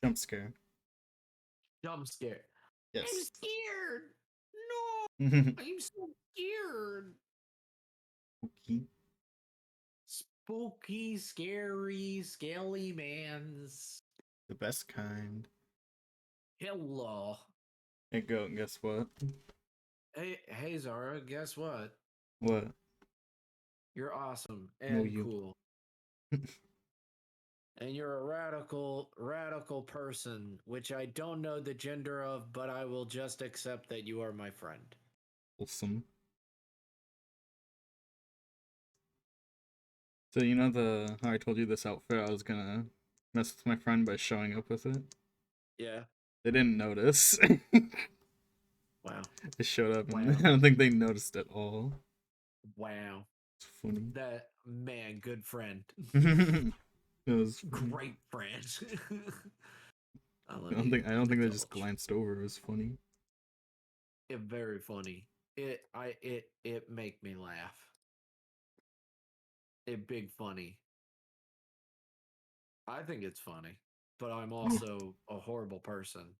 Jump scare. Jump scare. I'm Yes. scared. No, I'm so scared. Okay. Spooky, scary, scaly mans. The best kind. Hello. Hey, goat, guess what? Hey, Zara. Guess what? What? You're awesome No, and you. cool. And you're a radical person, which I don't know the gender of, but I will just accept that you are my friend. Wholesome. So you know how I told you this outfit I was gonna mess with my friend by showing up with it? Yeah. They didn't notice. Wow. They showed up and Wow. I don't think they noticed at all. Wow. It's funny. That man, good friend. It was funny. Great friend. I I love don't you. think they So just much. glanced over. It was funny. It very funny. It make me laugh. It big funny. I think it's funny, but I'm also a horrible person.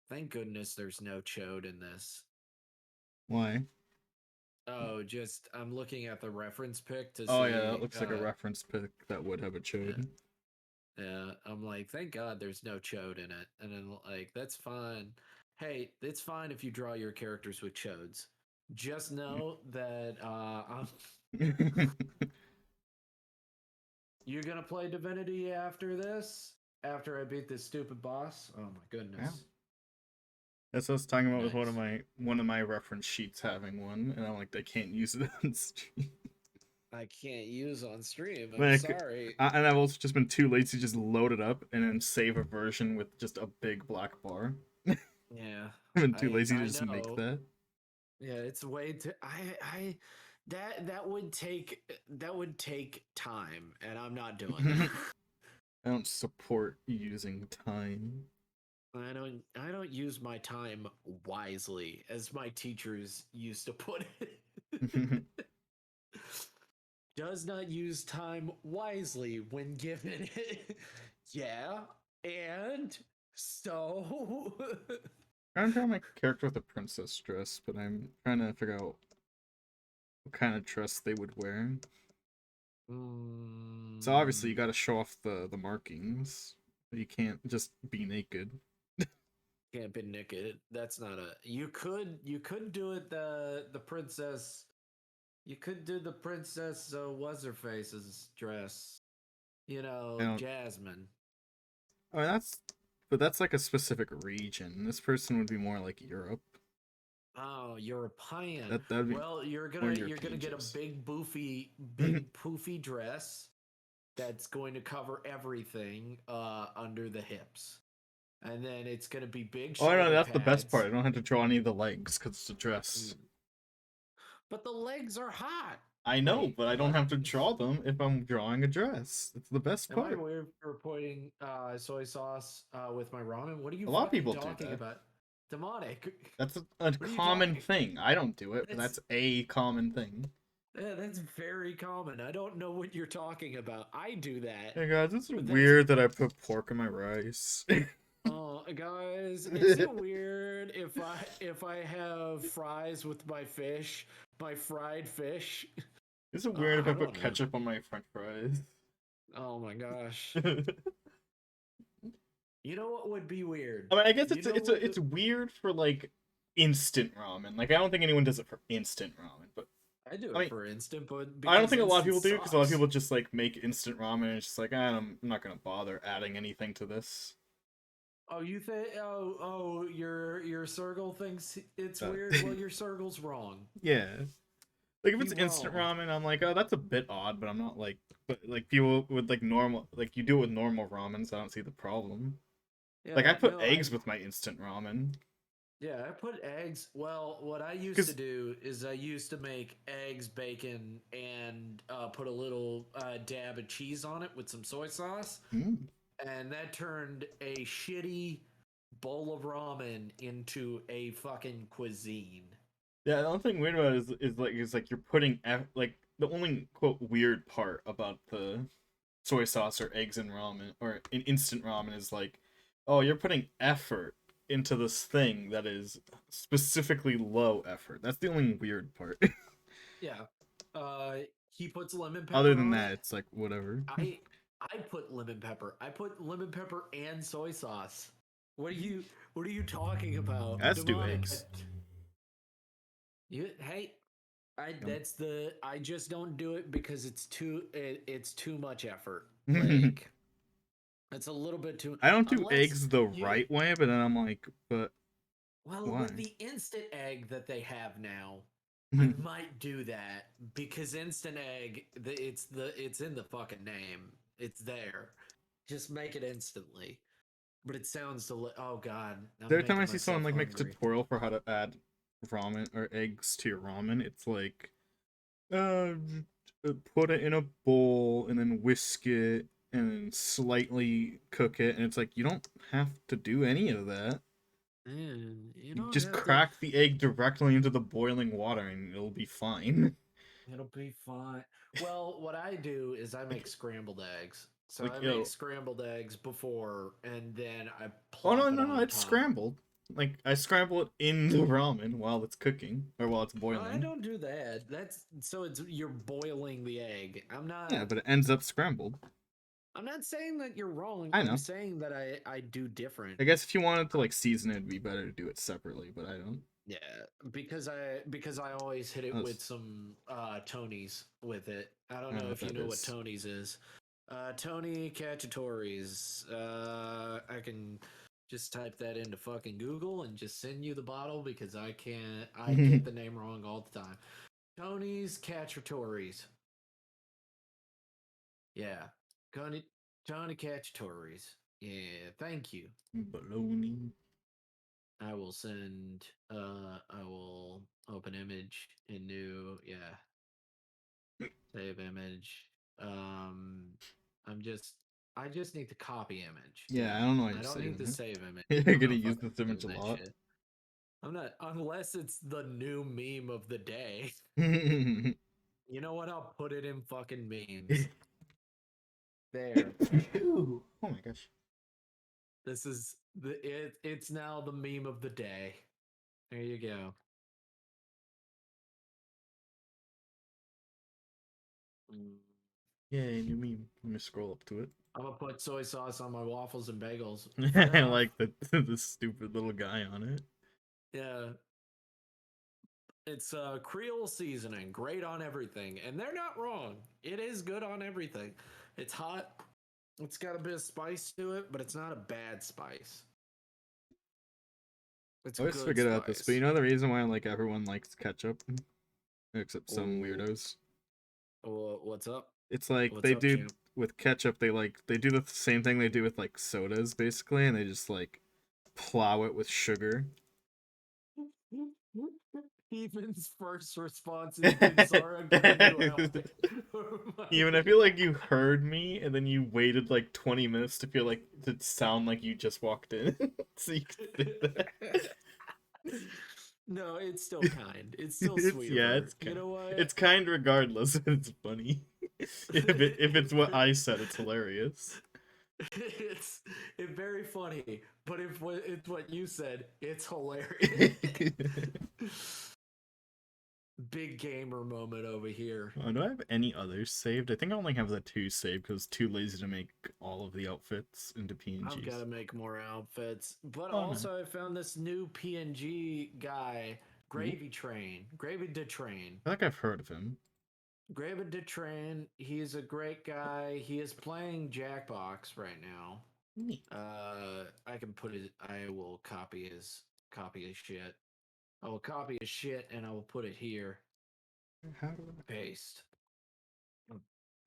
Thank goodness there's no chode in this. Why? Oh, just I'm looking at the reference pic to Oh see. yeah, that looks like a reference pic that would have a chode. Yeah, I'm like, thank God there's no chode in it, and then like that's fine. Hey, it's fine if you draw your characters with chodes. Just know that you're gonna play Divinity after this. After I beat this stupid boss. Oh my goodness. Yeah. That's what I was talking about with Nice. one of my reference sheets having one, and I'm like, they can't use it on stream. I can't use on stream. I'm Like, sorry. and I've also just been too lazy to just load it up and then save a version with just a big black bar. Yeah, I've been too I lazy to I just make know. that. Yeah, it's way too. I that would take time, and I'm not doing that. I don't support using time. I don't use my time wisely, as my teachers used to put it. Does not use time wisely when given it. Yeah, and so I'm trying to draw my character with a princess dress, but I'm trying to figure out what kind of dress they would wear. So obviously you got to show off the markings. You can't just be naked. can't be naked. That's not a. You could do it the princess. You could do the princess. What's her face's dress? You I know, don't. Jasmine. I mean, but that's like a specific region. This person would be more like Europe. Oh, European. That'd be Well, more you're gonna European get a dress. big poofy dress that's going to cover everything under the hips, and then it's gonna be big Oh no, shoulder that's the best part. pads. I don't have to draw any of the legs because it's a dress. But the legs are hot. I know, Wait, but I don't what? have to draw them if I'm drawing a dress. It's the best Am I part. weird for putting soy sauce with my ramen? What are you A lot of fucking people do talking that. about? Demonic. That's a What are you common talking? thing. I don't do it, but That's that's a common thing. that's very common. I don't know what you're talking about. I do that. Hey guys, it's That's weird that I put pork in my rice. oh guys, is it weird if I have fries with my fish, my fried fish? Is it weird if I I put don't know. ketchup on my french fries? Oh my gosh. You know what would be weird? I mean, I guess You know what? it's weird for like instant ramen. Like I don't think anyone does it for instant ramen, but I do I it mean, for instant, but I don't because think a lot of instant people do because a lot of sucks. people just like make instant ramen and it's just like, I'm not gonna bother adding anything to this. Oh, you think? Oh, your circle thinks it's Uh, weird. Well, your circle's wrong. yeah, like if He it's instant wrong. ramen, I'm like, oh, that's a bit odd, but I'm not like, but like people with like normal, like you do it with normal ramen, so I don't see the problem. Like I Yeah, put no, eggs with my instant ramen. I put eggs. Well, what I used to Because do is I used to make eggs, bacon, and put a little dab of cheese on it with some soy sauce, and that turned a shitty bowl of ramen into a fucking cuisine. yeah, the only thing weird about it is like you're putting like the only quote weird part about the soy sauce or eggs in ramen or in instant ramen is like, oh, you're putting effort into this thing that is specifically low effort. That's the only weird part. Yeah. He puts lemon Other pepper than on that, it. it's like whatever. I put lemon pepper. I put lemon pepper and soy sauce. What are you talking about? Let's do Demonic. eggs. Hey, Yum. I just don't do it because it's too much effort. Like it's a little bit too I don't do unless eggs the you right way, but then I'm like, but well, why? with the instant egg that they have now, I might do that because instant egg, it's in the fucking name. It's there. Just make it instantly. But it sounds oh god, I'm Every time I making see someone myself like make a hungry. tutorial for how to add ramen or eggs to your ramen, it's like, uh, put it in a bowl and then whisk it and then slightly cook it, and it's like you don't have to do any of that. You You don't just have to. crack the egg directly into the boiling water and it'll be fine. It'll be fine. Well, what I do is I make scrambled eggs. So Like, I make yo, scrambled eggs before, and then I oh no, plop it no, no, on it's top. scrambled. Like I scramble it in the ramen while it's cooking or while it's No, I boiling. don't do that. That's so it's you're boiling the egg. Yeah, but it ends up scrambled. I'm not saying that you're wrong. I I'm know. saying that I do different. I guess if you wanted to like season it, it'd be better to do it separately, but I don't. Yeah, because I always hit it with That's, some Tonys with it. I I don't don't know know what if you that know what is. Tonys is. Tony Cacciatore's. I can just type that into fucking Google and just send you the bottle because I can't. I get the name wrong all the time. Tony's Cacciatore's. Yeah, Tony Cacciatore's. Yeah, thank you. Baloney. I will send I will open image in new save image. Um I'm just I just need to copy image. Yeah, I Yeah. don't know why I you're don't need to saving save image. it. You're I'm gonna not use fucking this image a saving that lot. shit. I'm not unless it's the new meme of the day. You know what? I'll put it in fucking memes. There. Ew. Oh my gosh. This is it's now the meme of the day. There you go. Mm. Yay, new meme. Let me scroll up to it. I'm gonna put soy sauce on my waffles and bagels. I FurAff. like the stupid little guy on it. Yeah, it's Creole seasoning, great on everything, and they're not wrong. It is good on everything. It's hot. It's got a bit of spice to it, but it's not a bad spice. It's I always good forget about this, but you spice. know the reason why like everyone likes ketchup, except some Oh, weirdos. what's up? It's like What's they up, do champ? with ketchup. They do the same thing they do with like sodas, basically, and they just like plow it with sugar. Even's first response is, "Dude, sorry, I got a new outfit." Oh Even I feel like you heard me, and then you waited like 20 minutes to feel like to sound like you just walked in, so you could say that. No, it's still kind. It's still It's sweet of yeah, her. You know what? it's kind regardless. It's funny. If it's what I said, it's hilarious. It's very funny, but if it's what you said, it's hilarious. Big gamer moment over here. Oh, do I have any others saved? I think I only have the two saved because too lazy to make all of the outfits into I've got PNGs. to make more outfits, but Oh no. also I found this new PNG guy, Ooh. Gravy de Train. I think I've heard of him. Gravy de Train, he's a great guy. He is playing Jackbox right now. Neat. I can put it. I will copy his shit. I will copy his shit and I will put it here. How do Paste.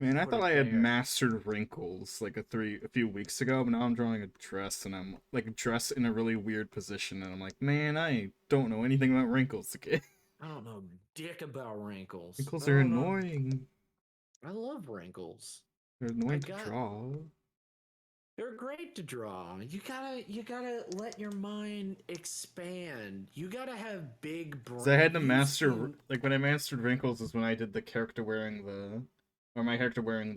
Man, I Put thought I it had there. mastered wrinkles like a few weeks ago, but now I'm drawing a dress and I'm like a dress in a really weird position, and I'm like, man, I don't know anything about wrinkles. Okay, I don't know dick about wrinkles. I wrinkles are don't know. annoying. I love wrinkles. They're I annoying to got. draw. They're great to draw. You gotta let your mind expand. You gotta have big Cause I had brain. to You've master seen. like when I mastered wrinkles is when I did the character wearing or my character wearing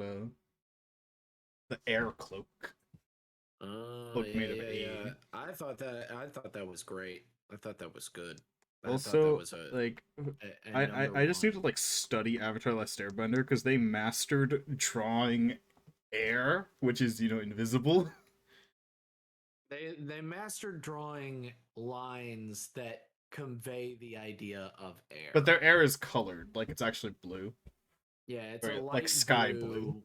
the air cloak. Oh Cloak made of yeah. A. I thought that was great. I thought that was good. I thought that Also, was like, a number I just need to one. like study Avatar: Last Airbender because they mastered drawing air, which is invisible. They mastered drawing lines that convey the idea of But air. their air is colored, like it's actually blue, Yeah, it's a or like light sky blue, blue.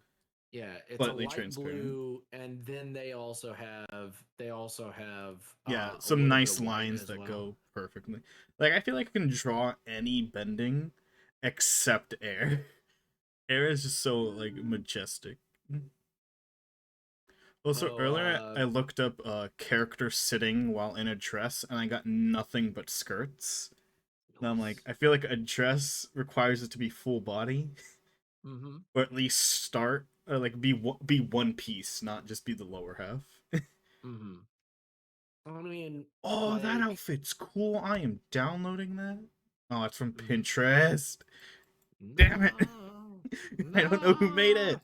Yeah, it's a slightly light transparent. blue, and then they also have Yeah, a some little bit nice of white lines as that well. go perfectly. Like I feel like I can draw any bending except air. Air is just so like majestic. Also, Oh, earlier I looked up character sitting while in a dress, and I got nothing but skirts. And I'm like, nice. I feel like a dress requires it to be full body, Mm-hmm. or at least start, or like be one piece, not just be the lower half. Mm-hmm. I mean, Oh, that like, outfit's cool. I am downloading that. Oh, it's from mhm. Pinterest. Damn it. No, I don't know who made no, it.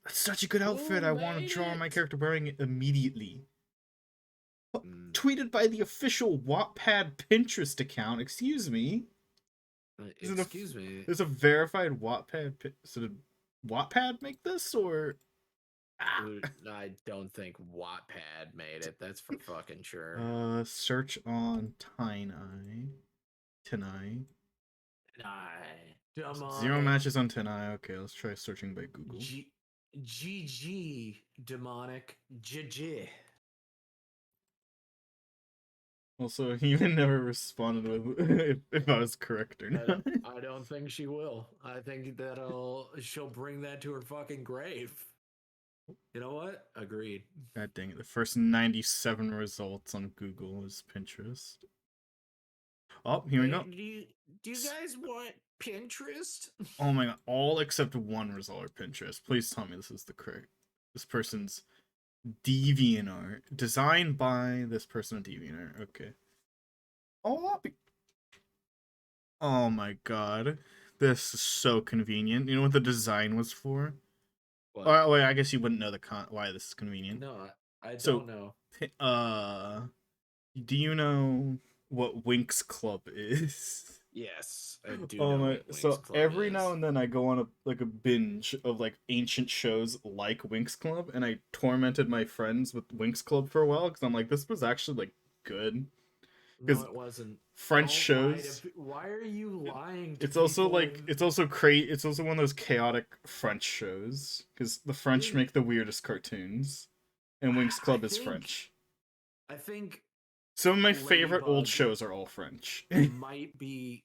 That's such a good outfit. who I want to made draw my it? character wearing it immediately. Mm, Tweeted by the official Wattpad Pinterest account. Excuse me. Is it a excuse me. there's a verified Wattpad? So did Wattpad make this or? Ah. I don't think Wattpad made it. That's for fucking sure. Search on Tineye. Tineye. Nah, Zero demonic. matches on Tineye. Okay, let's try searching by Google. GG demonic GG. Also, he even never responded with if I was correct or not. I don't think she will. I think she'll bring that to her fucking grave. You know what? Agreed. God dang it! The first 97 results on Google is Pinterest. Oh, here we Hey, go. do you guys want Pinterest? Oh my god! All except one result are Pinterest. Please tell me this is the correct. This person's DeviantArt, designed by this person on DeviantArt. Okay. Oh, oh my god, this is so convenient. You know what the design was for? What? Oh wait, I guess you wouldn't know why this is convenient. No, I So, don't know. uh, do you know what Winx Club is? Yes, I do Oh know my! what Wings So Club every now is. and then I go on a binge of like ancient shows like Winx Club, and I tormented my friends with Winx Club for a while because I'm like, this was actually like good No, because it wasn't. French Don't lie to. shows. Why are you lying to It's also people? like it's also one of those chaotic French shows because the French Dude, make the weirdest cartoons, and Winx I Club is think French. I think Some of my favorite old Ladybug shows are all French. might be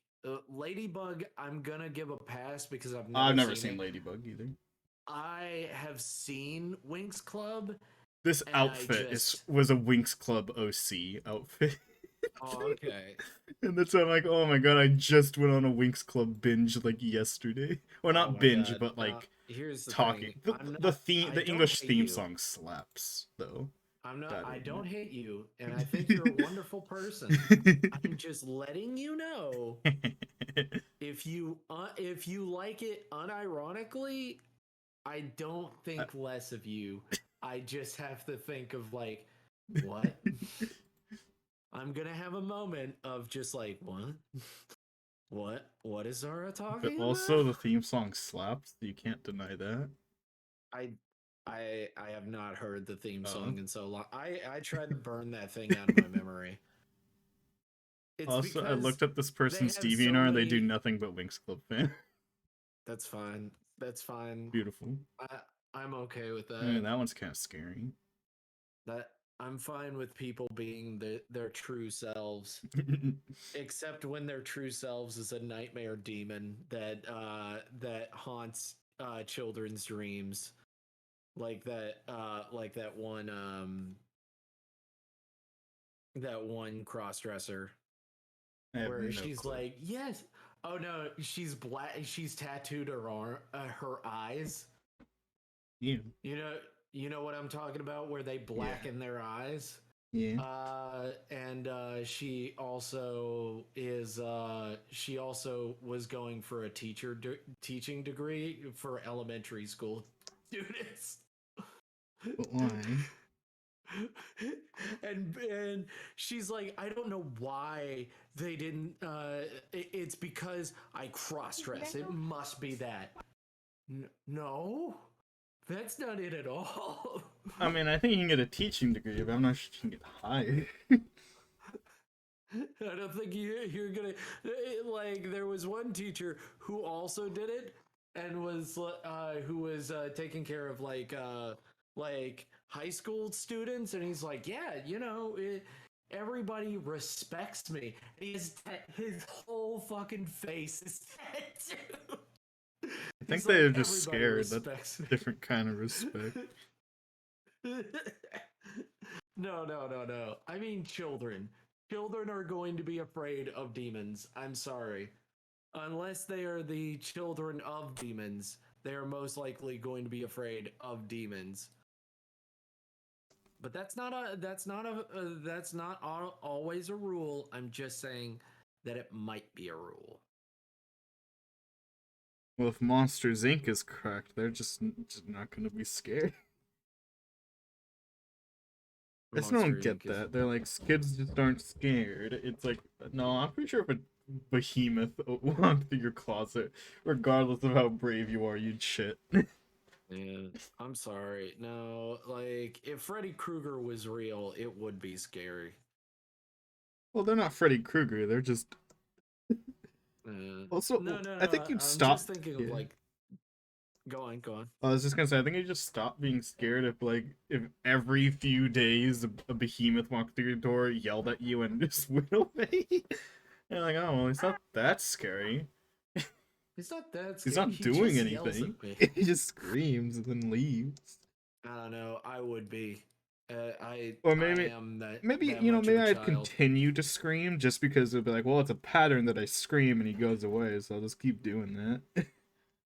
Ladybug. I'm gonna give a pass because I've I've never never seen seen it. Ladybug either. I have seen Winx Club, This and I outfit just was a Winx Club OC outfit. oh okay. And that's why I'm like, oh my god, I just went on a Winx Club binge like yesterday. Or Oh not my binge, god. but Now like here's the talking. thing. I The don't English hate theme you. song slaps though. That I don't admit. hate you, and I think you're a wonderful person. I'm just letting you know if you like it unironically, I don't think less of you. I just have to think of like, what? I'm gonna have a moment of just like, what? What is Zara But talking also about? the theme song slaps. You can't deny that. I I have not heard the theme Uh, song in so long. I tried to burn that thing out of my memory. It's Also, I because looked up this they person's have so DeviantArt. They do many. nothing but Winx Club fan. That's fine. That's fine. Beautiful. I I'm okay with Man, that. that one's kind of scary. That I'm fine with people being their true selves, except when their true selves is a nightmare demon that haunts children's dreams, like that one crossdresser I have where no she's clue. like, yes. Oh no, she's black. She's tattooed her eyes. Yeah. You know, you know what I'm talking about, where they Yeah. blacken their eyes. Yeah. And she also was going for a teaching degree for elementary school. students. But why? And she's like, I don't know why they didn't. It's because I cross dress. It must be that. No, that's not it at all. I mean, I think you can get a teaching degree, but I'm not sure you can get hired. I don't think you're gonna like. There was one teacher who also did it and was who was taking care of like high school students, and he's like, yeah, everybody respects me. And his whole fucking face is tattooed. I think He's they're like, just everybody scared. That's respects me. different kind of respect. No. I mean, children. Children are going to be afraid of demons. I'm sorry. Unless they are the children of demons, they are most likely going to be afraid of demons. But that's not always a rule. I'm just saying that it might be a rule. Well, if Monsters Inc. is correct, they're just not going to be scared. I just Monster don't get Inc. is that. They're like, kids just aren't scared. It's like, no, I'm pretty sure if a behemoth walked through your closet, regardless of how brave you are, you'd shit. Yeah, I'm sorry. No, like if Freddy Krueger was real, it would be scary. Well, they're not Freddy Krueger. They're just. Also, I No. think you'd I'm just stop. thinking of Yeah. like, go on, go on. I was just gonna say, I think you just stop being scared if every few days a behemoth walked through your door, yelled at you, and just went away. And like, oh, well, it's not that scary. He's not that He's scary. not He doing just yells anything. at me. He just screams and then leaves. I don't know. I would be. Or I maybe, am maybe that you know, much of maybe a I'd child. continue to scream just because it'd be like, well, it's a pattern that I scream and he goes away, so I'll just keep doing that.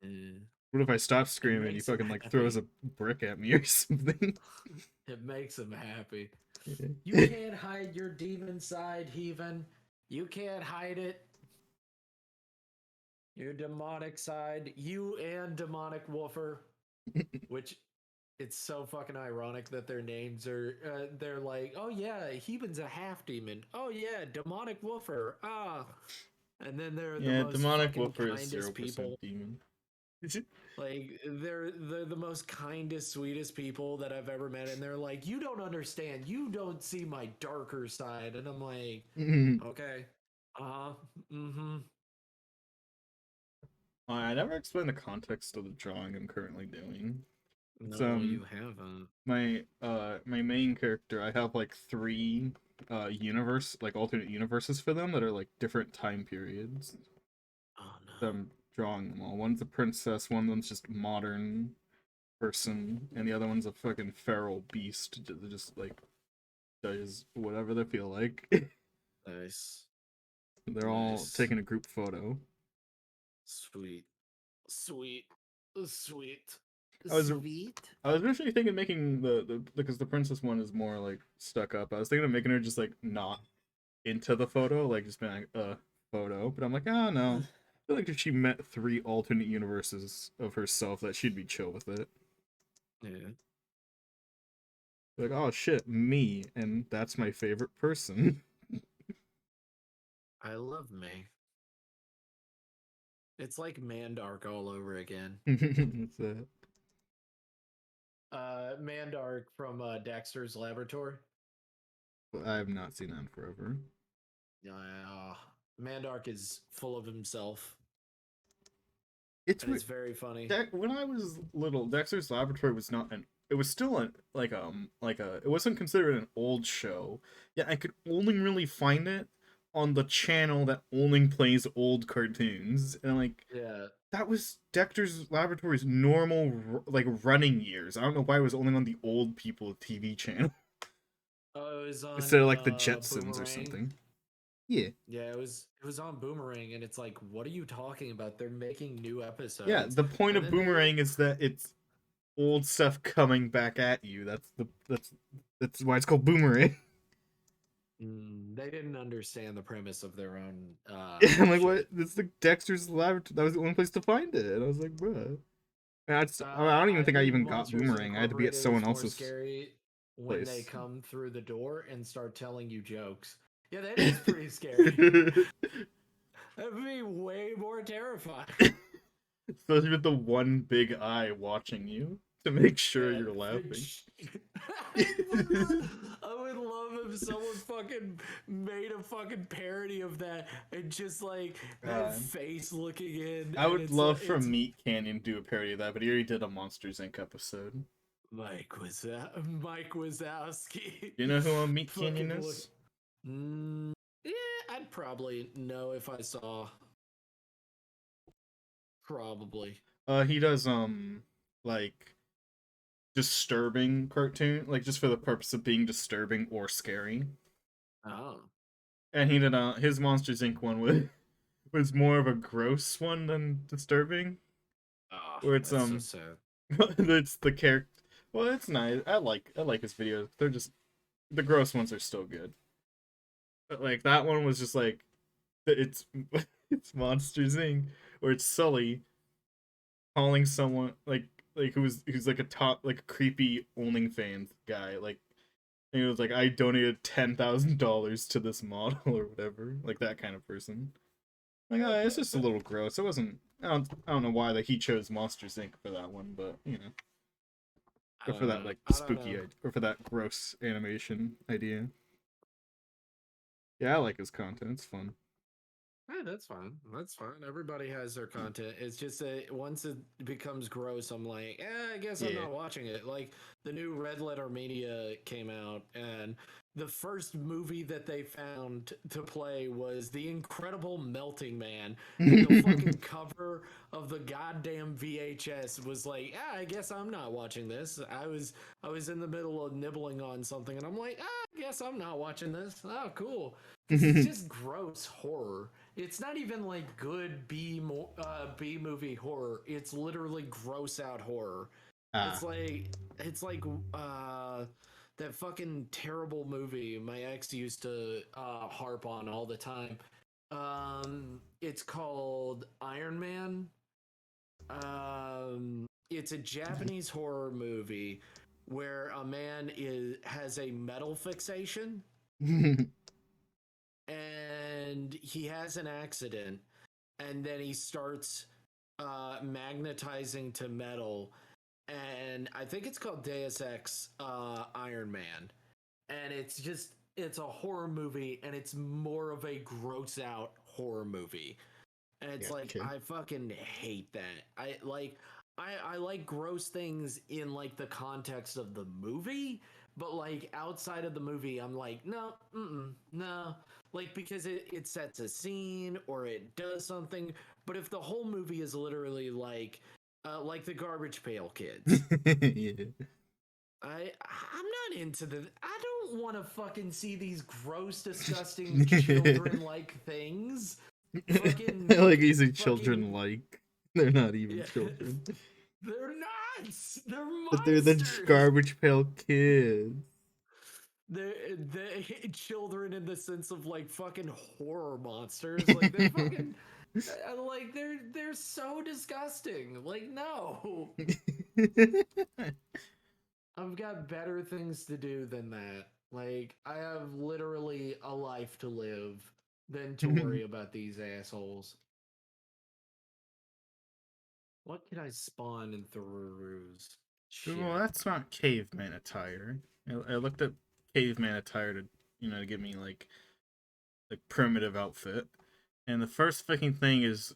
Mm. What if I stop It screaming and he makes him fucking like throws happy. a brick at me or something? It makes him happy. You Yeah. can't hide your demon side, Heathen. You can't hide it. Your demonic side. You and demonic woofer. Which it's so fucking ironic that their names are they're like, oh yeah, Heathen's a half demon. Oh yeah, demonic woofer. Ah. And then they're the Yeah, most demonic fucking woofer is kindest 0% people. demon. Like they're the most kindest, sweetest people that I've ever met, and they're like, "You don't understand. You don't see my darker side." And I'm like, "Okay, uh-huh, mm-hmm." I never explained the context of the drawing I'm currently doing. It's No, you haven't. my main character, I have like three alternate universes for them that are like different time periods. Oh So no. I'm drawing them all. One's a princess, one of them's just modern person, and the other one's a fucking feral beast that just like does whatever they feel like. Nice, They're all nice, taking a group photo. sweet, sweet, sweet, I was sweet. I was originally thinking of making the because the princess one is more like stuck up. I was thinking of making her just like not into the photo, like just being like photo. But I'm like, oh no. I feel like if she met three alternate universes of herself, that she'd be chill with it. Yeah, Like, oh shit, me, and that's my favorite person. I love me. It's like Mandark all over again. That's it. Mandark from Dexter's Laboratory. I have not seen that in forever. Mandark is full of himself, It's and it's very funny. When I was little, Dexter's Laboratory was not an. It was still an like a. It wasn't considered an old show. Yeah, I could only really find it on the channel that only plays old cartoons, and like Yeah. that was Dexter's Laboratory's normal like running years. I don't know why it was only on the old people TV channel Oh, it was on instead of like the Jetsons or Boomerang. something. Yeah, Yeah, it was on Boomerang, and it's like, what are you talking about? They're making new yeah. episodes, The point and of then they Boomerang is that it's old stuff coming back at you. That's why it's called Boomerang. they didn't understand the premise of their own I'm like, what? shit. It's the Dexter's Laboratory. That was the only place to find it. And I was like, bruh. I don't even I think I think even got Monsters Boomerang. I had to be at Incorporated someone is more else's scary when they place. come through the door and start telling you jokes. Yeah, that is pretty scary. That'd be way more terrifying. Especially with the one big eye watching you to make sure Yeah, you're laughing. I would love if someone fucking made a fucking parody of that and just like that God. face looking in, I and would it's like love for it's Meat Canyon to do a parody of that, but he already did a Monsters Inc. episode. Mike Wazowski. Do you know who a Meat Canyon Fucking look. is? Yeah, I'd probably know if I saw. Probably. He does like disturbing cartoon, like just for the purpose of being disturbing or scary. Oh. And he did his Monsters Inc. one was more of a gross one than disturbing. Oh, Where it's that's so sad. it's the character. Well, it's nice. I like his videos. They're just the gross ones are still good. But like that one was just like it's it's Monsters Inc. Where it's Sully calling someone like who's like a top like a creepy OnlyFans guy like and he was like I donated $10,000 to this model or whatever like that kind of person. Like it's just a little gross. It wasn't. I don't know why like he chose Monsters Inc. for that one, but you know, I or for don't that know. like I don't spooky know. or for that gross animation idea. Yeah, I like his content. It's fun. Hey, that's fine. That's fine. Everybody has their content. It's just that once it becomes gross, I'm like, I guess I'm Yeah. not watching it. Like the new Red Letter Media came out, and the first movie that they found to play was The Incredible Melting Man, and the fucking cover of the goddamn VHS was like, I guess I'm not watching this. I was in the middle of nibbling on something, and I'm like, I guess I'm not watching this. Oh, cool. Because it's just gross horror. It's not even like good B movie horror. It's literally gross out horror. Ah. It's like that fucking terrible movie my ex used to harp on all the time. It's called Iron Man. It's a Japanese horror movie where a man has a metal fixation and he has an accident and then he starts magnetizing to metal, and I think it's called Deus Ex Iron Man, and it's a horror movie, and it's more of a gross out horror movie, and it's Yeah. like Okay. I fucking hate that. I like gross things in like the context of the movie, but like outside of the movie, I'm like, no, no, like because it sets a scene or it does something. But if the whole movie is literally like the Garbage Pail Kids, Yeah. I'm not into the. I don't want to fucking see these gross, disgusting children like things. Fucking, Like easy children fucking like they're not even yeah. children, They're not. They're but they're the monsters. garbage pail kids. They're children in the sense of like fucking horror monsters. Like they're fucking like they're so disgusting. Like no. I've got better things to do than that. Like I have literally a life to live than to worry about these assholes. What can I spawn in Thurus? Well, Shit. that's not caveman attire. I looked up caveman attire to to give me like primitive outfit, and the first fucking thing is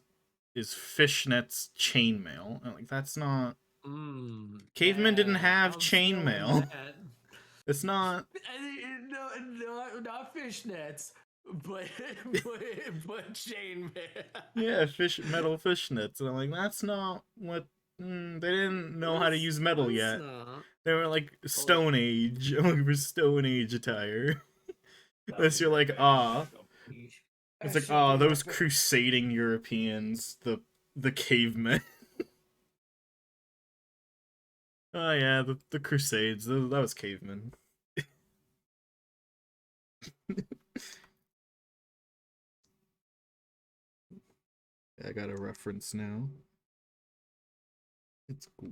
fishnets chainmail. And like that's not cavemen didn't have I'm stealing chainmail. that. It's not. No, no, not fishnets, but but, but chain man. Yeah, metal fishnets, and I'm like that's not what. They didn't know how to use metal Let's yet. not. They were like Look, Stone Age. I'm looking for Stone Age attire. that'll Unless be you're right like, back. ah, it's I like, shall ah, be those right back. crusading Europeans, the cavemen. Oh yeah, the Crusades. That was cavemen. I got a reference now. It's cool.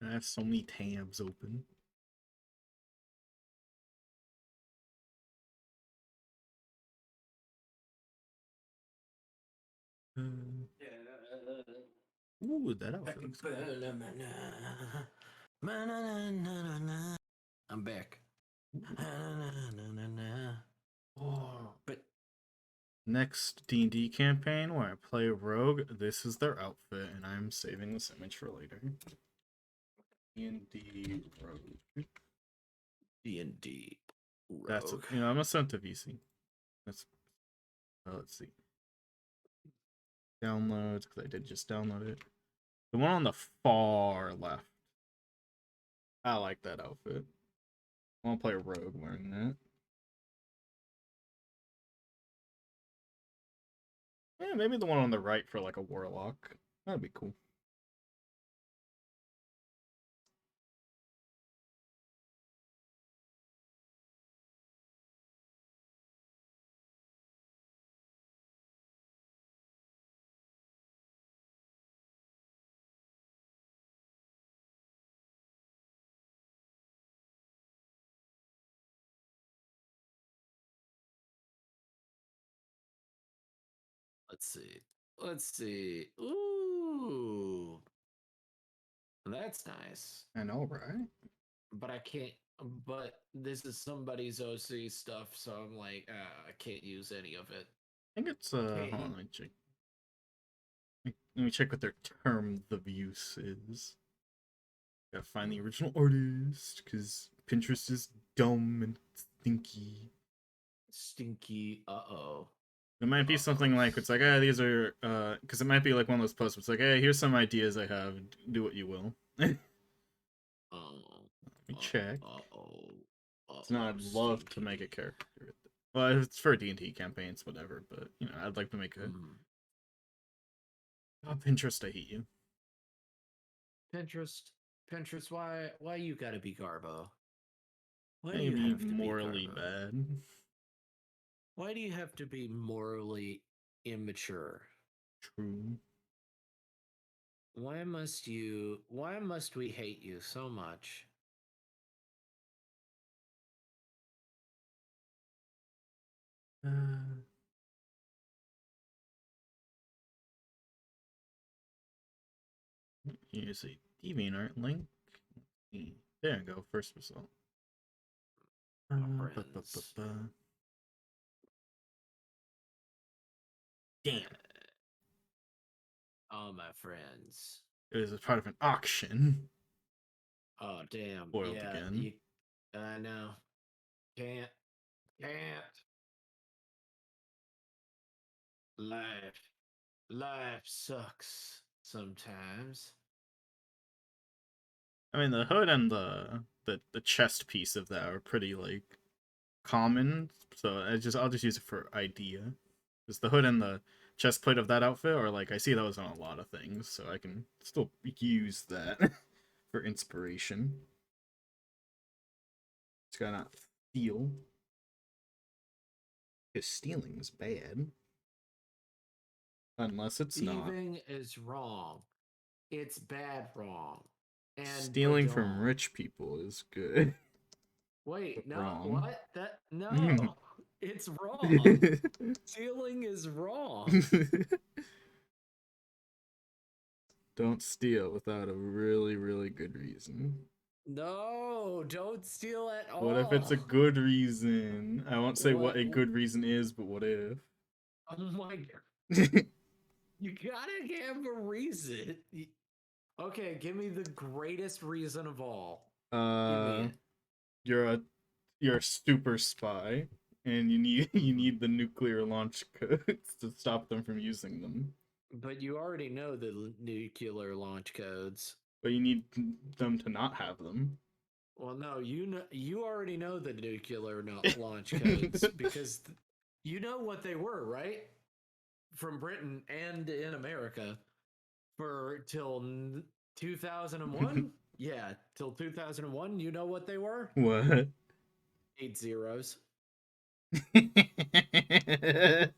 I have so many tabs open. Ooh, that outfit looks cool. I'm back. Oh. But Next D&D campaign where I play Rogue, this is their outfit, and I'm saving this image for later. D&D Rogue. D&D That's Rogue. I'm gonna send to VC. That's let's see. Downloads, because I did just download it. The one on the far left. I like that outfit. I want to play a Rogue wearing that. Yeah, maybe the one on the right for like a Warlock. That'd be cool. Let's see. Let's see. Ooh. That's nice. I know, right? But I can't. But this is somebody's OC stuff, so I'm like, I can't use any of it. I think it's hold on, let me check. Let me check what their term of use is. Gotta find the original artist, because Pinterest is dumb and stinky. Stinky. Uh-oh. It might be something like, it's like, these are, because it might be like one of those posts where it's like, here's some ideas I have, do what you will. Let me check. So now I'd love to make a character. Well, it's for D&D campaigns, whatever, but, I'd like to make a... Oh, Pinterest, I hate you. Pinterest, why you gotta be Garbo? Why do Maybe you have to morally be Garbo? bad. Why do you have to be morally immature? True. Why must we hate you so much? Here's a DeviantArt link. There we go, first result. Damn. Oh, my friends. It was a part of an auction. Oh, damn. Spoiled again. I know. Can't. Life sucks sometimes. I mean, the hood and the chest piece of that are pretty, like, common, so I'll just use it for idea. Because the hood and the chest plate of that outfit are, like, I see those on a lot of things, so I can still use that for inspiration. Just gotta not steal. Because stealing is bad. Unless it's not. Thieving is wrong. It's bad wrong. And Stealing from rich people is good. Wait, no, wrong. what? No, it's wrong. Stealing is wrong. Don't steal without a really, really good reason. No, don't steal at all. What if it's a good reason? I won't say what a good reason is, but what if? Oh my god. You gotta have a reason. Okay, give me the greatest reason of all. Give me it. You're a super spy, and you need the nuclear launch codes to stop them from using them. But you already know the nuclear launch codes. but you need them to not have them. Well, no, you already know the nuclear launch codes because you know what they were, right? From Britain and in America for till 2001. Yeah, till 2001. You know what they were? What? 8 zeros. They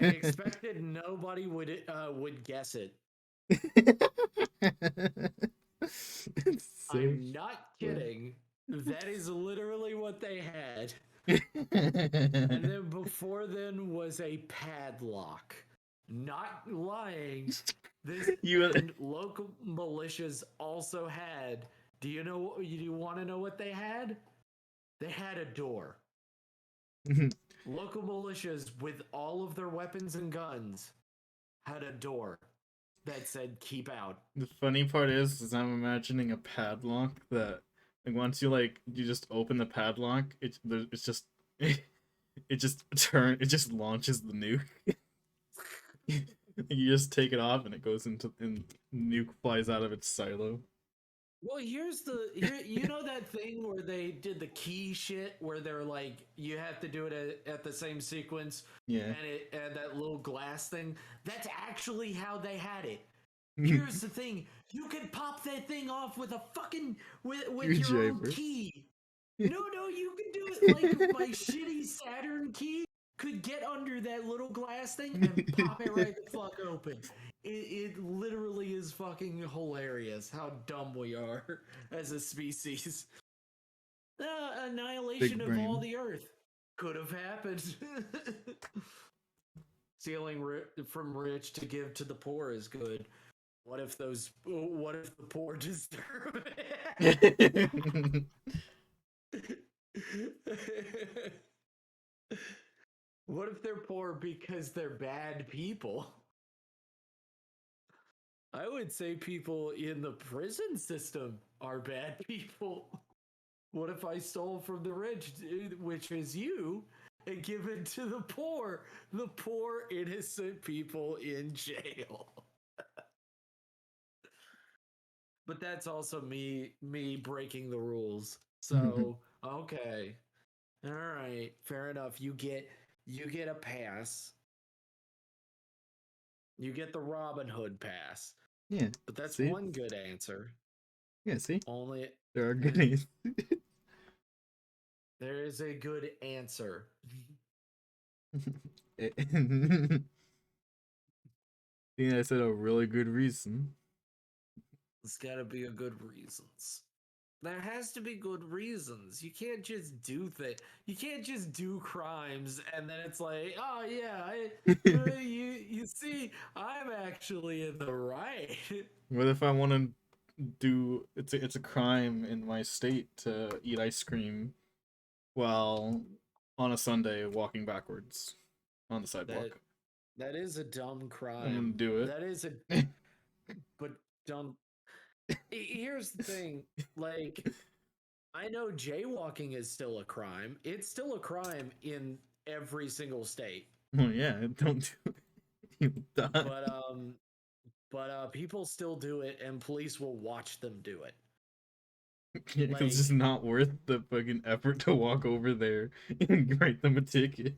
expected nobody would guess it. It's so I'm not kidding. That is literally what they had. And then before then was a padlock. Not lying. This you and local militias also had. Do you want to know what they had? They had a door. Local militias with all of their weapons and guns had a door that said keep out. The funny part is I'm imagining a padlock that, like, once you just open the padlock, it's just it just launches the nuke. You just take it off and it goes and nuke flies out of its silo. Well, you know that thing where they did the key shit where they're like you have to do it at the same sequence Yeah. and that little glass thing. That's actually how they had it. Here's the thing: you can pop that thing off with a fucking with your own Screwdriver. key. No, you can do it like my shitty Saturn key could get under that little glass thing and pop it right the fuck open. It literally is fucking hilarious how dumb we are as a species. Annihilation Big of all brain. the Earth could have happened. Stealing from rich to give to the poor is good. What if the poor deserve it? What if they're poor because they're bad people? I would say people in the prison system are bad people. What if I stole from the rich, which is you, and give it to the poor innocent people in jail? But that's also me breaking the rules. So, okay. All right, fair enough. You get a pass. You get the Robin Hood pass. Yeah. But that's See? one good answer. Yeah, see? Only There are goodies. there is a good answer. Yeah, I said a really good reason. It's got to be a good reasons. There has to be good reasons. You can't just do things. You can't just do crimes and then it's like, oh yeah, you see, I'm actually in the right. What if I want to do it's a crime in my state to eat ice cream while on a Sunday walking backwards on the that sidewalk? that is a dumb I'm gonna crime. do That is a but dumb. Here's the thing, like I know jaywalking is still a crime. It's still a crime in every single state. Well, yeah, don't do it. You die. But people still do it and police will watch them do it. Yeah, because it's just Like not worth the fucking effort to walk over there and write them a ticket.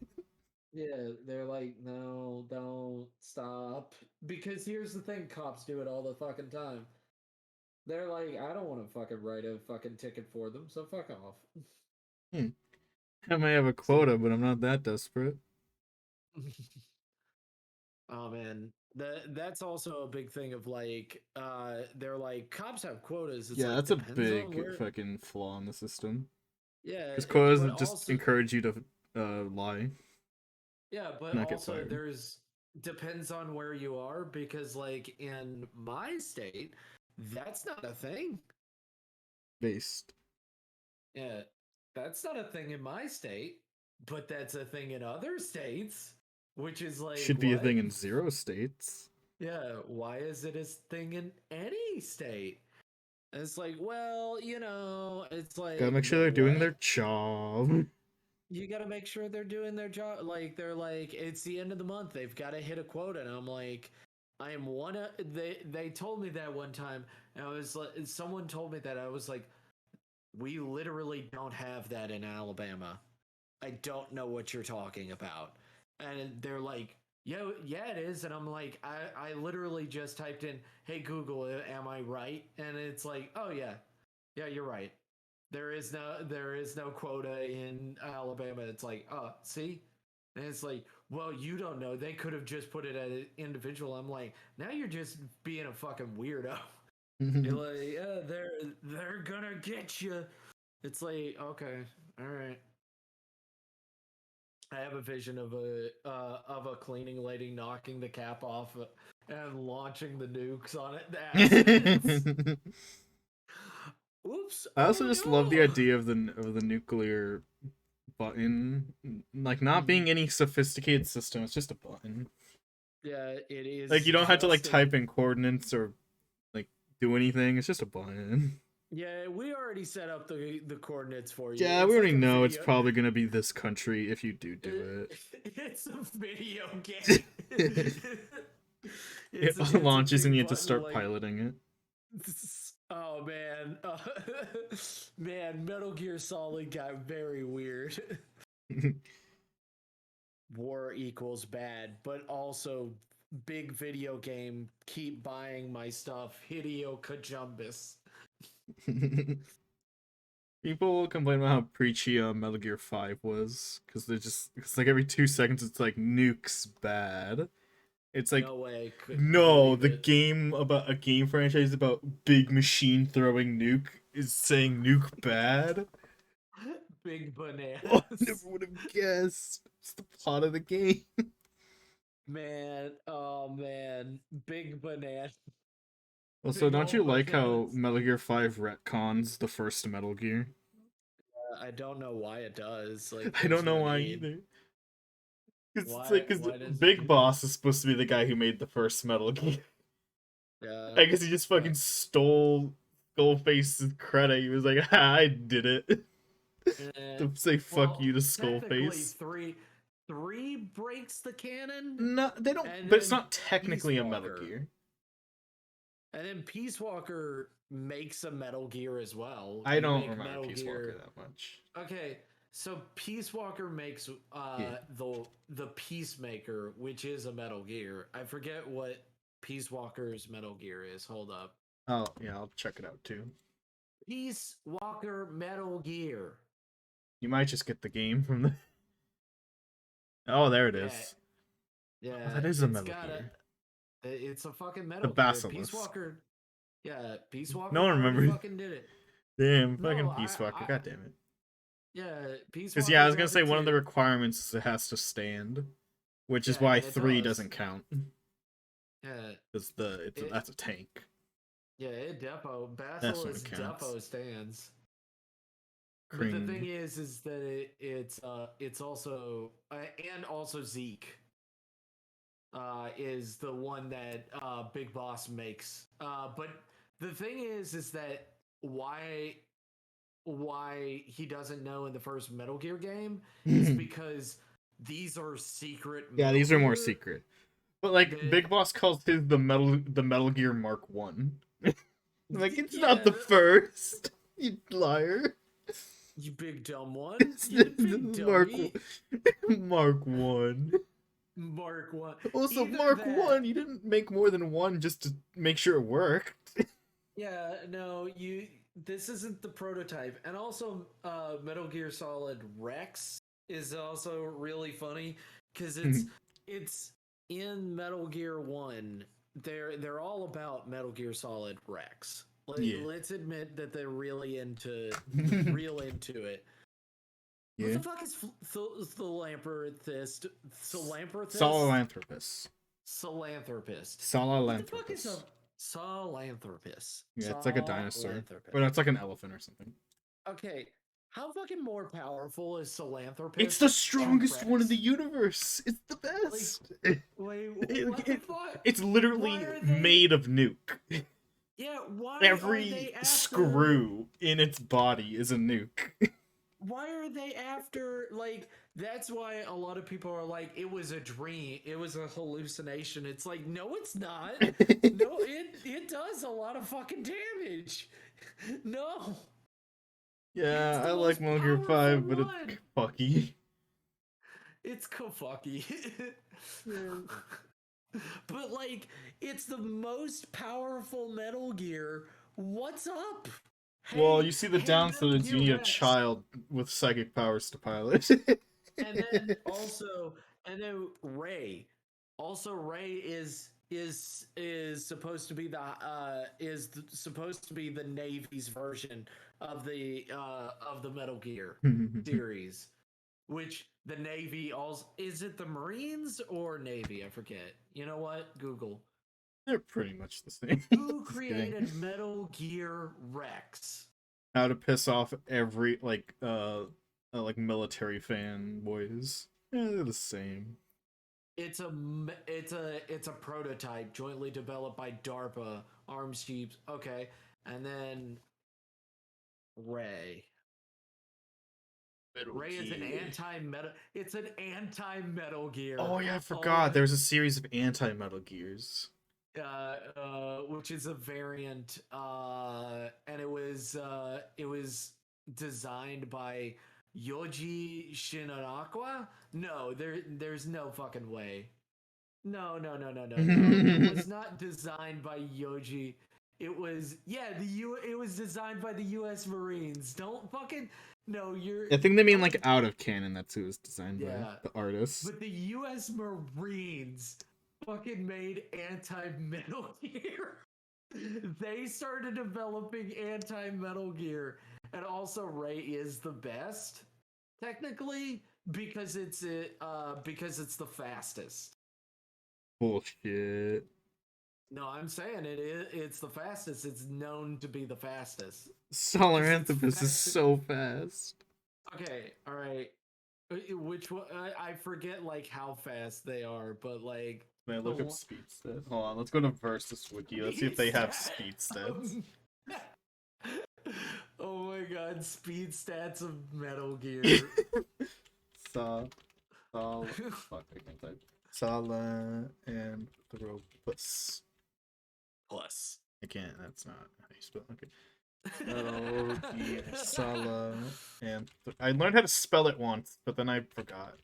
yeah, they're like, no, don't stop. Because here's the thing, cops do it all the fucking time. They're like, I don't want to fucking write a fucking ticket for them, so fuck off. I might have a So quota, but I'm not that desperate. oh man, that's also a big thing of like, they're like cops have quotas. It's Yeah, like that's a depends on big where. fucking flaw in the system. Yeah, Because quotas but just also encourage you to lie, yeah, but not get also fired. there's depends on where you are because like in my state, that's not a thing. Based. Yeah, that's not a thing in my state, but that's a thing in other states, which is like Should be a what? thing in 0 states. Yeah, why is it a thing in any state? And it's like, well, it's Gotta like, make sure they're doing what? their job. You got to make sure they're doing their job. Like, they're like, it's the end of the month. They've got to hit a quota. And I'm like, I am one of they told me that one time, and I was like, someone told me that I was like, we literally don't have that in Alabama. I don't know what you're talking about. And they're like, yeah, it is. And I'm like, I literally just typed in, hey Google, am I right? And it's like, oh yeah, you're right. There is no quota in Alabama. It's like, oh, see? And it's like, well, you don't know. They could have just put it at an individual. I'm like, now you're just being a fucking weirdo. You're like, yeah, they're gonna get you. It's like, okay, all right. I have a vision of a cleaning lady knocking the cap off and launching the nukes on it. The acids. Oops! I also just love the Oh idea of the nuclear button, like not no! being any sophisticated system. It's just a button. Yeah, it Like is you don't have to like just a. type in coordinates or like do anything. It's just a button. Yeah, we already set up the coordinates for you. Yeah, we It's already like a know it's video. probably gonna be this country if you do It's a video it. game. It It's a launches and big you have to button start like. piloting Oh man, man, Metal Gear Solid got very weird. it. War equals bad, but also big video game. Keep buying my stuff. Hideo Kajumbus. People complain about how preachy Metal Gear 5 was because they're just it's like every 2 seconds it's like nukes bad. It's like No way, couldn't no, believe the it. game about a game franchise about big machine throwing nuke is saying nuke bad. Big Oh, I never bananas. would have guessed. It's the plot of the game. Man, oh man, big banana, Also, big don't you old like how bananas. Metal Gear 5 retcons the first Metal Gear? I don't know why it does. Like, I there's don't know no why need. either. Cause it's Why? like, cause Why does it Big do that? Boss is supposed to be the guy who made the first Metal Gear. Yeah. I guess he just fucking stole Skullface's credit. He was like, I did it. Eh, To say fuck you well, to technically, Skullface. three breaks the canon, No, they don't. and But it's then not technically a Metal Peace Gear. And then Peace Walker makes a Metal Gear as well. I You don't make remember Metal Peace Walker Gear. that much. Okay, so Peace Walker makes Yeah. the Peacemaker, which is a Metal Gear. I forget what Peace Walker's Metal Gear is. Hold up. Oh yeah, I'll check it out too. Peace Walker Metal Gear. You might just get the game from the. Oh, there it Yeah, is. Oh, yeah. that is a It's Metal got a. Gear. It's a fucking The Metal Gear. Peace Basilisk. Walker. Yeah, Peace No Walker one already remembers. fucking did it. Damn, No, fucking Peace Walker. I God damn it. yeah, Peace Because yeah, I was Walker gonna got say it one of the too. requirements is it has to stand, which is Yeah, why and it 3 does. doesn't count. Yeah, Because it that's a tank. yeah, it depo That's when it Basilisk counts. depo stands. But the thing Cring. is that it's also and also Zeke is the one that Big Boss makes. But the thing is that why why he doesn't know in the first Metal Gear game is because these are secret Yeah, Metal these are more Gear secret. But like that Big Boss calls his the Metal Gear Mark 1. Like it's not yeah, the first. You liar. you big dumb one. It's You the big dummy. Mark 1. Mark one. Also, Either Mark that. 1, you didn't make more than one just to make sure it worked. Yeah, no, you. This isn't the prototype, and also, Metal Gear Solid Rex is also really funny because it's in Metal Gear One. They're all about Metal Gear Solid Rex. Yeah. Let's admit that they're really into real into it. What Yeah. the fuck is philanthropist? Philanthropist? Salanthropus. Philanthropist. What the fuck is a Salanthropus. philanthropist? Yeah, it's like a dinosaur. Philanthropist. But it's like an elephant or something. Okay, how fucking more powerful is It's the philanthropist and strongest one in the Rex? universe. It's the best. Wait, what the fuck? It's Why literally are they? made of nuke. Yeah, why are Every they after? screw in its body is a nuke. Why are they after like That's why a lot of people are like, it was a dream, it was a hallucination. It's like, no, it's not. No, it does a lot of fucking damage. No, it's Yeah, the I like most Metal Gear powerful 5, but it's one. fucky. It's Kafucky. Yeah. But like, it's the most powerful Metal Gear. What's up? Well, Hey, you see the hey, downside Metal is you Gear need a Rex. child with psychic powers to pilot. And then also, and then Ray. Also, Ray is supposed to be supposed to be the Navy's version of the Metal Gear series. Which the Navy also, is it the Marines or Navy? I forget. You know what? Google. They're pretty much the same. Who Just kidding. created Metal Gear Rex? How to piss off every like military fanboys. Yeah, they're the same. It's a prototype jointly developed by DARPA Arms Chiefs. Okay, and then Ray. Metal Ray is an Gear. anti-metal. It's an anti-Metal Gear. Oh yeah, I Oh forgot. There's a series of anti-Metal Gears. which is a variant, and it was designed by Yoji Shinonakwa. No, there's no fucking way. No, no, no, no, no, no. It was not designed by Yoji. It was It was designed by the U.S. Marines. Don't fucking no. You're I think they mean like don't out of canon. That's who it was designed by yeah. the artist. But the U.S. Marines fucking made anti-Metal Gear. They started developing anti-Metal Gear, and also Ray is the best technically because it's the fastest. Bullshit. No, I'm saying it's the fastest. It's known to be the fastest because it's Solaranthropus is fast. so fast. Okay, all right. Which one? I forget like how fast they are, but like Man, the look up one speed stats. Hold on, let's go to Versus Wiki. Let's see if they have speed stats. Oh my god, speed stats of Metal Gear. Saw, fuck, I can't type. Sala and Thropus. Plus. I can't. That's not how you spell. Okay. Metal Gear Sala and I learned how to spell it once, but then I forgot.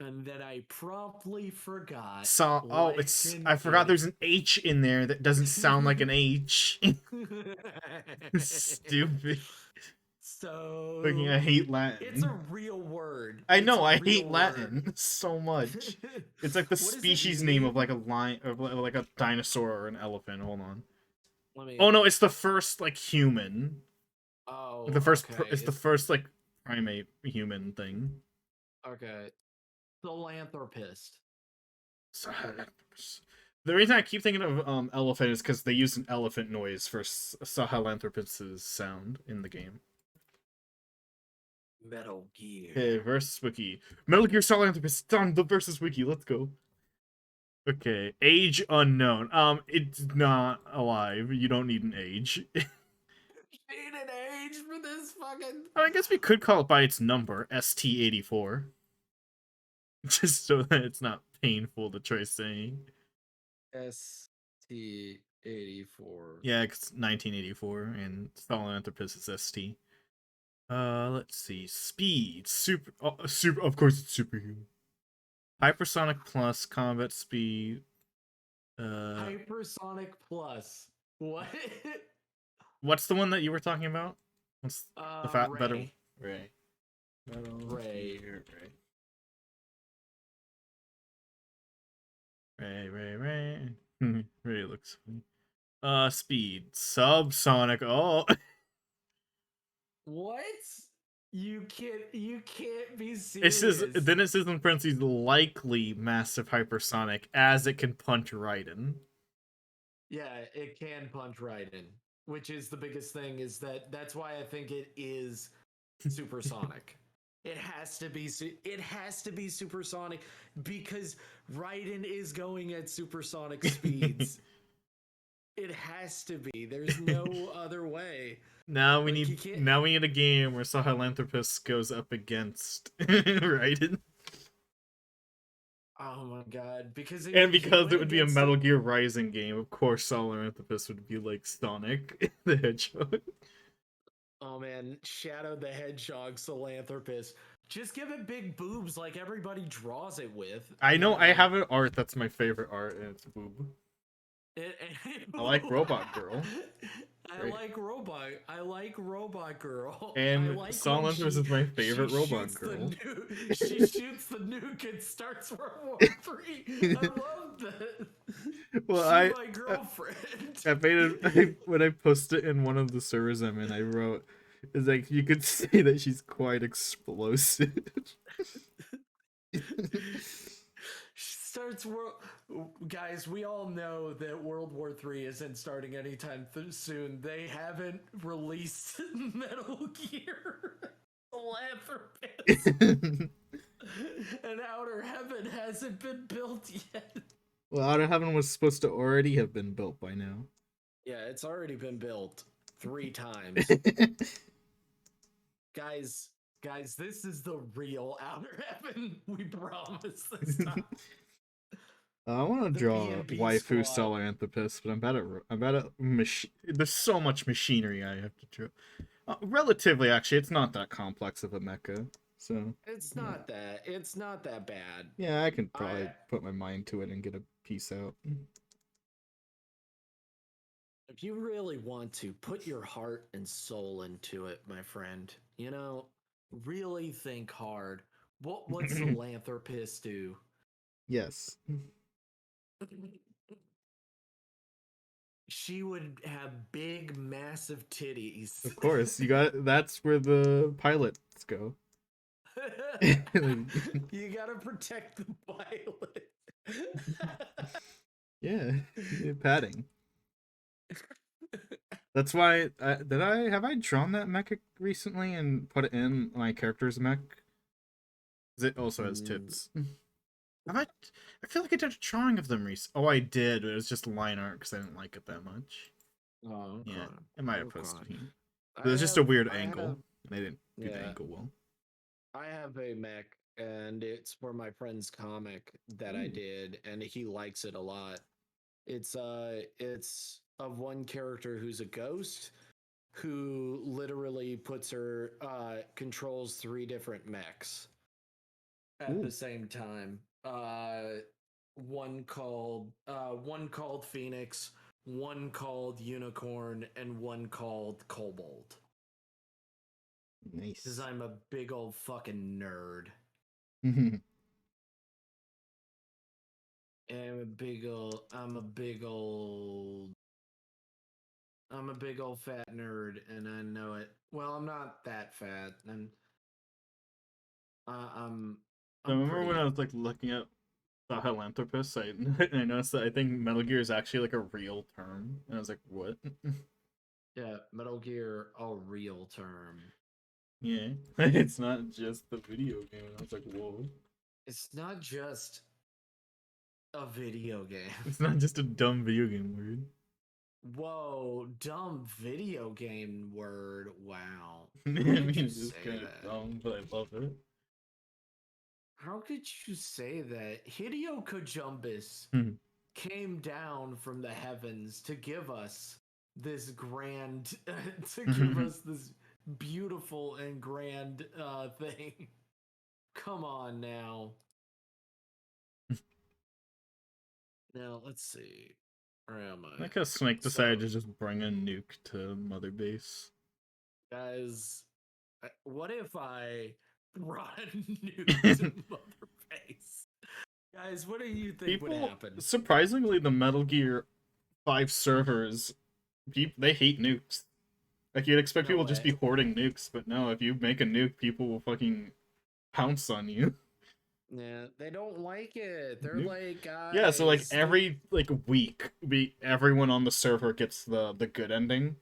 And then I promptly forgot Saw. Oh, like it's. an I forgot. idiot. There's an H in there that doesn't sound like an H. Stupid. Fucking, So I hate it's a Latin. real word. I It's know. a I real hate word. Latin so much. It's like the What does it species name of mean? like a lion or like a dinosaur or an elephant. Hold on. Let me. Oh no, it's the first like human. Oh, The first. okay. It's the first like primate human thing. Okay. Philanthropist. Sahelanthropus. The reason I keep thinking of elephant is because they use an elephant noise for Sahelanthropus's sound in the game. Metal Gear. Okay, versus wiki. Metal Gear Sahelanthropus on the versus wiki. Let's go. Okay, age unknown. It's not alive. You don't need an age. Need an age for this fucking. I guess we could call it by its number, ST84. Just so that it's not painful to try saying. ST84. Yeah, it's 1984, and Sahelanthropus is ST. Let's see. Speed. Super. Of course, it's superhuman. Hypersonic plus combat speed. Hypersonic Plus. What? What's the one that you were talking about? What's the fat better one? Ray. Ray. Metal Ray. Gear Ray. Ray. Ray looks funny. Speed. Subsonic. Oh. What? You can't be It says serious. then it says in parentheses likely massive hypersonic as it can punch Raiden. Yeah, it can punch Raiden, which is the biggest thing. Is that's why I think it is supersonic. It has to be. It has to be supersonic because Raiden is going at supersonic speeds. It has to be. There's no other way. Now we Like need you can't. now we need a game where Sahelanthropus goes up against Raiden. Oh my god! Because And he because it went would be a against Metal Gear Rising game, of course Sahelanthropus would be like Sonic the Hedgehog. Oh man, Shadow the Hedgehog Philanthropist. Just give it big boobs like everybody draws it with. I You know I know. have an art that's my favorite art, and it's boob. I like Robot Girl. I Great. like robot. I like robot girl. I And like when Sahelanthropus is my she favorite Robot shoots the Girl. nuke. She shoots the nuke and starts World War III. I love that. Well, She my girlfriend. I made it when I posted in one of the servers I'm in. I wrote, "It's like you could say that she's quite explosive." She starts world. Guys, we all know that World War III isn't starting anytime soon. They haven't released Metal Gear Philanthropist, and Outer Heaven hasn't been built yet. Well, Outer Heaven was supposed to already have been built by now. Yeah, it's already been built 3 times. Guys, this is the real Outer Heaven. We promise this time. I want to The draw B&B waifu squad. Sahelanthropus, but I'm bad at There's so much machinery I have to draw. Relatively, actually, it's not that complex of a mecha. So It's yeah, not that. It's not that bad. yeah, I can I probably put my mind to it and get a piece out. If you really want to put your heart and soul into it, my friend, really think hard. What would Philanthropist do? Yes, She would have big, massive titties. of course. You got that's where the pilots go. You gotta protect the pilot. Yeah, padding. That's why. Have I drawn that mech recently and put it in my character's mech? 'Cause it also has Mm, tits. Have I? I feel like I did a drawing of them recently. Oh, I did, but it was just line art because I didn't like it that much. oh, Yeah, okay. I might have Okay. posted here. It I was just a have, weird I have, angle, and I didn't do the yeah, angle well. I have a mech, and it's for my friend's comic that I Ooh. did, and he likes it a lot. It's of one character who's a ghost who literally puts her controls 3 different mechs at the Ooh, same time. One called Phoenix, one called Unicorn, and one called Kobold. Because nice. I'm a big old fucking nerd. I'm a big old fat nerd, and I know it. Well, I'm not that fat, and uh, I'm I I'm remember when I pretty. was like looking at the Philanthropist, I noticed that I think Metal Gear is actually like a real term, and I was like, what? Yeah, Metal Gear, a real term. Yeah, it's not just the video game. I was like, whoa. It's not just a video game. It's not just a dumb video game word. Whoa, dumb video game word. Wow. I How could mean, you it's just say kind of that? dumb, but I love it. How could you say that? Hideo Kojumbus came down from the heavens to give us this grand, to give us this beautiful and grand thing. Come on now. Now, let's see. Where am I? Like how Snake decided So, to just bring a nuke to Mother Base. guys, what if I brought a nuke to Mother Base? Guys, what do you think would People, happen? surprisingly, the Metal Gear 5 servers, they hate nukes. Like, you'd expect No people to just way. be hoarding nukes, but no, if you make a nuke, people will fucking pounce on you. Yeah, they don't like it. They're Nuke. like, Yeah, so like guys, every like week, everyone on the server gets the good ending.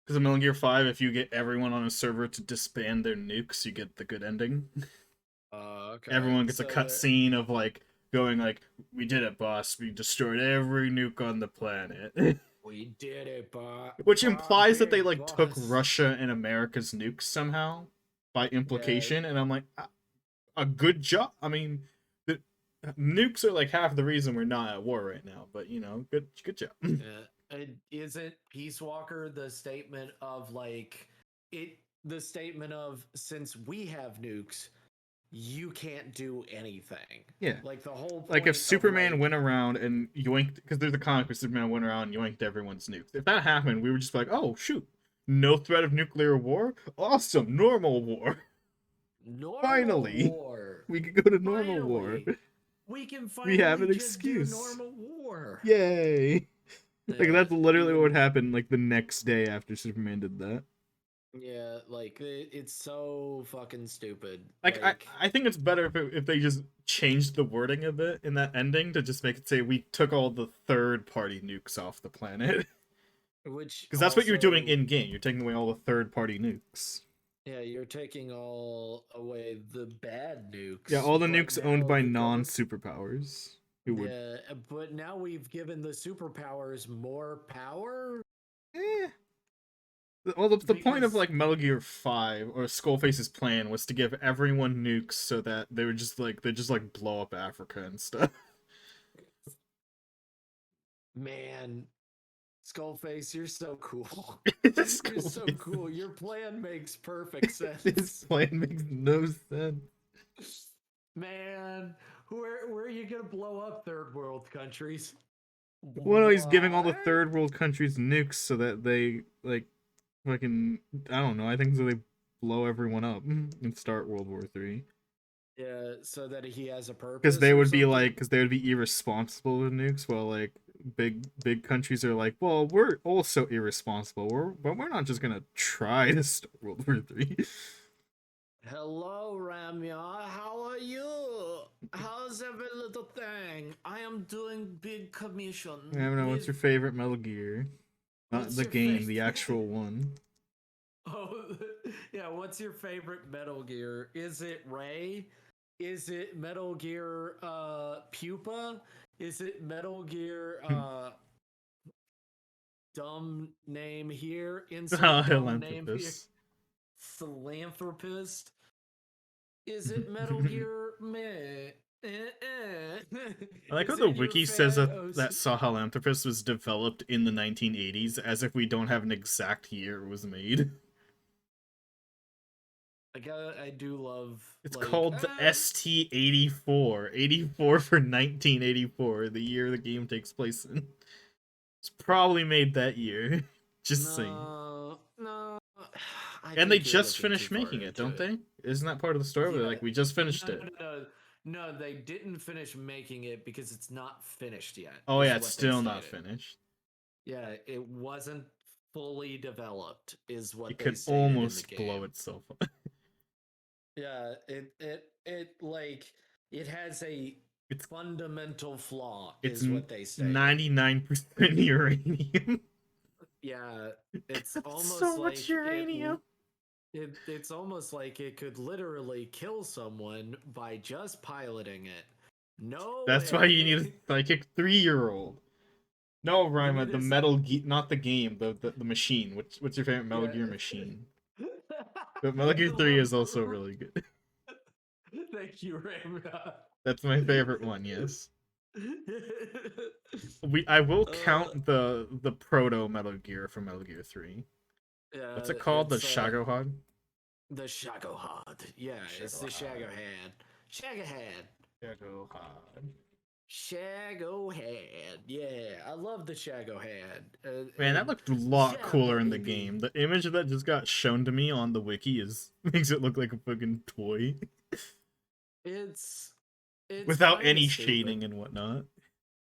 Because in Metal Gear 5, if you get everyone on a server to disband their nukes, you get the good ending. okay. Everyone gets a So they're cutscene of like going like, "We did it, boss. We destroyed every nuke on the planet." We did it, Which implies that they big like took boss. Russia and America's nukes somehow by Yeah, implication, and I'm like, a good job. I mean, the nukes are like half the reason we're not at war right now, but you know, good job. yeah. Isn't Peace Walker the statement of like it? The statement of since we have nukes, you can't do anything. Yeah. Like the whole Like if point of Superman like went around and yoinked, because there's a comic where Superman went around and yoinked everyone's nukes. If that happened, we would just be like, oh shoot, no threat of nuclear war, awesome, normal war. normal Finally, war. we could go to normal war. Finally, we can We have finally an just do excuse. normal war. Yay! Like Yeah, that's literally what even happened. Like the next day after Superman did that. yeah, like it's so fucking stupid. Like Like I think it's better if they just changed the wording a bit in that ending to just make it say we took all the third party nukes off the planet. which Because that's what you're doing also in game. You're taking away all the third party nukes. yeah, you're taking all away the bad Yeah, nukes, all the but nukes owned now by the non government superpowers. Who would yeah, but now we've given the superpowers more power eh. Well, the point of because like Metal Gear 5 or Skullface's plan was to give everyone nukes so that they would just like they just like blow up Africa and stuff. man, Skullface, you're so cool. You're so Skullface. cool. Your plan makes perfect This sense. plan makes no sense. Man, where are you gonna blow up third world countries? Well, no, he's giving all the What? third world countries nukes so that they like fucking I don't know. I think so they blow everyone up and start World War Three. Yeah, so that he has a Because purpose they or would be something. like, because they would be irresponsible with nukes, while like big countries are like, well, we're also irresponsible. But we're not just gonna try to start World War Three. Hello, Ramya. How are you? How's every little thing? I am doing big I commission don't know. What's with. your favorite Metal Gear? Not What's the your game, favorite? the actual one. Oh, yeah. What's your favorite Metal Gear? Is it Ray? Is it Metal Gear Pupa? Is it Metal Gear dumb name here? Insert dumb name here. Philanthropist. Philanthropist. Is it Metal Gear Meh? I like how Is the it your wiki says that Thanos? that Sahelanthropus was developed in the 1980s, as if we don't have an exact year it was made. I do love It's like called the ST-84. 84 for 1984, the year the game takes place in. It's probably made that year. Just saying. no. I And they think you're just looking too finished far making it, into don't it. they? Isn't that part of the story? Where Yeah. like we just finished No, no, it. no, no. No, they didn't finish making it because it's not finished yet, Oh is yeah, it's what they still not stated. finished. Yeah, it wasn't fully developed, is what It they could stated in the almost game. blow itself up. Yeah, it like it has a It's fundamental flaw, it's is what they stated. 99% uranium. Yeah, it's almost So much like uranium. it's almost like it could literally kill someone by just piloting it. No That's why you need a way. psychic 3-year-old. No, You Rima, need the a not the game, the machine. What's your favorite Metal yeah. Gear machine? But Metal Gear I 3 love is also really good. Thank you, Ramya. That's my favorite one, yes. I will uh, count the proto Metal Gear from Metal Gear 3. yeah, What's it called? The it's Shagohod? the Shagohod. Yeah, it's the Shagohod. Shagohad. Shagohad. Shagohod. Shagohad. Yeah, I love the Shagohad. Man, that looked a lot Yeah, cooler in the baby. game. The image that just got shown to me on the wiki is makes it look like a fucking toy. It's Without kind of any stupid. shading and whatnot.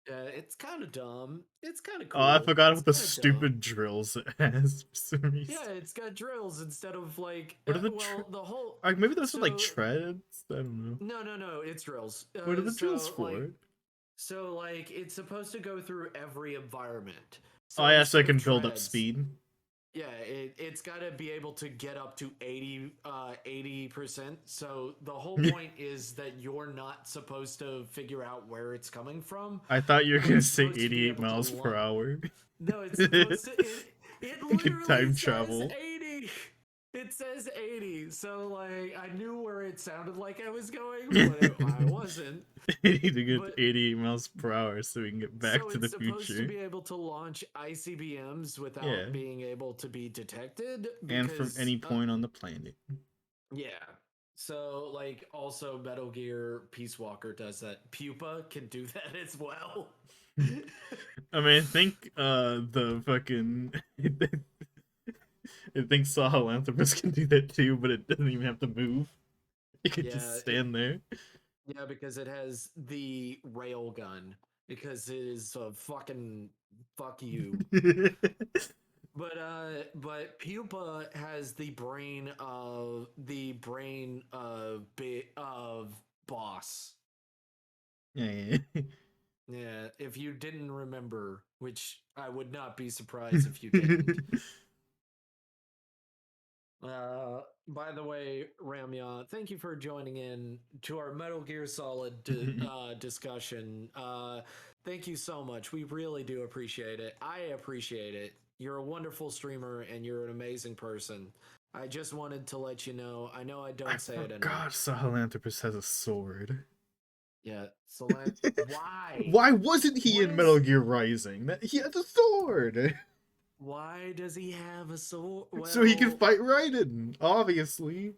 It's kind of dumb. It's kind of Oh, I cool. forgot It's about the kind of dumb. stupid drills it has for some Yeah, reason. it's got drills instead of like What are the well, the whole like maybe those are like so treads? I don't know. no, it's drills. What are the drills for? So like it's supposed to go through every environment. Oh So yeah, so I instead of can build up treads, speed. Yeah, it's got to be able to get up to 80%. So the whole point is that you're not supposed to figure out where it's coming from, I thought you were but gonna it's say supposed to be 88 able to miles per hour. No, it's supposed to it You could literally time says travel. 80. It says 80. So like I knew where it sounded like I was going, but I wasn't. You need to get But 88 miles per hour so we can get back so to the it's supposed to future. be able to launch ICBMs Yeah, without being able to be detected and from because any point on the planet. yeah. So like also Metal Gear Peace Walker does that. Pupa can do that as well. I mean, I think the fucking I think Sahelanthropus can do that too, but it doesn't even have to move. It could Yeah, just stand there. yeah, because it has the rail gun. Because it is a fucking fuck you. But Pupa has the brain of boss. Yeah. Yeah, if you didn't remember, which I would not be surprised if you didn't. By the way, Ramya, thank you for joining in to our Metal Gear Solid discussion. Thank you so much. We really do appreciate it. I appreciate it. You're a wonderful streamer and you're an amazing person. I just wanted to let you know. I know I I don't say it forgot enough. Sahelanthropus has a sword. Yeah, Solan. Why? Why wasn't he What in Metal is? Gear Rising? He had a sword! Why does he have a sword? So he can Well, fight Raiden, obviously.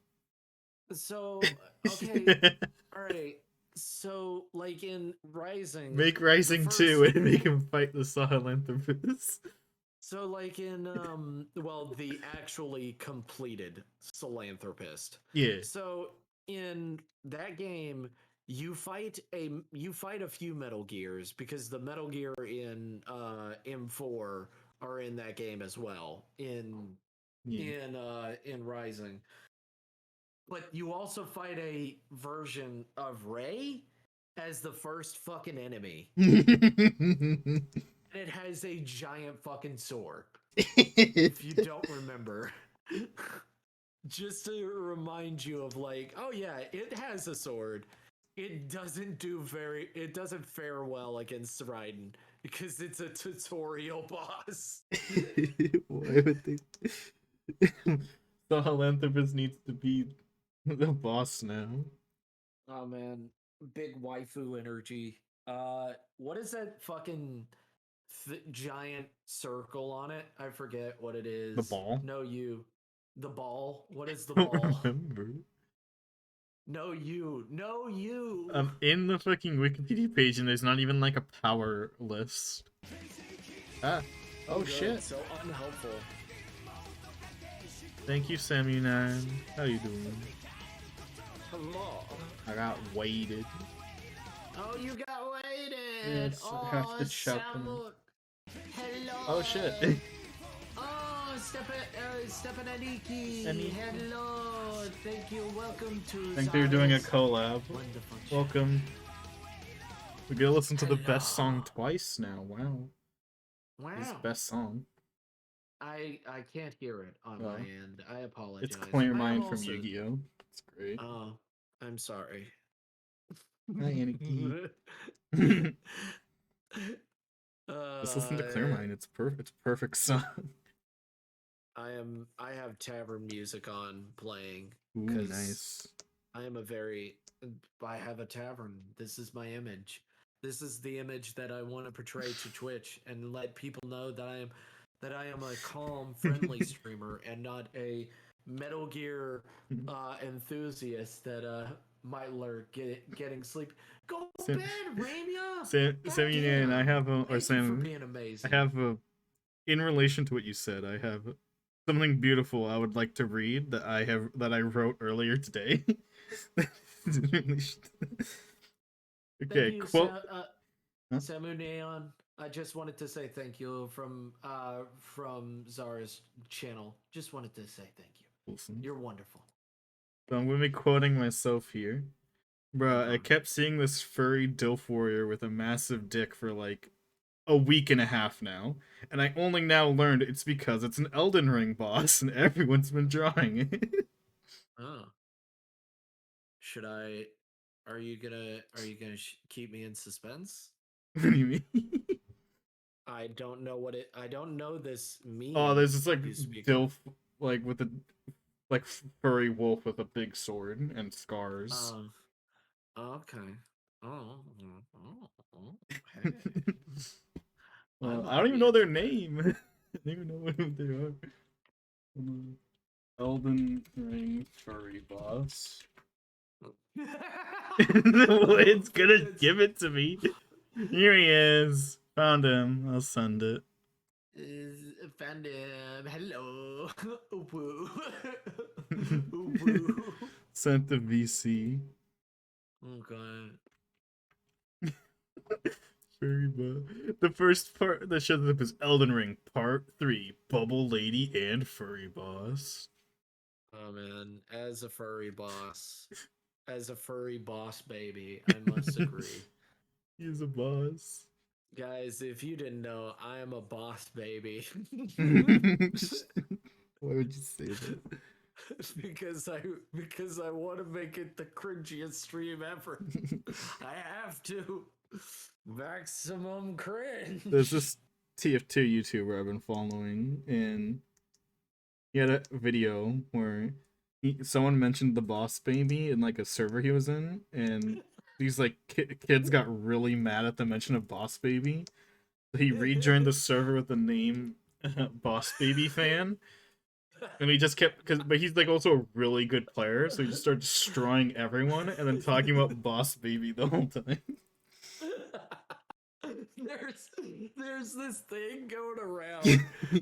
so okay, all right. So, like in Rising, Make the Rising 2 first and make him fight the Sahelanthropus. So, like in well, the actually completed Philanthropist. Yeah. So in that game, you fight a few Metal Gears because the Metal Gear in M4 are in that game as well Yeah. in Rising. But you also fight a version of Ray as the first fucking enemy. And it has a giant fucking sword. If you don't remember. Just to remind you of like, oh yeah, it has a sword. It doesn't fare well against Raiden because it's a tutorial boss. Why would they? Sahelanthropus needs to be the boss now. Oh man, big waifu energy. What is that fucking giant circle on it? I forget what it The is. ball? No, you. The ball. What is the I don't ball? remember. No, you. No, you. I'm in the fucking Wikipedia page and there's not even like a power list. Ah. Oh, Oh good. shit. So unhelpful. Thank you, Samu9. How you doing? Hello. I got weighted. Oh, you got weighted. Yes, I have Oh, to shout them. Samu. Hello. Oh shit. Oh, Stepananiki. Aniki. Hello. Thank you. Welcome to I think they're doing a Zara's collab. wonderful show. Welcome. We get to listen to the best Hello. song twice now. Wow. This is Wow. best song. I can't hear it on my end. I apologize. It's Clear I am Mind from also. Yu-Gi-Oh! It's great. Oh, I'm sorry. Hi, Aniki. Just listen to Clear Mind. It's perfect. It's a perfect song. I have tavern music on playing Ooh, because nice. I have a tavern. This is my image. This is the image that I want to portray to Twitch and let people know that I am a calm, friendly streamer and not a Metal Gear enthusiast that might lurk getting sleep. Go to Sam, bed, Ramya. Sammy and I have a, or Thank you for Sam, being I amazing. have a, in relation to what you said, I have something beautiful I would like to read that I wrote earlier today. Thank Okay, you, quote. Huh? Samu Neon. I just wanted to say thank you from Zara's channel. Just wanted to say thank you. Wilson. You're wonderful. So I'm gonna be quoting myself here. Bruh, I kept seeing this furry DILF warrior with a massive dick for like a week and a half now, and I only now learned it's because it's an Elden Ring boss, and everyone's been drawing it. Oh. Should I? Are you gonna? Keep me in suspense? What do you mean? I don't know what it. I don't know this Oh, meme there's this like you speak of. Dilf, like with a like furry wolf with a big sword and scars. Um. Okay. Oh. Hey. I I might don't even be know their into that. name. I don't even know what they are. Elden Ring furry boss. It's gonna It's give it to me. Here he is. Found him. I'll send it. is found him. Hello. Woo. Woo. Sent the VC. Okay. Furry boss. The first part that shows up is Elden Ring Part 3 Bubble Lady and Furry Boss. Oh man, as a furry boss baby, I must agree. He's a boss. Guys, if you didn't know, I am a boss baby. Why would you say that? because I want to make it the cringiest stream ever. I have to. Maximum cringe. There's this TF2 YouTuber I've been following, and he had a video where someone mentioned the boss baby in like a server he was in, and these like kids got really mad at the mention of boss baby. He rejoined the server with the name Boss Baby Fan, and he just kept but he's like also a really good player, so he just started destroying everyone and then talking about Boss Baby the whole time. there's this thing going around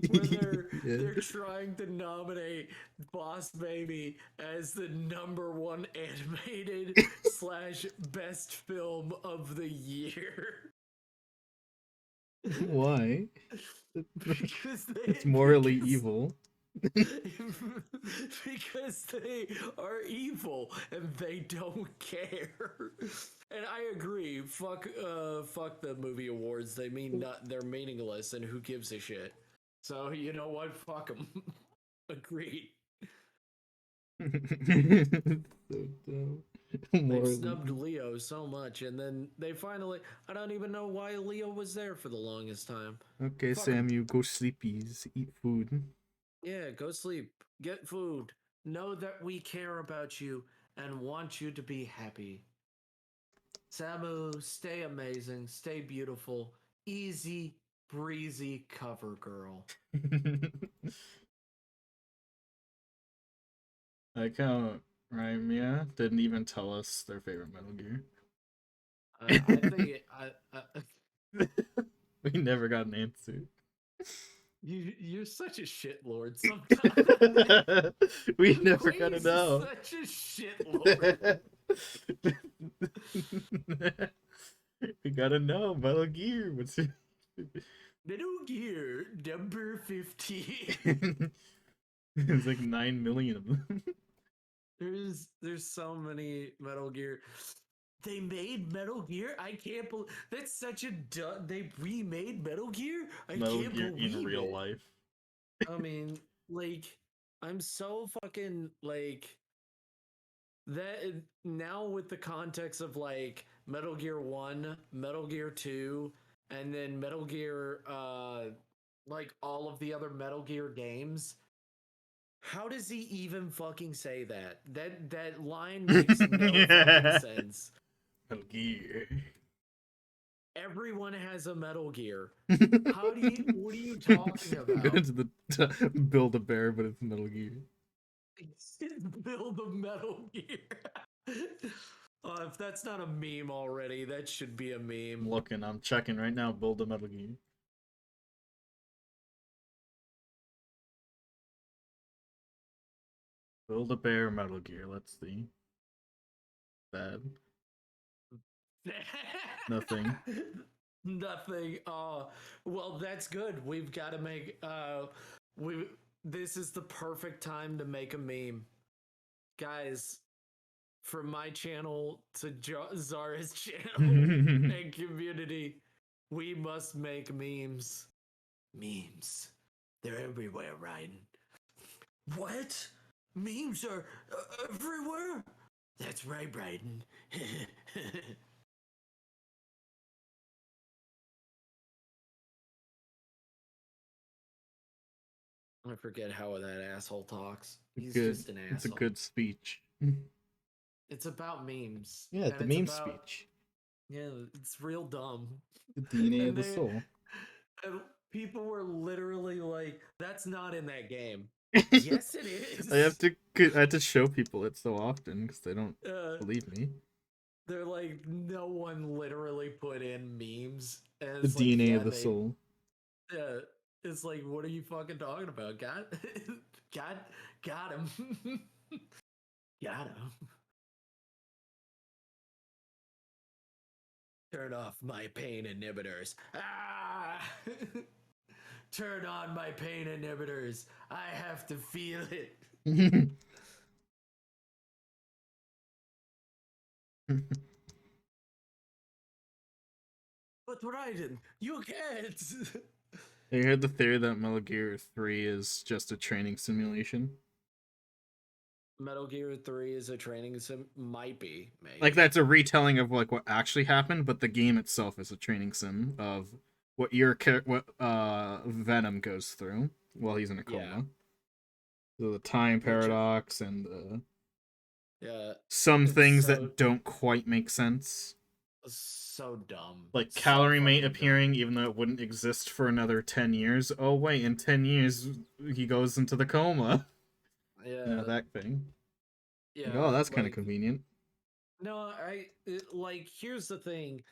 where Yeah. they're trying to nominate Boss Baby as the #1 animated / best film of the year. Why? Because It's morally evil. because they are evil and they don't care. And I agree. Fuck the movie awards. They're meaningless, and who gives a shit? So you know what? Fuck them. Agreed. So dumb. They've Morally snubbed evil. Leo so much, and then they finally. I don't even know why Leo was there for the longest time. Okay, Fuck 'em. Sam, you go sleepies, eat food. Yeah, go sleep. Get food. Know that we care about you and want you to be happy. Samu, stay amazing, stay beautiful, easy breezy cover girl. Like how Rymia didn't even tell us their favorite Metal Gear. I think We never got an answer. you're such a shit lord sometimes. We never gotta Please, you're know. such a shit lord. We gotta know Metal Gear. What's it? Metal Gear number 15. There's like 9 million of them. There's so many Metal Gear. They made Metal Gear. I can't believe that's such a they remade Metal Gear. I Metal can't Gear in believe real it. life. I mean, like, I'm so fucking like that now with the context of like Metal Gear 1, Metal Gear 2, and then Metal Gear like all of the other Metal Gear games. How does he even fucking say that? That line makes no fucking sense. Metal Gear. Everyone has a Metal Gear. What are you talking Go about? to the Build a Bear, but it's Metal Gear. Build a Metal Gear. If that's not a meme already, that should be a meme. I'm looking, I'm checking right now. Build a Metal Gear. Build a Bear Metal Gear. Let's see. Bad. Nothing. Nothing. Well, that's good. We've got to make. We. This is the perfect time to make a meme, guys. From my channel to Zara's channel and community. We must make memes. Memes. They're everywhere, Raiden. What? Memes are everywhere? That's right, Raiden. I forget how that asshole talks. He's just an asshole. It's a good speech. It's about memes. Yeah, And the it's meme about, speech. yeah, it's real dumb. The DNA of And the soul. and people were literally like, "That's not in that game." Yes, it I is. have to show people it so often because they don't believe me. They're like, no one literally put in memes, and The it's like, DNA yeah, of the they. soul. It's like, what are you fucking talking about? Got him, got him. Turn off my pain inhibitors. Ah! Turn on my pain inhibitors. I have to feel it. But Raiden, you can't. I heard the theory that Metal Gear 3 is just a training simulation. Metal Gear 3 is a training sim. Might be, maybe. Like that's a retelling of like what actually happened, but the game itself is a training sim of what Venom goes through while he's in a coma. Yeah. So the time paradox and yeah, some things that don't quite make sense. So dumb. Like So Calorie Mate fucking appearing dumb. even though it wouldn't exist for another 10 years. Oh wait, in 10 years he goes into the coma. Yeah. You know, that thing. Yeah. Like, oh, that's kind of convenient. No, here's the thing.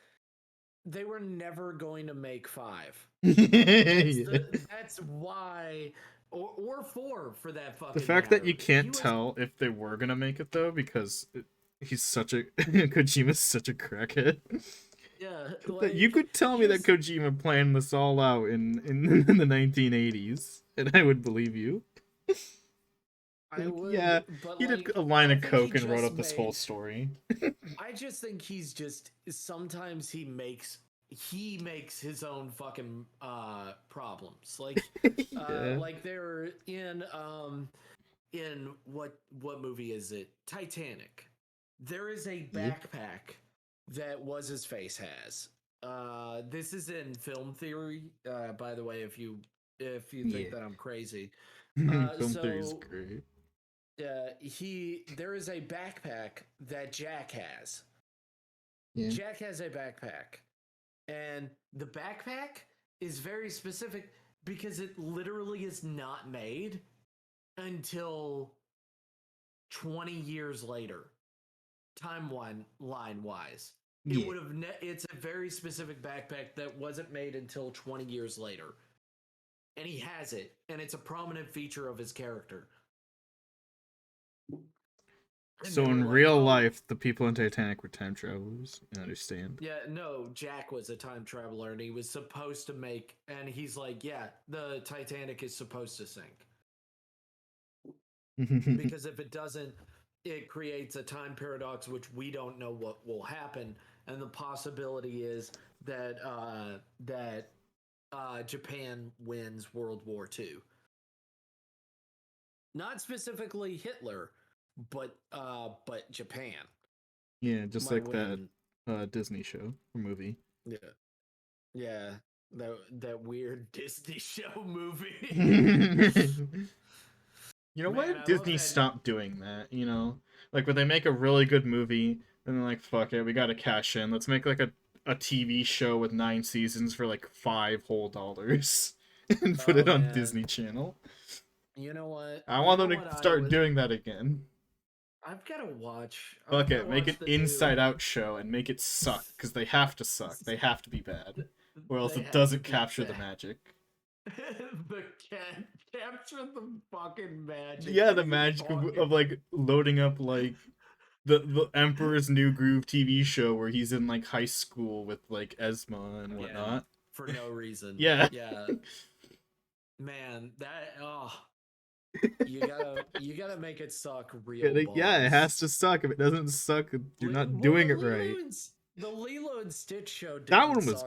They were never going to make 5. That's why, or 4 for that fucking. The fact matter. that you can't tell if they were gonna make it though, because he's such a Kojima's such a crackhead. Yeah, That you could tell me that Kojima planned this all out in the 1980s, and I would believe you. I would, yeah, but he did a line of coke and wrote up this whole story. I just think he's just sometimes he makes his own fucking problems. Like like they're in what movie is it? Titanic. There is a backpack that What's His Face has. This is in film theory, by the way, if you think that I'm crazy. Film theory is great. There is a backpack that Jack has. Yeah. Jack has a backpack. And the backpack is very specific because it literally is not made until 20 years later, timeline wise. It would have it's a very specific backpack that wasn't made until 20 years later. And he has it, and it's a prominent feature of his character. So in real life, the people in Titanic were time travelers. I understand. Yeah, no, Jack was a time traveler, and he was supposed to make, and he's like, yeah, the Titanic is supposed to sink. Because if it doesn't, it creates a time paradox, which we don't know what will happen, and the possibility is that Japan wins World War II. Not specifically Hitler, but Japan. Yeah, just like win. That Disney show or movie. Yeah, that weird Disney show movie. You know what? Disney stopped doing that. You know, like when they make a really good movie, and they're like, "Fuck it, we gotta cash in. Let's make like a TV show with 9 seasons for like $5 whole and put it on Disney Channel." You know what? I want them to start doing that again. I've got to watch. Fuck it, make an Inside Out show and make it suck because they have to suck. They have to be bad, or else it doesn't capture the magic. Capture the fucking magic. Yeah, the magic of like loading up like the Emperor's New Groove TV show where he's in like high school with like Esma and whatnot for no reason. Yeah. Man, that you gotta make it suck real. Yeah, it has to suck. If it doesn't suck, you're not doing it right. The Lilo and Stitch show. That one was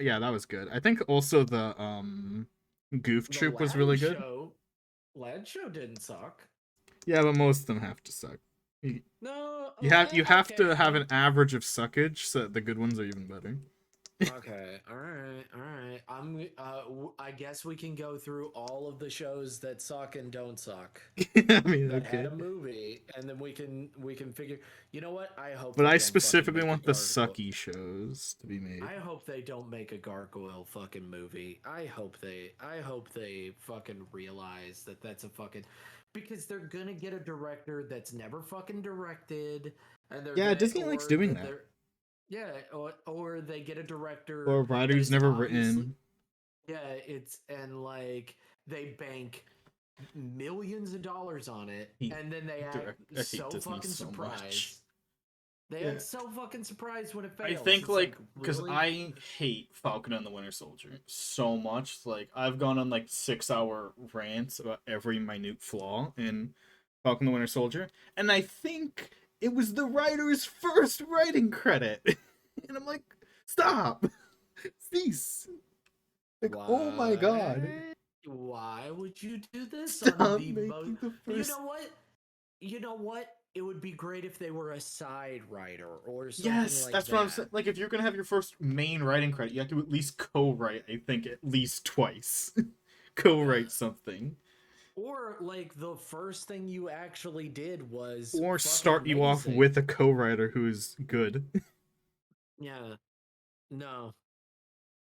yeah, that was good. I think also the Goof The Troop was really good. Lad show didn't suck. Yeah, but most of them have to suck. You, No, you have to have okay. an average of suckage so that the good ones are even better. Okay, all right, all right. I guess we can go through all of the shows that suck and don't suck I mean, that had okay. a movie, and then we can figure. You know what? I hope But they I don't fucking specifically make a want the gargoyle. sucky shows to be made. I hope they don't make a gargoyle fucking movie. I hope they fucking realize that that's a fucking because they're gonna get a director that's never fucking directed, and they're Yeah, gonna Disney likes or doing that that. they're yeah, or they get a Or director a writer that who's is never obviously written. yeah, it's and like they bank millions of dollars on it, and then they act I hate so Disney fucking so much. surprised. They Yeah. act so fucking surprised when it I fails. think It's like, like because really? I hate Falcon and the Winter Soldier so much. Like I've gone on like 6 hour rants about every minute flaw in Falcon and the Winter Soldier, and I think it was the writer's first writing credit, and I'm like, stop, cease. Like, oh my god, Why? Why would you do this on stop the most? making the You first. know what? You know what? It would be great if they were a side writer or something Yes, like that's what I'm that. saying. Like, if you're gonna have your first main writing credit, you have to at least co-write. I think at least twice, Yeah. co-write something. Or like the first thing you actually did was Or fucking start you off amazing. with a co-writer who's good. Yeah. No.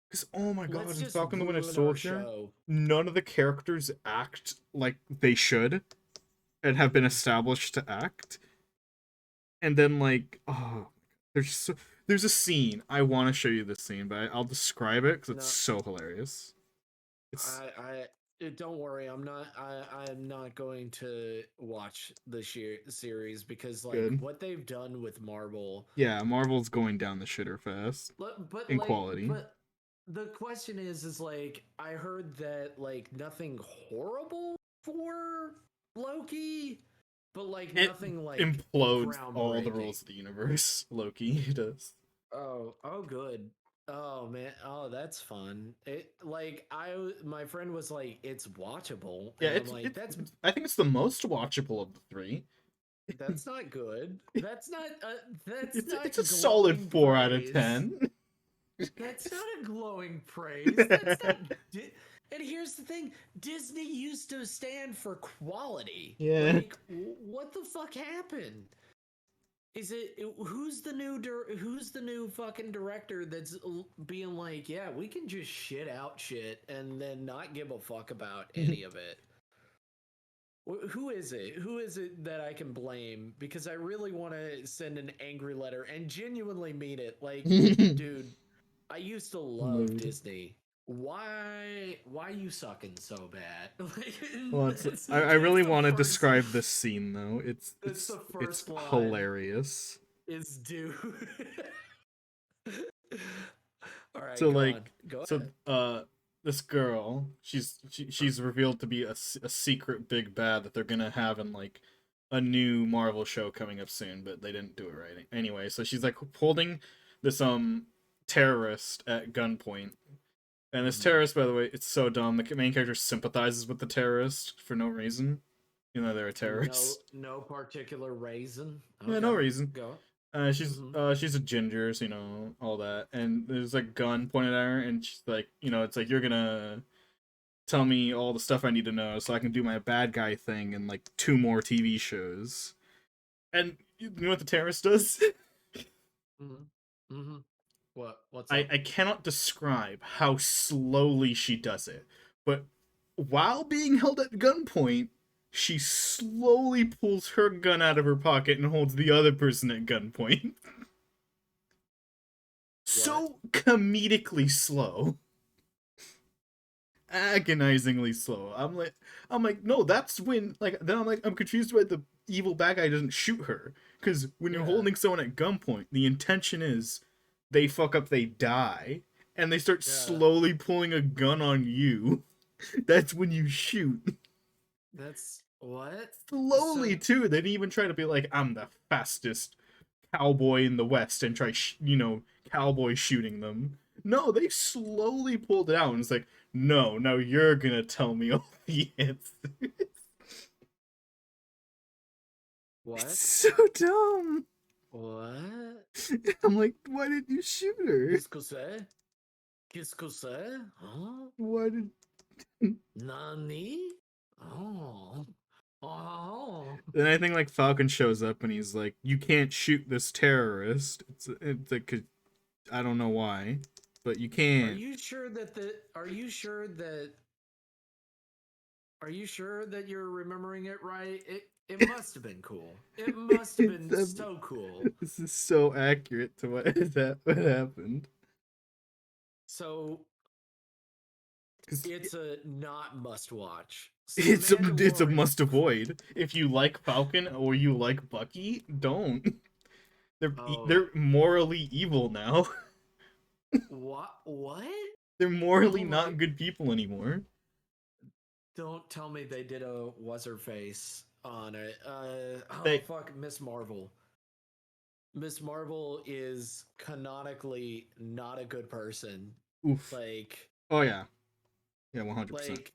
Because oh my god, Let's in just Falcon the Winter ruin our Soldier, show. none of the characters act like they should and have been Mm. established to act. And then like, oh, there's a scene I want to show you this scene, but I'll describe it because it's No. so hilarious. It's Don't worry. I'm not going to watch the series because like good. what they've done with Marvel. Yeah, Marvel's going down the shitter fast But in like, quality. but the question is like I heard that like nothing horrible for Loki, but like It nothing like implodes all the groundbreaking. rules of the universe. Loki does. Oh, good. Oh man, oh that's fun. My friend was like, it's watchable, Yeah, and I'm like, I think it's the most watchable of the three. that's not good. That's It's not a solid glowing praise. 4 out of 10. That's not a glowing praise. That's not. And here's the thing: Disney used to stand for quality. Yeah. Like, what the fuck happened? Is it who's the new fucking director that's being like, yeah, we can just shit out shit and then not give a fuck about any of it? Who is it? Who is it that I can blame? Because I really want to send an angry letter and genuinely mean it. Like, dude, I used to love Mood. Disney. Why you sucking so bad? Like, Well, I that's really the want to first. describe this scene though. That's the It's first line. hilarious. Is dude. All right, So go on. like Go so ahead. this girl, she's revealed to be a secret big bad that they're going to have in like a new Marvel show coming up soon, but they didn't do it right. Anyway, so she's like holding this terrorist at gunpoint. And this Mm-hmm. terrorist, by the way, it's so dumb. The main character sympathizes with the terrorist for no reason, even though they're a No, terrorist. no particular reason. Yeah, no Okay, reason. go. She's Mm-hmm. she's a ginger, so, all that. And there's like gun pointed at her, and she's like, it's like you're gonna tell me all the stuff I need to know so I can do my bad guy thing in like 2 more TV shows. And you know what the terrorist does? Mm-hmm. Mm-hmm. What's I up? cannot describe how slowly she does it, but while being held at gunpoint, she slowly pulls her gun out of her pocket and holds the other person at gunpoint. What? So comedically slow, agonizingly slow. I'm like, no, that's when like then I'm like I'm confused why the evil bad guy doesn't shoot her, because when you're Yeah. holding someone at gunpoint, the intention is they fuck up, they die, and they start Yeah. slowly pulling a gun on you. That's when you shoot. That's what? So Slowly too. They didn't even try to be like, I'm the fastest cowboy in the West and try, cowboy shooting them. No, they slowly pulled it out and it's like, no, now you're gonna tell me all the answers. It's What? so dumb. What? I'm like, why didn't you shoot her? Qu'est-ce que c'est? Qu'est-ce que c'est? Huh? Why did Nani? Oh. Oh. then I think like Falcon shows up and he's like, you can't shoot this terrorist. It's like I don't know why, but you Are can't. you sure that are you sure that you're remembering it right? It must have been cool. It must have been so cool. This is so accurate to what happened. So it's a not must watch. So It's a must avoid. If you like Falcon or you like Bucky, don't. They're morally evil now. What? They're morally Oh not good people anymore. Don't tell me they did a what's her face on it. They Fuck, Miss Marvel. Miss Marvel is canonically not a good person. oof. Like, Oh yeah. Yeah, 100%. like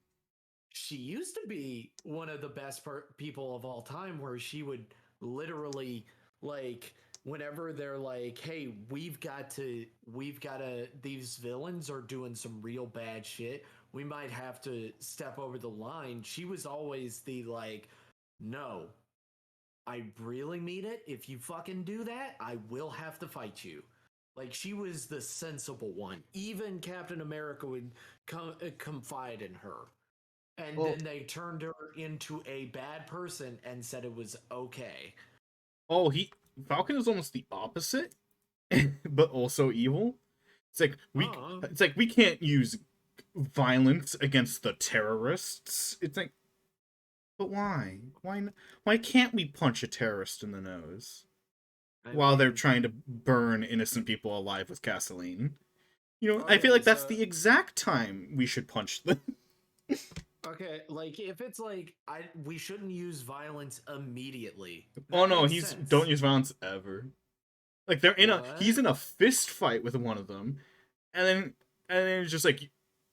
she used to be one of the best people of all time, where she would literally, like, whenever they're like, hey, these villains are doing some real bad shit, we might have to step over the line. She was always the like, no, I really mean it. If you fucking do that, I will have to fight you. Like, she was the sensible one. Even Captain America would confide in her. And then they turned her into a bad person and said it was okay. Oh, Falcon is almost the opposite, but also evil. It's like we can't use violence against the terrorists. It's like, but why? Why can't we punch a terrorist in the nose while they're trying to burn innocent people alive with gasoline? You know, I feel like that's the exact time we should punch them. Okay, like if it's like we shouldn't use violence immediately. Oh no, don't use violence ever. Like he's in a fist fight with one of them, and then it's just like,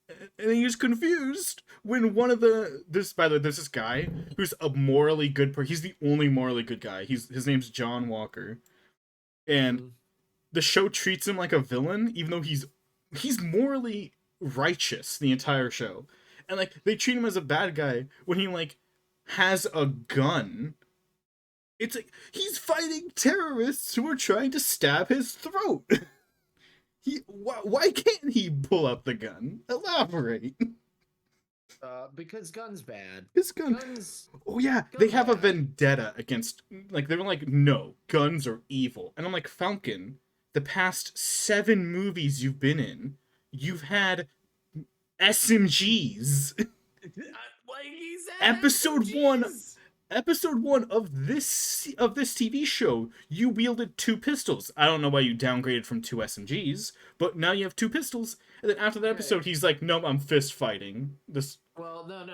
and then he's confused when one of by the way, there's this guy who's a morally good he's the only morally good guy. His name's John Walker, and the show treats him like a villain, even though he's morally righteous the entire show, and like they treat him as a bad guy when he like has a gun. It's like he's fighting terrorists who are trying to stab his throat. Why can't he pull out the gun? Elaborate. Because guns bad. His guns. Oh yeah, they have a vendetta against. Like they're like, no, guns are evil, and I'm like, Falcon. The past 7 movies you've been in, you've had SMGs. Like he's Episode SMGs. Episode 1 of this TV show, you wielded 2 pistols. I don't know why you downgraded from 2 SMGs, but now you have 2 pistols. And then after the episode, he's like, "No, I'm fist fighting." Well, no.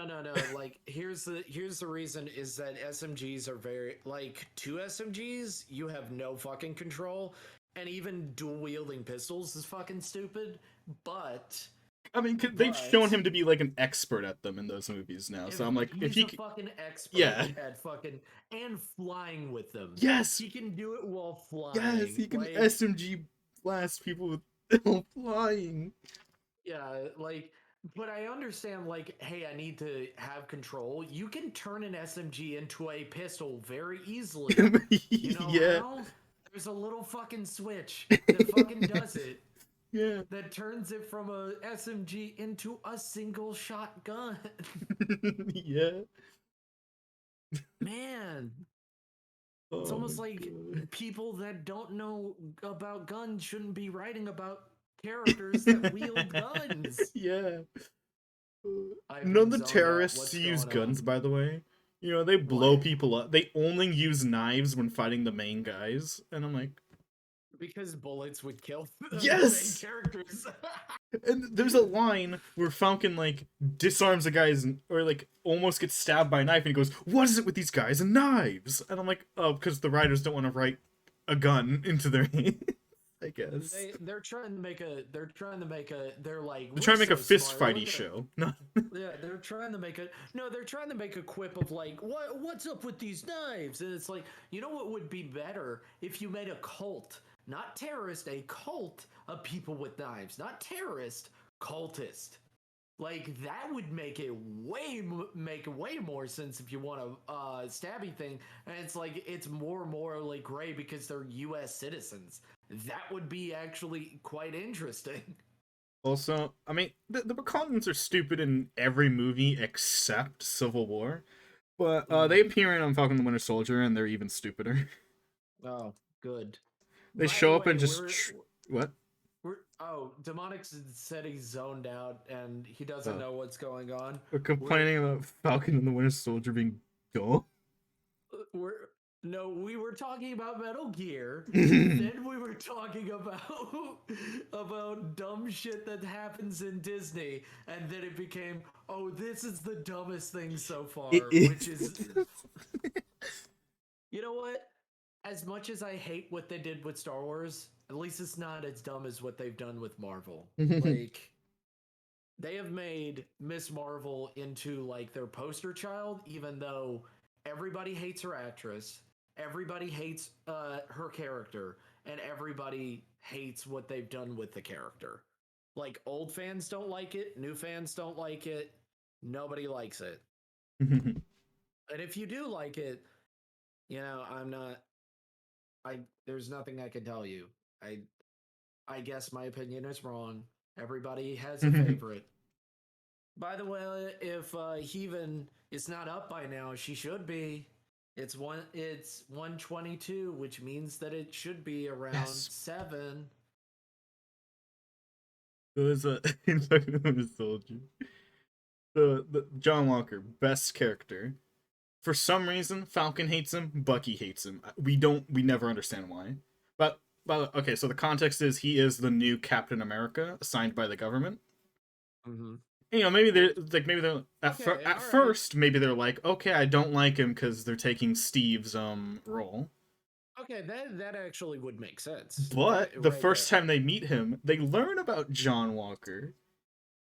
Like, here's the reason is that SMGs are very, like, 2 SMGs, you have no fucking control, and even dual wielding pistols is fucking stupid. But I mean, they've shown him to be like an expert at them in those movies now. So I'm like, if he a fucking expert at fucking and flying with them. Yes, he can do it while flying. Yes, he can SMG blast people with flying. Yeah, like, but I understand, like, hey, I need to have control. You can turn an SMG into a pistol very easily. You know how? There's a little fucking switch that fucking does it. Yeah. That turns it from a SMG into a single shot gun. Yeah. Man. It's almost like people that don't know about guns shouldn't be writing about characters that wield guns. Yeah. None of the terrorists use guns, by the way. You know, they blow people up. They only use knives when fighting the main guys. And I'm like, because bullets would kill the main characters. And there's a line where Falcon like disarms a guy or like almost gets stabbed by a knife, and he goes, "What is it with these guys and knives?" And I'm like, "Oh, because the writers don't want to write a gun into their hand." guess. They're trying to make a they're like, They're we're trying to make a so fist smart. fighty Look at show. No. yeah, they're trying to make a no, they're trying to make a quip of like, what's up with these knives? And it's like, you know what would be better if you made a cult, not terrorist, a cult of people with knives, not terrorist, cultist. Like that would make it way more sense if you want a stabby thing, and it's like it's more morally gray because they're U.S. citizens. That would be actually quite interesting. Also, I mean, the Wakandans are stupid in every movie except Civil War, but they appear in Falcon the Winter Soldier, and they're even stupider. Oh, good. They By the show up way, and just what? Demonic said he's zoned out and he doesn't Oh, know what's going on. we're complaining about Falcon and the Winter Soldier being dull. We're no, we were talking about Metal Gear. Then we were talking about about dumb shit that happens in Disney, and then it became, oh, this is the dumbest thing so far, It is. which is, you know what? As much as I hate what they did with Star Wars, at least it's not as dumb as what they've done with Marvel. Like, they have made Miss Marvel into like their poster child, even though everybody hates her actress, everybody hates her character, and everybody hates what they've done with the character. Like, old fans don't like it, new fans don't like it, nobody likes it. And if you do like it, you know, there's nothing I can tell you. I guess my opinion is wrong. Everybody has a favorite. By the way, if Heaven is not up by now, she should be. It's 122, which means that it should be around Yes. 7. It was a in Falcon and the Winter Soldier. The John Walker, best character. For some reason, Falcon hates him, Bucky hates him. We never understand why. But okay, so the context is he is the new Captain America assigned by the government. Mm-hmm. You know, maybe they're at right. first maybe they're like, okay, I don't like him because they're taking Steve's role. Okay, that actually would make sense. But the first time they meet him, they learn about John Walker,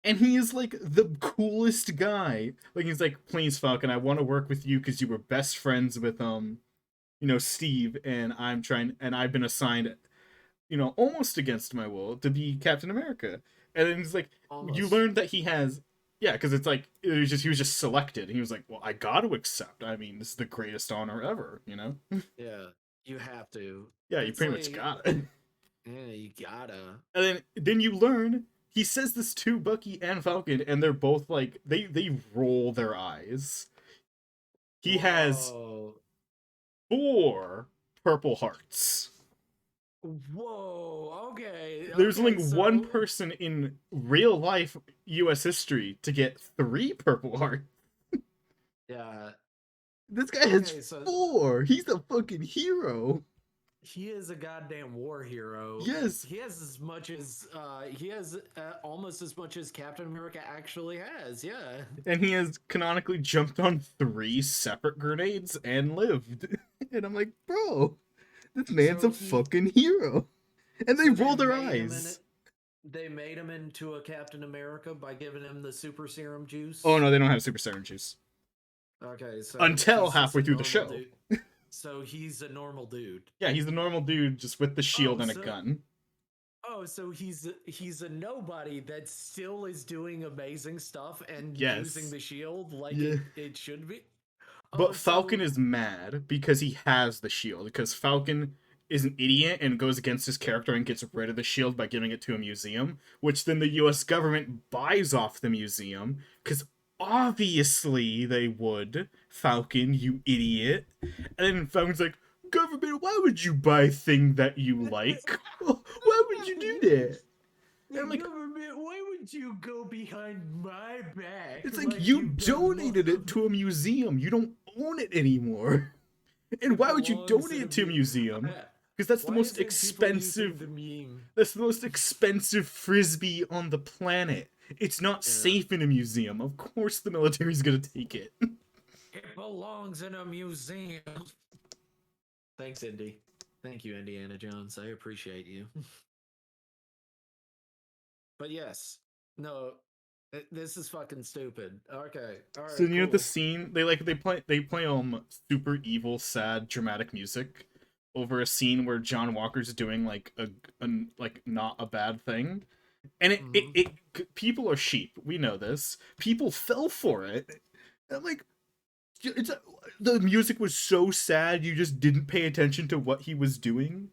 and he is like the coolest guy. Like he's like, please, Falcon, I want to work with you because you were best friends with Steve, and I've been assigned, almost against my will to be Captain America. And then he's like, you Almost. learned that he has, yeah, because it's like he was just selected, and he was like, well, I got to accept. I mean, this is the greatest honor ever, Yeah, you have to. Yeah, you It's pretty much like, got it. yeah, you gotta. And then you learn he says this to Bucky and Falcon, and they're both like they roll their eyes. He has Whoa. 4 purple hearts. Whoa. Okay. There's okay, only one person in real life U.S. history to get 3 purple hearts. Yeah. This guy has 4. He's a fucking hero. He is a goddamn war hero. Yes. He has as much as almost as much as Captain America actually has. Yeah. And he has canonically jumped on 3 separate grenades and lived. And I'm like, bro, this man's a fucking hero. And they roll their eyes. They made him into a Captain America by giving him the super serum juice. Oh no, they don't have super serum juice. Okay, so until halfway through the show. So he's a normal dude. Yeah, he's a normal dude just with the shield and a gun. Oh, so he's a nobody that still is doing amazing stuff and using the shield like it should be. But Falcon is mad because he has the shield, because Falcon is an idiot and goes against his character and gets rid of the shield by giving it to a museum, which then the US government buys off the museum, because obviously they would. Falcon, you idiot. And then Falcon's like, government, why would you buy a thing that you like? Why would you do that? And I'm like, government, why would you go behind my back? It's like you donated it to a museum. You don't own it anymore. And why would you donate it to a museum? Because that's the most expensive. That's the most expensive frisbee on the planet. It's not safe in a museum. Of course, the military's gonna take it. It belongs in a museum. Thanks, Indy. Thank you, Indiana Jones. I appreciate you. But yes, no, this is fucking stupid. Okay, all So right, you know the cool. scene they play super evil, sad, dramatic music over a scene where John Walker's doing like a like not a bad thing, and Hmm. people are sheep. We know this. People fell for it. And like it's the music was so sad you just didn't pay attention to what he was doing.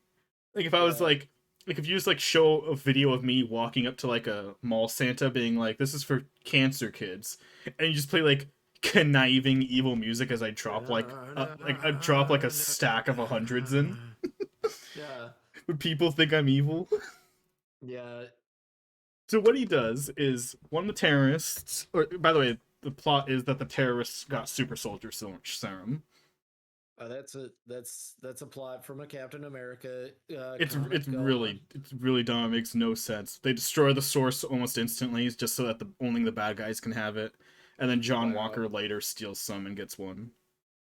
Like if I was Yeah. like if you just like show a video of me walking up to like a mall Santa being like, "This is for cancer kids," and you just play like conniving evil music as I drop like I drop like a stack of hundreds in, Yeah. would people think I'm evil? Yeah. So what he does is one of the terrorists, or by the way, the plot is that the terrorists got super soldier serum. That's a plot from a Captain America It's comic. Go on. really dumb. It makes no sense. They destroy the source almost instantly, just so that the only the bad guys can have it, and then John Wow. Walker later steals some and gets one.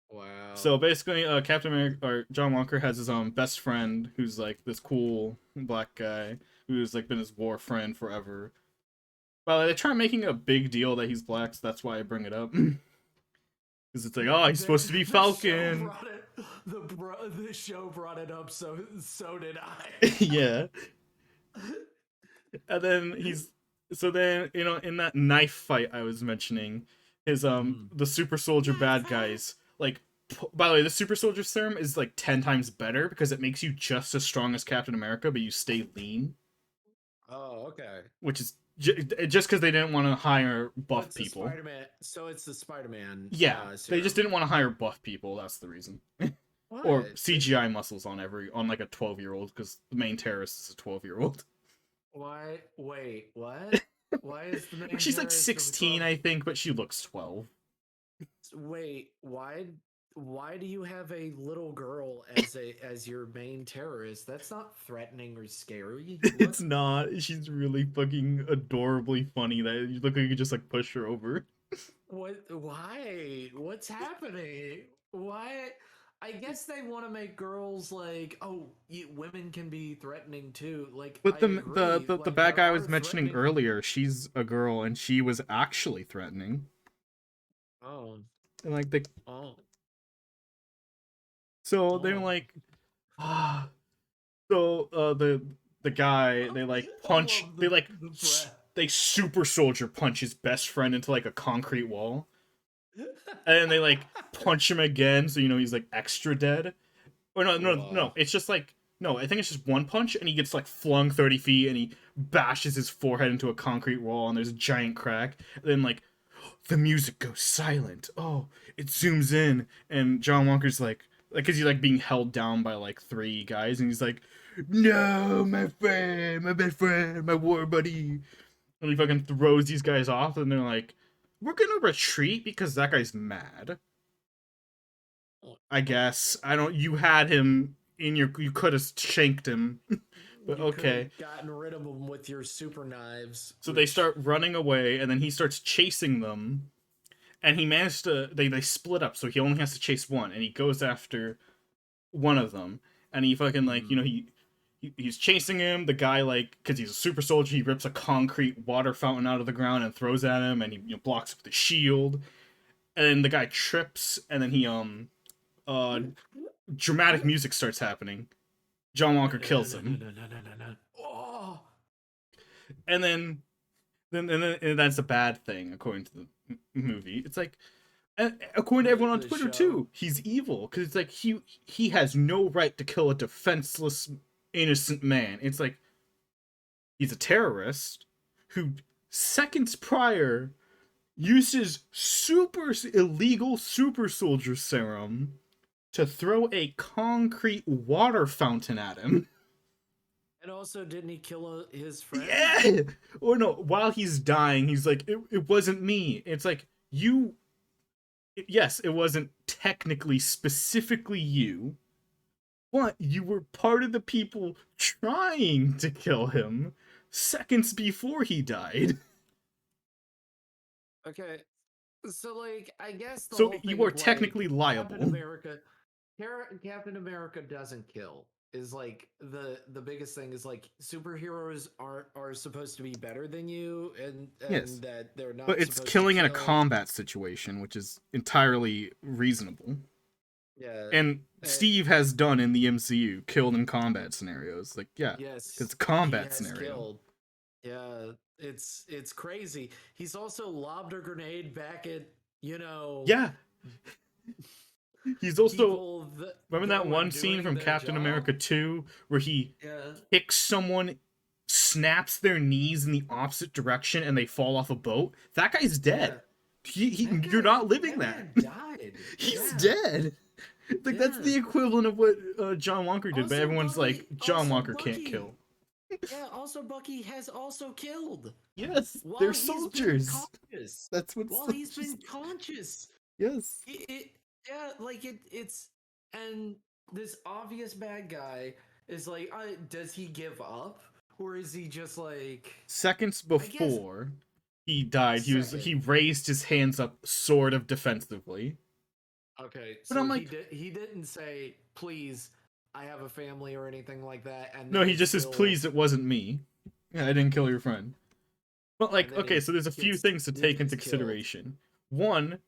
Wow. So basically, Captain America or John Walker has his best friend who's like this cool black guy who's like been his war friend forever. Well, they try making a big deal that he's black, so that's why I bring it up. Because it's like, oh, he's The, supposed to be the show Falcon. brought it. The show brought it up. So did I. Yeah. And then he's so then in that knife fight I was mentioning, his Mhm. the super soldier Knife bad fight. guys like. By the way, the super soldier serum is like 10 times better because it makes you just as strong as Captain America, but you stay lean, Oh, okay. which is just because they didn't want to hire So buff it's the people. Spider-Man. So it's the Spider-Man Yeah, they just serum. didn't want to hire buff people. That's the reason. Or What? CGI muscles on like a 12-year-old because the main terrorist is a 12-year-old. Why? Wait, what? Why is the main She's like terrorist of a 16, 12? I think, but she looks 12. Wait, why? Why do you have a little girl as your main terrorist? That's not threatening or scary. It's What? not. She's really fucking adorably funny that you look like you could just like push her over. What? Why? What's happening? Why? I guess they want to make girls like, oh, women can be threatening too. Like, But I the agree. the, the Like, bad there guy I are was mentioning threatening. earlier, she's a girl and she was actually threatening. Oh, And like they oh, so they're oh. like ah so the guy they like I punch love they like the breath. they super soldier punch his best friend into like a concrete wall. And then they like punch him again so he's like extra dead. Or no, Whoa. it's just like no, I think it's just one punch and he gets like flung 30 feet and he bashes his forehead into a concrete wall and there's a giant crack. And then like the music goes silent. Oh, it zooms in and John Walker's like cause he's like being held down by like three guys and he's like, "No, my friend, my best friend, my war buddy." And he fucking throws these guys off and they're like, "We're gonna retreat because that guy's mad." I guess. I don't you had him in your you could have shanked him. But You could okay. have gotten rid of them with your super knives, So they which start running away and then he starts chasing them and he managed to they split up so he only has to chase one and he goes after one of them and he fucking like, Mhm. he's chasing him. The guy like cuz he's a super soldier, he rips a concrete water fountain out of the ground and throws at him and he blocks it with a shield. And then the guy trips and then he uh dramatic music starts happening. John Walker kills him, Oh, and then that's a bad thing according to the movie. It's like according to everyone on the Twitter show. too, he's evil because it's like he has no right to kill a defenseless innocent man. It's like he's a terrorist who seconds prior uses super illegal super soldier serum to throw a concrete water fountain at him. And also, didn't he kill his friend? Yeah. Or no, while he's dying, he's like, it wasn't me. It's like, yes, it wasn't technically specifically you, but you were part of the people trying to kill him seconds before he died. Okay, so like, I guess the So whole thing you are of like technically Captain liable. America, Captain America doesn't kill. is like the biggest thing is like superheroes are supposed to be better than you, Yes. and that they're But not it's supposed to killing in a kill. combat situation, which is entirely reasonable. Yeah. And Uh, Steve has done in the MCU, killed in combat scenarios. Like, yeah, yes, it's a he combat has scenario. killed. Yeah, it's crazy. He's also lobbed a grenade back at, you know, Yeah. He's also people remember that that were one scene doing from their Captain job. America 2 where he Yeah. kicks someone, snaps their knees in the opposite direction, and they fall off a boat? That guy's Yeah. dead. You're not living That that. man died. He's Yeah. dead. Like that's Yeah. the equivalent of what John Walker did, but Also everyone's like, Bucky, John also Walker can't Bucky. kill. Yeah, also Bucky has also killed Yes, while they're he's been soldiers. conscious. That's what While he's soldiers. been conscious. Yes. It yeah, like it's and this obvious bad guy is like, does he give up, or is he just like, Seconds I guess before he died, he second. raised his hands up, sort of defensively. Okay, But so I'm like, he didn't say, please, I have a family or anything like that, no, he just is pleased it wasn't me. Yeah, I didn't kill your friend. But and like, then okay, so there's a few things to he take gets into killed. consideration. One,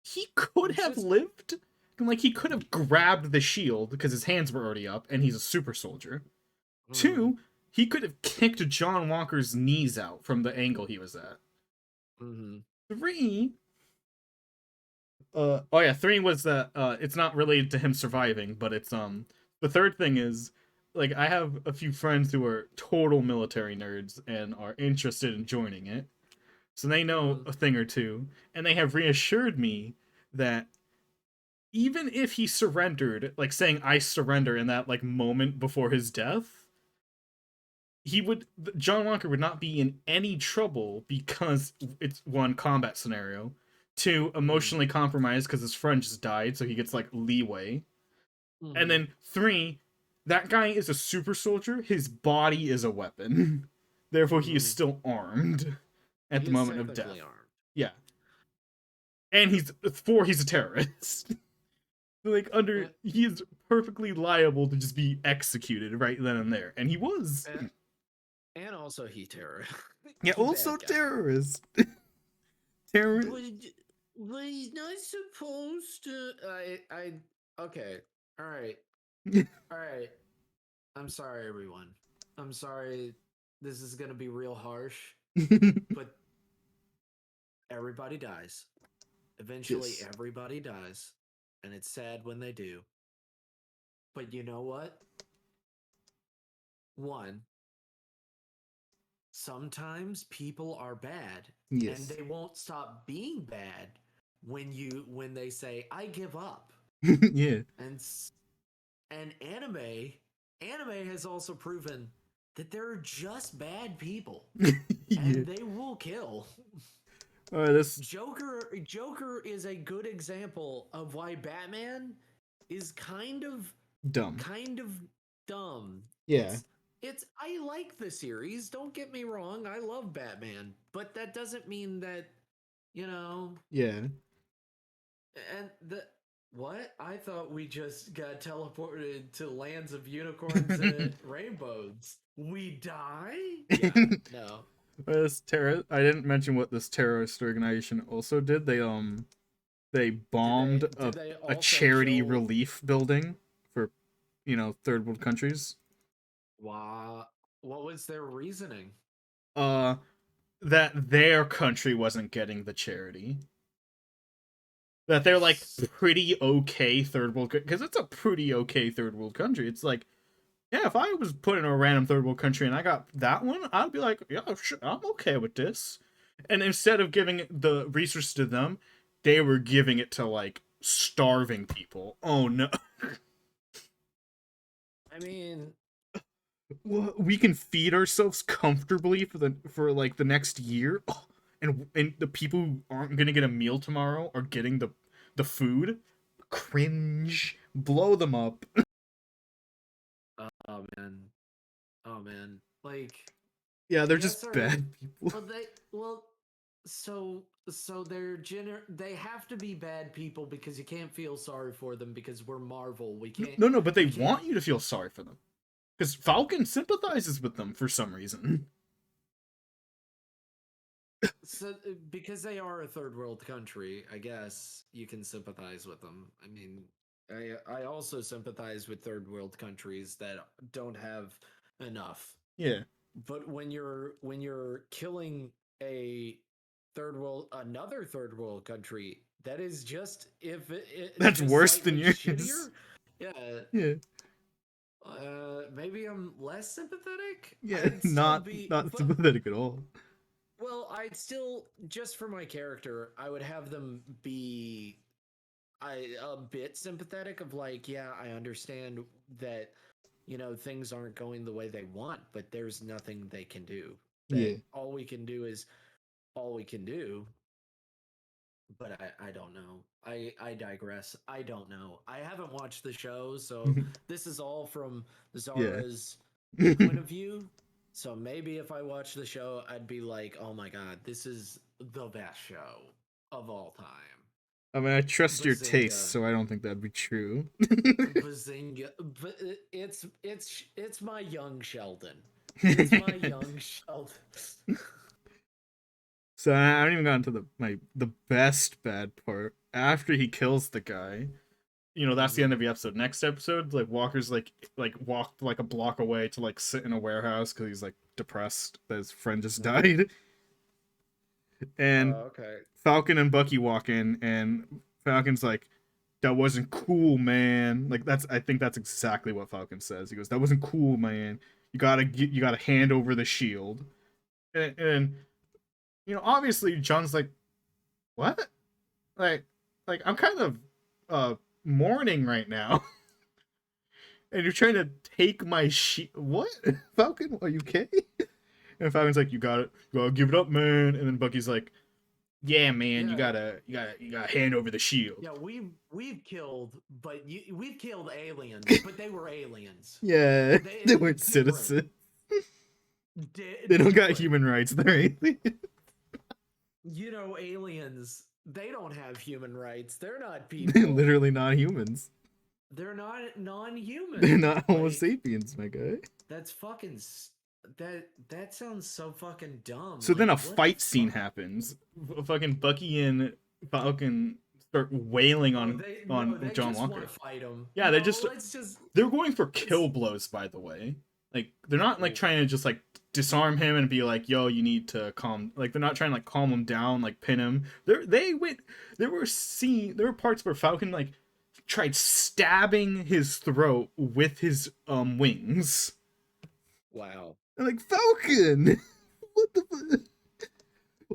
he could It's have just lived. Like he could have grabbed the shield because his hands were already up, and he's a super soldier. mm, Two, he could have kicked John Walker's knees out from the angle he was at. mm, Three, oh yeah, three was that it's not related to him surviving, but it's the third thing is like I have a few friends who are total military nerds and are interested in joining it. So they know mm, a thing or two, and they have reassured me that even if he surrendered, like saying I surrender in that like moment before his death, he would John Walker would not be in any trouble because it's one combat scenario, two mm, emotionally compromised because his friend just died, so he gets like leeway, and mm, then three, that guy is a super soldier. His body is a weapon, therefore he is mm. still armed at He the is moment of death. technically armed. Yeah, and he's a terrorist. Like Uh, he is perfectly liable to just be executed right then and there, and he was. and, and also he terror. Yeah, He also bad guy. terrorist. Terror. But, but he's not supposed to. Okay. All right. All right. I'm sorry, everyone. I'm sorry. This is gonna be real harsh, but everybody dies. Eventually, Yes. everybody dies, and it's sad when they do. But you know what? One, sometimes people are bad, and Yes. they won't stop being bad when they say I give up. Yeah. And and anime has also proven that there are just bad people, Yeah. and they will kill. All right, that's Joker is a good example of why Batman is dumb. kind of dumb. Yeah. It's I like the series, don't get me wrong. I love Batman, but that doesn't mean that, you know, Yeah. and the what? I thought we just got teleported to lands of unicorns and rainbows. We die? Yeah, no. This terror. I didn't mention what this terrorist organization also did. They bombed Did they a also charity kill? relief building for third world countries. Wow. What was their reasoning? Uh, that their country wasn't getting the charity. That they're like pretty okay third world because it's a pretty okay third world country. It's like, yeah, if I was put in a random third world country and I got that one, I'd be like, yeah, sure, I'm okay with this. And instead of giving the resources to them, they were giving it to like starving people. Oh no. I mean, We can feed ourselves comfortably for like the next year. Oh, and the people who aren't gonna get a meal tomorrow are getting the food. Cringe. Blow them up. oh man. Oh man. Like, Yeah, they're yes, just sir. bad people. Well, so they have to be bad people because you can't feel sorry for them because we're Marvel. No, but they We can't want you to feel sorry for them because Falcon sympathizes with them for some reason. so because they are a third world country, I guess you can sympathize with them. I mean, I also sympathize with third world countries that don't have enough. Yeah, But when you're killing a another third world country, that is just if it's that's just worse than slightly yours. shittier. Yeah, Yeah, maybe I'm less sympathetic. yeah, I'd still not be, not but sympathetic at all. well, I'd still just for my character, I would have them be a bit sympathetic of like, yeah, I understand that things aren't going the way they want, but there's nothing they can do. That Yeah. all we can do is all we can do. But I don't know. I digress. I don't know. I haven't watched the show, so this is all from Yeah. Zara's point of view. So maybe if I watch the show, I'd be like, "Oh my god, this is the best show of all time." I mean, I trust your taste, Bazinga, so I don't think that'd be true. bazinga! But it's my young Sheldon. It's my young Sheldon. So I haven't even gotten to the best bad part. After he kills the guy, that's the end of the episode. Next episode, like Walker's like walked like a block away to like sit in a warehouse because he's like depressed that his friend just died. And Okay. Falcon and Bucky walk in, and Falcon's like, "That wasn't cool, man." Like I think that's exactly what Falcon says. He goes, "That wasn't cool, man. You gotta hand over the shield." And obviously John's like, "What? Like, I'm kind of mourning right now." And you're trying to take my what? Falcon, are you okay? And Falcon's like, you gotta give it up, man. And then Bucky's like, yeah, man, Yeah, you gotta hand over the shield. yeah, we've killed, but we've killed aliens, but they were aliens. Yeah, they weren't Different, citizens. They don't got different. human rights. They're aliens. Aliens. They don't have human rights. They're not They're people. literally not humans. They're not non-human. They're not Homo Like sapiens, my guy. that's fucking. That sounds so fucking dumb. So then Like a what the fight scene fuck? happens. Fucking Bucky and Falcon start wailing Oh, on they John just want Walker. to fight him. Yeah, No, let's just they're going for let's. kill blows, by the way. Like they're not like Oh, trying to just like disarm him and be like, "Yo, you need to calm." Like they're not trying to like calm him down, like pin him. They went. There were parts where Falcon like tried stabbing his throat with his wings. wow. And like Falcon, what the fuck?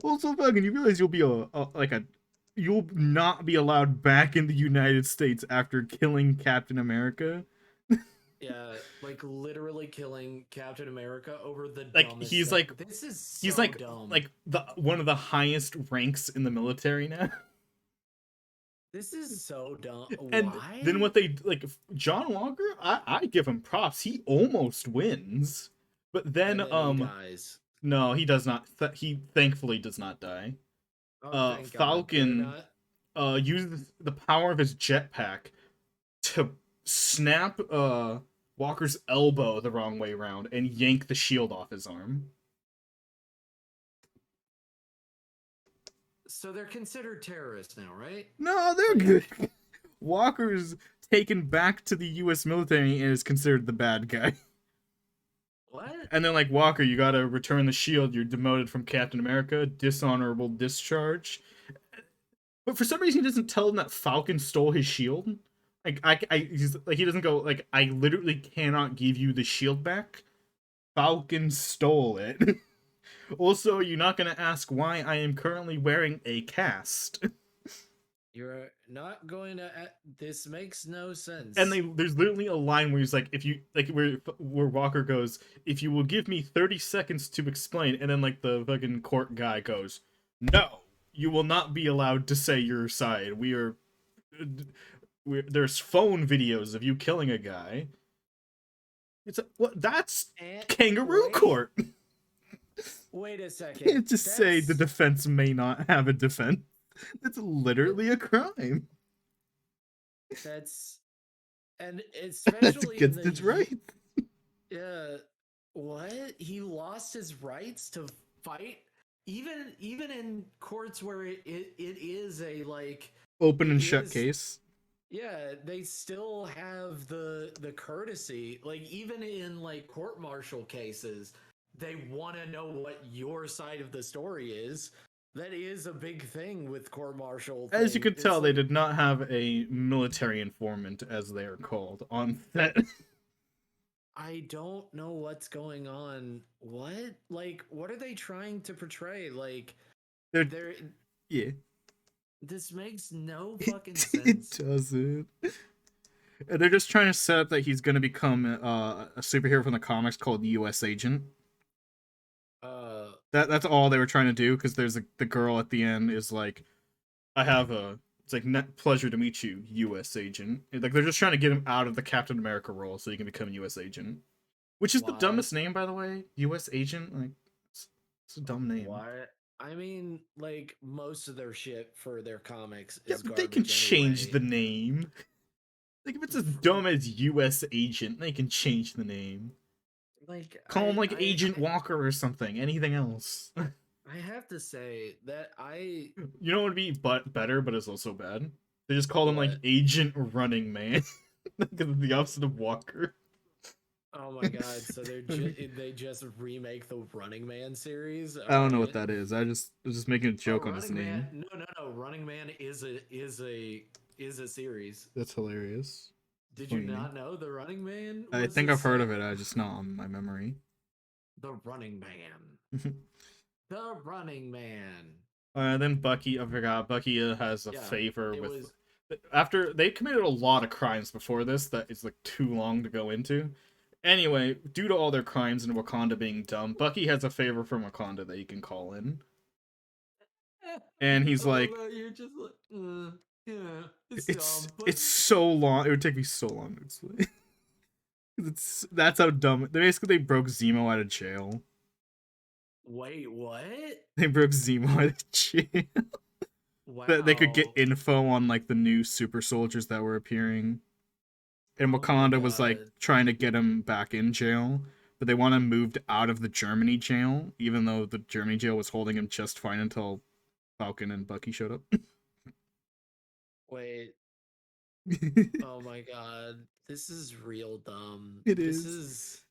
Also, Falcon, you realize you'll be you'll not be allowed back in the United States after killing Captain America. Yeah, like literally killing Captain America over the Like dumbest thing. This is he's so dumb. like the one of the highest ranks in the military now. This is so dumb. And then Why? what they like John Walker, I give him props. He almost wins. But then And then he dies. no, he does not he thankfully does not die. Oh, thank God. Better Falcon not. uses the power of his jetpack to snap Walker's elbow the wrong way around and yank the shield off his arm. So they're considered terrorists now, right? No, they're Like, good. Walker's taken back to the U.S. military and is considered the bad guy. what? And then like Walker, you gotta return the shield. You're demoted from Captain America, dishonorable discharge. But for some reason, he doesn't tell him that Falcon stole his shield. He's like he doesn't go like I literally cannot give you the shield back. Falcon stole it. Also, you're not gonna ask why I am currently wearing a cast. You're not going to. This makes no sense. And there's literally a line where he's like, if you like, where Walker goes, if you will give me 30 seconds to explain, and then like the fucking court guy goes, no, you will not be allowed to say your side. There's phone videos of you killing a guy. It's what? That's kangaroo wait, court. Wait a second. Can't just say the defense may not have a defense. It's literally a crime. That's and That's especially in against the its rights. what? He lost his rights to fight even in courts where it is a like Open it and shut is case. yeah, they still have the courtesy. Like even in like court martial cases, they want to know what your side of the story is. That is a big thing with court martial As you thing. can It's tell, they like did not have a military informant, as they are called, on set. I don't know what's going on. What? Like what are they trying to portray? Like they're Yeah. this makes no It, fucking it sense. doesn't. And they're just trying to set up that he's going to become a superhero from the comics called U.S. Agent. Uh That's all they were trying to do, because there's the girl at the end is like, I have a, it's like, pleasure to meet you, U.S. Agent. Like, they're just trying to get him out of the Captain America role so he can become U.S. Agent. Which is the why? dumbest name, by the way. U.S. Agent. Like, it's a dumb name. Why? I mean, like most of their shit for their comics Yeah, is but they can garbage change anyway. the name. Like, if it's as dumb as U.S. Agent, they can change the name. Like Call him like Agent Walker or something. Anything else. I have to say that I You know what would be better, but it's also bad? They just call him like what? Agent Running Man. Because it's the opposite of Walker. Oh my god! So they just remake the Running Man series. I All don't know what right. that is. I was just making a Oh, joke on his Running Man! name. No. Running Man is a series. That's hilarious. It's Did you funny. not know the Running Man I was think a I've heard set? of it. I just not on my memory. The Running Man. The Running Man. Then Bucky, I forgot. Bucky has a Yeah, favor it with. was. After they committed a lot of crimes before this, that is like too long to go into. Anyway, due to all their crimes and Wakanda being dumb, Bucky has a favor from Wakanda that he can call in, and I he's love like, how you're just like, yeah, it's "It's dumb, but it's so long. It would take me so long to explain. It's that's how dumb. They basically broke Zemo out of jail. wait, what? They broke Zemo out of jail. That they could get Wow. info on like the new super soldiers that were appearing. And Oh my Wakanda was like god. trying to get him back in jail, but they want him moved out of the Germany jail, even though the Germany jail was holding him just fine until Falcon and Bucky showed up. Wait. Oh my god. This is real dumb. It This is. is.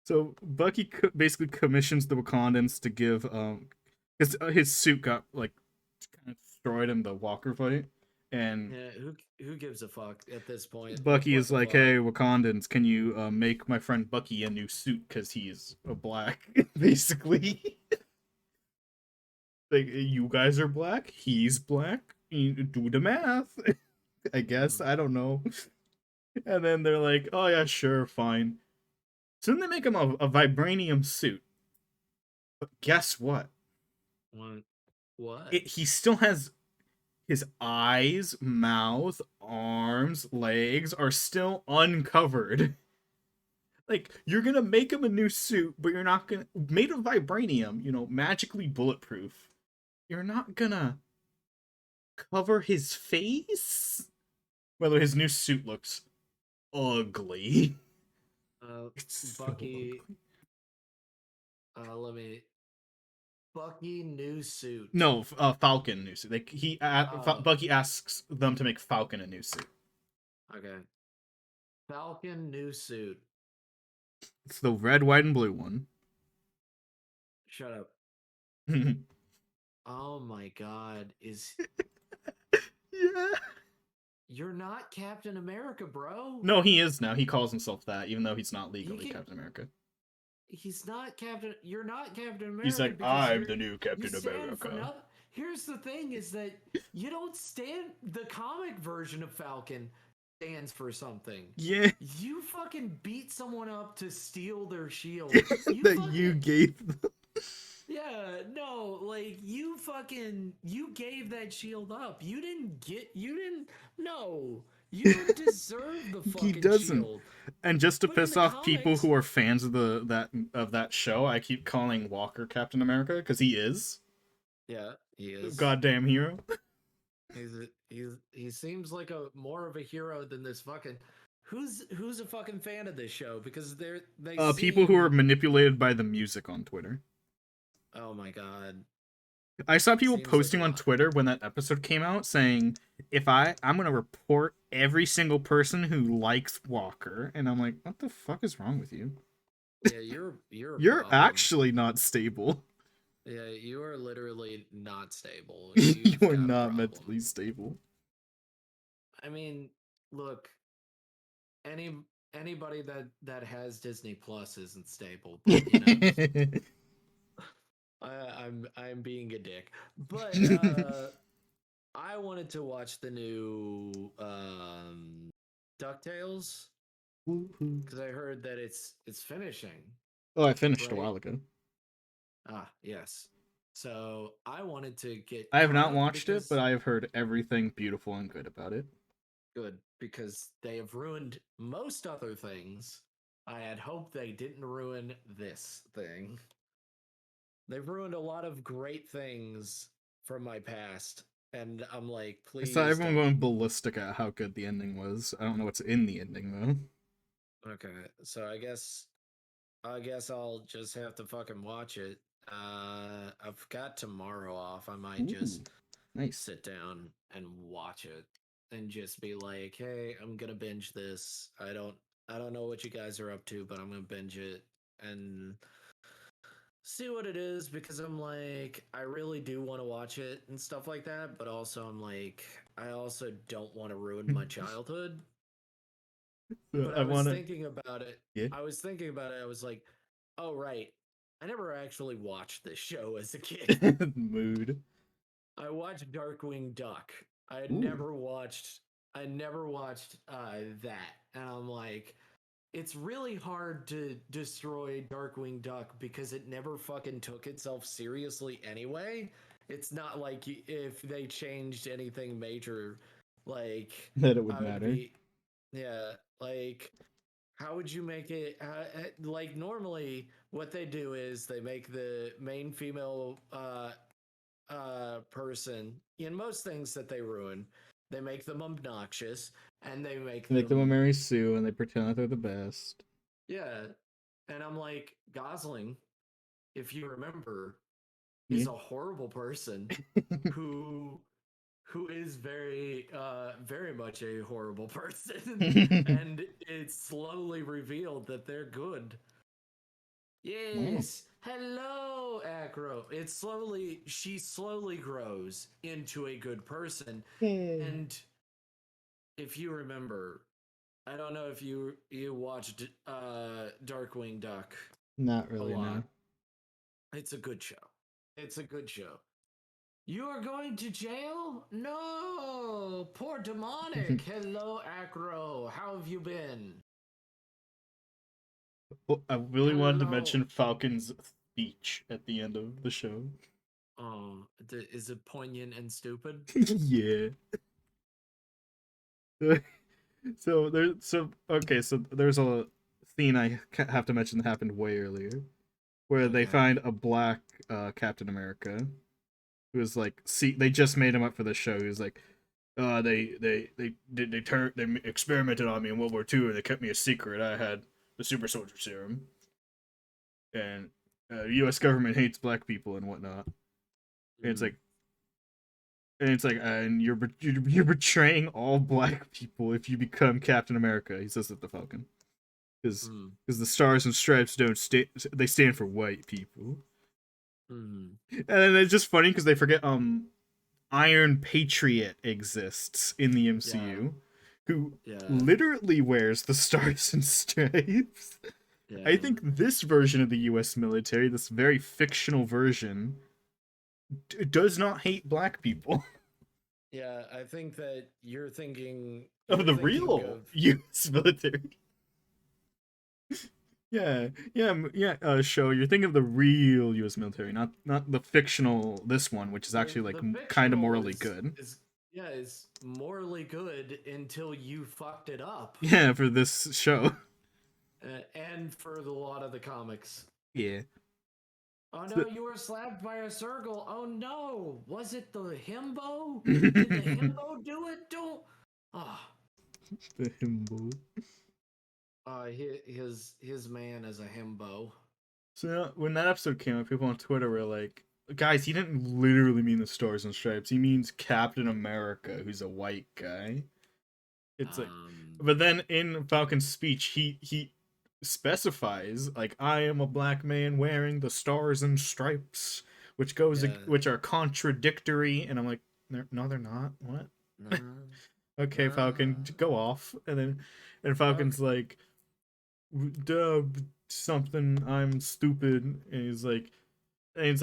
So Bucky basically commissions the Wakandans to give because his suit got like kind of destroyed in the Walker fight, and Yeah, who gives a fuck at this point? Like, Bucky what is the like, fuck? "Hey, Wakandans, can you make my friend Bucky a new suit because he's a black?" Basically, like, you guys are black, he's black. You do the math, I guess. Mm, I don't know. And then they're like, "Oh yeah, sure, fine." So then they make him a vibranium suit. But guess what? what? What? He still has his eyes, mouth, arms, legs are still uncovered. Like, you're gonna make him a new suit, but you're not gonna, made of vibranium, magically bulletproof. You're not gonna cover his face. By the way, his new suit looks ugly. It's so Bucky. ugly. Let me. Bucky new suit. No, Falcon new suit. Like, Oh, Bucky asks them to make Falcon a new suit. okay. Falcon new suit. It's the red, white, and blue one. Shut up. Oh my god. Yeah. You're not Captain America, bro. No, he is now. He calls himself that, even though he's not He legally can Captain America. he's not Captain you're not Captain He's America like, because I'm the new you Captain stand for America. nothing. Here's the thing is that you don't stand the comic version of Falcon stands for something. Yeah, You fucking beat someone up to steal their shield. You that you fucking gave them. yeah, no, like you gave that shield up. You didn't no. You don't deserve the He fucking doesn't. shield. And just to But in piss the off people comics, who are fans of that show, I keep calling Walker Captain America because he is yeah, he is. goddamn hero. He seems like a more of a hero than this fucking. Who's a fucking fan of this show? Because they People who are seem. manipulated by the music on Twitter. Oh my god, I saw people seems like a posting on lot. Twitter when that episode came out saying, "If I'm gonna report every single person who likes Walker," and I'm like, "What the fuck is wrong with you? Yeah, you're a You're problem. actually not stable. Yeah, you are literally not stable. You You've are got a not problem. mentally stable." I mean, look, any anybody that has Disney Plus isn't stable, but you know, I'm being a dick. But I wanted to watch the new DuckTales because I heard that it's finishing, Oh, I finished a right? while ago. Ah, yes. So I wanted to get I have caught not up watched it, but because I have heard everything beautiful and good about it. good because they have ruined most other things. I had hoped they didn't ruin this thing. They've ruined a lot of great things from my past, and I'm like, I saw please everyone don't. going ballistic at how good the ending was. I don't know what's in the ending Okay, so I guess I'll just have to fucking watch it. I've got tomorrow off. I though. might Ooh, just nice. sit down and watch it and just be like, "Hey, I'm gonna binge this. I don't know what you guys are up to, but I'm gonna binge it and see what it is because I'm like, I really do want to watch it and stuff like that, but also I'm like, I also don't want to ruin my childhood. So But I I was want to, thinking about it. yeah, I was thinking about it. I was like, oh, right. I never actually watched this show as a kid. mood. I watched Darkwing Duck. I had Ooh, never watched. I never watched that, and I'm like, it's really hard to destroy Darkwing Duck because it never fucking took itself seriously anyway. It's not like if they changed anything major, like that it would I would matter. be, yeah, like how would you make it like normally what they do is they make the main female person in most things that they ruin, they make them obnoxious and they make They make them a them Mary Sue, and they pretend that they're the best. yeah. And I'm like, Gosling, if you remember, Yeah. is a horrible person who who is very much a horrible person and it's slowly revealed that they're good. Wow. Yes. Hello, Acro. She slowly grows into a good person. Yay. And if you remember, I don't know if you watched Darkwing Duck Not a really, no. lot. It's a good show. It's a good show. You are going to jail? No! Poor demonic. Hello, Acro. How have you been? Well, I really wanted to Hello. mention Falcon's speech at the end of the show. Oh, is it poignant and stupid? Yeah. So there's a scene I have to mention that happened way earlier, where they Okay. find a black Captain America who was like, see, they just made him up for the show. He was like, they experimented on me in World War II and they kept me a secret. I had the super soldier serum, and the U.S. government hates black people and whatnot. And it's Mm, like, and you're betraying all black people if you become Captain America. He says that the Falcon, because mm, the stars and stripes don't stand. They stand for white people. mm. And then it's just funny because they forget Iron Patriot exists in the Yeah, MCU, who yeah, literally wears the stars and stripes. I yeah. think this version of the U.S. military, this very fictional version, does not hate black people. Yeah, I think that Of you're the thinking real of U.S. military. Yeah. Show you're thinking of the real U.S. military, not the fictional this one, which is actually like the kind of fictional morally good. is Yeah, it's morally good until you fucked it up. Yeah, for this show. And for a lot of the comics. Yeah. Oh So- no, you were slapped by a circle. Oh no, was it the himbo? Did the the himbo do it? Don't. Ah, himbo. his man is a himbo. So when that episode came out, people on Twitter were like, "Guys, he didn't literally mean the Stars and Stripes. He means Captain America, who's a white guy." It's like, but then in Falcon's speech, he specifies like, "I am a black man wearing the Stars and Stripes," Yeah. which are contradictory, and I'm like, no, they're not. What? Nah, Okay, nah. Falcon, go off. And Falcon's like, duh, something, I'm stupid. And he's like, I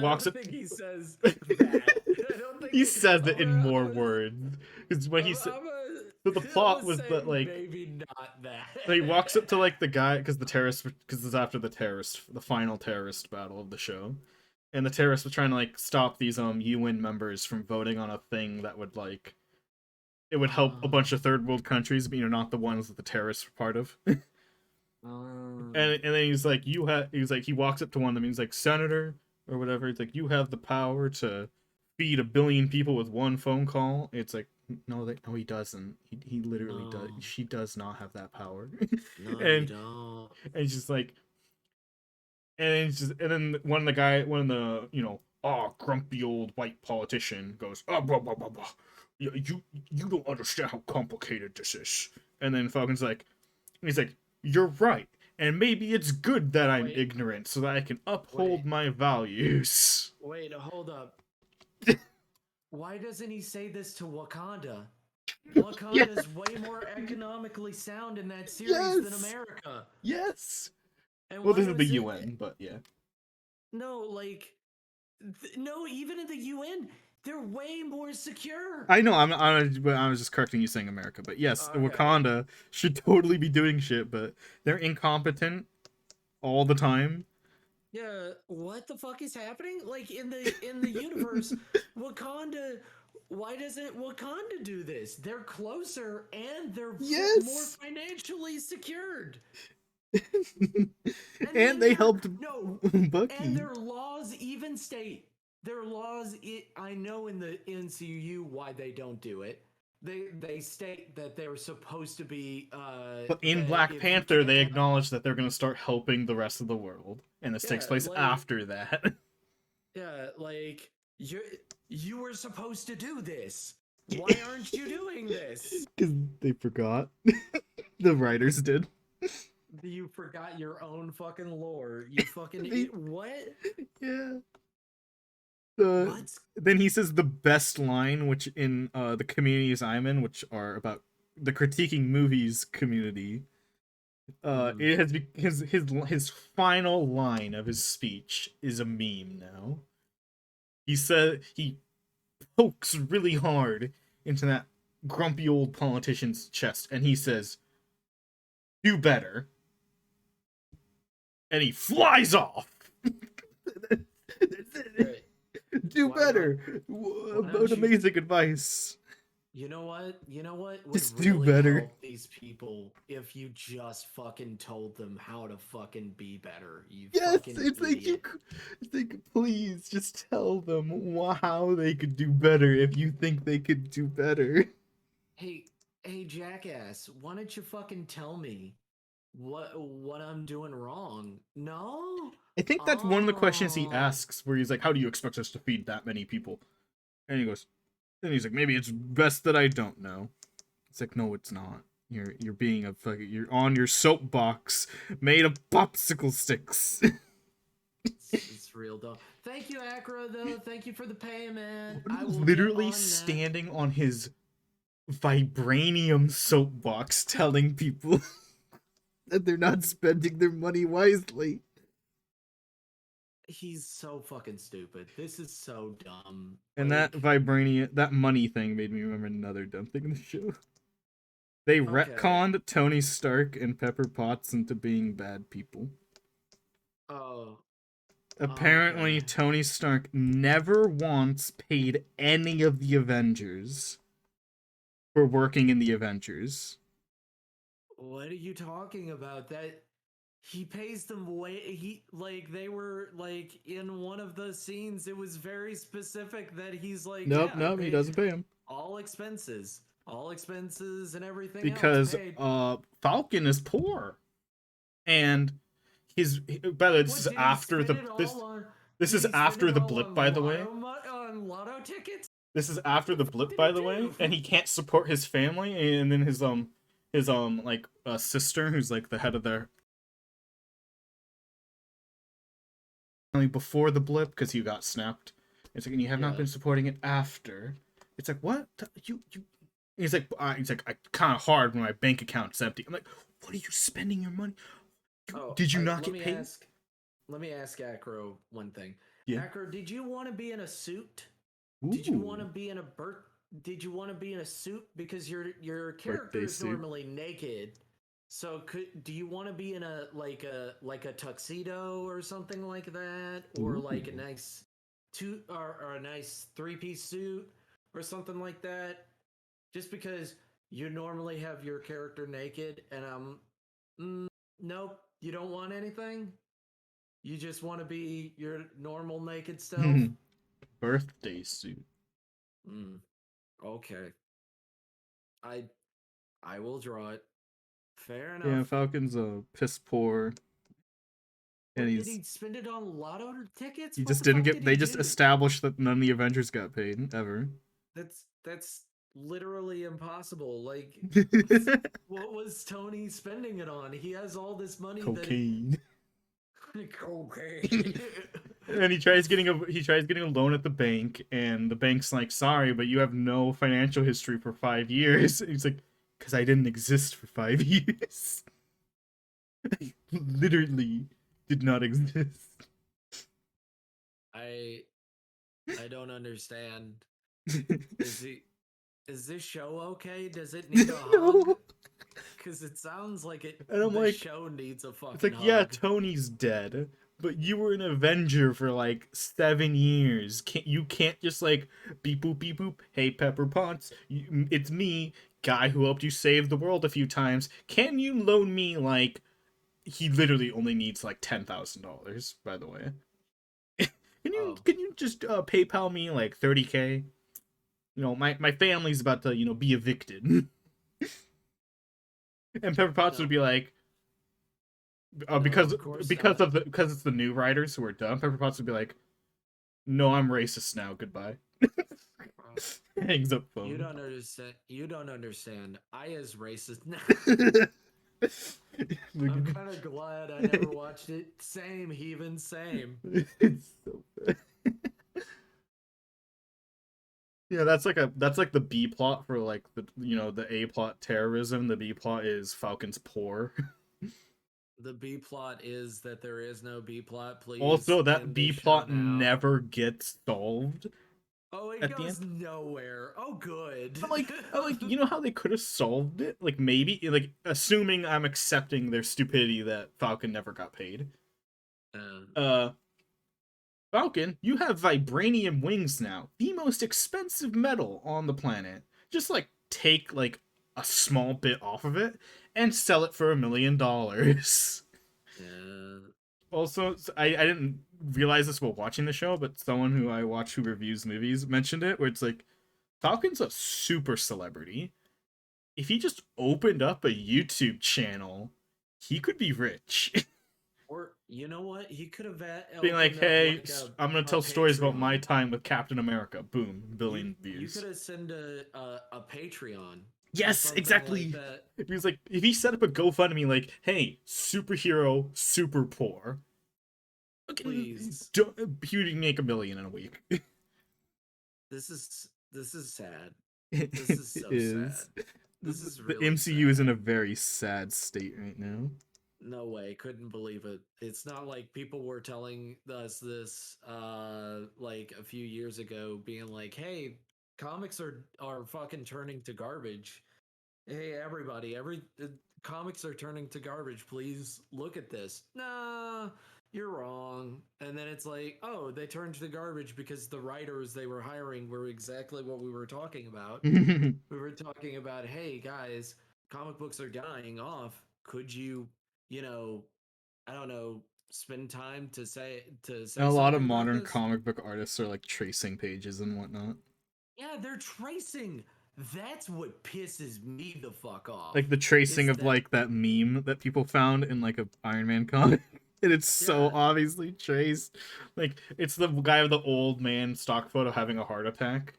walks don't up. think he says that. I don't think He says it I'm in a, more I'm a, words. Because when he said, I'm a, so the I'm plot gonna was say that, like, maybe not that. so he walks up to, like, the guy, because this is after the final terrorist battle of the show. And the terrorists were trying to, like, stop these, UN members from voting on a thing that would, like, it would help a bunch of third world countries, but not the ones that the terrorists were part of. And then he's like, he walks up to one of them, he's like, "Senator," or whatever, he's like, "You have the power to feed 1 billion people with one phone call." It's like, no, he doesn't. He literally does. No. She does not have that power. No, you and don't. and it's just like, and then one of the grumpy old white politician goes, "Oh, blah blah blah blah. You don't understand how complicated this is." And then Falcon's like, he's like, "You're right. And maybe it's good that I'm ignorant so that I can uphold my values." Wait, hold up. Why doesn't he say this to Wakanda? Wakanda's way more economically sound in that series than America. Yes. And Well, why this is the does it? UN, but yeah. No, like, no, even in the UN, they're way more secure. I know. I was just correcting you saying America, but yes, Wakanda should totally be doing shit, but they're incompetent all the time. Yeah, what the fuck is happening? Like in the universe, Wakanda. Why doesn't Wakanda do this? They're closer and they're more financially secured. And they helped Bucky. And their laws even state I know in the NCU why they don't do it. They state that they're supposed to be but in Black Panther they acknowledge that they're going to start helping the rest of the world, and this takes place after that. Yeah, like you were supposed to do this. Why aren't you doing this? Because they forgot. The writers did. You forgot your own fucking lore. You fucking what? Yeah. Then he says the best line, which in the communities I'm in, which are about the critiquing movies community. It has his final line of his speech is a meme now. He said he pokes really hard into that grumpy old politician's chest, and he says, "Do better," and he flies off. Right. Do better. What amazing advice. You know what? Would just really do better. help these people if you just fucking told them how to fucking be better. It's like please just tell them how they could do better if you think they could do better. Hey, jackass, why don't you fucking tell me what I'm doing wrong? No? I think that's one of the questions he asks, where he's like, "How do you expect us to feed that many people?" And he goes, then he's like, "Maybe it's best that I don't know." It's like, no, it's not. You're being a fucking. You're on your soapbox made of popsicle sticks. It's real dumb. Thank you, Acro, though. Thank you for the payment. I will literally standing on his vibranium soapbox telling people that they're not spending their money wisely. He's so fucking stupid. This is so dumb. And that money thing made me remember another dumb thing in the show. They retconned Tony Stark and Pepper Potts into being bad people. Oh. Apparently, Okay. Tony Stark never once paid any of the Avengers for working in the Avengers. What are you talking about? That he pays them way he like they were like in one of the scenes it was very specific that he's like, Nope, yeah, I nope, he pay doesn't pay him. all expenses. All expenses and everything else Because paid. Falcon is poor. And by the way, this What is did he after spend the it all on? this Did is he spend after it the all blip, on by the way. lotto tickets? This is after What the the fuck blip, did by he the way, and do? he can't support his family, and then his like sister, who's like the head of their family before the blip, because he got snapped. It's like, and you have not Yeah. been supporting it after. It's like, what you? He's like, I kind of hard when my bank account's empty. I'm like, what are you spending your money? Oh, Did you not let get me paid? ask. Let me ask Acro one thing. Yeah. Acro, did you want to be in a suit? Did you want to Ooh, be in a Did you want to be in a suit because your character birthday is suit. normally naked? So do you want to be in a like a tuxedo or something like that, or like a Ooh. nice or a nice three-piece suit or something like that? Just because you normally have your character naked, and nope, you don't want anything. You just want to be your normal naked self. Birthday suit. Mm, okay, I I will draw it. Fair Yeah, enough. Falcon's piss poor, and What did he spend it on? Lotto tickets? he What just the didn't fuck get. did he They just do? established that none of the Avengers got paid ever. That's literally impossible. Like, what was Tony spending it on? He has all this money that Cocaine. okay. And he tries getting a loan at the bank, and the bank's like, sorry, but you have no financial history for 5 years. And he's like, because I didn't exist for 5 years. I literally did not exist. I I don't understand. Is he is this show okay? Does it need a hug? No. Cause it sounds like And I'm the like, show needs a it's fucking like, yeah, hug. Tony's dead, but you were an Avenger for like 7 years. You can't just like beep boop. Hey, Pepper Potts, it's me, guy who helped you save the world a few times. Can you loan me like? He literally only needs like $10,000. By the way, Oh, can you just PayPal me like 30K? You know, my family's about to be evicted. And Pepper Potts would no, be like, no, of course not. because it's the new writers who are dumb. Pepper Potts would be like, "No, I'm racist now. Goodbye." Uh, Hangs up You phone. don't understand. You don't understand. I is racist now. I'm kind of glad I never watched it. Same, heathen, same. It's so bad. Yeah, that's like the B plot for like the A plot terrorism. The B plot is Falcon's poor. The B plot is that there is no B plot. Please Also, that end B this show plot now. never gets solved Oh, it at the goes end. nowhere. Oh, good. I'm like, how they could have solved it? Like maybe, like assuming I'm accepting their stupidity that Falcon never got paid. uh, Uh, Falcon, you have vibranium wings now, the most expensive metal on the planet. Just like take like a small bit off of it and sell it for $1 million. uh, Also, I didn't realize this while watching the show, but someone who I watch who reviews movies mentioned it, where it's like Falcon's a super celebrity. If he just opened up a YouTube channel, he could be rich. or you know what? He could have Being like, opened up hey, like I'm gonna a tell stories about my Patreon. time with Captain America. Boom, You billion you could views. have sent a Patreon or Yes, something like exactly. that. If he was like, if he set up a GoFundMe, like, hey, superhero, super poor, Please. he would make 1 million in a week. This is sad. This It is so sad. is. This is The really MCU is in sad. a very sad state right now. No way, couldn't believe it. It's not like people were telling us this like a few years ago being like, "Hey, comics are fucking turning to garbage. Hey everybody, comics are turning to garbage. Please look at this." Nah, you're wrong. And then it's like, oh, they turned to the garbage because the writers they were hiring were exactly what we were talking about. We were talking about, hey guys, comic books are dying off. Could you, you know, I don't know, spend time to And say a lot of something about modern this? comic book artists are like tracing pages and whatnot. Yeah, they're tracing. That's what pisses me the fuck Like off. the tracing Is of that like that meme that people found in like a Iron Man comic. And it's so yeah, obviously traced. Like it's the guy with the old man stock photo having a heart attack.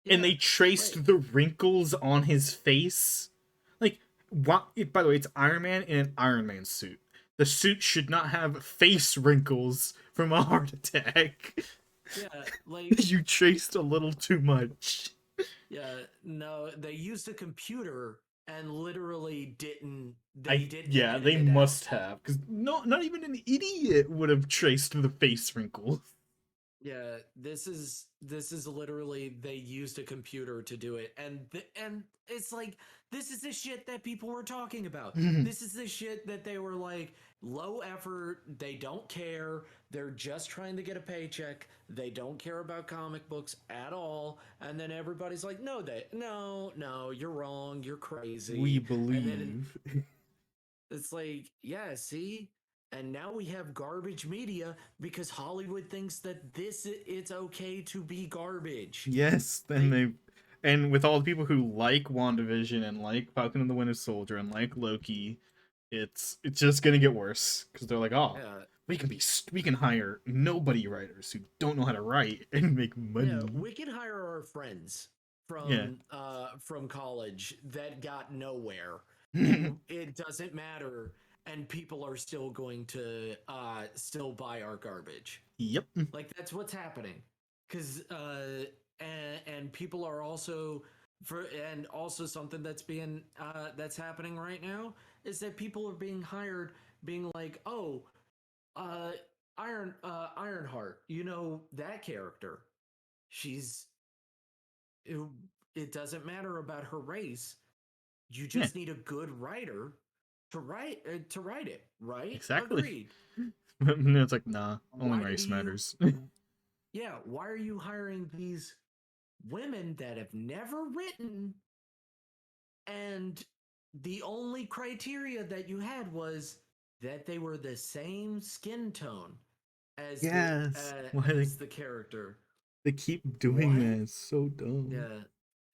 And yeah. they traced Wait, the wrinkles on his face. Like, what? By the way, it's Iron Man in an Iron Man suit. The suit should not have face wrinkles from a heart attack. yeah, like You traced a little too much. yeah, no, they used a computer and literally didn't they I didn't Yeah, edit they it out. must have because not even an idiot would have traced the face wrinkles. Yeah, this is literally they used a computer to do it, and it's like this is the shit that people were talking about. This is the shit that they were like low effort. They don't care. They're just trying to get a paycheck. They don't care about comic books at all. And then everybody's like, no, you're wrong. You're We crazy. And then believe. it's like, yeah, see? And now we have garbage media because Hollywood thinks that it's okay to be garbage. Yes, then They they, and with all the people who like WandaVision and like Falcon and the Winter Soldier and like Loki, it's just gonna get worse because they're like, oh, yeah, we can hire nobody writers who don't know how to write and make yeah, money. we can hire our friends Yeah. from college that got nowhere and it doesn't matter and people are still going to still buy our garbage. Yep. Like that's what's happening because and people are also for and also something that's being that's happening right now is that people are being hired being like, oh, uh Ironheart, you know that character, she's it, it doesn't matter about her race, you Yeah. just need a good writer to write it, right? Exactly. Agreed. And it's like, nah, only Why do race you matters. yeah, why are you hiring these women that have never written and the only criteria that you had was that they were the same skin tone Yes. Why as the character. they keep doing What? that? It's so dumb. Yeah,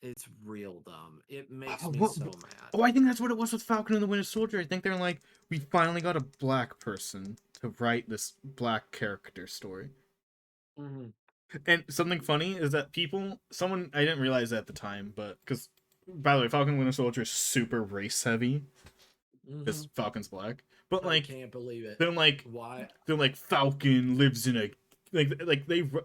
it's real dumb. It makes Oh, me what? so mad. Oh, I think that's what it was with Falcon and the Winter Soldier. I think they're like, we finally got a black person to write this black character story. Mm-hmm. And something funny is that someone, I didn't realize at the time, but because, by the way, Falcon and Winter Soldier is super race heavy Mm-hmm. because Falcon's black. But I like, can't believe it. they're like, Why? Falcon lives in a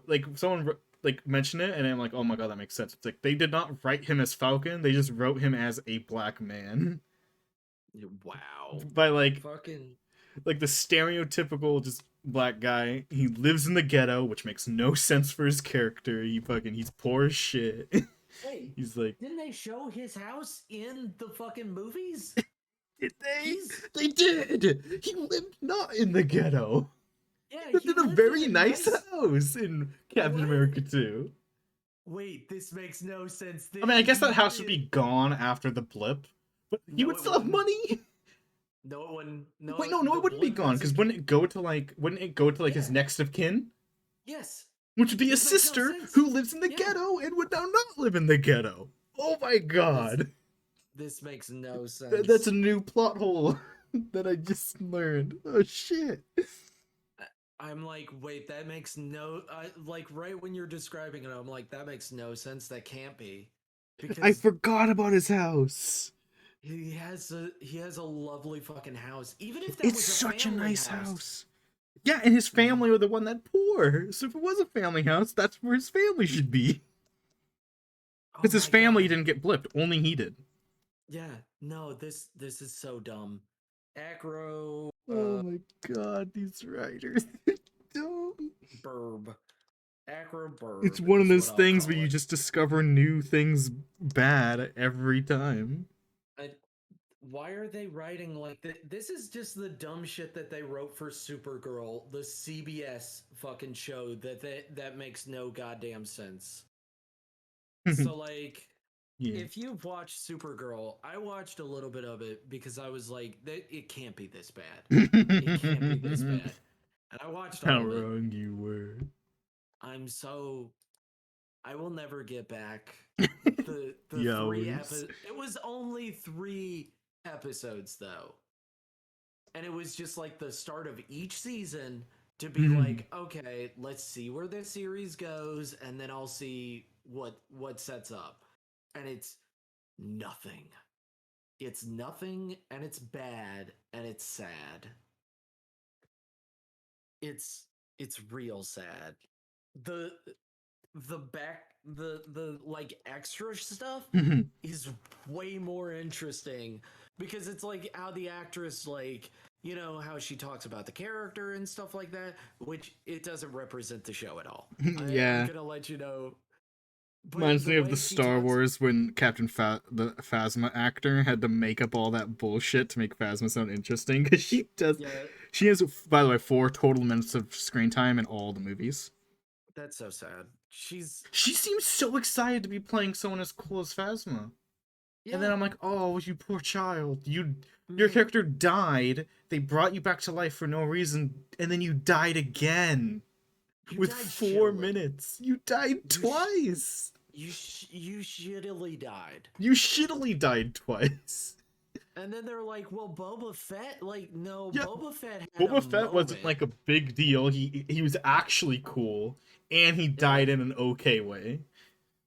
like someone like mentioned it, and I'm like, oh my god, that makes sense. It's like they did not write him as Falcon; they just wrote him as a black man. Wow. By Fucking like the stereotypical just black guy. He lives in the ghetto, which makes no sense for his character. He's poor as shit. wait. He's like, Didn't they show his house in the fucking movies? did they? He's They did. He lived not in the ghetto. yeah, He lived he in a lived in very a nice nice house in Captain what? America 2. Wait, this makes no sense. I mean, I guess that He house would be gone after the blip, but he no, would it still have wouldn't. money. No, it wouldn't. Wait, No, no, the it wouldn't be blip gone because wasn't. wouldn't it go to like his Yeah. next of kin, Yes. which would be a This makes no sister sense. who lives in the Yeah. ghetto and would now not live in the ghetto. Oh my This god, this makes no that's sense. a new plot hole that I just learned. Oh shit, I'm like, wait, that makes no. Like right when you're describing it, I'm like, that makes no sense. That can't be, I because forgot about his house. he has a lovely fucking house. Even if that It's was a such a family nice house. house. Yeah, and his Mm, family are the one that poor. So if it was a family house, that's where his family should be. oh Because his my family god. didn't get blipped, only he did. Yeah. No. This is so dumb. Acro. Oh my god, these writers. Dumb. Burb. Acro It's burb one of is those what I'll things where call you it. just discover new things bad every time. I, why are they writing like that? This is just the dumb shit that they wrote for Supergirl, the CBS fucking show that makes no goddamn sense. So like, Yeah. if you've watched Supergirl, I watched a little bit of it because I was like, it can't be this bad. It can't be this bad. And I watched How all of it. wrong you were. I'm so I will never get back the The three hours. episodes. It was only 3 episodes though. And it was just like the start of each season to be like, okay, let's see where this series goes and then I'll see what sets up. And it's nothing. It's nothing and it's bad and it's sad. It's it's real sad. The the like extra stuff is way more interesting because it's like how the actress like how she talks about the character and stuff like that, which it doesn't represent the show at all. I'm Yeah. gonna let you know, but Reminds the me of the way she Star talks, Wars when the Phasma actor had to make up all that bullshit to make Phasma sound interesting because yeah, she has, by the way, 4 total minutes of screen time in all the movies. that's so sad. She's She seems so excited to be playing someone as cool as Phasma. And then yeah, I'm like, oh, you poor child. Your man, character died. They brought you back to life for no reason, and then you died again you with died 4 minutes. You died You twice. you shittily died. You shittily died twice. And then they're like, well, Boba Fett, like, no, Yeah, Boba Fett had a Boba Fett wasn't moment. like a big deal. He was actually cool, and he Yeah. died in an okay way.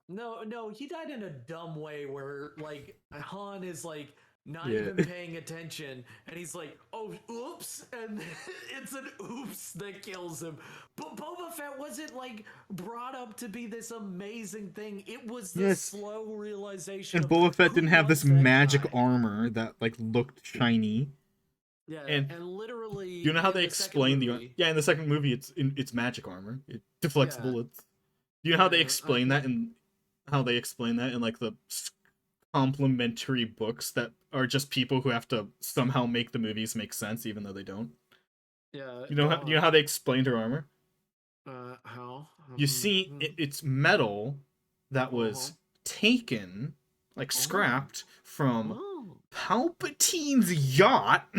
No, he died in a dumb way where, like, Han is, like, not Yeah. even paying attention, and he's like, oh, oops, and it's an oops that kills him. But Boba Fett wasn't, like, brought up to be this amazing thing. It was the Yes. slow realization And of Boba Fett who didn't have this was that magic guy. armor that like looked shiny. Yeah, And and do you literally know how in they the second explain the movie, yeah, in the second movie it's magic armor. It deflects yeah, bullets. Do you know how they yeah, explain that in like the complementary books that are just people who have to somehow make the movies make sense even though they don't? yeah, You know go you know on. how they explained her armor? How? You see it's metal that Uh-huh. was taken like Oh. scrapped from Oh. Palpatine's yacht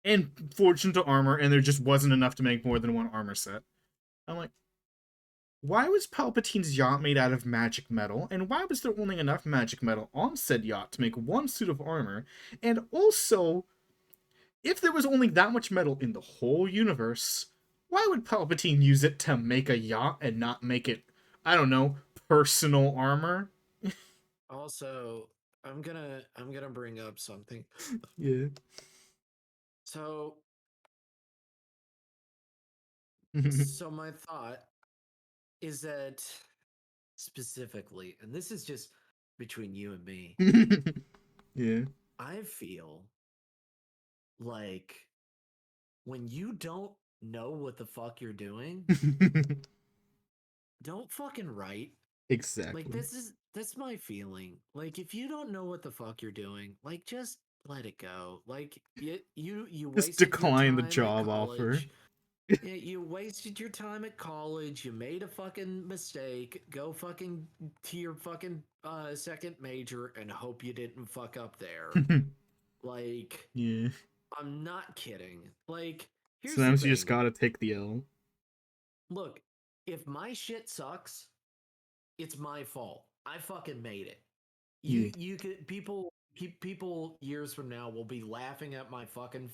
and forged into armor, and there just wasn't enough to make more than one armor set. I'm like, why was Palpatine's yacht made out of magic metal, and why was there only enough magic metal on said yacht to make one suit of armor? And also, if there was only that much metal in the whole universe, why would Palpatine use it to make a yacht and not make it, I don't know, personal armor? Also, I'm gonna bring up something. Yeah. So so my thought is that specifically, and this is just between you and me, Yeah. I feel like when you don't know what the fuck you're doing, don't fucking write. Like Exactly. that's my feeling. Like if you don't know what the fuck you're doing, like just let it go. Like you Just wasted your decline the time at job offer. college. Yeah, you wasted your time at college. You made a fucking mistake. Go fucking to your fucking second major and hope you didn't fuck up there. Like Yeah. I'm not kidding. Like here's the Sometimes you just thing. gotta take the L. Look, if my shit sucks, it's my fault. I fucking made it. Yeah. You could people years from now will be laughing at my fucking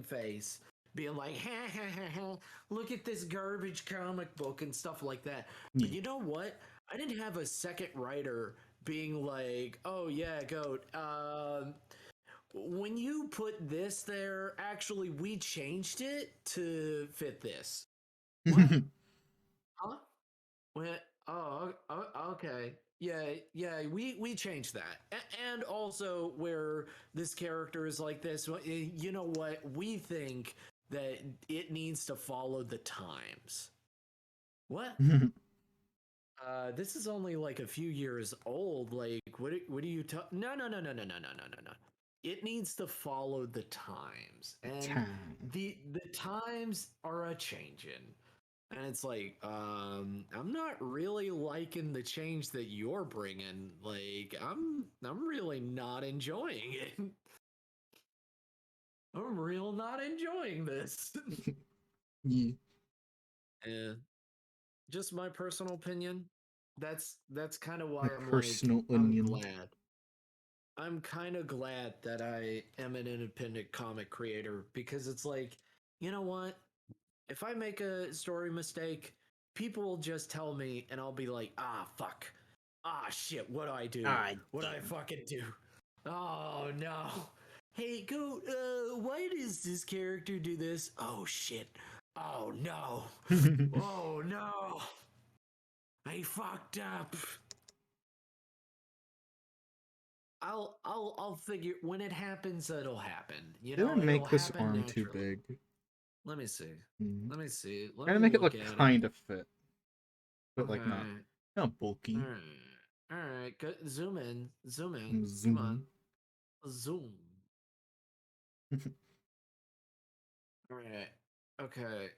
face, being like, ha ha ha ha, look at this garbage comic book and stuff like that. But Yeah. you know what? I didn't have a second writer being like, oh yeah, goat. When you put this there, actually we changed it to fit this. What? Huh? When, okay. Yeah, we changed that. And also where this character is like this, you know what? We think that it needs to follow the times. What? This is only like a few years old. Like, what do you talk? No, no, no, no, no, no, no, no, no, no. It needs to follow the times, and Time. the times are a changing. And it's like, I'm not really liking the change that you're bringing. Like, I'm really not enjoying it. I'm real not enjoying this. Yeah. Yeah, just my personal opinion. That's kind of My why I'm like, personal I'm onion. glad. I'm kind of glad that I am an independent comic creator because it's like, you know what? If I make a story mistake, people will just tell me and I'll be like, ah, fuck. Ah, shit, what do I do? I What do I fucking do? Oh, no. Hey, Goat, why does this character do this? Oh, shit. Oh, no. Oh, no. I fucked up. I'll figure when it happens, it'll happen. You Did I know, it'll make this happen arm too naturally. big? Let me see. Hmm. Let me see. Let Trying to me make it look look at it. kind of fit, but like not Okay. not All bulky. right. All right. Go, zoom in. Zoom in. I'm Come on. zooming. Zoom. All right. Okay.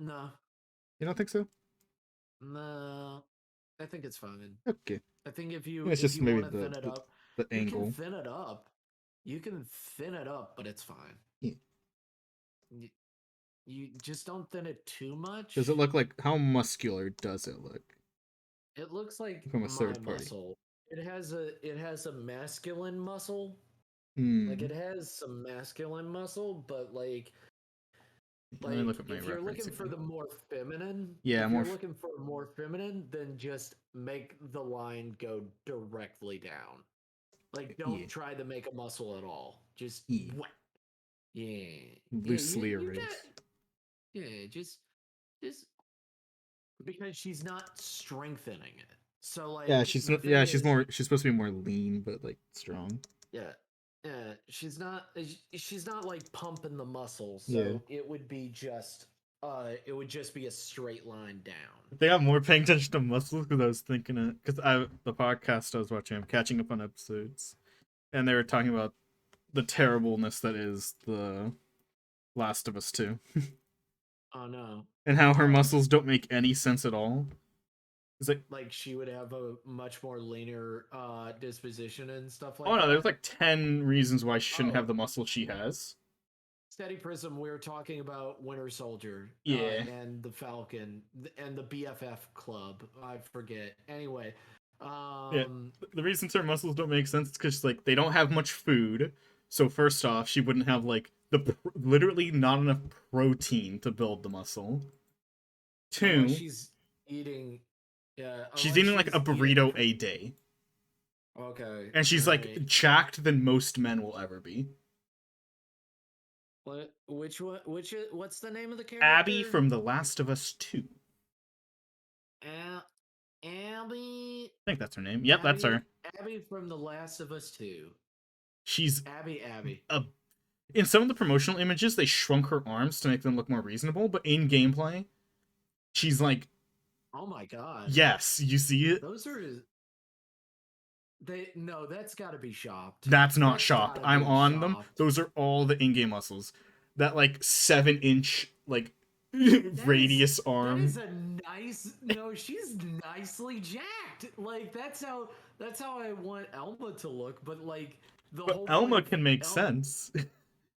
No. You don't think so? No. I think it's fine. Okay. I think It's if just you maybe want to thin it up, the you can angle. thin it up. You can thin it up, but it's fine. Yeah. You, you just don't thin it too Does it much. look like how muscular does it look It looks like from a my third party? muscle. It has a masculine muscle. Like Hmm. it has some masculine muscle, but Let me look like at my if you're reference looking for again. the more feminine, Yeah, if more. you're looking for more feminine, then just make the line go directly down. Like don't Yeah. try to make a muscle at all. Just Yeah. what? Yeah. Yeah, Loosely you got erased. yeah, just because she's not strengthening it. So Yeah, like the thing she's is, more. She's supposed to be more lean, but like strong. yeah. Yeah, she's not like pumping the muscles, Yeah. so it would just be a straight line down. I think I'm more paying attention to muscles because I was thinking it because I the podcast I was watching. I'm catching up on episodes, and they were talking about the terribleness that is the Last of Us 2, Oh no. and how her Oh, muscles don't make any sense at all. It's like, like she would have a much more leaner disposition and stuff oh like no, there's that. like 10 reasons why she shouldn't have Oh, the muscle she has. Steady Prism, we were talking about Winter Soldier Yeah, and the Falcon and the BFF Club. I forget. Anyway, yeah. um, The reasons her muscles don't make sense is because like they don't have much food. So first off, she wouldn't have like literally not enough protein to build the muscle. unless Two, she's eating, yeah, she's unless eating like a she's eating. burrito a day, Okay, and all she's like right. jacked than most men will ever be. What? Which one? What's the name of the Abby character? from The Last of Us 2. Ab- Abby. I think that's her name. Yep, that's her. Abby from The Last of Us 2. She's Abby. a in some of the promotional images they shrunk her arms to make them look more reasonable, but in gameplay, she's like, Oh my god. yes, you see it? Those are they no, that's got to be shopped. That's not That's shopped. got to I'm be on them. shopped. Those are all the in-game muscles. That like 7-inch like That is radius arm. a nice no, she's nicely jacked. Like that's how I want Elma to look, but like the But whole point Elma of can make Elma sense.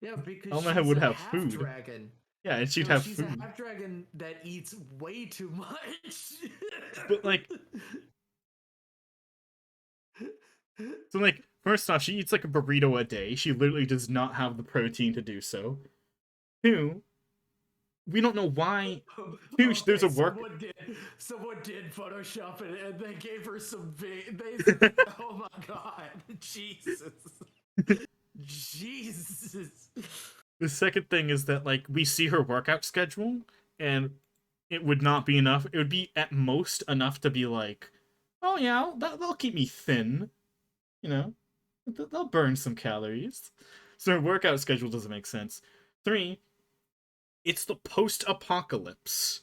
yeah, because Elma she's would a have half food. dragon. Yeah, and she'd No, have she's a food. half dragon that eats way too much. But like, so like, first off, she eats like a burrito a day. She literally does not have the protein to do so. Two, we don't know why. Two, there's Okay, a work. someone did Photoshop it and they gave her some oh my god. Jesus. Jesus. The second thing is that like we see her workout schedule, and it would not be enough. It would be at most enough to be like, oh yeah, that'll keep me thin. You know, they'll burn some calories. So her workout schedule doesn't make sense. Three, it's the post-apocalypse.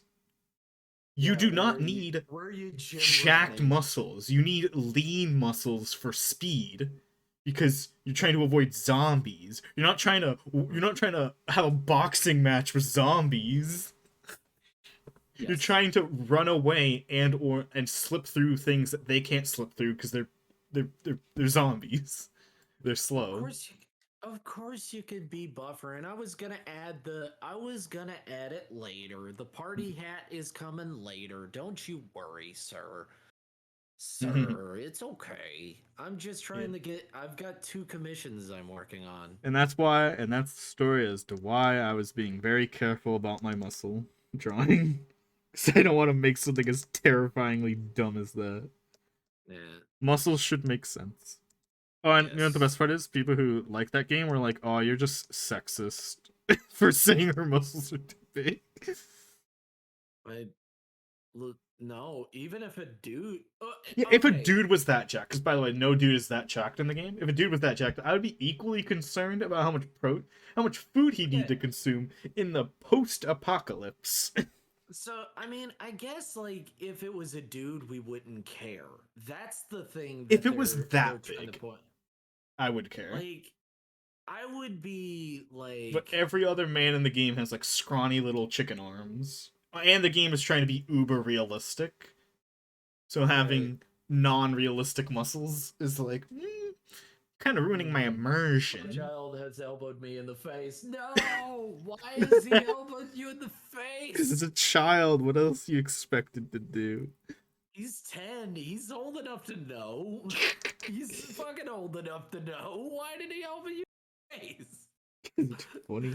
You Yeah, do not need where are you gym jacked ratting? muscles. You need lean muscles for speed because you're trying to avoid zombies. You're not trying to have a boxing match with zombies. You're Yes. trying to run away and slip through things that they can't slip through because they're zombies. They're Of slow. course, of course you could be buffer, and I was gonna add it later. The party hat is coming later. Don't you worry, sir. Sir, it's okay. I'm just Yeah. trying to get. I've got 2 commissions I'm working on. And that's the story as to why I was being very careful about my muscle drawing. Because I don't want to make something as terrifyingly dumb as that. Yeah. Muscles should make sense. Oh, and you know what the Yes. best part is? People who like that game were like, "Oh, you're just sexist for saying her muscles are too big." I look. No, even if a dude. Yeah, if a Okay. dude was that jacked, because by the way, no dude is that jacked in the game. If a dude was that jacked, I would be equally concerned about how much food he'd need Okay. to consume in the post-apocalypse. So, I mean, I guess like if it was a dude, we wouldn't care. That's the thing If that it was they're that trying to big, point. I would care. Like, I would be But like, every other man in the game has like scrawny little chicken arms, and the game is trying to be uber realistic. So right, having non-realistic muscles is like kind of ruining my my immersion. child has elbowed me in the face. No, why is he elbowing you in the Because it's face? a child. What else you expected to do? He's 10. He's old enough to know. He's fucking old enough to know. Why did he elbow you in the face? It's funny.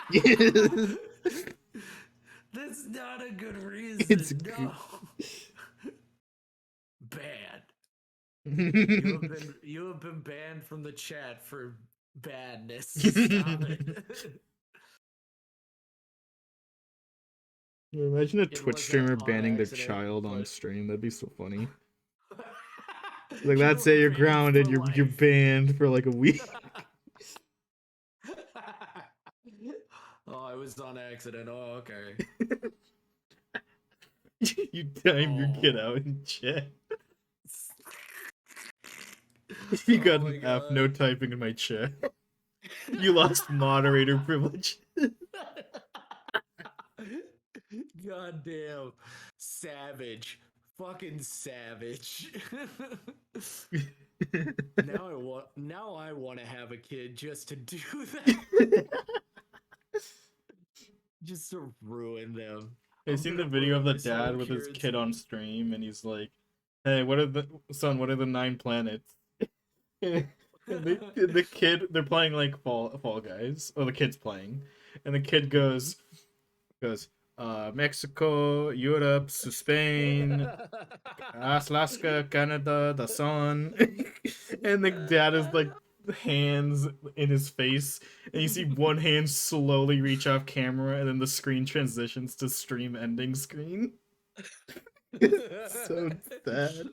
it's That's not a good reason. No. Bad. You have been banned from the chat for badness. Stop it. Imagine a It Twitch was streamer on banning their accident, child on but stream. That'd be so funny. Like you that's were it, you're banned grounded. for You're life. banned for like a week. Oh, it was on accident. Oh, okay. You time your kid Oh. out in chat. You got Oh an my F. No god. typing in my chat. You lost moderator privilege. God damn. Savage. Fucking savage. Now I want to have a kid just to do that. Just to ruin them. I I'm seen the gonna video of ruin the this whole dad with his kid's kid on life. stream, and he's like, "Hey, what are the 9 planets?" and the kid, they're playing like Fall Guys, or the kid's playing, and the kid goes, Mexico, Europe, Spain, Alaska, Canada, the sun, and the dad is like hands in his face, and you see one hand slowly reach off camera, and then the screen transitions to stream ending screen. It's so sad.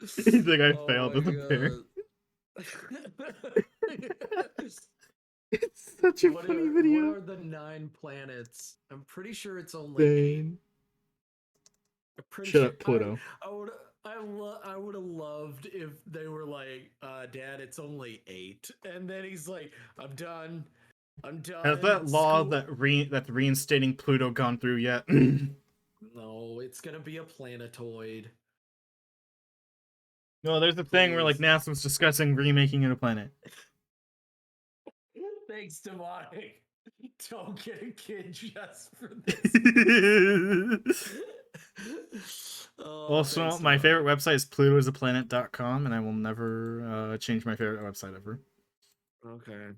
He's like, I Oh failed my as a parent. god. It's such a funny What video. are the 9 planets? I'm pretty sure it's only 8. Dang. I'm pretty Shut sure up, Pluto. I would have loved if they were like, Dad, it's only 8. And then he's like, I'm done. I'm Has done. that law School. that's reinstating Pluto gone through yet? No, it's gonna be a planetoid. No, there's a thing where like Please. NASA was discussing remaking it a planet. Thanks, Demonic. Don't get a kid just for this. Oh, Also, thanks, my favorite Demonic. website is plutoisaplanet.com, and I will never change my favorite website ever. Okay.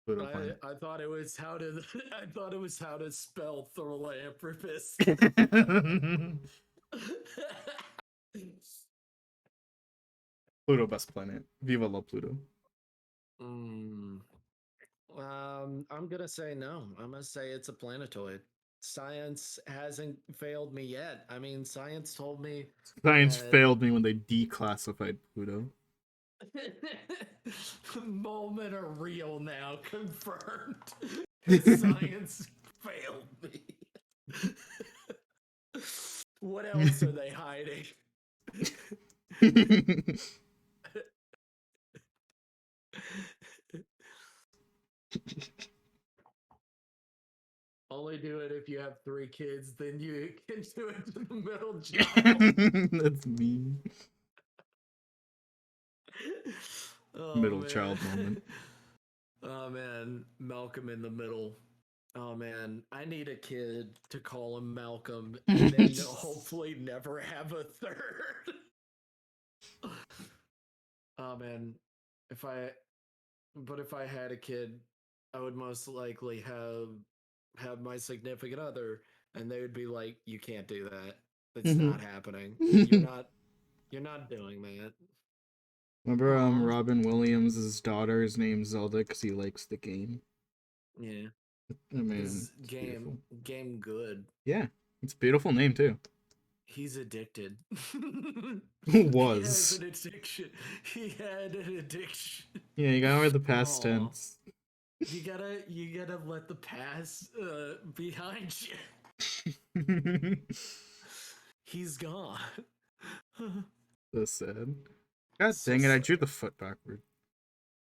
Pluto Planet. I thought it was how to I thought it was how to spell Thorlampropus. Pluto best planet. Viva la Pluto. mm, I'm gonna say no. I'm gonna say it's a planetoid. Science hasn't failed me yet. I mean, science told me Science that failed me when they declassified Pluto. moment are real now, confirmed. Science failed me. What else are they hiding? Only do it if you have 3 kids, then you can do it to the middle child. That's me. Oh Middle man. child moment. Oh man, Malcolm in the middle. Oh man, I need a kid to call him Malcolm and then hopefully never have a third. Oh man, if I if I had a kid, I would most likely have my significant other and they would be like, "You can't do that. It's not happening. You're not doing that." Remember, Aw. Robin Williams' daughter is named Zelda because he likes the game. Yeah. I mean, His it's game beautiful. game good. Yeah, it's a beautiful name too. He's addicted. He has Was. an addiction. He had an addiction. Yeah, you gotta wear the past Oh, tense. you gotta let the past behind you. He's gone. So sad. God So dang it! I sad. drew the foot backward.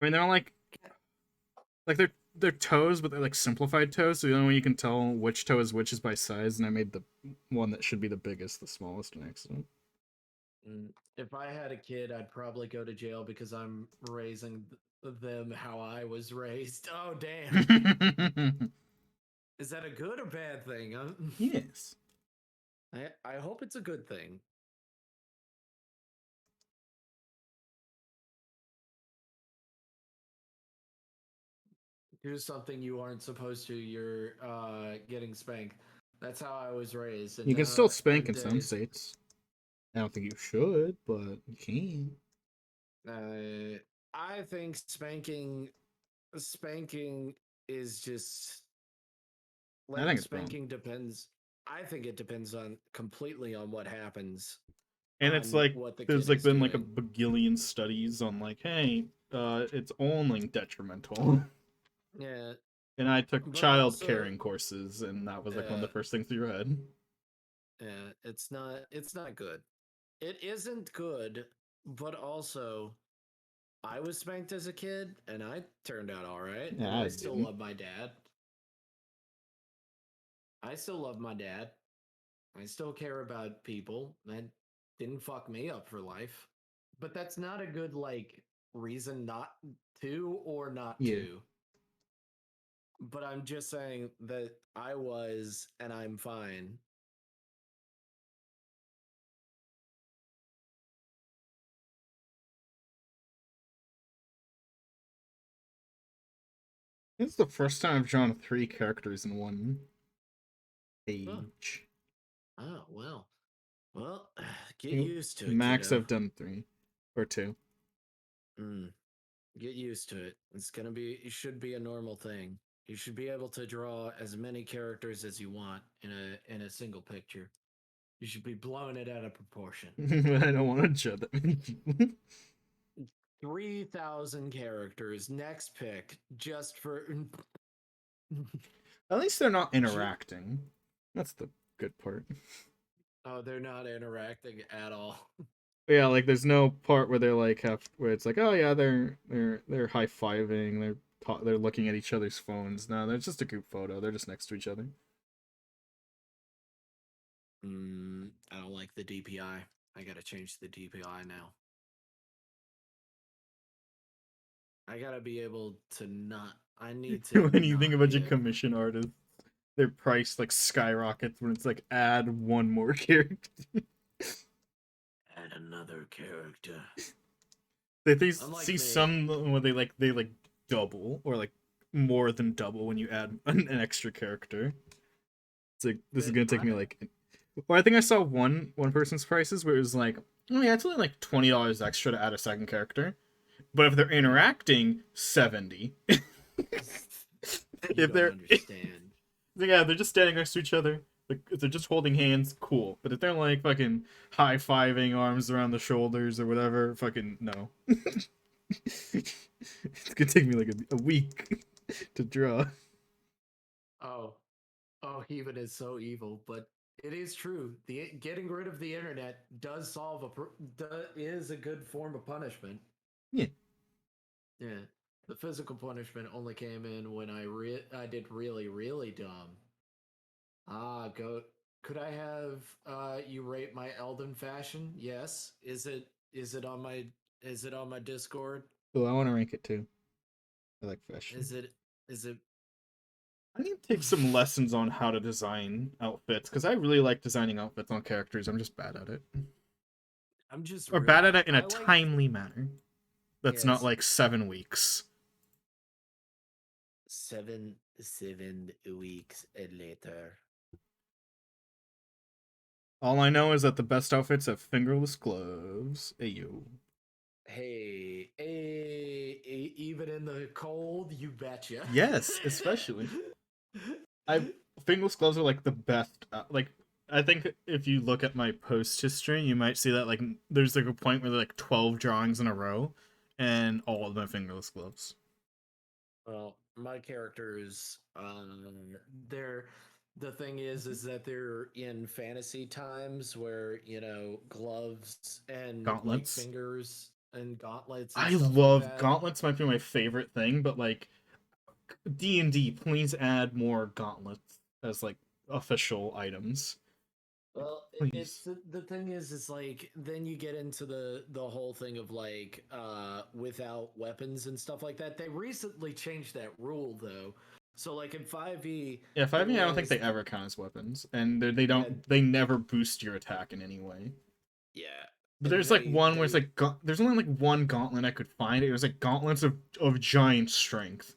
I mean, they're all like they're toes, but they're like simplified toes. So the only way you can tell which toe is which is by size. And I made the one that should be the biggest, the smallest, an accident. If I had a kid, I'd probably go to jail because I'm raising them how I was raised. Oh damn! Is that a good or bad thing? Yes. I hope it's a good thing. Do something you aren't supposed to. You're getting spanked. That's how I was raised, and You can still spank in some nowadays, states. I don't think you should, but you can. I think spanking is just I like think it's wrong. spanking depends. I think it depends on completely on what happens, And it's on like what the there's kid like is been like a doing. bagillion studies on like, hey, it's only detrimental. Yeah, And I took but child also, caring courses, and that was like one of uh, the first things through your head. yeah, it's not good. It isn't good, but also I was spanked as a kid and I turned out all right and Yeah, I I still didn't. love my dad. I still love my dad. I still care about people. That didn't fuck me up for life. But that's not a good like reason not to or not Yeah. to. But I'm just saying that I was and I'm fine. This is the first time I've drawn 3 characters in one Huh. page. Oh, well. Well, I get think used to it, max kiddo. I've done 3 or 2. Mm. Get used to it. It should be a normal thing. You should be able to draw as many characters as you want in a single picture. You should be blowing it out of proportion. I don't want to draw that many people. 3,000 characters. Next pick, just for. At least they're not interacting. That's the good part. Oh, they're not interacting at all. Yeah, like there's no part where they're like have where it's like, oh yeah, they're high fiving, they're looking at each other's phones. No, they're just a group photo. They're just next to each other. I don't like the DPI. I gotta change the DPI now. I gotta be able to not. I need to When you think not about be your able. commission artists, their price like skyrockets when it's like add one more character. Add another character. They Unlike see me. some where they double or like more than double when you add an extra character. It's like this is But gonna take me like. Well, I think I saw one person's prices where it was like, oh yeah, it's only like $20 extra to add a second character, but if they're interacting, 70. You If don't they're understand. yeah, they're just standing next to each other. Like, if they're just holding hands, cool. But if they're like fucking high fiving, arms around the shoulders or whatever, fucking no. It's gonna take me like a week to draw. Oh, oh, Heaven is so evil, but It is true. The getting rid of the internet does solve is a good form of punishment. Yeah. Yeah. The physical punishment only came in when I did really dumb. Ah, go. Could I have you rate my Elden fashion? Yes. Is it on my Discord? Oh, I want to rank it too. I like fashion. Is it I need to take some lessons on how to design outfits because I really like designing outfits on characters. I'm just bad at it, I'm just or real bad at it in a I like timely manner. That's not yes. like 7 weeks. 7 weeks later. All I know is that the best outfits have fingerless gloves. Ayo. Even in the cold, you betcha. Yes, especially. I fingerless gloves are like the best. Like I think if you look at my post history, you might see that like there's like a point where there are like 12 drawings in a row, and all of them fingerless gloves. Well, my characters, they're the thing is that they're in fantasy times where gloves and like Gauntlets. fingers and gauntlets and I stuff like love that. gauntlets. Might be my favorite thing, but like D&D, please add more gauntlets as like official items. Well, it's Please. the thing is like then you get into the whole thing of like without weapons and stuff like that. They recently changed that rule though. So like in 5e Yeah, there 5e, I don't think was they ever count as weapons, and they yeah, don't. They never boost your attack in any way. yeah. But And there's like one where it's they like there's only like one gauntlet I could find. It was like gauntlets of giant strength.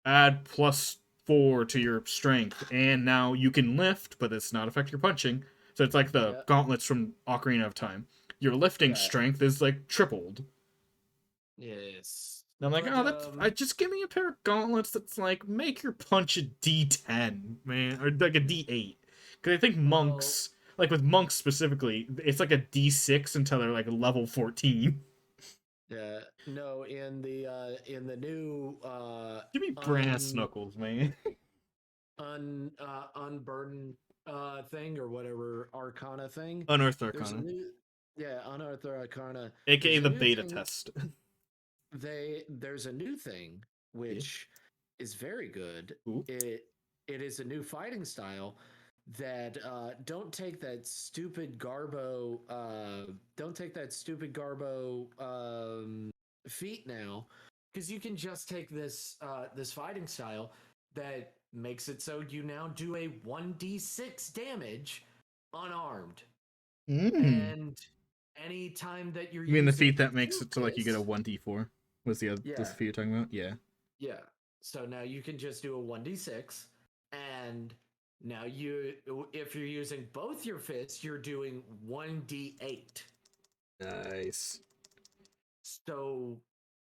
Add +4 to your strength, and now you can lift, but it's not affect your punching. So it's like the yeah, gauntlets from Ocarina of Time. Your lifting yeah. strength is like tripled. Yes. And I'm like, But oh, that's I just give me a pair of gauntlets that's like make your punch a D10, man, or like a D8. Because I think well, monks, like with monks specifically, it's like a D6 until they're like level 14. yeah. No, in the new Give me brass knuckles, man. unburdened thing or whatever arcana thing, Unearthed there's a Arcana, new unearthed arcana. aka There's a the new beta thing. test. There's a new thing Yeah. which is very good. Ooh. It is a new fighting style that don't take that stupid Garbo feat now, because you can just take this fighting style that makes it so you now do a 1d6 damage unarmed, Mm. and anytime that you're You mean the using feat that makes two it so like you get a fists. 1d4? Was the other this Yeah, feat you're talking about? Yeah. yeah. So now you can just do a 1d6, and now if you're using both your fists, you're doing 1d8. Nice. So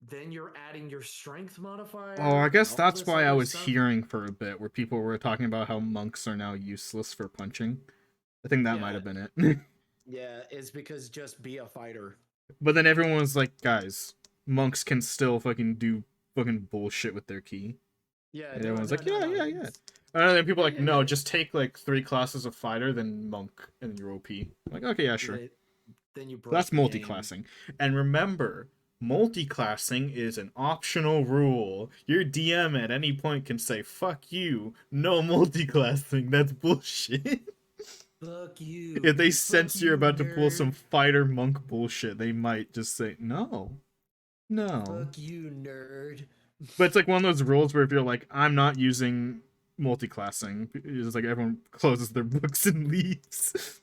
then you're adding your strength Oh, I modifier and guess all that's this why I other was stuff. hearing for a bit where people were talking about how monks are now useless for punching. I think that might Yeah, have been it. yeah, it's because just be a fighter. But then everyone was like, guys, monks can still fucking do fucking bullshit with their key. Yeah, And no, everyone's no, like, no, yeah, no. yeah, yeah. And then people Yeah, are like, yeah, no, yeah. just take like 3 classes of fighter, then monk, and then you're OP. I'm like, okay, yeah, sure. Then you That's break the game. multi-classing. And remember, multi-classing is an optional rule. Your DM at any point can say, fuck you, no multi-classing. That's bullshit. Fuck you. If they Fuck sense you're you, about to pull some nerd. fighter monk bullshit, they might just say, no, no. Fuck you, nerd. But it's like one of those rules where if you're like, I'm not using multi-classing, it's like everyone closes their books and leaves.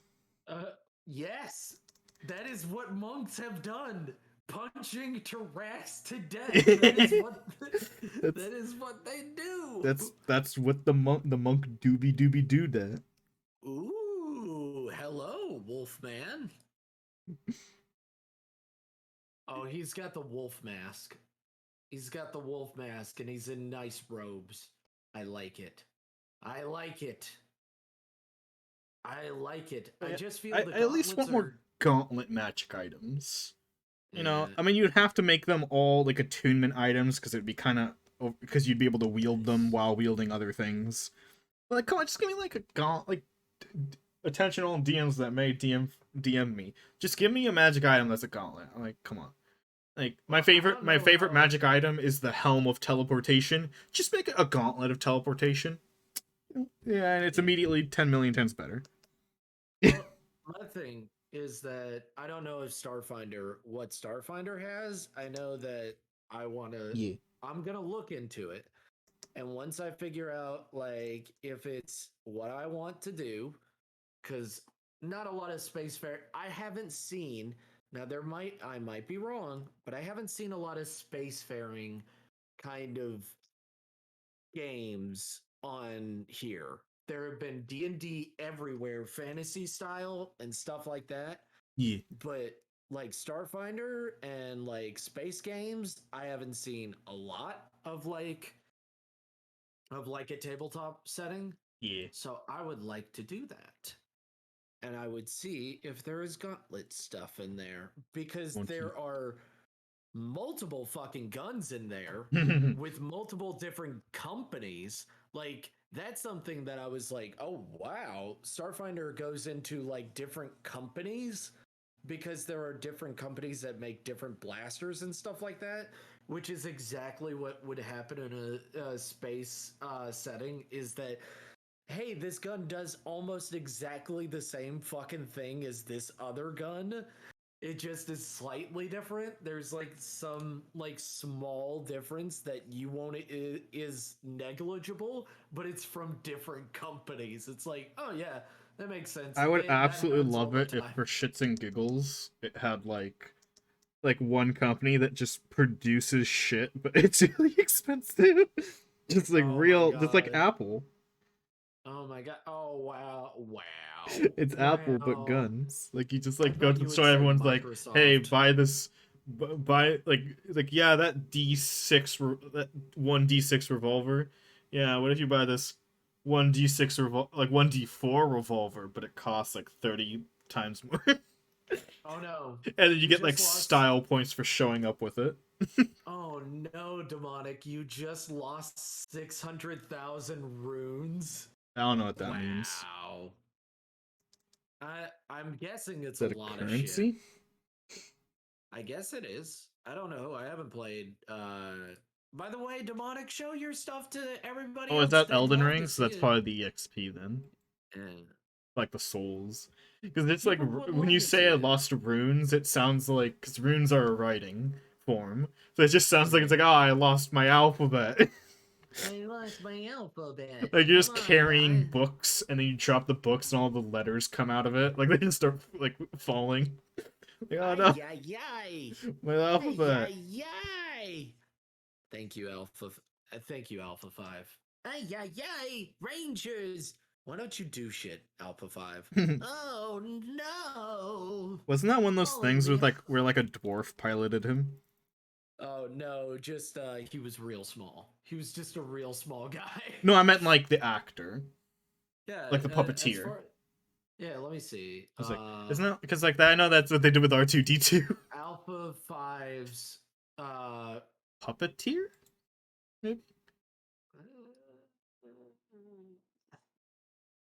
Uh, yes, that is what monks have done. Punching Taras to death. That is what that's that is what they do. that's what the monk doobie do that. Ooh, hello, Wolfman. Oh, he's got the wolf mask. He's got the wolf mask and he's in nice robes. I like it. I like it. I like it. I Yeah, just feel I the at least gauntlets want more are gauntlet magic items. yeah. I mean, you'd have to make them all like attunement items because it'd be kind of because you'd be able to wield them while wielding other things. But like, come on, just give me like a gaunt, like attention all DMs that may DM me. Just give me a magic item that's a gauntlet. I'm like, come on. Like my Well, I favorite don't my know favorite how. magic item is the Helm of Teleportation. Just make it a gauntlet of teleportation. Yeah, and it's Yeah. immediately 10 million times better. Well, my thing is that I don't know if what Starfinder has. I know that I want to. Yeah. I'm gonna look into it, and once I figure out like if it's what I want to do, because not a lot of spacefaring. I haven't seen. Now I might be wrong, but I haven't seen a lot of spacefaring kind of games on here. There have been D&D everywhere, fantasy style and stuff like that, Yeah. but like Starfinder and like space games, I haven't seen a lot of like a tabletop setting. Yeah. So I would like to do that. And I would see if there is gauntlet stuff in there because Monkey. there are multiple fucking guns in there with multiple different companies. Like that's something that I was like, "Oh wow, Starfinder goes into like different companies because there are different companies that make different blasters and stuff like that." Which is exactly what would happen in a space setting. Is that hey, this gun does almost exactly the same fucking thing as this other gun. It just is slightly different. There's like some like small difference that you won't is negligible, but it's from different companies. It's like, oh yeah, that makes sense. I would That absolutely happens all love the it if time. for shits and giggles it had like one company that just produces shit, but it's really expensive. Just like Oh my real, just like god. Apple. Oh my god. Oh wow. Wow. It's Apple but Wow. guns. Like you just I like go thought to you the would store, say everyone's like, "Hey, Microsoft. buy this, buy like yeah, that that 1d6 revolver. Yeah, what if you buy this 1d6 like 1d4 revolver, but it costs like 30 times more." Oh no. And then you You get like just lost. style points for showing up with it. Oh no, demonic! You just lost 600,000 runes. I don't know what that means. Wow. I'm guessing Is it's a that a lot of shit. currency? I guess it is. I don't know. I haven't played. By the way, demonic, show your stuff to everybody Oh, is else. that They'd Elden love to Ring? So see that's it. probably the EXP then. And Like the souls, because it's like people would when love you to say see I it. lost runes, it sounds like because runes are a writing form, so it just sounds like it's Yeah. like, oh, I lost my alphabet. I lost my alphabet. Like you're Come just on, carrying guy. books and then you drop the books and all the letters come out of it, like they just start like falling. Like, oh no, Ay, ay, ay. my Ay, alphabet. ay, ay. Thank you, Alpha. Thank you, Alpha 5. Ay, ay, ay. Rangers. Why don't you do shit, Alpha 5? Oh, no. Wasn't that one of those Pulling things with me. like where like a dwarf piloted him? Oh, no. Just, he was real small. He was just a real small guy. No, I meant like the actor, Yeah, like the as puppeteer. far. Yeah, let me see. I was like, isn't that because like that? I know that's what they did with R2D2. Alpha 5's, uh, Puppeteer, maybe.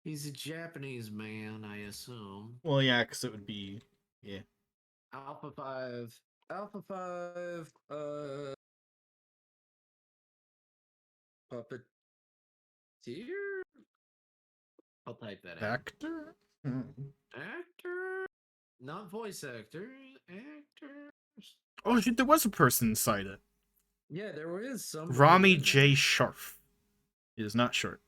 he's a Japanese man, I assume. Well, yeah, because it would be, yeah. Alpha 5. Alpha 5, puppeteer? I'll type that in. Actor? Hmm. Actor? Not voice actor. Actors. Oh, shit, there was a person inside it. Yeah, there is somebody Rami in J. there. Sharf. He is not short.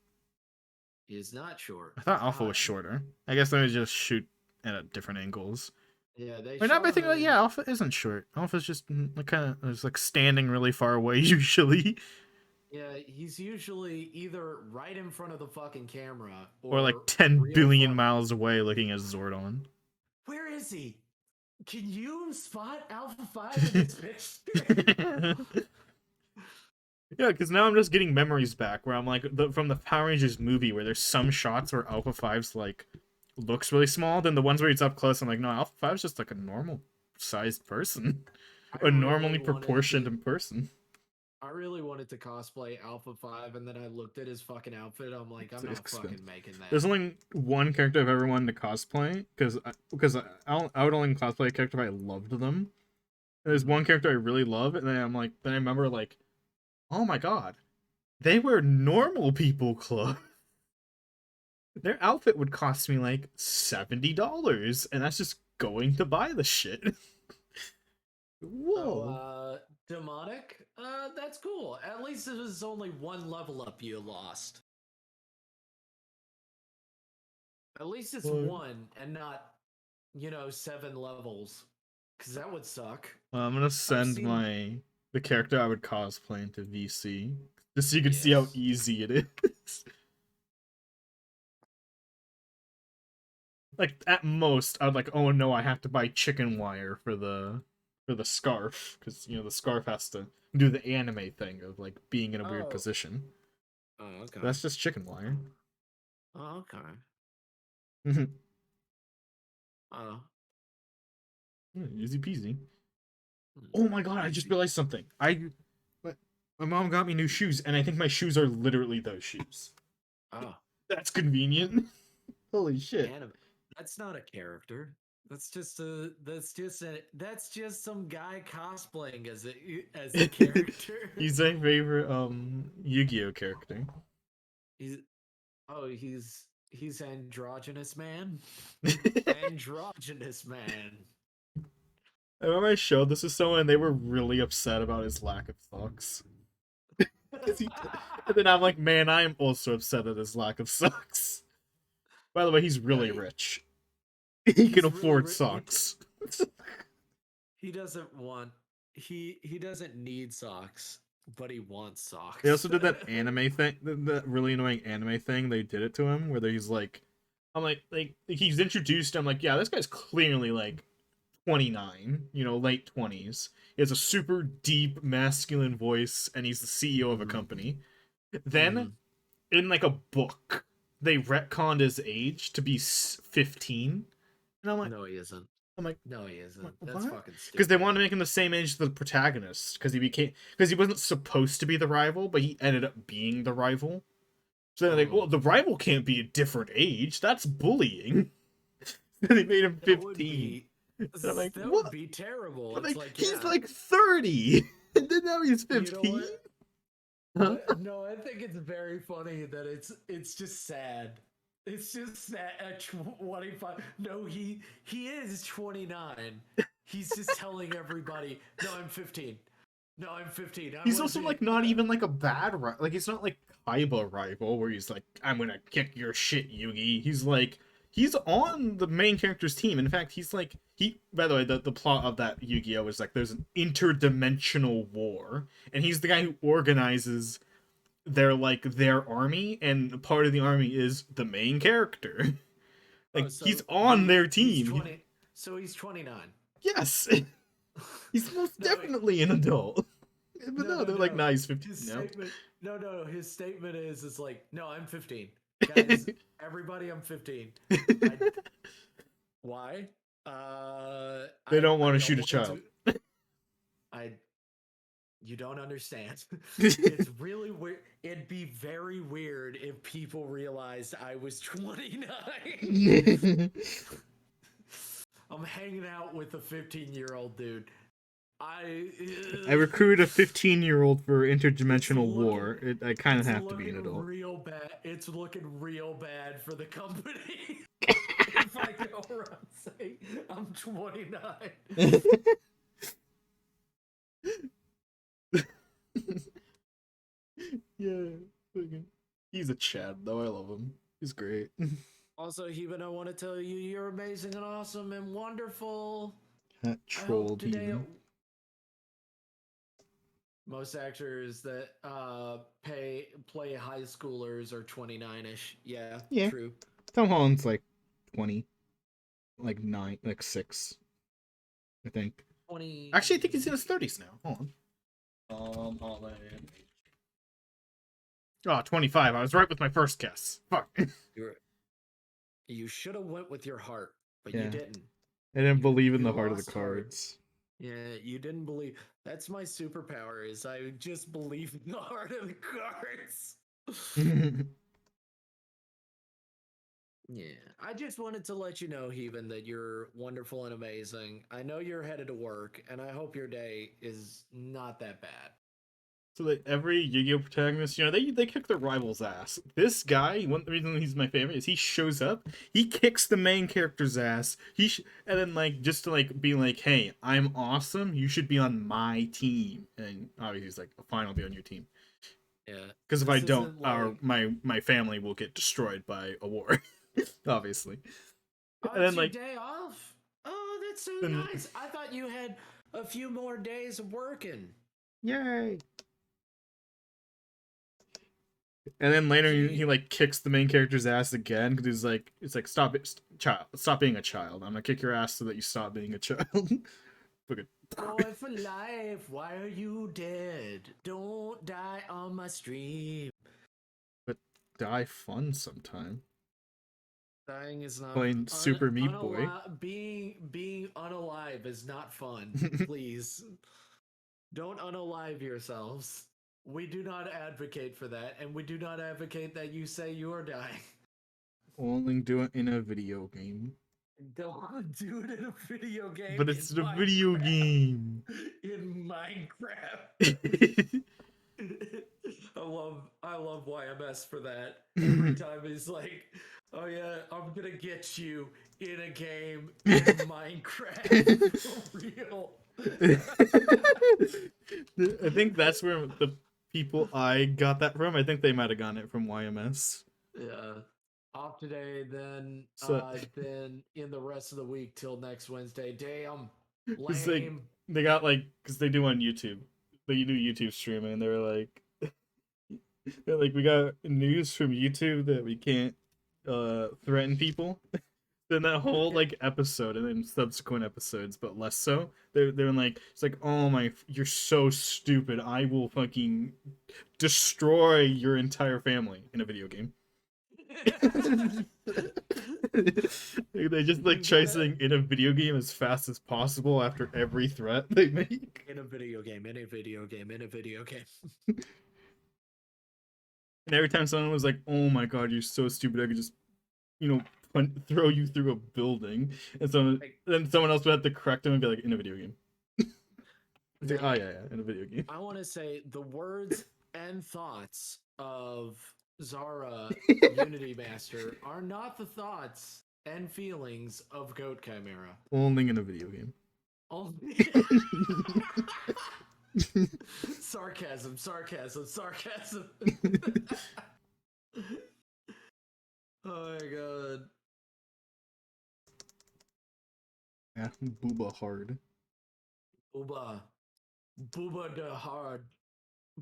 He is not short. I thought Alpha was shorter. I guess let me just shoot at different angles. Yeah, they Or not by shot thinking, like, him. yeah, Alpha isn't short. Alpha's just like, kind of, is like standing really far away usually. Yeah, he's usually either right in front of the fucking camera Or like or 10 real billion far. miles away looking at Zordon. Where is he? Can you spot Alpha 5 in this picture? Yeah, because now I'm just getting memories back where I'm like from the Power Rangers movie where there's some shots where Alpha Five's like looks really small, then the ones where he's up close, I'm like, no, Alpha Five's just like a normal sized person, I a really normally wanted proportioned to. person. I really wanted to cosplay Alpha 5, and then I looked at his fucking outfit. I'm like, I'm It's not expensive. fucking making There's that. only one character I've ever wanted to cosplay I would only cosplay a character if I loved them. There's one character I really love, and then I remember like, oh my god, they wear normal people clothes. Their outfit would cost me like $70, and that's just going to buy the shit. So, Whoa. demonic. That's cool. At least it was only one level up you lost. At least it's Well, one and not, 7 levels. Because that would suck. I'm gonna I've send seen. the character I would cosplay into VC just so you can see how Yes. easy it is. Like at most, I'd like, oh no, I have to buy chicken wire for the scarf because the scarf has to do the anime thing of like being in a weird Oh. position. Oh, okay. That's just chicken wire. Oh, okay. Oh. Easy peasy. Hmm. Oh my god, I just Easy. realized something. My mom got me new shoes, and I think my shoes are literally those shoes. Oh. That's convenient. Holy shit. Anime. That's not a character. That's just some guy cosplaying as a character. He's my favorite Yu-Gi-Oh character. he's he's androgynous man. I Androgynous man. remember I showed this to someone and they were really upset about his lack of socks. And then I'm like, man, I am also upset at his lack of socks. By the way, he's No, really rich. He can he's really afford socks. he doesn't want he doesn't need socks, but he wants They socks. also did that anime thing, that really annoying anime thing they did it to him, where he's like, I'm like he's introduced. I'm like, yeah, this guy's clearly like 29, late 20s. He has a super deep masculine voice, and he's the CEO of a company. Then, in like a book, they retconned his age to be 15, and No, he isn't. I'm like, No, he isn't. That's what? fucking Because they stupid. wanted to make him the same age as the protagonist, because he wasn't supposed to be the rival, but he ended up being the rival. So they're like, well, the rival can't be a different age. That's bullying. They made him That would 15. be And I'm like, that would what? be terrible. I'm It's like, like, he's yeah, like 30. And then now he's you know 15? what? Huh? No, I think it's very funny that it's just sad. It's just sad at 25. No, he is 29. He's just telling everybody, "No, I'm 15. No, I'm 15. I He's want also to be." like not even like a bad rival. Like, it's not like Kaiba rival where he's like, I'm gonna kick your shit, Yugi. He's on the main character's team. In fact, by the way, the plot of that Yu-Gi-Oh! Is like there's an interdimensional war, and he's the guy who organizes their army, and part of the army is the main character. Oh, Like he's so on their he's team. 20. So he's 29. Yes, he's most No, definitely an adult. But no, no, no, they're like, no. nah, he's 15 His now. statement. No, no. His statement is like, "No, I'm 15, guys. Everybody, I'm 15. I Why? They don't I want to don't shoot a want child. to. I You don't understand. It's really weird. It'd be very weird if people realized I was 29. I'm hanging out with a 15-year-old dude. I I recruited a 15-year-old for it's interdimensional looking war. I kind of it's have to be an looking adult. real bad. It's looking real bad for the company. If I go around saying I'm 29. Yeah, he's a Chad though. I love him. He's great. Also, Heben, I want to tell you you're amazing and awesome and wonderful. That I hope trolled today even. most actors that play high schoolers are 29ish. Yeah, Yeah, true. Tom Holland's like 20, like 9, like 6, I think. 20. Actually, I think he's in his 30s now. Hold on. Holland. Oh, 25. I was right with my first guess. Fuck. You should have went with your heart, but you Yeah. didn't. I didn't believe in You the heart of the lost heart. cards. Yeah, you didn't believe. That's my superpower. Is I just believe in the heart of the cards. Yeah, I just wanted to let you know, Heaven, that you're wonderful and amazing. I know you're headed to work, and I hope your day is not that bad. So like every Yu-Gi-Oh protagonist, they kick their rival's ass. This guy, one the reason he's my favorite is he shows up, he kicks the main character's ass. And then like just to like be like, hey, I'm awesome. You should be on my team. And obviously he's like, fine, I'll be on your team. Yeah, Because if I this don't, isn't our like, my family will get destroyed by a war, obviously. oh, And it's then your like, day off. Oh, that's so then nice. I thought you had a few more days of working. yay. And then later he Gee, like kicks the main character's ass again because he's like, it's like stop being a child. I'm gonna kick your ass so that you stop being a child. Fucking- boy for life, why are you dead? Don't die on my stream. but die fun sometime. Dying is not Playing Super Meat Boy. being unalive is not fun. Please don't unalive yourselves. We do not advocate for that, and we do not advocate that you say you are dying. Only do it in a video game. Don't do it in a video game But in it's a video Minecraft. game. In Minecraft. I love YMS for that. Every time he's like, "Oh yeah, I'm gonna get you in a game in Minecraft for real." I think that's where the people I got that from. I think they might have gotten it from YMS. Yeah. Off today, So then in the rest of the week till next Wednesday. Damn, it's like lame. they got like because they do on YouTube. They do YouTube streaming. And they're like we got news from YouTube that we can't threaten people. Then that whole like episode and then subsequent episodes, but less so. They're like it's like oh my, you're so stupid. I will fucking destroy your entire family in a video game. They just like try saying in a video game as fast as possible after every threat they make. In a video game, in a video game, in a video game. And every time someone was like, "Oh my god, you're so stupid," I could just, throw you through a building, and Like, then someone else would have to correct them and be like, "In a video game." It's like, "Oh now, yeah, yeah, in a video game." I want to say the words and thoughts of Zara Unity Master are not the thoughts and feelings of Goat Chimera. Only in a video game. Only sarcasm, sarcasm, sarcasm. Oh my god. Yeah, booba hard. Booba. Booba the hard.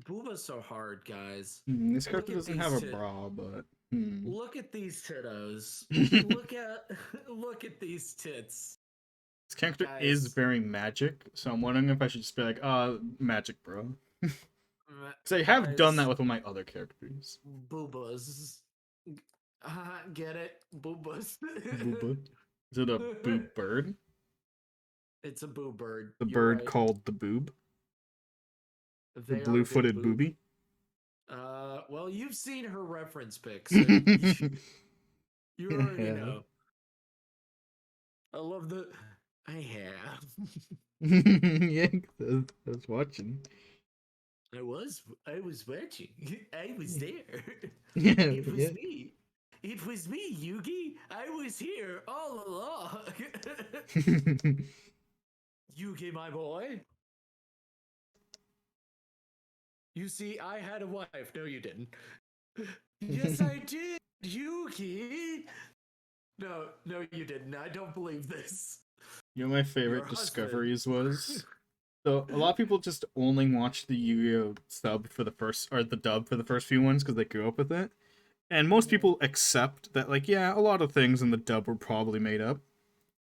Booba's so hard, guys. This Look character at doesn't these have a bra, but Look at these tittos. Look at these tits. this character is Guys. very magic, so I'm wondering if I should just be like, magic, bro. Because I have done that Guys. with one of my other characters. Boobas. Get it? Boobas. Booba. Is it a boob bird? It's a boo bird. The You're bird right. called the boob? The They are big blue-footed booby? well, you've seen her reference pics, and you already Yeah. know. I love the. I have. Yeah, I was watching. I was watching. I was there. Yeah, It was yeah. me. It was me, Yugi. I was here all along. Yugi, my boy. You see, I had a wife. No, you didn't. Yes, I did. Yugi. No, you didn't. I don't believe this. You know, my Your favorite husband. discoveries was so a lot of people just only watch the Yu-Gi-Oh sub for the first or the dub for the first few ones because they grew up with it, and most people accept that like yeah, a lot of things in the dub were probably made up.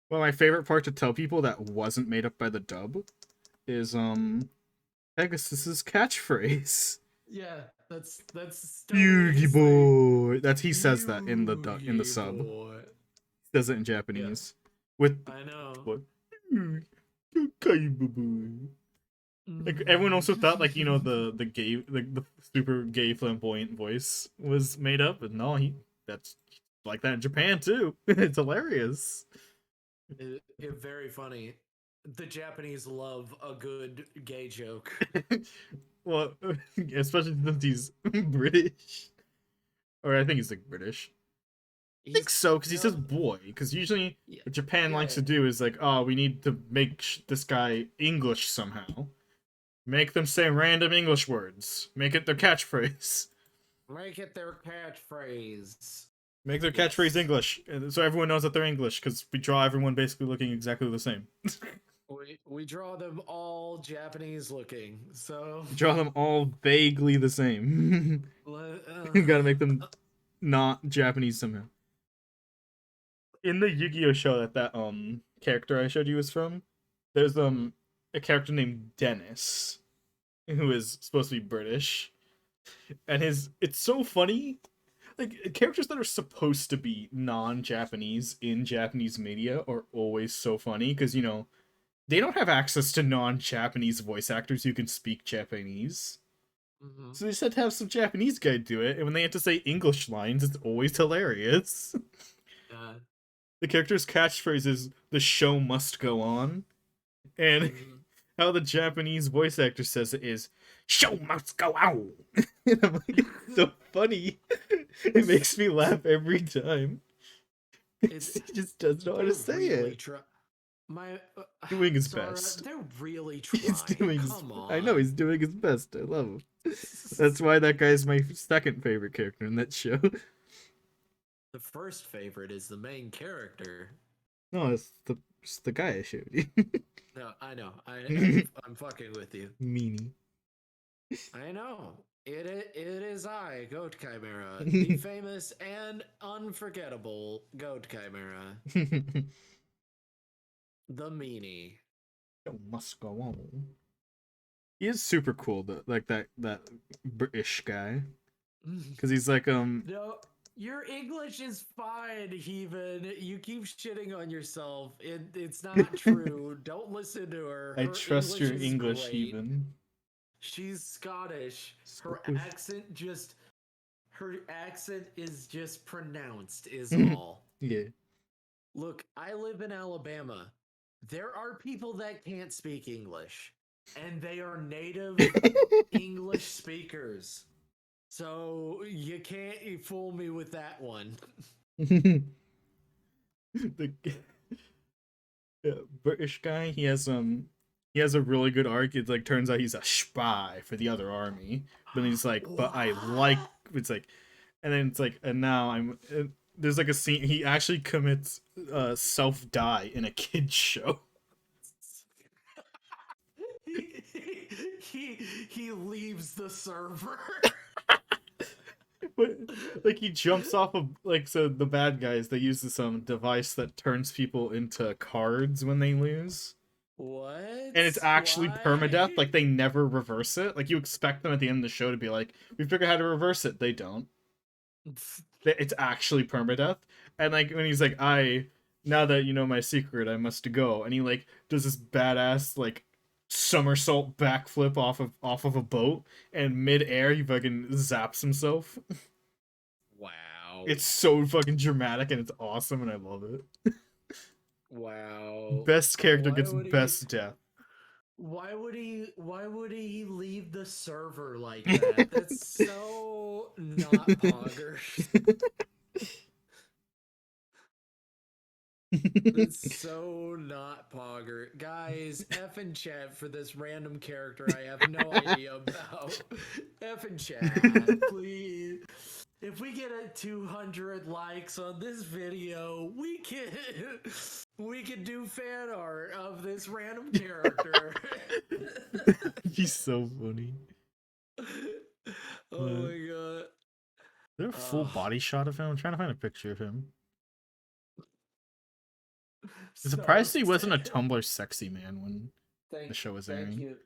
Well, my favorite part to tell people that wasn't made up by the dub is Pegasus's catchphrase. Yeah, that's totally Yugi his thing. boy. He says that in the Yugi sub. boy. He says it in Yeah, Japanese with I know. what? Kaibaboy. Like everyone also thought, like, you know, the gay, like the super gay flamboyant voice was made up, but no, that's like that in Japan too. It's hilarious. Very funny. The Japanese love a good gay joke. Well, especially since he's British, or I think he's like British. I think He's so because he says no, boy. Because usually yeah, what Japan yeah, likes to yeah. do is like, oh, we need to make this guy English somehow. Make them say random English words. Make it their catchphrase. Make it their catchphrase. Make their catchphrase Yes. English, and so everyone knows that they're English. Because we draw everyone basically looking exactly the same. We draw them all Japanese looking, so We draw them all vaguely the same. uh, You gotta make them not Japanese somehow. In the Yu-Gi-Oh show that character I showed you was from, there's a character named Dennis who is supposed to be British, and his it's so funny. Like characters that are supposed to be non-Japanese in Japanese media are always so funny because you know they don't have access to non-Japanese voice actors who can speak Japanese. mhm. So they just had to have some Japanese guy do it, and when they have to say English lines, it's always hilarious. uh, The character's catchphrase is "the show must go on," and mhm. how the Japanese voice actor says it is "show must go on." And I'm like, it's so funny. It makes me laugh every time. It, He just doesn't know how to they're say really it. try. My Doing his Zara, best. they're really He's trying. doing his. Come I know on. he's doing his best. I love him. That's why that guy's my second favorite character in that show. The first favorite is the main character. No, it's the guy I showed you. No, I know. Meanie. I'm fucking with you. I know. It is I, Goat Chimera, the famous and unforgettable Goat Chimera, the meanie. Show must go on. He is super cool, though, like that British guy, because he's like No, your English is fine, Heathen. You keep shitting on yourself. It's not true. Don't listen to her. I Her trust English your is English great. even. She's Scottish. Scottish. Her accent is just pronounced, is all. Yeah. Look, I live in Alabama. There are people that can't speak English, and they are native English speakers. So you can't fool me with that one. The yeah, British guy, he has a really good arc. It like turns out he's a spy for the other army, but then he's like, but I like What? it's like, and then it's like, and now there's like a scene he actually commits self die in a kids show. he, he leaves the server. But like he jumps off of like so the bad guys they use this device that turns people into cards when they lose. What? And it's actually permadeath. Why? Like they never reverse it. Like you expect them at the end of the show to be like, "We figured out how to reverse it." They don't. It's actually permadeath. And like when he's like, "I now that you know my secret, I must go," and he like does this badass like somersault backflip off of a boat, and midair he fucking zaps himself. Wow. It's so fucking dramatic and it's awesome, and I love it. Wow. Best character Why gets would he best death. why would he leave the server like that? That's so not poggers. That's so not pogger. Guys, F in chat for this random character I have no idea about. F in chat, please. If we get a 200 likes on this video, we can do fan art of this random character. He's so funny. Oh my god. Is there a full body shot of him? I'm trying to find a picture of him. I'm So surprised he wasn't a sad. Tumblr sexy man when the Thank show was thank airing. you.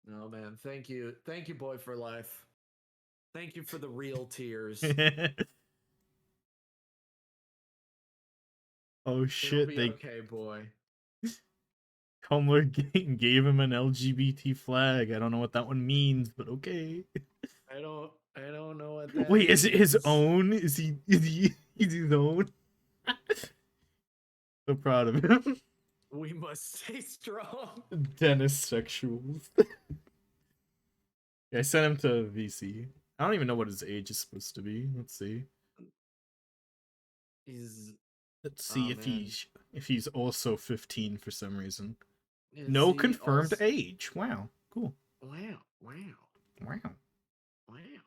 No man, thank you. Thank you, boy, for life. Thank you for the real tears. Oh It'll shit, be they okay, boy. Tumblr gave him an LGBT flag. I don't know what that one means, but okay. I don't know what that Wait, is it his means. own? Is his own? So proud of him. We must stay strong. Dennis sexuals. Yeah, I sent him to VC. I don't even know what his age is supposed to be. Let's see. He's Let's see oh man. if he's also 15 for some reason. Is No he confirmed also age. Wow, cool. wow, wow, Wow. wow.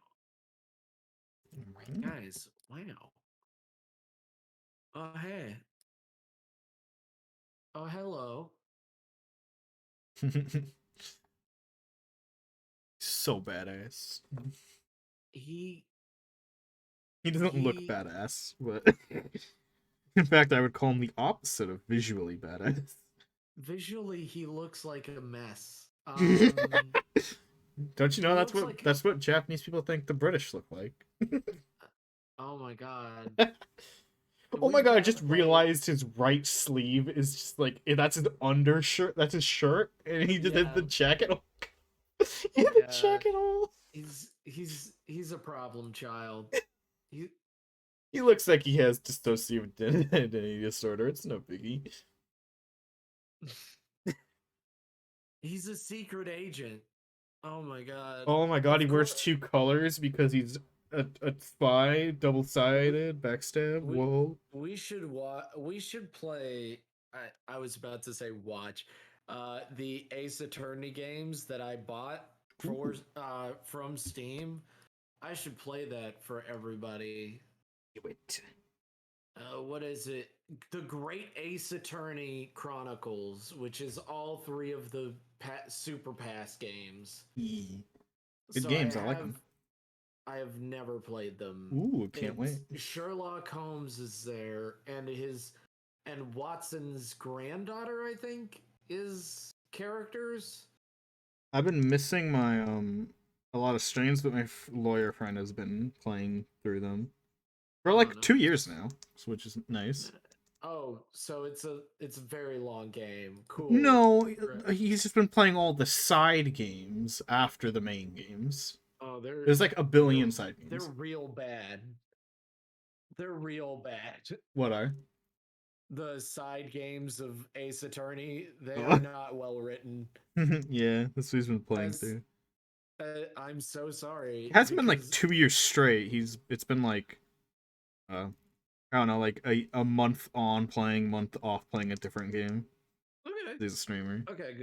Wow. Guys, wow. Oh hey. Oh hello. So badass. He He doesn't look he badass, but in fact, I would call him the opposite of visually badass. visually he looks like a mess. Don't you He know looks like that's what Japanese people think the British look like? oh my god. Oh my We've god, I got to just play. realized his right sleeve is just like that's his undershirt, that's his shirt, and he just has Yeah, the jacket. He has the yeah. jacket on. He's a problem child. He He looks like he has dissociative identity disorder. It's no biggie. he's a secret agent. Oh my god. Oh my god, he Of wears course two colors because he's a spy, double we sided, backstab. we Whoa. we should play I was about to say watch the Ace Attorney games that I bought for Ooh, from Steam. I should play that for everybody. do it. What is it? The Great Ace Attorney Chronicles, which is all three of the Super Pass games. Eee. Good So games, I like them. I have never played them. Ooh, can't It's wait. Sherlock Holmes is there, and Watson's granddaughter, I think, is characters. I've been missing my a lot of streams, but my lawyer friend has been playing through them for Oh, like 2 years nice. now, which is nice. Oh, so it's a very long game. Cool. No, he's just been playing all the side games after the main games. Oh, There's like a they're billion side they're games. real bad. They're real bad. What are? The side games of Ace Attorney, they are Oh. not well written. Yeah, that's what he's been playing As through. I'm so It sorry hasn't been like because 2 years straight. It's been like I don't know, like a month on playing, month off playing a different game. okay, He's a streamer. okay,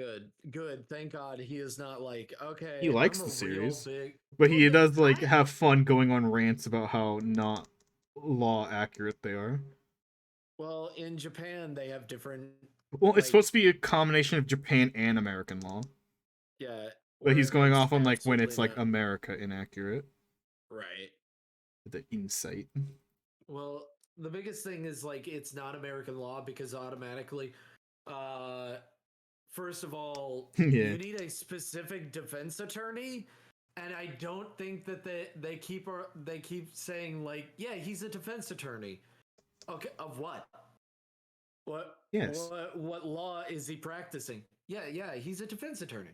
good. Thank God he is not like He okay. likes I'm a the real series, big. but Well, he does like kind have of. fun going on rants about how not law accurate they are. Well, in Japan they have different Well, it's supposed like to be a combination of Japan and American law, yeah, but he's where going it's off on like when absolutely it's like not America inaccurate. right. The insight. Well, the biggest thing is like it's not American law because automatically, uh, first of all, Yeah. you need a specific defense attorney, and I don't think that they keep saying like, yeah, he's a defense attorney. Okay, of what? What Yes. what law is he practicing? Yeah, he's a defense attorney.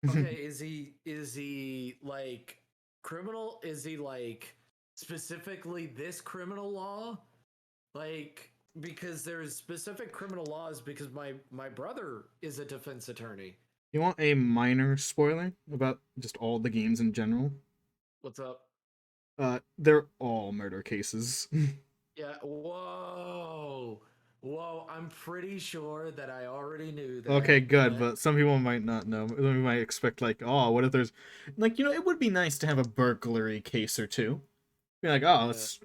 Okay, is he like criminal? Is he like specifically this criminal law? Like because there's specific criminal laws because my brother is a defense attorney. You want a minor spoiler about just all the games in general? What's up? They're all murder cases. Yeah, whoa, I'm pretty sure that I already knew Okay, that, good, but but some people might not know. Some people might expect like, oh, what if there's like, it would be nice to have a burglary case or two. Be like, oh, yeah, let's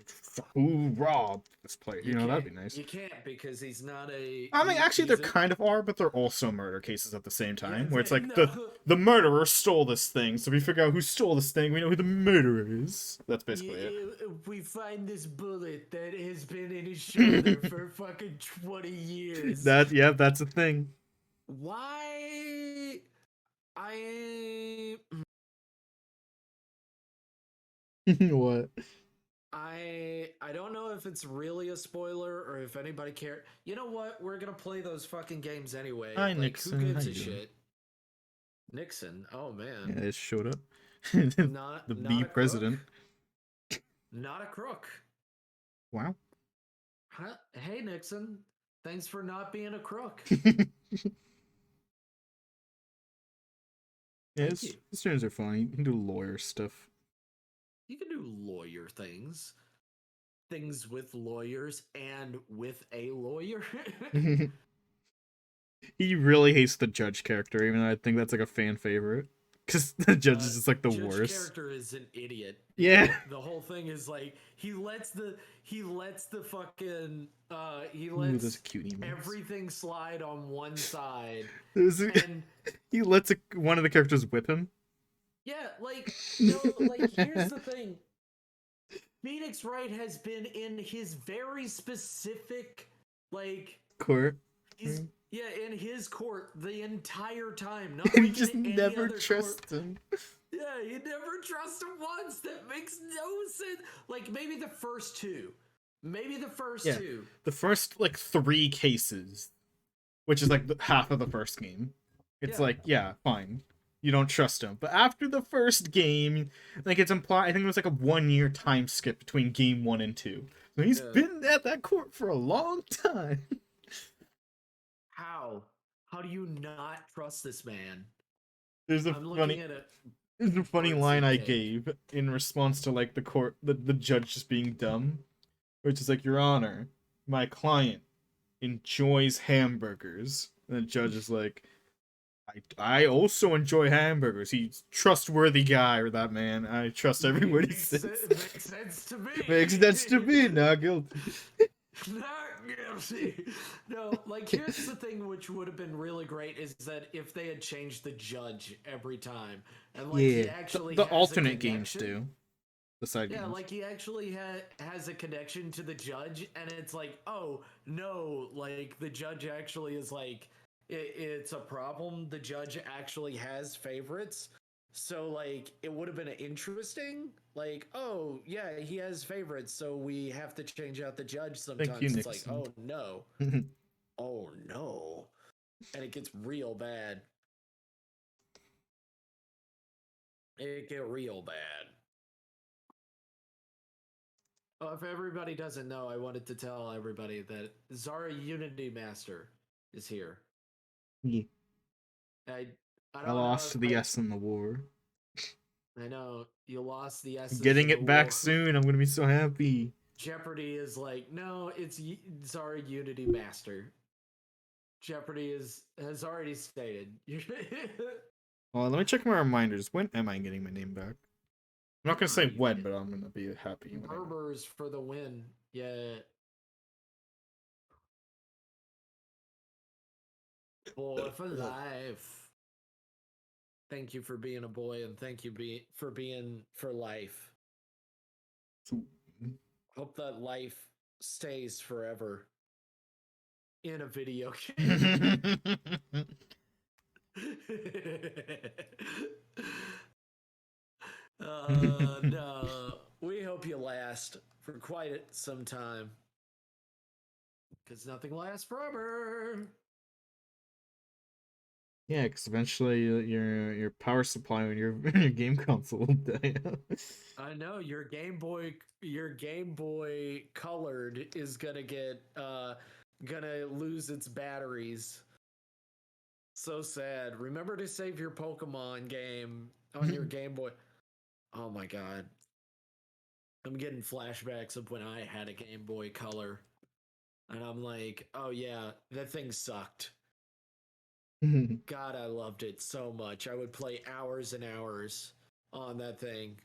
who robbed this place? you That'd can't be nice. you can't because he's not a I mean, actually, there he's a kind of are, but they're also murder cases at the same yeah time, where it's like no the murderer stole this thing, so we figure out who stole this thing. We know who the murderer is. That's basically it. we find this bullet that has been in his shoulder for fucking 20 years. Yeah, that's a thing. Why? I What? I don't know if it's really a spoiler or if anybody care. You know what? We're gonna play those fucking games anyway. Hi Like, who Nixon, how gives you a doing? shit? Nixon. Oh man, Yeah, it showed up. not The a crook, president. not a crook. Wow. Huh? Hey Nixon, thanks for not being a crook. Yeah, Thank you. his turns are fine. You can do lawyer stuff. You can do lawyer things, things with lawyers and with a lawyer. He really hates the judge character, even though I think that's like a fan favorite. Because the judge is just like the Judge worst. character is an idiot. Yeah. The whole thing is like he lets the fucking he Ooh, those lets are cute emails. everything slide on one side. There's a, And he lets one of the characters whip him. yeah, like no, like here's the thing. Phoenix Wright has been in his very specific like Court. he's yeah, in his court the entire time, not And you like just in any never other trust court. him. Yeah, you never trust him once. That makes no sense. Like maybe the first two. Maybe the first Yeah. two. The first like 3 cases, which is like half of the first game. It's Yeah. like, yeah, fine. You don't trust him. But after the first game, like it's implied, I think it was like a 1 year time skip between game 1 and 2. So he's Yeah. been at that court for a long time. How? How do you not trust this man? There's a I'm looking funny at it. there's a funny Court's line I intake. gave in response to like the judge just being dumb, which is like, Your Honor, my client enjoys hamburgers. And the judge is like, I also enjoy hamburgers. He's a trustworthy guy, or that man. I trust every word he says. Makes sense to me. Makes sense to me. Not guilty. Not guilty. No, like here's the thing which would have been really great is that if they had changed the judge every time and like he Yeah, actually the has a alternate games connection. do. The side Yeah, games. like he actually has a connection to the judge, and it's like, oh no, like the judge actually is like, it's a problem. The judge actually has favorites, so like it would have been interesting. Like, oh yeah, he has favorites, so we have to change out the judge Thank you, sometimes. It's like, Nixon. oh no, oh no, and it gets real bad. It get real bad. Oh, if everybody doesn't know, I wanted to tell everybody that Zara Unity Master is here. Yeah. I I I don't know lost if the S in the war. I know you lost the I'm S's getting in the it back war. soon. I'm gonna be so happy. Jeopardy is like, no, it's Zara Unity Master. Jeopardy has already stated. Well, let me check my reminders. When am I getting my name back? I'm not gonna say when, but I'm gonna be happy when I know. Berbers for the win. Yeah. Boy for life. Thank you for being a boy, and thank you for being for life. Hope that life stays forever in a video game. No, we hope you last for quite some time, because nothing lasts forever. Yeah, because eventually your power supply on your game console will die out. I know your Game Boy Colored is gonna lose its batteries. So sad. Remember to save your Pokemon game on your Game Boy. Oh my god. I'm getting flashbacks of when I had a Game Boy Color. And I'm like, oh yeah, that thing sucked. God, I loved it so much. I would play hours and hours on that thing.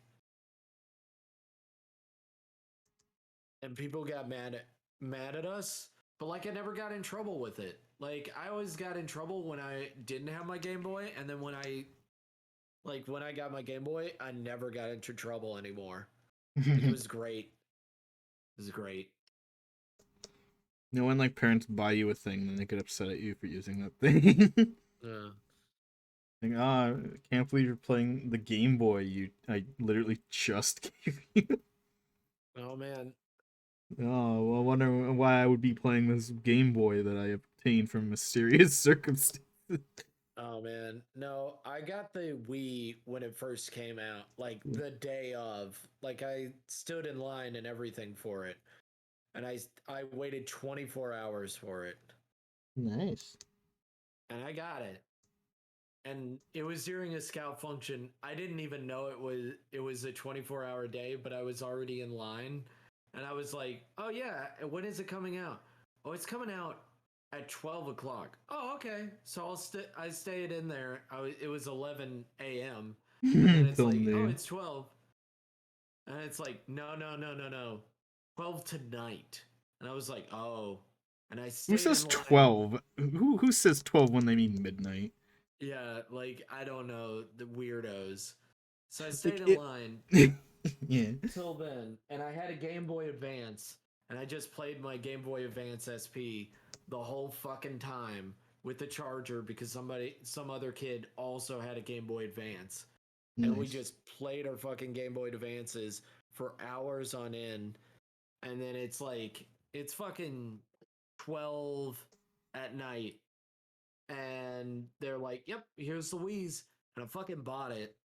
And people got mad at us, but like I never got in trouble with it. Like I always got in trouble when I didn't have my Game Boy, and then when I got my Game Boy, I never got into trouble anymore. Like, it was great. It was great. When like parents buy you a thing, then they get upset at you for using that thing. Yeah. Like, I can't believe you're playing the Game Boy I literally just gave you. Oh man. Oh, well, I wonder why I would be playing this Game Boy that I obtained from mysterious circumstances. Oh man. No, I got the Wii when it first came out, like the day of. Like I stood in line and everything for it. And I waited 24 hours for it. Nice. And I got it. And it was during a scout function. I didn't even know it was a 24-hour day, but I was already in line, and I was like, "Oh yeah, when is it coming out? Oh, it's coming out at 12 o'clock. Oh, okay. So I stayed in there. It was 11 a.m. and then it's Till like, oh, noon. it's 12, and it's like, no, no, no, no, no, 12 tonight. And I was like, oh, and I Who stayed says in line. 12? Who says 12 when they mean midnight? Yeah, like I don't know the weirdos. So I stayed Like in it. line Yeah. till then, and I had a Game Boy Advance, and I just played my Game Boy Advance SP the whole fucking time with the charger because some other kid also had a Game Boy Advance, and we Nice. just played our fucking Game Boy Advances for hours on end, and then it's fucking 12 at night, and they're like, "Yep, here's the Wii's," and I fucking bought it,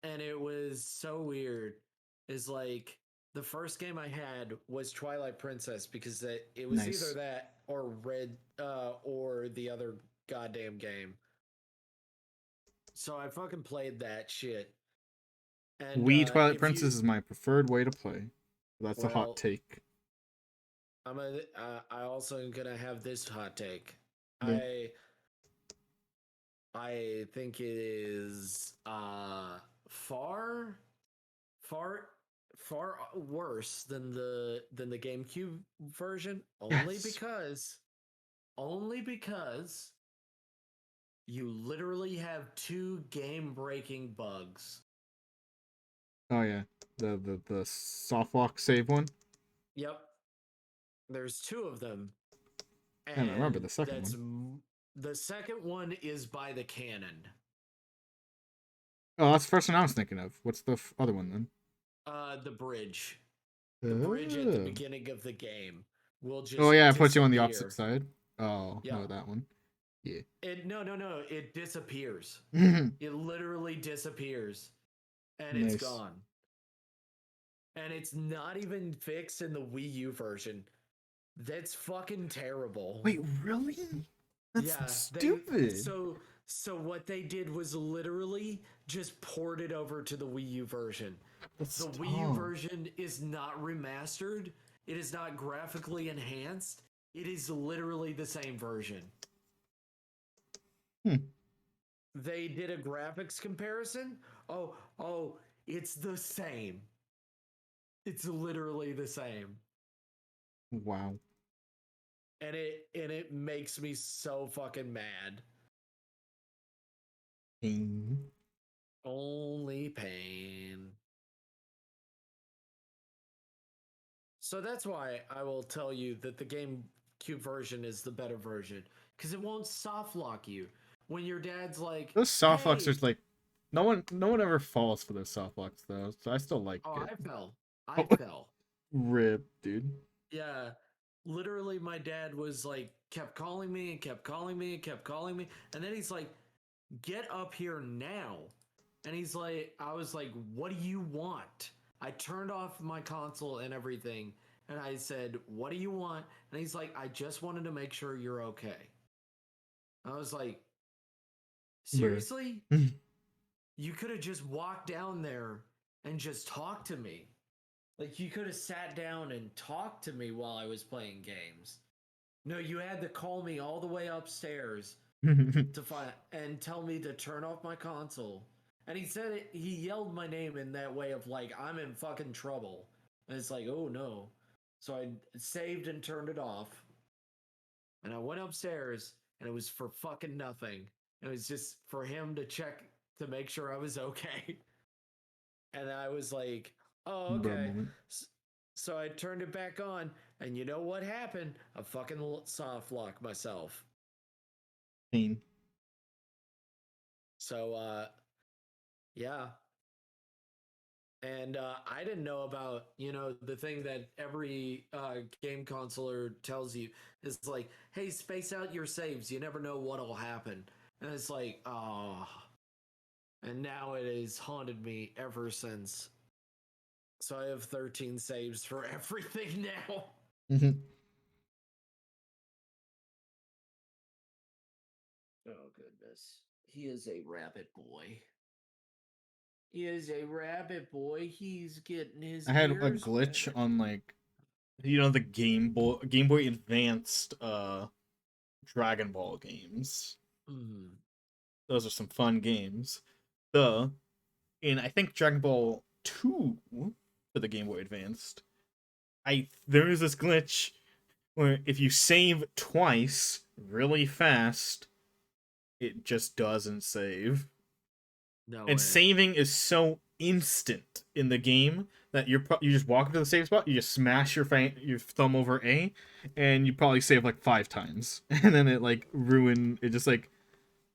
and it was so weird. Is like the first game I had was Twilight Princess because it was either Nice. that or Red or the other goddamn game. So I fucking played that shit. And Wii Twilight if you Princess is my preferred way to play. That's a hot well, take. I also am gonna have this hot take. Yeah. I I think it is far far far worse than the GameCube version Yes. only because you literally have two game breaking bugs. Oh yeah. The soft lock save one. Yep, there's two of them, And I remember and the second that's one. the second one is by the cannon. Oh, that's the first one I was thinking of. What's the other one then? The bridge. The bridge at the Oh. beginning of the game will Oh just yeah, it puts you on the opposite disappear. side. Oh Yeah. no, that one. Yeah. No, it disappears. It literally disappears and it's Nice. gone. And it's not even fixed in the Wii U version. That's fucking terrible. Wait, really? That's Yeah, they stupid. so what they did was literally just ported over to the Wii U version. That's The Wii U dumb. version is not remastered. It is not graphically enhanced. It is literally the same version. Hmm. They did a graphics comparison. Oh, it's the same. It's literally the same. Wow. And it makes me so fucking mad. Pain. Only pain. So that's why I will tell you that the GameCube version is the better version because it won't soft lock you. When your dad's like, Those soft locks are "Hey, like no one ever falls for those soft locks though, so I still like oh, it. I fell. I Oh, fell." rip, dude. Yeah. Literally my dad was like kept calling me and kept calling me and kept calling me and then he's like, "Get up here now." And he's like, I was like, "What do you want?" I turned off my console and everything. And I said, "What do you want?" And he's like, "I just wanted to make sure you're okay." I was like, Bruh. "Seriously? You could have just walked down there and just talked to me. Like, you could have sat down and talked to me while I was playing games. No, you had to call me all the way upstairs to find and tell me to turn off my console." And he said it, he yelled my name in that way of like, I'm in fucking trouble. And it's like, oh no. So I saved and turned it off. And I went upstairs and it was for fucking nothing. It was just for him to check to make sure I was okay. And I was like, oh, Bruh okay. moment. So I turned it back on. And you know what happened? I fucking soft locked myself. Pain. So, yeah, And I didn't know about, the thing that every game consoler tells you is like, hey, space out your saves. You never know what'll happen. And it's like, oh. And now it has haunted me ever since. So I have 13 saves for everything now. Oh, goodness. He is a rabbit boy. He is a rabbit boy. He's getting his I had a ears glitch wet. on like the Game Boy Advanced Dragon Ball games. Mm. Those are some fun games. In I think Dragon Ball 2 for the Game Boy Advanced, there is this glitch where if you save twice really fast, it just doesn't save. No And way. saving is so instant in the game that you just walk up to the save spot, you just smash your thumb over A, and you probably save like 5 times, and then it like ruined. It just like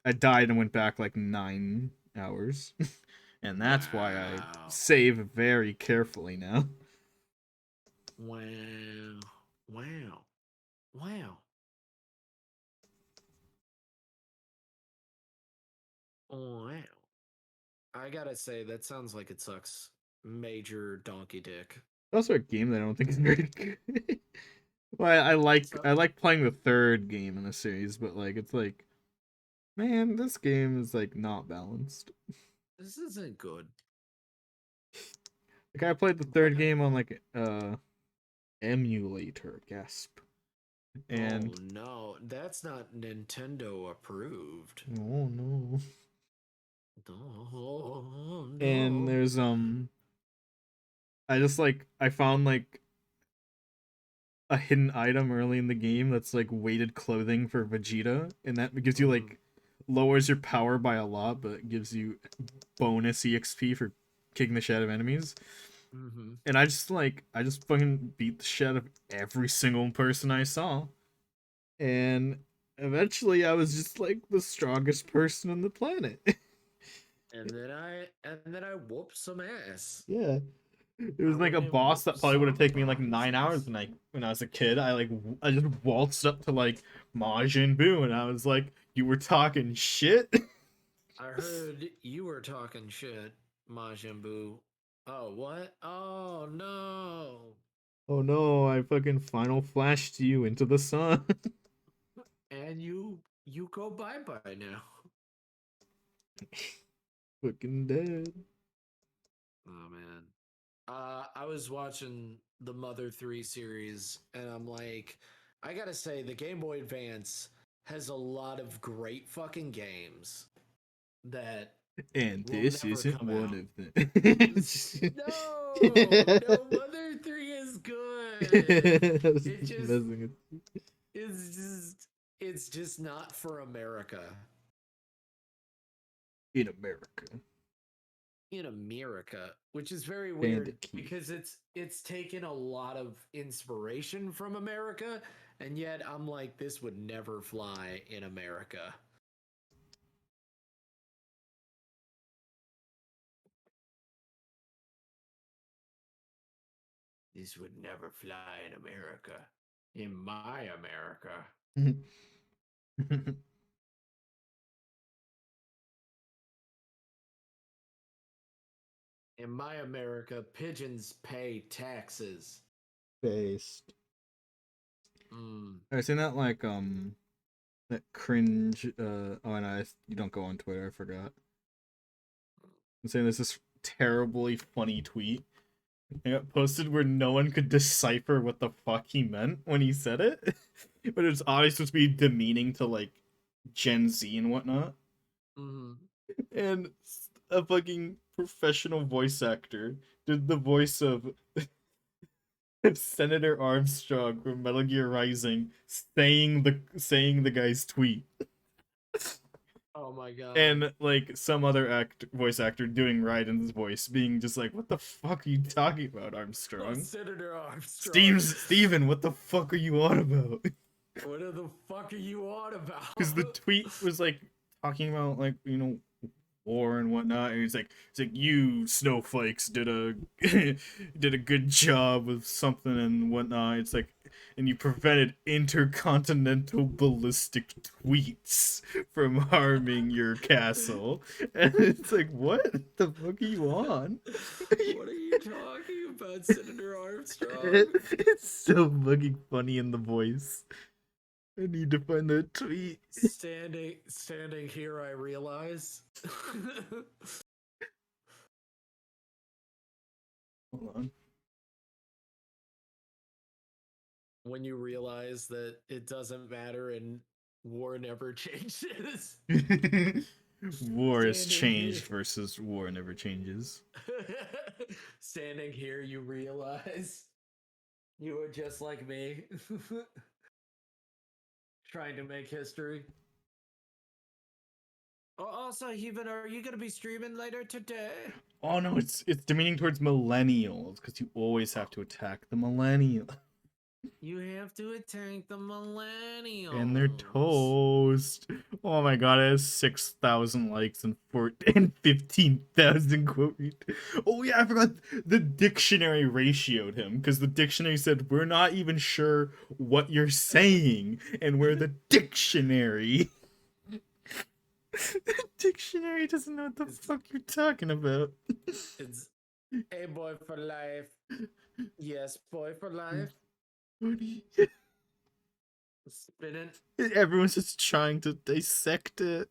I died and went back like 9 hours, and that's why I Wow. save very carefully now. Wow. Wow. Wow. Wow. I gotta say, that sounds like it sucks. Major donkey dick. Also, a game that I don't think is very good. Well, So, I like playing the third game in the series, but like it's like, man, this game is like not balanced. this isn't good. Like I played the But, third game on like emulator, gasp. oh And no, that's not Nintendo approved. oh no. Oh And no. there's I found like a hidden item early in the game that's like weighted clothing for Vegeta, and that gives you Mm-hmm. like lowers your power by a lot, but it gives you bonus EXP for kicking the shit out of enemies. Mm-hmm. And I just fucking beat the shit out of every single person I saw. And eventually I was just like the strongest person on the planet. And then I whooped some ass. Yeah. It I was like went a and boss whooped that probably would have taken me like somebody's 9 hours ass. when I was a kid. I just waltzed up to like Majin Buu and I was like, "You were talking shit." I heard you were talking shit, Majin Buu. Oh, what? Oh, no. Oh no! I fucking final flashed you into the sun. And you go bye-bye now. Fucking dead. Oh, man. I was watching the Mother 3 series, and I'm like, I gotta say, the Game Boy Advance has a lot of great fucking games that And will this never isn't come one out. of them. No, Mother 3 is good. I was It just just messing with it's just not for America. in America. In America, which is very weird Bandit Keith. because it's taken a lot of inspiration from America, and yet I'm like, this would never fly in America. This would never fly in America. In my America. In my America, pigeons pay taxes. Based. Mm. I seen that like that cringe oh and you don't go on Twitter, I forgot. I'm saying there's this terribly funny tweet. It got posted where no one could decipher what the fuck he meant when he said it. But it was obviously supposed to be demeaning to like Gen Z and whatnot. Mm. And a fucking professional voice actor did the voice of Senator Armstrong from Metal Gear Rising saying the guy's tweet. Oh my god. And like some other voice actor doing Raiden's voice, being just like, "What the fuck are you talking about, Oh, Armstrong? Senator Armstrong. Steven, what the fuck are you on about?" What the fuck are you on Because the about? tweet was like talking about like war and whatnot, and it's like you snowflakes did a did a good job with something and whatnot. It's like, and you prevented intercontinental ballistic tweets from harming your castle. And it's like, what the fuck are you on? What are you talking about, Senator Armstrong? It's so fucking funny in the voice. I need to find that tweet. Standing here, I realize. Hold on. When you realize that it doesn't matter and war never changes. War has Standing changed here. versus war never changes. Standing here, you realize you are just like me. Trying to make history. Oh, also, Heaven, are you gonna be streaming later today? Oh no, it's demeaning towards millennials because you always have to attack the millennial You have to attack the millennials. and they're toast. Oh my god, it has 6,000 likes and 15,000 quote retweets. Oh yeah, I forgot the dictionary ratioed him because the dictionary said we're not even sure what you're saying and we're the dictionary. The dictionary doesn't know what the fuck you're talking about. It's a boy for life. Yes, boy for life. Spinning. Everyone's just trying to dissect it.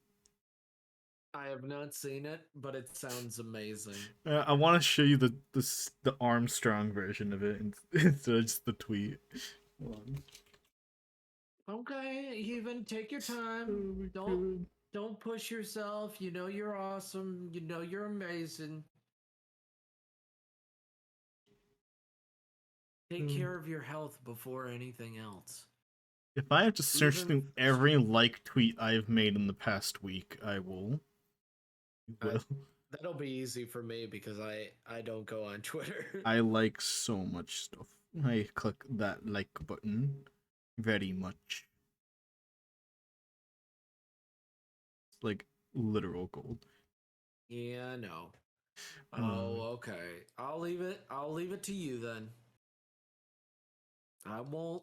I have not seen it, but it sounds amazing. I want to show you the Armstrong version of it instead of just the tweet. Okay, even take your time. Oh Don't push yourself. You know you're awesome. You know you're amazing. Take care of your health before anything else. If I have to search through every like tweet I've made in the past week, I will. That'll be easy for me because I don't go on Twitter. I like so much stuff. I click that like button very much. It's like literal gold. Yeah, I know. Oh, okay. I'll leave it to you then. I won't.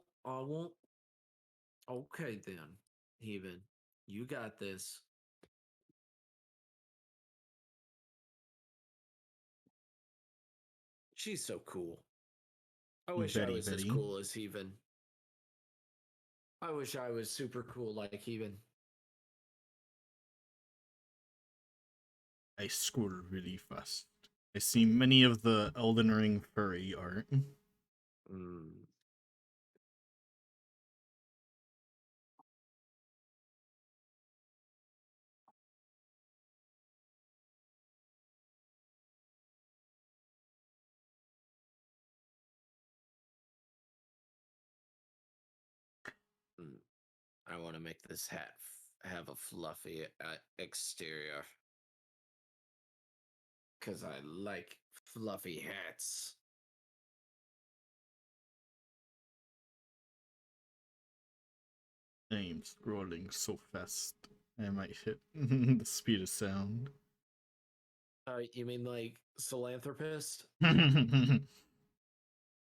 Okay then. Even. You got this. She's so cool. I wish I was as cool as Heaven. I wish I was super cool like Heaven. I scroll really fast. I see many of the Elden Ring furry art. I want to make this hat have a fluffy exterior. Because I like fluffy hats. I am scrolling so fast. I might hit the speed of sound. You mean like Philanthropist?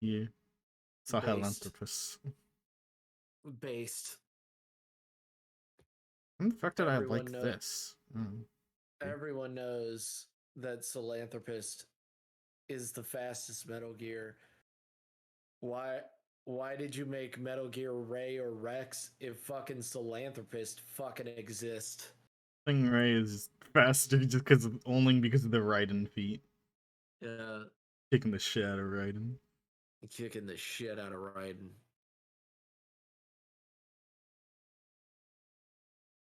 Yeah. Sahelanthropus. Based. When the fuck did Everyone I like this? Everyone knows that Philanthropist is the fastest Metal Gear. Why did you make Metal Gear Ray or Rex if fucking Philanthropist fucking exist? Ray is faster just only because of the Raiden feat. Yeah. Kicking the shit out of Raiden. Kicking the shit out of Raiden.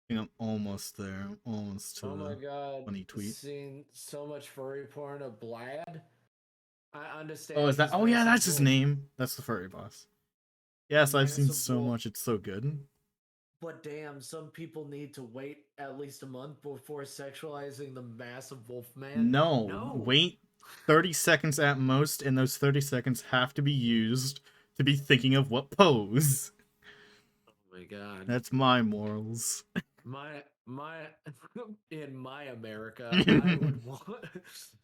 I think I'm almost there. I'm almost to oh my god, funny tweet. Seeing so much furry porn of Blad. I understand. Oh, is that? Oh yeah, that's his name. That's the furry boss. Yes, I've seen so much. It's so good. But damn, some people need to wait at least a month before sexualizing the massive wolf man. No, wait 30 seconds at most, and those 30 seconds have to be used to be thinking of what pose. Oh my god. That's my morals. my in my America, I would want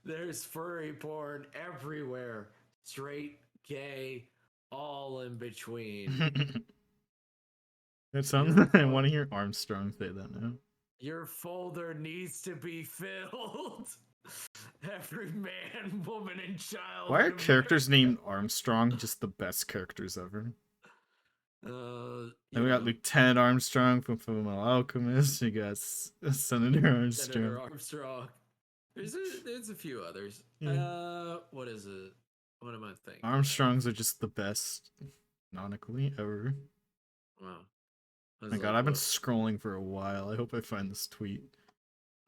there's furry porn everywhere. Straight, gay, all in between. That sounds Your I want to hear Armstrong say that now. your folder needs to be filled. Every man, woman, and child. Why are in characters America. named Armstrong just the best characters ever? You And we got know, Lieutenant Armstrong from Fullmetal Alchemist. We got Senator Armstrong. Senator Armstrong. There's a few others. Yeah. What is it? What am I thinking? Armstrongs are just the best, canonically, ever. Wow. My God, I've been scrolling for a while. I hope I find this tweet.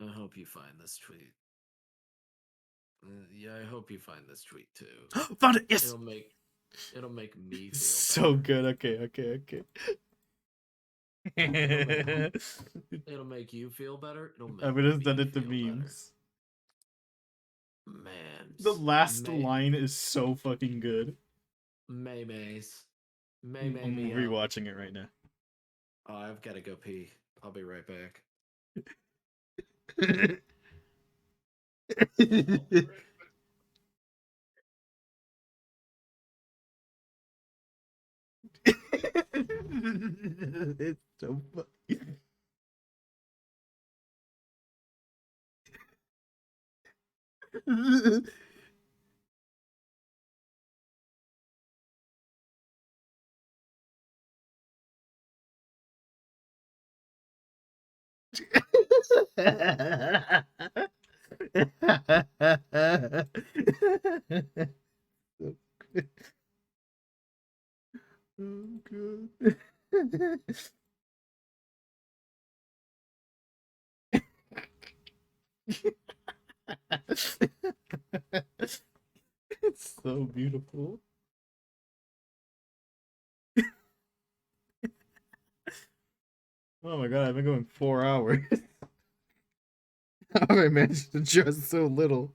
I hope you find this tweet. Yeah, I hope you find this tweet too. Found it. Yes. It'll make me feel so better. good. Okay. It'll make you feel better. It'll make I'm gonna me send it to feel memes. Better. Man, The last line is so fucking good. Maymays. I'm rewatching it right now. Oh, I've got to go pee. I'll be right back. It's so funny. So good. Oh, good. It's so beautiful. Oh my God, I've been going 4 hours. How have I managed to dress so little?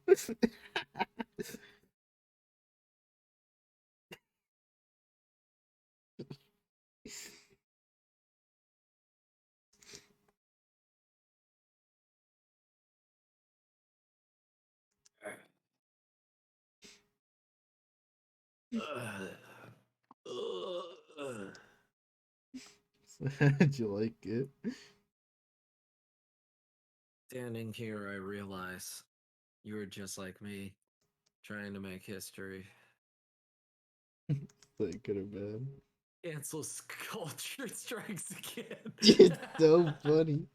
Did you like it? Standing here, I realize you were just like me, trying to make history. Like good or bad? Cancel culture strikes again. It's so funny.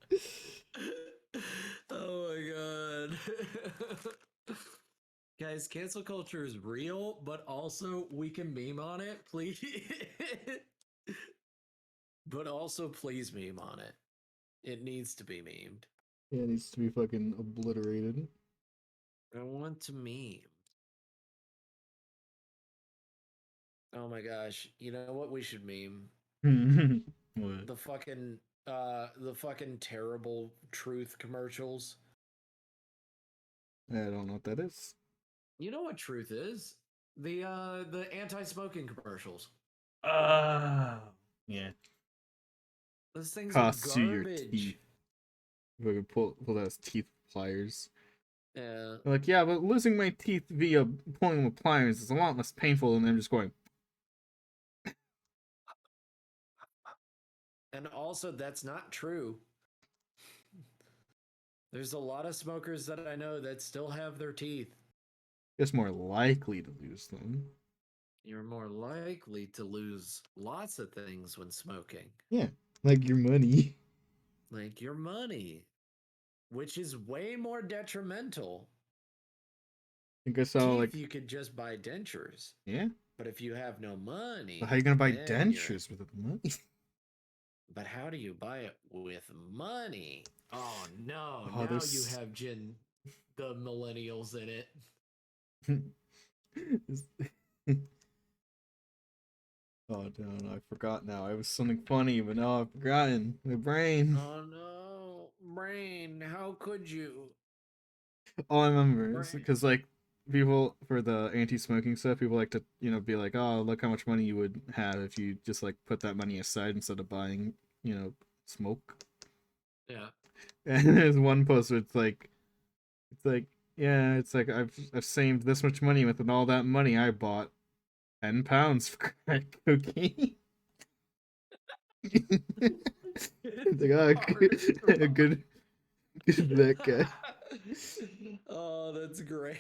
Oh my God. Guys, cancel culture is real, but also we can meme on it, please. But also, please meme on it. It needs to be memed. Yeah, it needs to be fucking obliterated. I want to meme. Oh my gosh. You know what we should meme? What? The fucking terrible truth commercials. I don't know what that is. You know what truth is? The anti-smoking commercials. Yeah. Those things Costs are you your garbage. teeth. If I could pull those teeth pliers. Yeah. They're like, yeah, but losing my teeth via pulling them with pliers is a lot less painful than them just going. And also, that's not true. There's a lot of smokers that I know that still have their teeth. Just more likely to lose them. You're more likely to lose lots of things when smoking. Yeah, like your money. Like your money, which is way more detrimental. I think I saw Teeth, like. you could just buy dentures. Yeah. But if you have no money, But how are you gonna buy then dentures with the money? But how do you buy it with money? Oh no! Oh, now you have the millennials in it. Oh no, I forgot now. I was something funny, but now I've forgotten. My brain. Oh no, brain! How could you? All I remember is because like people for the anti-smoking stuff, people like to be like, oh, look how much money you would have if you just like put that money aside instead of buying smoke. Yeah. And there's one post where yeah, it's like I've saved this much money with, and all that money I bought 10 pounds for crack cocaine. It's like, oh, good that guy. Oh, that's great.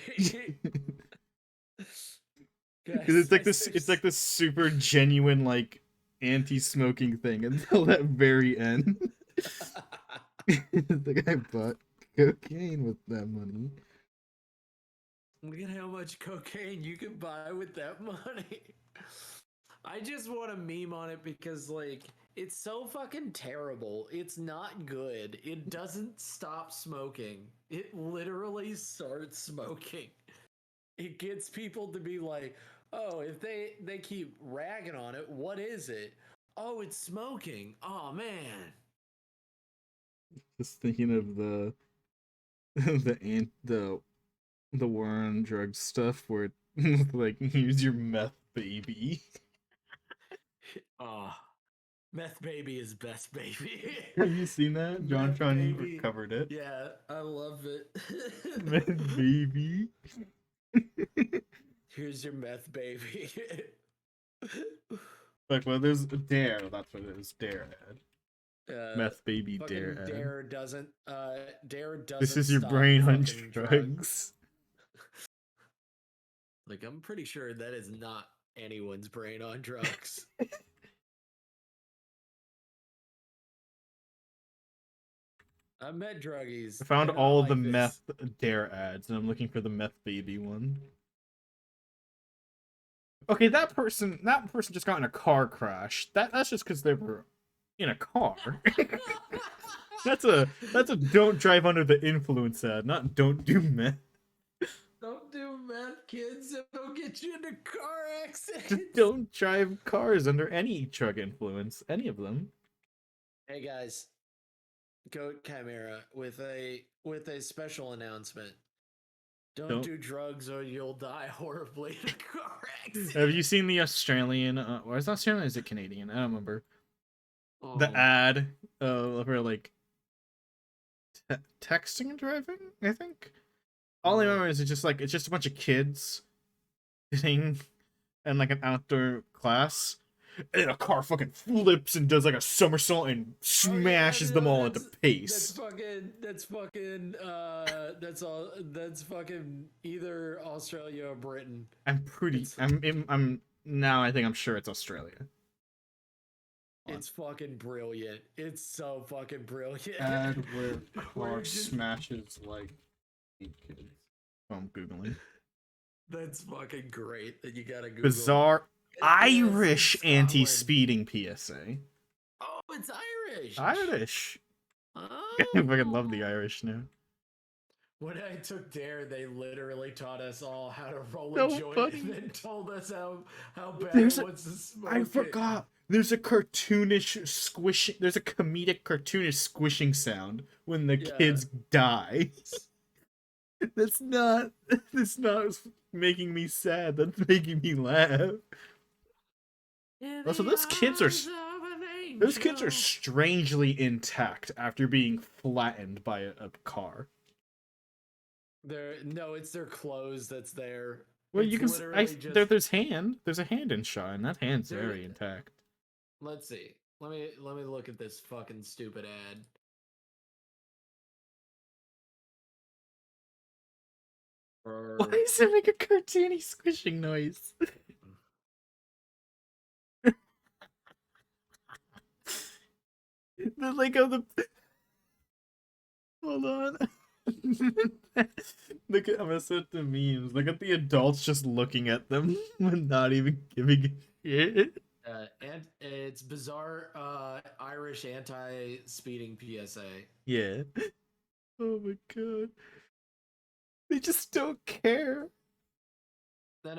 Because Guys, it's like this super genuine like anti-smoking thing until that very end. The guy bought cocaine with that money. Look at how much cocaine you can buy with that money. I just want a meme on it because, like, it's so fucking terrible. It's not good. It doesn't stop smoking. It literally starts smoking. It gets people to be like, oh, if they keep ragging on it, what is it? Oh, it's smoking. Oh man. Just thinking of the the war on drugs stuff where it's like use your meth baby. Oh, Meth Baby is best baby. Have you seen that? John Meth Tron Baby. covered it. Yeah, I love it. Meth baby. Here's your meth baby. Like, well, there's Dare. That's what it is. Dare ad. uh Meth baby Fucking Dare ad. Dare This doesn't is your stop brain on fucking drugs. Like, I'm pretty sure that is not anyone's brain on drugs. I've met druggies. I found They're not all the like meth this. Dare ads, and I'm looking for the meth baby one. Okay, that person just got in a car crash. That's just because they were in a car. That's a don't drive under the influence ad, not don't do meth. Don't do meth, kids. It'll get you into car Just accidents. don't drive cars under any drug influence, any of them. Hey guys, Goat Chimera with a special announcement. Don't Don't. do drugs or you'll die horribly in a car accident. Have you seen the Australian? Or is it Australian? Or is it Canadian? I don't remember. The Oh, ad for like texting and driving. I think. All I remember is it's just a bunch of kids sitting in like an outdoor class, and a car fucking flips and does like a somersault and oh yeah, smashes them no, all into that's paste. fucking that's all that's fucking either Australia or Britain. It's I'm now I think I'm sure it's Australia. it's fucking brilliant. It's so fucking brilliant. Ad where Where car just smashes like 8 kids. Oh, I'm googling. that's fucking great that you gotta Google. Bizarre Yes, it's Irish Scotland. anti-speeding PSA. Oh, it's Irish. Irish. I fucking love the Oh. Irish now. When I took Dare, they literally taught us all how to roll a So joint and funny. then told us how bad it There's a, was to smoke I it. forgot. There's a cartoonish squishing. There's a comedic cartoonish squishing sound when the Yeah. kids die. That's not. That's not making me sad. That's making me laugh. In Also, the arms of an those kids are angel. strangely intact after being flattened by a car. It's their clothes that's there. Well, It's you can. literally just There's a hand in shot, and that hand's there. very intact. Let's see. Let me look at this fucking stupid ad. Why does it make a cartoony squishing noise? The like of the hold on. Look at I'm gonna set the memes. Look at the adults just looking at them and not even giving a shit. And it's bizarre Irish anti-speeding PSA. Yeah. Oh my god. They just don't care. No.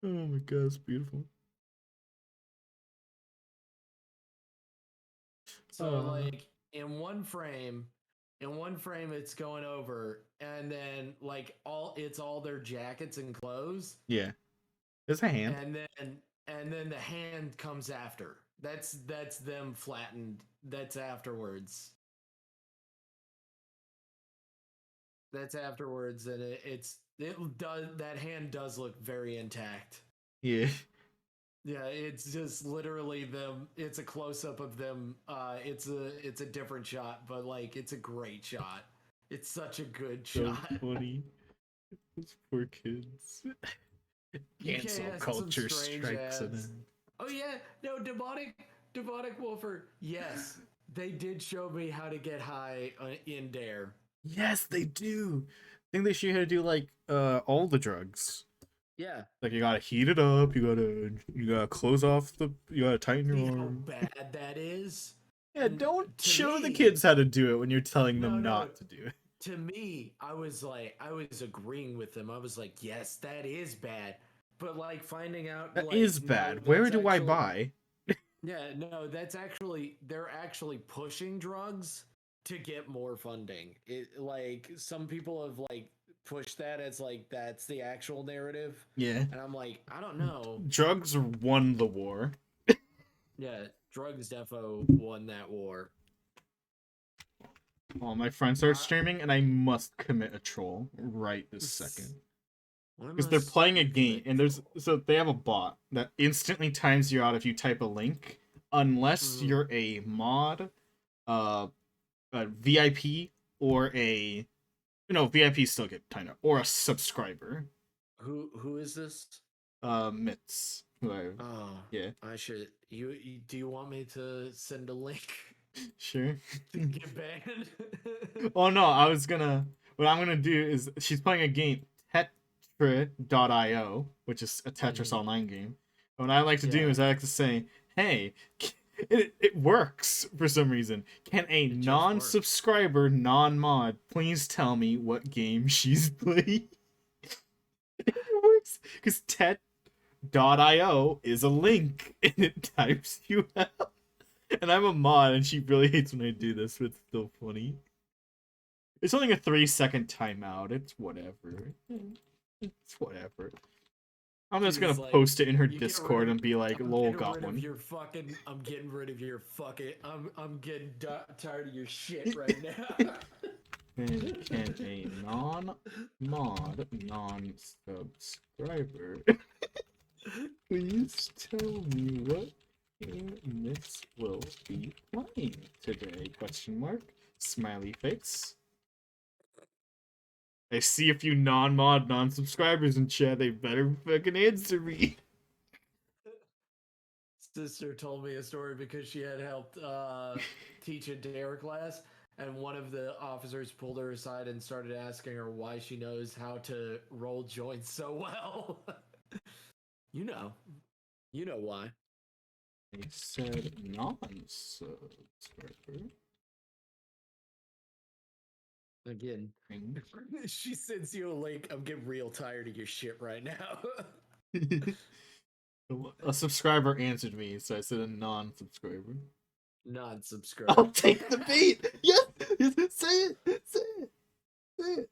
Oh my god, it's beautiful. So like in one frame it's going over, and then like it's all their jackets and clothes, Yeah. There's a hand. and then the hand comes after. That's them flattened. That's afterwards. That's afterwards, and it does that hand does look very intact. Yeah. Yeah, it's just literally them. It's a close up of them. It's a different shot, but like it's a great shot. It's such a good So shot. funny. Those poor kids. UK Cancel has some culture strange strikes ads. again. Oh yeah, no demonic wolfer. Yes, they did show me how to get high in Dare. Yes, they do. I think they show you how to do like all the drugs. Yeah. Like you gotta heat it up, you gotta close off you gotta tighten your See how arm. bad that is? Yeah, And don't to show the me, kids how to do it when you're telling no, them no. not to do it. To me, I was agreeing with them. I was like, yes, that is bad. But like finding out, That like, is no, bad. Where that's do I actually, buy? yeah, no, they're actually pushing drugs to get more funding. It like some people have like pushed that as like that's the actual narrative, Yeah. and I'm like, I don't know. Drugs won the war. Yeah, drugs defo won that war. Oh, my friend started streaming and I must commit a troll right this second. Because they're playing a game and they have a bot that instantly times you out if you type a link unless you're a mod, uh a VIP or VIP still get timed out or a subscriber. Who is this? Mitts. Who I Oh, yeah. I should. Do you want me to send a link Sure. to get banned? Oh no, what I'm gonna do is she's playing a game Tetra.io, which is a Tetris online game. And what I like to do is I like to say, hey, it works for some reason. Can a non-subscriber, non-mod please tell me what game she's playing? It works because Tet.io is a link and it types you out. And I'm a mod and she really hates when I do this, but it's still funny. It's only a 3-second timeout. It's whatever. It's whatever. I'm just gonna post it in her Discord and be like, "Lol, got one." I'm getting rid of your fucking. I'm getting tired of your shit right now. And can a non-mod, non-subscriber please tell me what game this will be playing today? Question mark. Smiley face. I see a few non-mod, non-subscribers in chat. They better fucking answer me. Sister told me a story because she had helped teach a dare class, and one of the officers pulled her aside and started asking her why she knows how to roll joints so well. you know why. I said non-subscriber. Again, she sends you a link. I'm getting real tired of your shit right now. A subscriber answered me, so I said a non-subscriber. Non-subscriber. I'll take the bait. Yes, yes. Say it. Say it. Say it.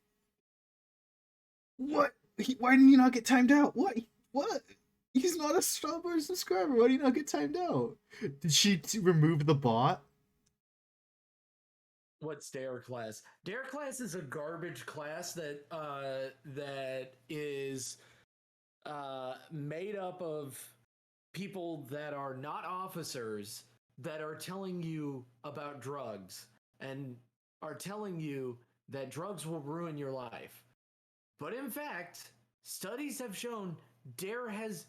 What? Why didn't you not get timed out? What? What? He's not a Strawberry subscriber. Why did you not get timed out? Did she remove the bot? What's Dare class? Dare class is a garbage class that is made up of people that are not officers that are telling you about drugs and are telling you that drugs will ruin your life. But in fact, studies have shown Dare has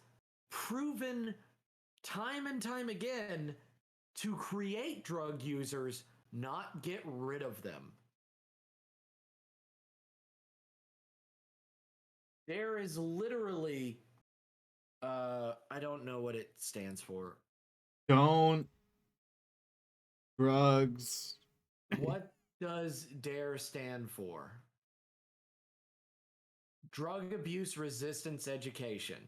proven time and time again to create drug users, not get rid of them. There is literally, I don't know what it stands for. Don't. Drugs. What does DARE stand for? Drug Abuse Resistance Education.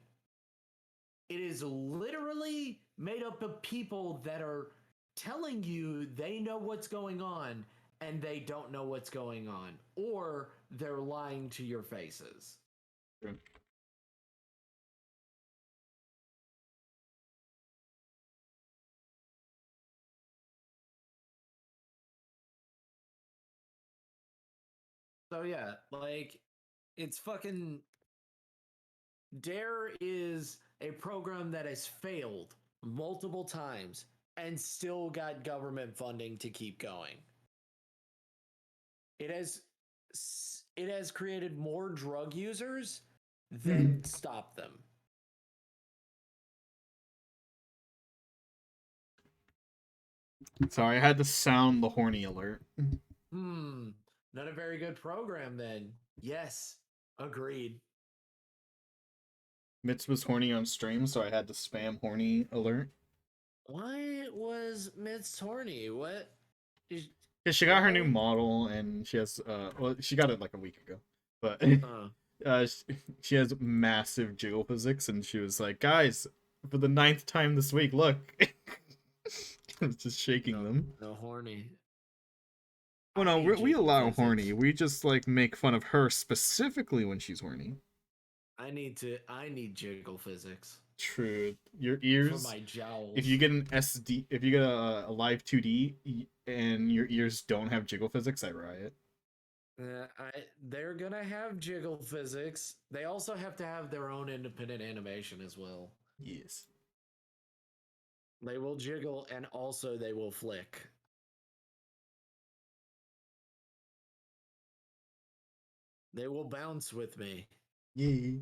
It is literally made up of people that are telling you they know what's going on and they don't know what's going on, or they're lying to your faces. So yeah, like it's fucking Dare is a program that has failed multiple times and still got government funding to keep going. It has created more drug users than stopped them. Sorry, I had to sound the horny alert. Not a very good program then. Yes, agreed. Mitz was horny on stream, so I had to spam horny alert. Why was Mitz horny? What? Yeah, she got her new model, and she has well, she got it like a week ago, but she has massive jiggle physics, and she was like, "Guys, for the 9th time this week, look." I was just shaking them. No horny. Well, no, we allow horny. We just like make fun of her specifically when she's horny. I need jiggle physics. True. Your ears. For my jowls. If you get an SD, if you get a live 2D and your ears don't have jiggle physics, I riot. They're gonna have jiggle physics. They also have to have their own independent animation as well. Yes. They will jiggle and also they will flick. They will bounce with me. Yay.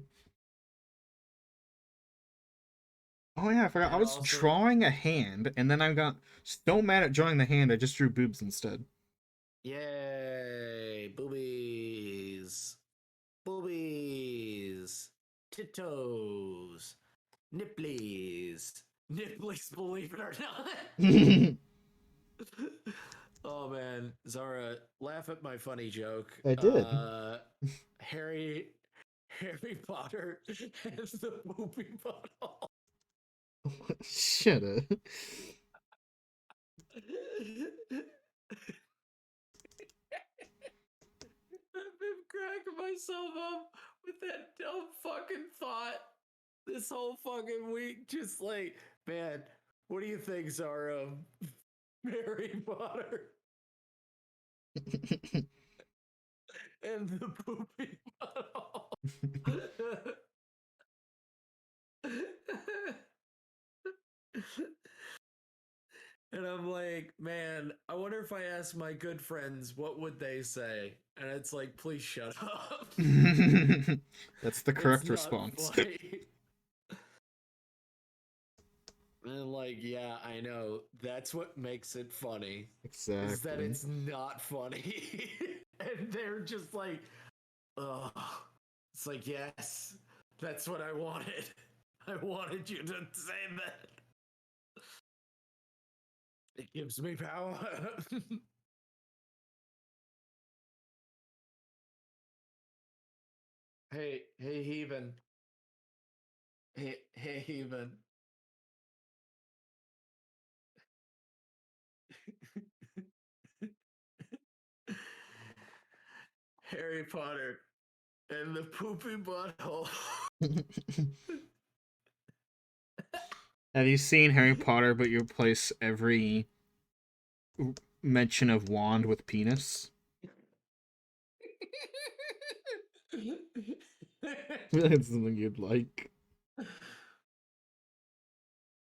Oh yeah, I forgot. I was drawing a hand, and then I got so mad at drawing the hand, I just drew boobs instead. Yay! Boobies! Boobies! Tittos! Nipplies! Nipplies, believe it or not! Oh man, Zara, laugh at my funny joke. I did. Harry Potter has the poopy butthole. Shut up. I've been cracking myself up with that dumb fucking thought this whole fucking week. Just like, man, what do you think, Zara? Harry Potter and the poopy butthole. And I'm like, man, I wonder if I ask my good friends, what would they say? And it's like, please shut up. That's the correct response. And like, yeah, I know. That's what makes it funny. Exactly. Is that it's not funny. And they're just like, oh. It's like, yes, that's what I wanted. I wanted you to say that. It gives me power. Hey, Heaven. Hey, Heaven. Harry Potter and the poopy butthole. Have you seen Harry Potter, but you replace every mention of wand with penis? That's something you'd like.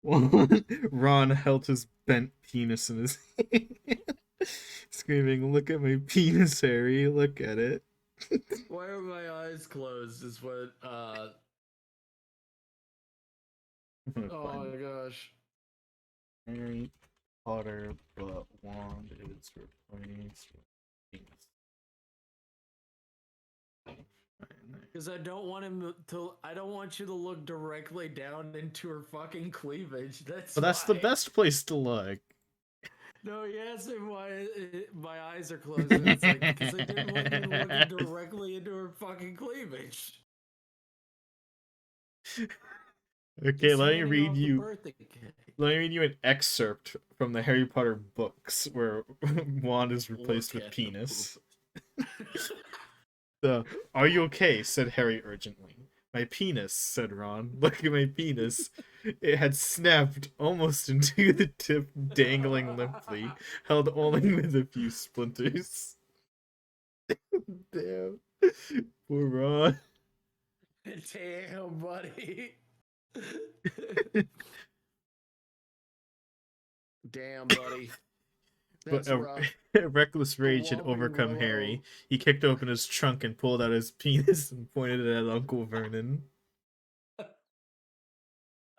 Ron held his bent penis in his hand, screaming, "Look at my penis, Harry! Look at it!" Why are my eyes closed? Is what. Oh my gosh. Harry Potter, but wand is replaced with penis. Because I don't want him to. I don't want you to look directly down into her fucking cleavage. That's. But that's the best place to look. No, he asked me why my eyes are closed. And it's like because I didn't want you looking directly into her fucking cleavage. Okay, let me read you. Let me read you an excerpt from the Harry Potter books where wand is replaced with penis. Are you okay? Said Harry urgently. My penis, said Ron. Look at my penis. It had snapped almost into the tip, dangling limply, held only with a few splinters. Damn. Poor Ron. Damn, buddy. Damn, buddy. But That's rough. a reckless A rage had whopping overcome Willow. Harry. He kicked open his trunk and pulled out his penis and pointed it at Uncle Vernon.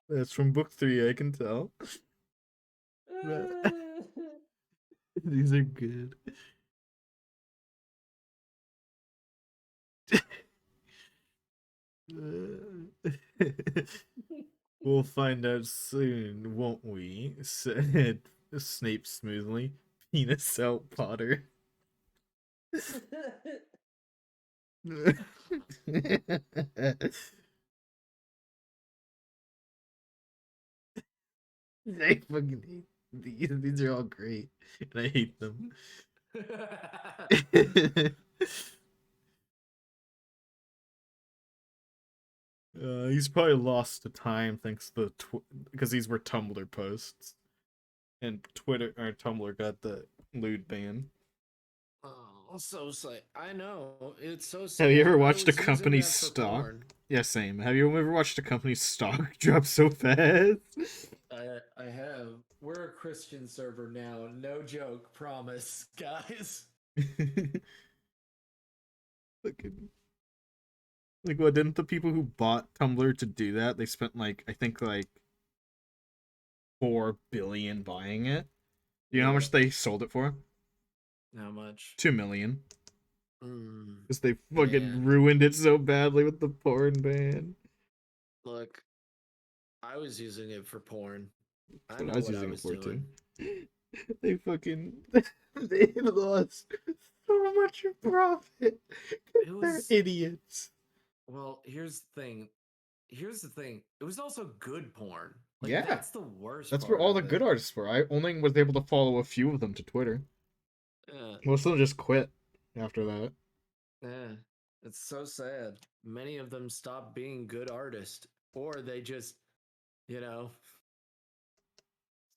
That's from book 3, I can tell. These are good. We'll find out soon, won't we? Said Snape smoothly. Penis out, Potter. I fucking hate these. These are all great, and I hate them. He's probably lost to time thanks to because these were Tumblr posts, and Twitter or Tumblr got the lewd ban. Oh, so sad. I know. It's so Have you sad. ever I watched a was using company's that for stock? porn. Yeah, same. Have you ever watched a company's stock drop so fast? I have. We're a Christian server now. No joke. Promise, guys. Fucking like what? Didn't the people who bought Tumblr to do that? They spent like I think like 4 billion buying it. Do you know how much they sold it for? How much? 2 million. Mm, Because they fucking man, ruined it so badly with the porn ban. look, I was using it for porn. That's I what I know was what I using it was for too. doing. They fucking they lost so much profit. It They're was idiots. well. Here's the thing. Here's the thing. It was also good porn. Like Yeah, that's the worst that's where part all the of good it. artists were. I only was able to follow a few of them to Twitter. Yeah, Most of them just quit after that. yeah. It's so sad. Many of them stopped being good artists, or they just, you know,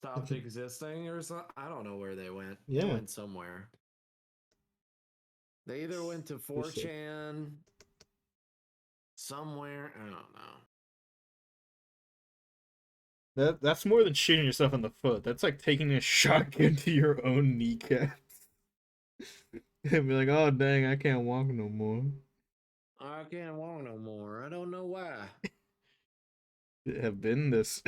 stopped existing or something. I don't know where they went. They Yeah, went somewhere. They either went to for sure. 4chan, somewhere. I don't know. That's more than shooting yourself in the foot. That's like taking a shotgun to your own kneecaps and be like, "Oh dang, I can't walk no more." I can't walk no more. I don't know why. Have been this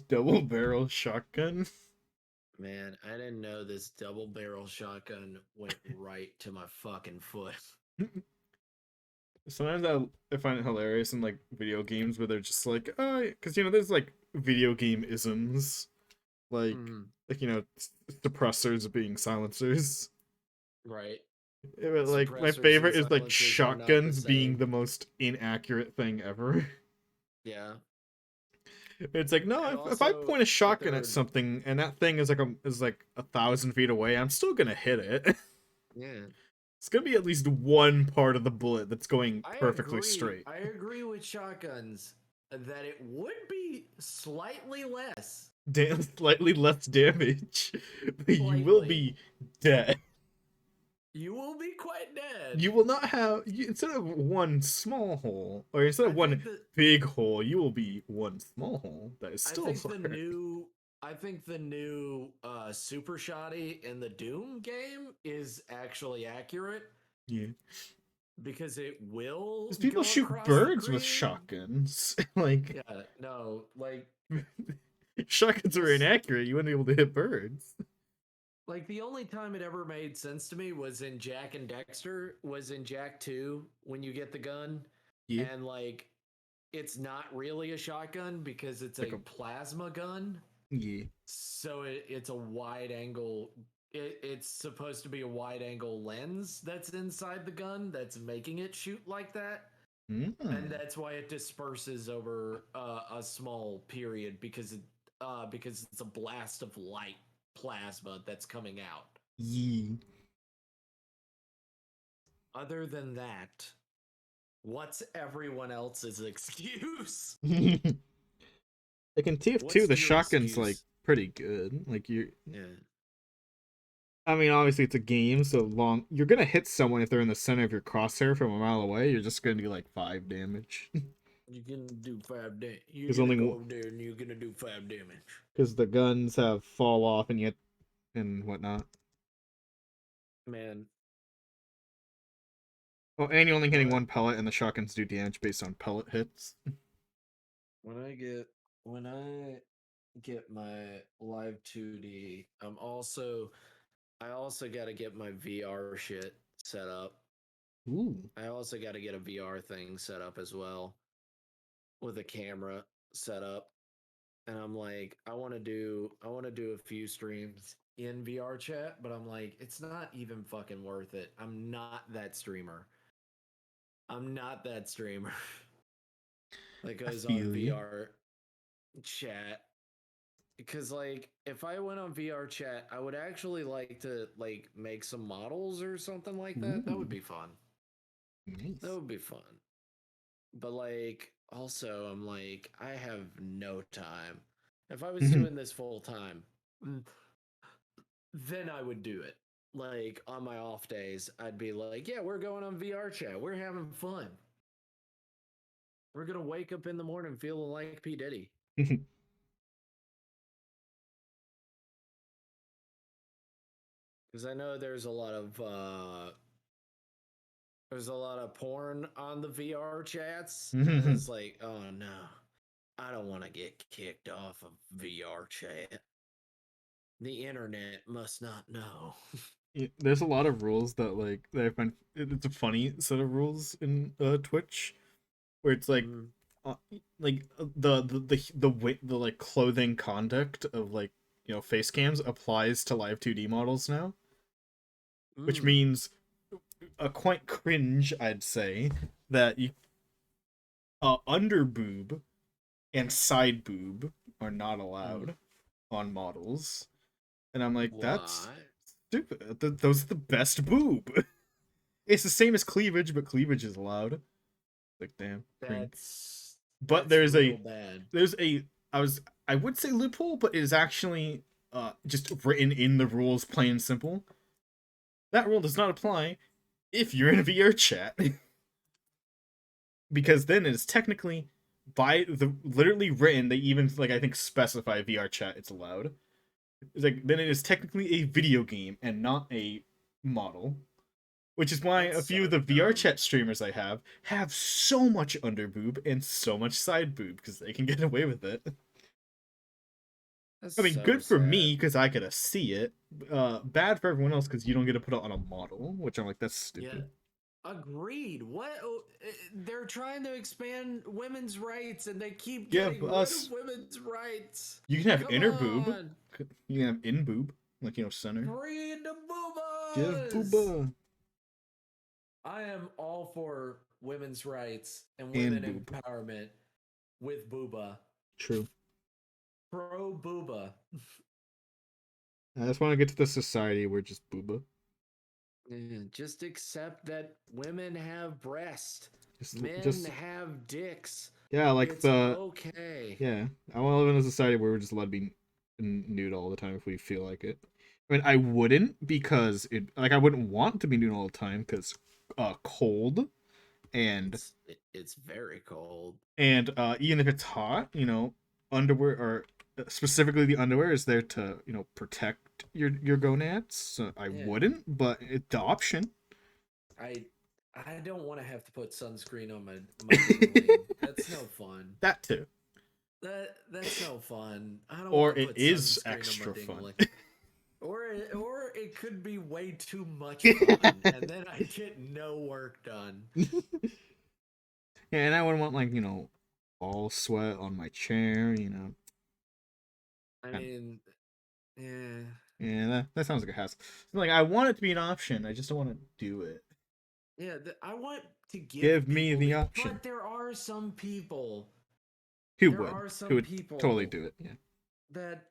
double barrel shotgun. Man, I didn't know this double barrel shotgun went right to my fucking foot. Sometimes I find it hilarious in like video games where they're just like, because there's like video game isms, like Mm, suppressors being silencers. right. Like my Suppressors and favorite is like silencers are not the shotguns being same. the most inaccurate thing ever. Yeah. It's like no, And if I also, point a but shotgun at they're, something and that thing is like 1,000 feet away, I'm still gonna hit it. yeah. It's gonna be at least one part of the bullet that's going I perfectly agree. straight. I agree with shotguns that it would be slightly less Slightly less damage, but you will slightly. be dead. You will be quite dead. You will not have instead of one small hole, or instead I of one think that big hole, you will be one small hole that is I still think the fire. new I think the new super shotty in the Doom game is actually accurate Yeah, because it will because people go shoot across the birds with screen. shotguns. Like Yeah, no, shotguns are just inaccurate. You wouldn't be able to hit birds. like the only time it ever made sense to me was in Jack and Dexter, was in Jack 2 when you get the gun Yeah, and it's not really a shotgun because it's like a a plasma gun. yeah. So it's a wide angle. It's supposed to be a wide angle lens that's inside the gun that's making it shoot like that. And Mm. that's why it disperses over a small period because it's a blast of light plasma that's coming out. Yeah. Other than that, what's everyone else's excuse? Like in TF2, What's the your shotgun's like excuse? pretty good. Like you Yeah. I mean, obviously it's a game, so long you're gonna hit someone if they're in the center of your crosshair from a mile away. You're just gonna do like 5 damage. You're gonna do 5 damage. You're Because gonna only go over there and you're gonna do 5 damage. because the guns have fall off and yet and whatnot. Man, Oh, and you're only hitting but one pellet, and the shotguns do damage based on pellet hits. when I get my live 2D, I also got to get my VR shit set up. Ooh. I also got to get a VR thing set up as well with a camera set up. And I'm like, I want to do a few streams in VR chat, but I'm like, it's not even fucking worth it. I'm not that streamer. I'm not that streamer that I goes on feel you. VR chat. Because like if I went on VR chat, I would actually like to like make some models or something like that. That would Ooh, be fun. That nice. would be fun. But like also I'm like I have no time. If I was doing this full time, then I would do it. Like on my off days, I'd be like, yeah, we're going on VR chat. We're having fun. We're going to wake up in the morning feeling like P Diddy. Cuz I know there's a lot of porn on the VR chats, and it's like, oh no, I don't want to get kicked off of VR chat. The internet must not know. There's a lot of rules that like that I find it's a funny set of rules in Twitch where it's Mm, uh, the like clothing conduct of like face cams applies to live 2D models now, which mm, means a quite cringe, I'd say, that you under boob and side boob are not mm. allowed on models, and I'm like, that's What? stupid. Those are the best boob. It's the same as cleavage, but cleavage is allowed. Like, damn, cringe. But That's real bad. there's a I would say loophole, but it is actually just written in the rules, plain and simple. That rule does not apply if you're in a VR chat, because then it is technically by the literally written. They even like I think specify VR chat it's allowed. It's like then it is technically a video game and not a model. Which is why That's a few so of the VR dumb. chat streamers I have so much under boob and so much side boob because they can get away with it. That's I mean, so good for sad. me because I get to see it. Bad for everyone else because you don't get to put it on a model, which I'm like, that's Yeah, stupid. agreed. What? They're trying to expand women's rights and they keep Yeah, getting rid of us. women's rights. You can have Come inner boob. on. You can have in boob, like center. Free the Give boobas. booba I am all for women's rights and and women boob. empowerment with booba. True. Pro booba. I just want to get to the society where just booba. Just accept that women have breasts, men Just have dicks. yeah, like It's the okay. yeah. I want to live in a society where we're just allowed to be nude all the time if we feel like it. I mean, I wouldn't because it like I wouldn't want to be nude all the time because cold and It's very cold. even if it's hot, underwear or specifically the underwear is there to protect your gonads. So I Yeah, wouldn't, but it's the option. I I don't want to have to put sunscreen on my dingling. That's no fun. That too, That's no fun. I don't want or to it put is sunscreen on my extra fun. dingling. Or it could be way too much fun, and then I get no work done. Yeah, and I wouldn't want like ball sweat on my chair. I And, mean, yeah, yeah, that sounds like a hassle. Like I want it to be an option. I just don't want to do it. yeah. I want to Give give me people the the, option. but there are some people. Who There would? are Who some would totally people do it? Yeah. that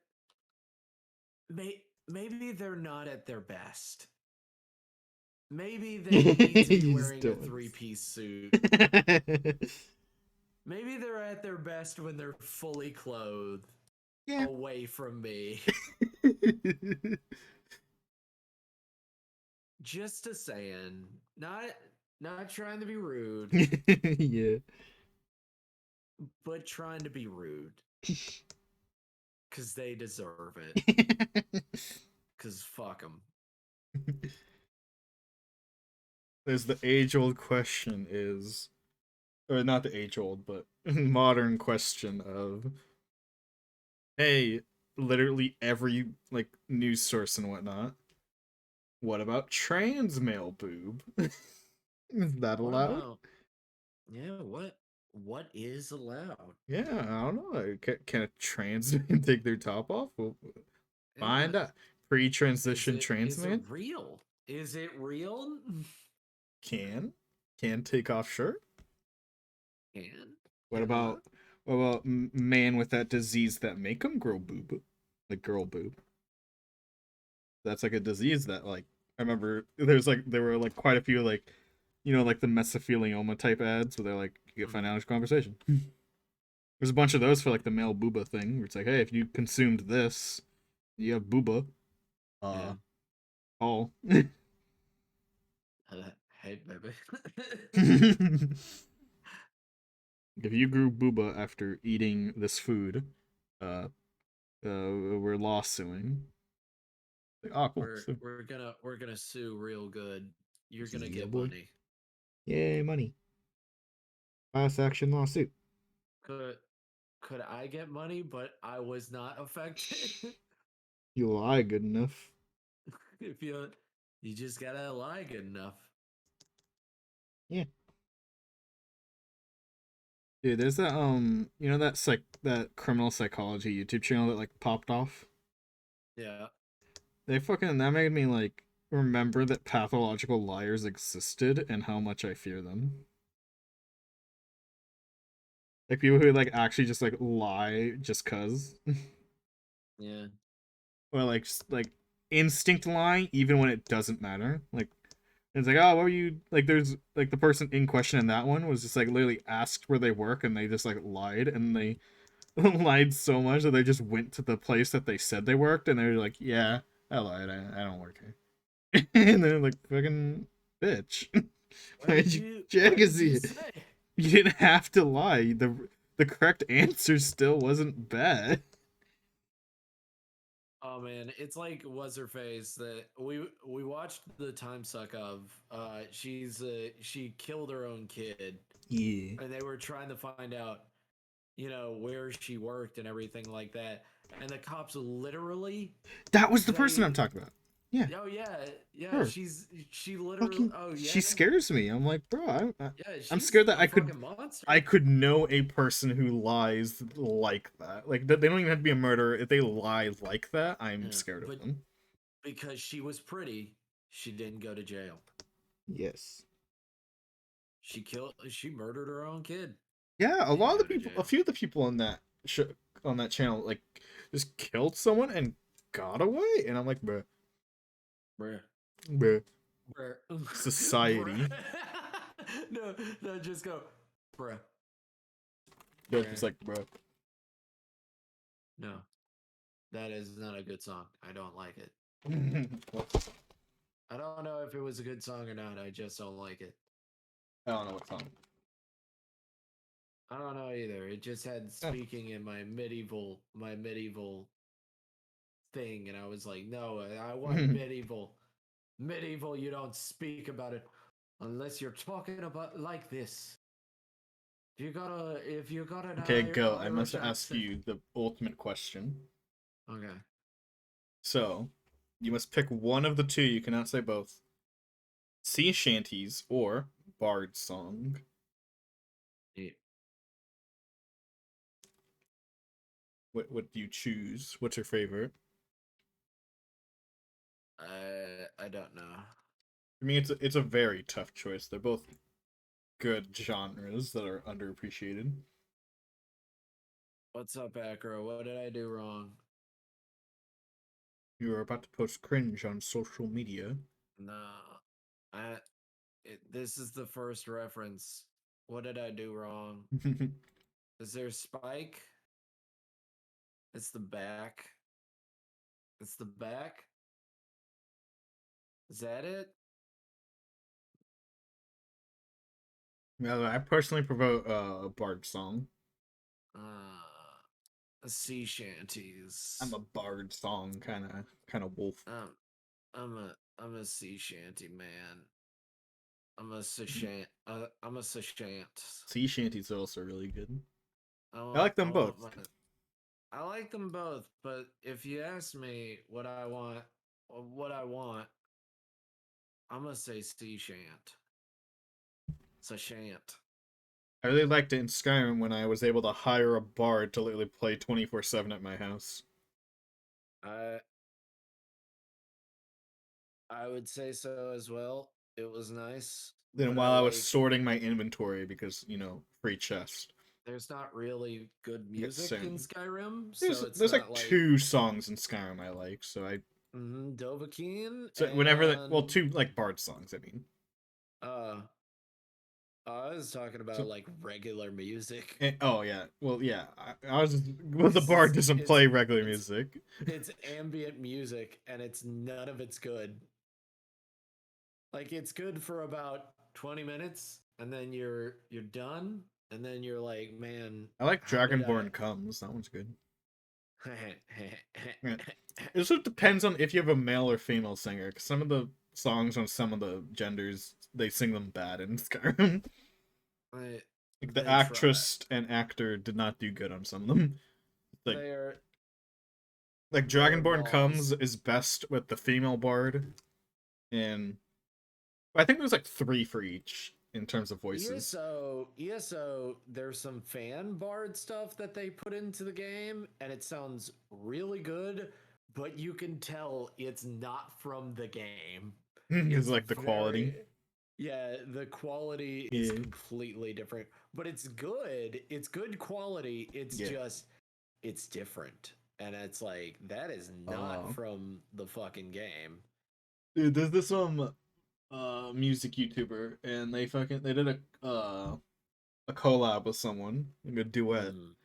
maybe they're not at their best. Maybe they need to be You just wearing a don't want three-piece suit. to. Maybe they're at their best when they're fully clothed Yeah. away from me. Just a saying, not trying to be rude, Yeah. but trying to be rude because they deserve it. Because fuck them. There's the age-old question is, or not the age-old, but modern question of, hey, literally every like news source and whatnot. What about trans male boob? Is that What allowed? about yeah? What is allowed? Yeah, I don't know. Can a trans man take their top off? We'll Yeah. find out. Pre-transition trans Is it man real? Is it real? can can take off shirt. Can What cannot. about man with that disease that make him grow boob, like girl boob? That's like a disease that like I remember there were like quite a few like like the mesothelioma type ads where they're like you get financial conversation. There's a bunch of those for like the male booba thing where it's like, hey, if you consumed this, you have booba. Yeah. Oh. Hey, baby. If you grew booba after eating this food, uh, we're lawsuing. Like, oh, cool. So, we're gonna sue real good. You're gonna yeah, get boy. money. Yay, money. Class action lawsuit. Could could I get money, but I was not affected? You lie good enough. If you just gotta lie good enough. Yeah. Dude, there's that that criminal psychology YouTube channel that like popped off. Yeah. That made me like remember that pathological liars existed and how much I fear them. Like people who like actually just like lie just cuz. Yeah. Or like instinct lie even when it doesn't matter. Like it's like, oh, what were you like? There's like the person in question in that one was just like literally asked where they work, and they just like lied, and they lied so much that they just went to the place that they said they worked, and they're like, yeah, I lied, I don't work here, and they're like, fucking bitch, why did you What check did us you here? say? You didn't have to lie. The correct answer still wasn't bad. Oh man, it's like what's her face that we watched the time suck of she killed her own kid Yeah, and they were trying to find out where she worked and everything like that, and the cops literally that was the person I'm they talking about. Yeah, oh yeah her. she literally Fucking, oh she yeah scares me. I'm like, bro, yeah I'm she's scared that a fucking I monster. could know a person who lies like that. Like they don't even have to be a murderer. If they lie like that, I'm Yeah, scared of but them. because she was pretty, she didn't go to jail. Yes. She murdered her own kid. Yeah, a lot Didn't of the go to people, a jail. few of the people on that on that channel, like just killed someone and got away, and I'm like, bruh, Bruh. bruh, Bruh. Bruh. society. No, no, just go. Bruh. They're just Bruh. like, bruh. No, that is not a good song. I don't like it. Well, I don't know if it was a good song or not. I just don't like it. I don't know what's on. I don't know either. It just had Oh. speaking in my medieval thing, and I was like, no, I want medieval. Medieval, you don't speak about it unless you're talking about like this. If you got an Okay, go. I must Irish ask accent. you the ultimate question. Okay. So, you must pick one of the two. You cannot say both. Sea shanties or bard song. Yeah. What do you choose? What's your favorite? I don't know. I mean, it's a very tough choice. They're both good genres that are underappreciated. What's up, Acro? What did I do wrong? You are about to post cringe on social media. No. This is the first reference. What did I do wrong? Is there Spike? It's the back. It's the back. Is that it? I personally prefer a bard song. Sea I'm shanties. a bard song kind of wolf. Um, I'm a sea shanty man. I'm a sashant. Sea shanties are also really good. I want like them I want both. my I like them both, but if you ask me what I want, I'm gonna say sea shant. Sashant. I really liked it in Skyrim when I was able to hire a bard to literally play 24/7 at my house. I I would say so as well. It was nice, Then but I while I was like sorting my inventory because, free chest, there's not really good I get music in Sim. Skyrim, There's so it's there's not like like two songs in Skyrim I like, Dovahkiin so whenever and two like bard songs, I mean. uh I was talking So about like regular music. oh yeah, well yeah, I was just well, the This bard is doesn't play regular music. it's ambient music and it's none of it's good. Like it's good for about 20 minutes and then you're done and then you're like, "Man, I like how did I Dragonborn Comes. That one's good. Yeah. It just depends on if you have a male or female singer. Because some of the songs on some of the genders, they sing them bad in Skyrim. Like the they try. actress and actor did not do good on some of them. Like They're like they're Dragonborn Comes balls. is best with the female bard, and I think there's like three for each in terms of voices. ESO, there's some fan bard stuff that they put into the game, and it sounds really good, but you can tell it's not from the game. It's It's like the quality. very, yeah, the quality is Yeah, completely different, but it's good. It's good quality. It's yeah. just, it's different. And it's like, that is not Uh, from the fucking game. Dude, there's this music YouTuber, and they did a collab with someone, like a duet, Mm,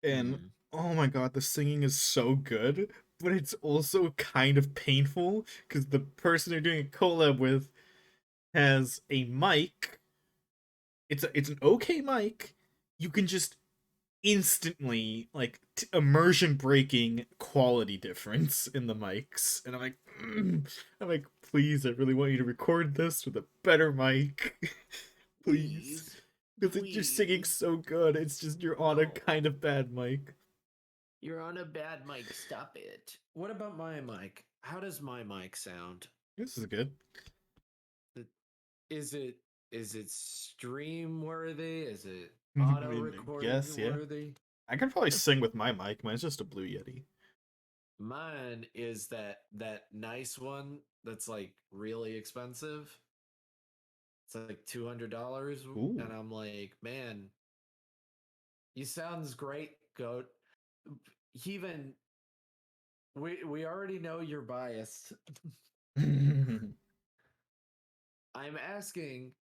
and mm. oh my god, the singing is so good, but it's also kind of painful because the person they're doing a collab with has a mic. It's an okay mic. You can just instantly like immersion breaking quality difference in the mics, and I'm like, please, I really want you to record this with a better mic, please, Please, because you're singing please. so good. It's just you're on a No. kind of bad mic. You're on a bad mic. Stop it. What about my mic? How does my mic sound? This is good. Is it is it stream worthy? Is it I auto mean, yes, recording yeah. worthy? I can probably sing with my mic. Mine's just a Blue Yeti. Mine is that nice one that's like really expensive. It's like $200, Ooh. and I'm like, man, you sounds great, goat. Even we already know you're biased. I'm asking.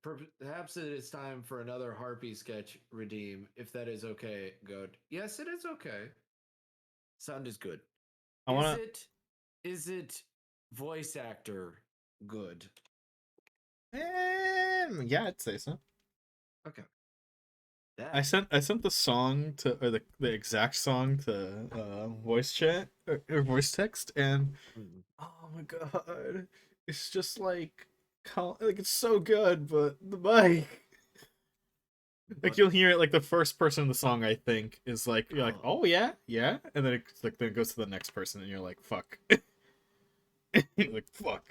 Perhaps it is time for another Harpy sketch redeem, if that is okay, Goat. Yes, it is okay. Sound is good. I Is wanna. it voice actor good? Yeah, I'd say so. Okay. I That sent I sent the song to or the exact song to voice chat or voice text, and mm, oh my god, it's just like it's so good, but the mic, like but you'll hear it like the first person in the song I think is like you're like, oh oh yeah, yeah, and then it's like then it goes to the next person and you're like, fuck. You're like, fuck.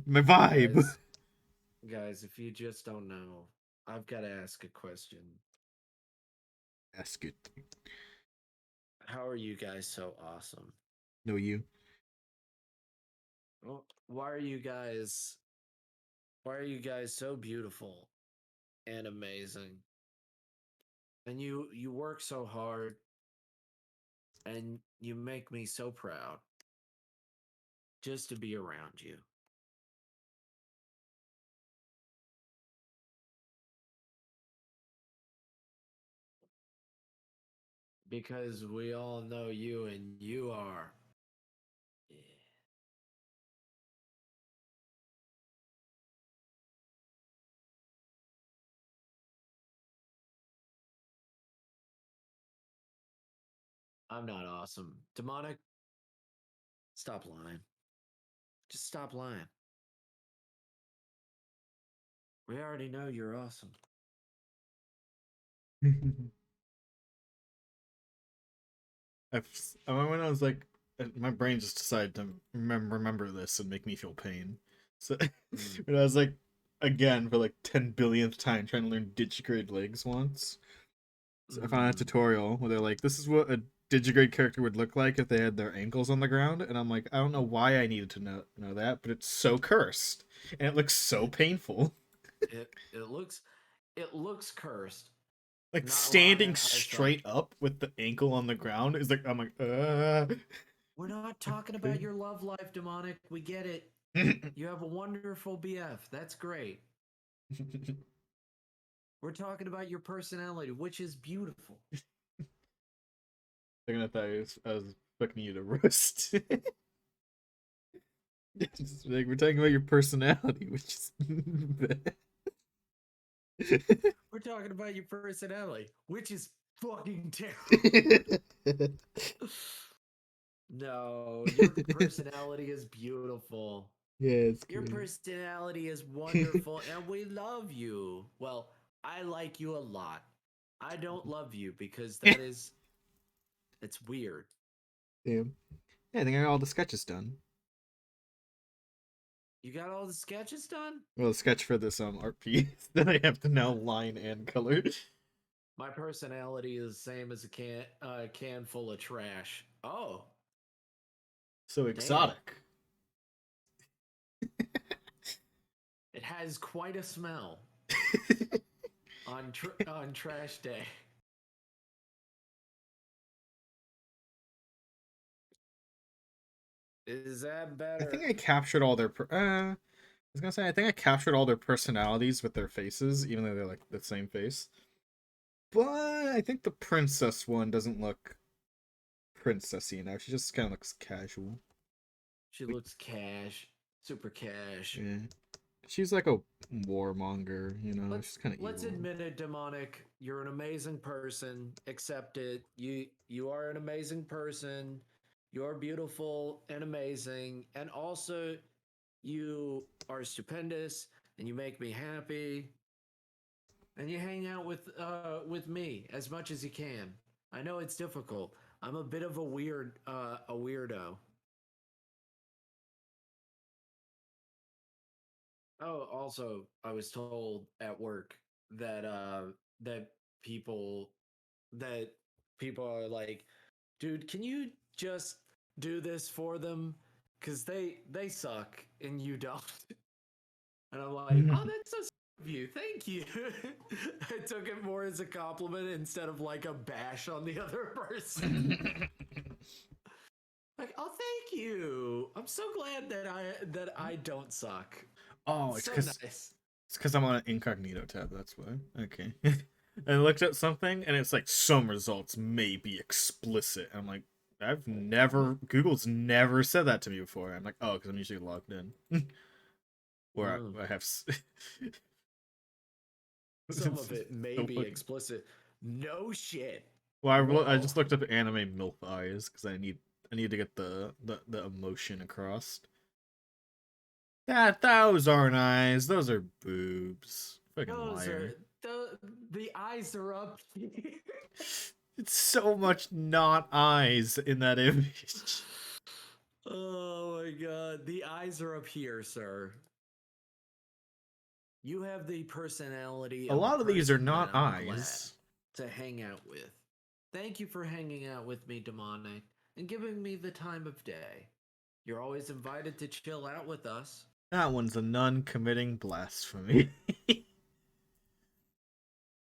My vibe. guys guys, if you just don't know, I've gotta ask a question. That's good. How are you guys so awesome? No, you. Well, why are you guys so beautiful and amazing? And you work so hard and you make me so proud just to be around you. Because we all know you and you are. Yeah. I'm not awesome. Demonic, stop lying. Just stop lying. We already know you're awesome. When I was like, my brain just decided to remember this and make me feel pain. So Mm. when I was like, again for like 10 billionth time trying to learn digigrade legs once, so I found a Mm. tutorial where they're like, this is what a digigrade character would look like if they had their ankles on the ground, and I'm like, I don't know why I needed to know that, but it's so cursed and it looks so It, painful. it looks cursed. Like Not standing lying, I suck. straight up with the ankle on the ground is like, I'm like, We're not talking about your love life, demonic. We get it. You have a wonderful BF. That's great. We're talking about your personality, which is beautiful. They're gonna thought I was fucking you to roast. Like, we're talking about your personality, which is bad. We're talking about your personality, which is fucking terrible. No, your personality is beautiful. Yeah, it's Your great. personality is wonderful, and we love you. Well, I like you a lot. I don't love you because it's weird. Damn. Yeah, I think I got all the sketches done. You got all the sketches done? Well, the sketch for this art piece that I have to now line and color. My personality is the same as a can full of trash. Oh, So damn. exotic. It has quite a smell on trash day. Is that I think better? I captured all their. I was gonna say I think I captured all their personalities with their faces, even though they're like the same face. But I think the princess one doesn't look princessy enough. She just kind of looks casual. She Like, looks cash, super cash. yeah, she's like a warmonger. You know, she's Let's kind of let's evil. admit it, demonic. You're an amazing person. Accept it. You are an amazing person. You're beautiful and amazing, and also you are stupendous, and you make me happy. And you hang out with me as much as you can. I know it's difficult. I'm a bit of a weirdo. Oh, also, I was told at work that that people that people are like, dude, can you just do this for them? Cause they suck and you don't. And I'm like, oh, that's so sweet of you. Thank you. I took it more as a compliment instead of like a bash on the other person. Like, oh, thank you. I'm so glad that I don't suck. Oh, It's so nice. it's because I'm on an incognito tab. That's why. Okay. I looked at something and it's like some results may be explicit. I'm like, Google's never said that to me before. I'm like, oh, because I'm usually logged in, or Mm. I have. Some It's of it may so be fucking. explicit. No shit. Well, I Whoa. just looked up anime MILF eyes because I need to get the emotion across. That those aren't eyes. Those are boobs. Fucking Those liar. are the eyes are up. It's so much not eyes in that image. Oh my god. The eyes are up here, sir. You have the personality A of a lot of these are person that not I'm glad eyes. to hang out with. Thank you for hanging out with me, Demonic, and giving me the time of day. You're always invited to chill out with us. That one's a nun committing blasphemy.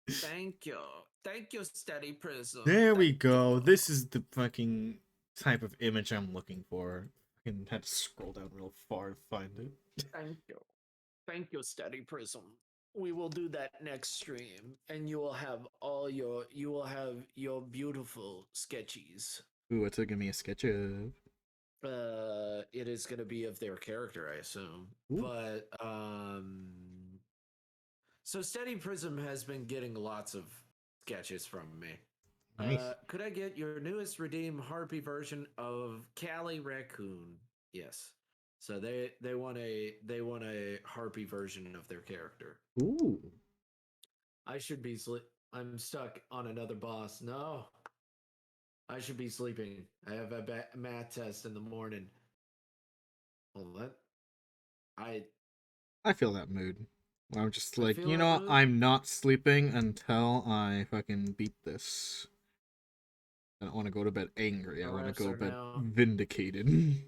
Thank you. Thank you, Steady Prism. There we Thank you. go. This is the fucking type of image I'm looking for. I had to scroll down real far to find it. Thank you. Thank you, Steady Prism. We will do that next stream, and you will have your beautiful sketchies. Ooh, it's gonna be a sketch of. It is gonna be of their character, I assume. Ooh. But so Steady Prism has been getting lots of sketches from me. Nice. Could I get your newest redeem harpy version of Callie Raccoon? Yes. So they want a harpy version of their character. Ooh. I should be sleep. I'm stuck on another boss. No, I should be sleeping. I have a math test in the morning. Hold on. I I feel that mood. I'm just I like, feel you that know what? mood. I'm not sleeping until I fucking beat this. I don't want to go to bed angry. I want to Refs go to are bed now. vindicated. Is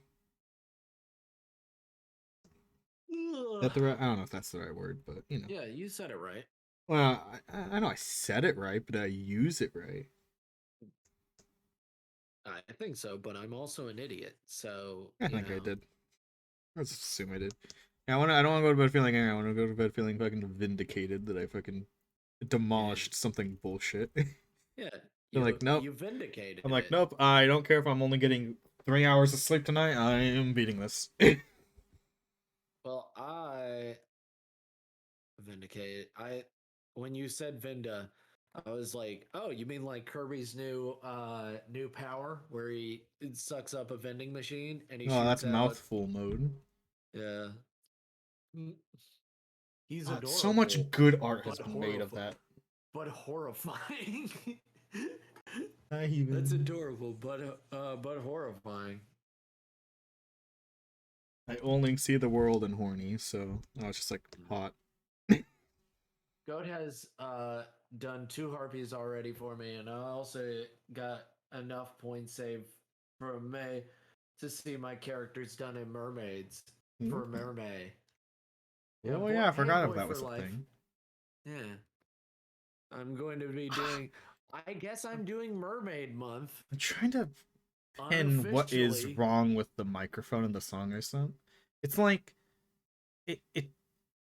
Ugh. that the right? I don't know if that's the right word, but you know. Yeah, you said it right. Well, I know I said it right, but I use it right. I think so, but I'm also an idiot. So I you think I know. did. Let's assume I did. Yeah, I don't want to go to bed feeling angry. I want to go to bed feeling fucking vindicated that I fucking Yeah. demolished something bullshit. Yeah. They're You like, nope. you vindicated I'm like, it. nope. I don't care if I'm only getting 3 hours of sleep tonight. I am beating this. Well, I vindicated. I when you said Vinda, I was like, oh, you mean like Kirby's new power where he sucks up a vending machine and he Oh, that's shoots out. mouthful mode. Yeah. Mm, he's So much adorable, good art has but been made of horrible, that. but horrifying. I That's even. adorable, but horrifying. I only see the world in horny, so I was just like hot. Goat has done 2 harpies already for me, and I also got enough points saved from May to see my characters done in mermaids for mermaid. Yeah, Oh boy, yeah, I hey forgot if boy that for was a life. thing. Yeah, I'm going to be doing. I guess I'm doing mermaid month I'm trying to pin what is unofficially. wrong with the microphone in the song I sent. It's like it it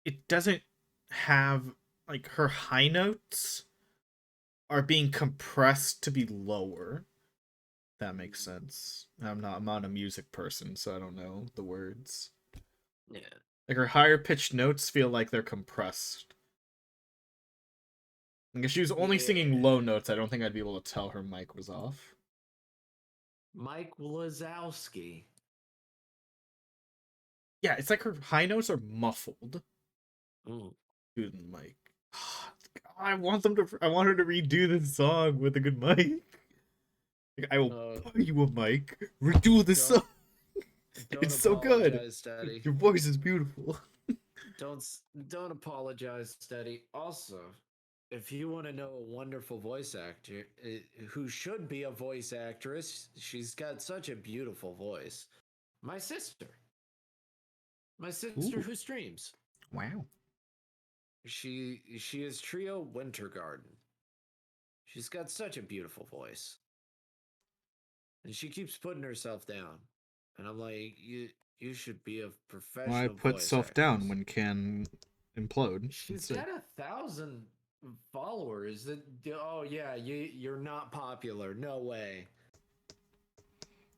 it doesn't have like her high notes are being compressed to be lower. That makes sense. I'm not a music person, so I don't know the words. Yeah, Like her higher pitched notes feel like they're compressed. Like if she was only singing yeah. low notes, I don't think I'd be able to tell her mic was off. Mike Wazowski. Yeah, it's like her high notes are muffled Mm. to the mic. I want them to. I want her to redo this song with a good mic. Like, I will Uh, buy you a mic. Redo the don't song. don't It's so good. apologize, Daddy. Your voice is beautiful. Don't don't apologize, Steady. Also, if you want to know a wonderful voice actor who should be a voice actress, she's got such a beautiful voice. My sister, my sister Ooh, who streams. wow. She is Trio Winter Garden. She's got such a beautiful voice, and she keeps putting herself down. And I'm like, you should be a Why professional put voice self down actress. when can implode She's instead? got 1,000 followers. Oh yeah, you're not popular. No way.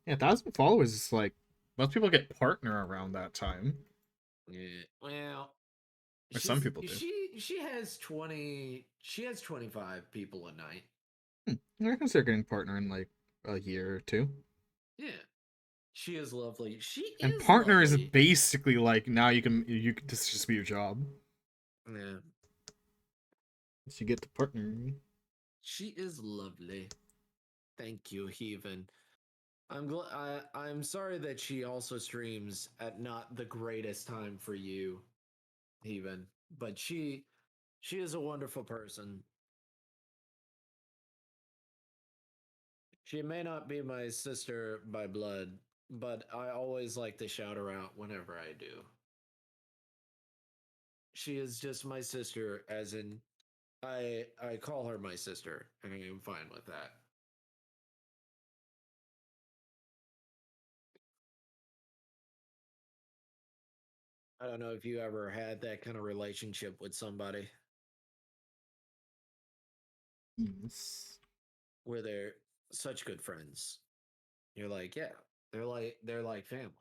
Yeah, 1,000 followers is like most people get partner around that time, Yeah. Well, or some people do. she has 20. She has 25 people a night. I can start getting partner in like a year or two. Yeah, she is lovely. She And is partner is lovely. basically like now you can this just be your job. Yeah, Once you get to partner. she is lovely. Thank you, Heaven. I'm sorry that she also streams at not the greatest time for you, Heaven. But she is a wonderful person. She may not be my sister by blood, but I always like to shout her out whenever I do. She is just my sister, as in I call her my sister, and I am fine with that. I don't know if you ever had that kind of relationship with somebody Yes. where they're such good friends. You're like, yeah, they're like family.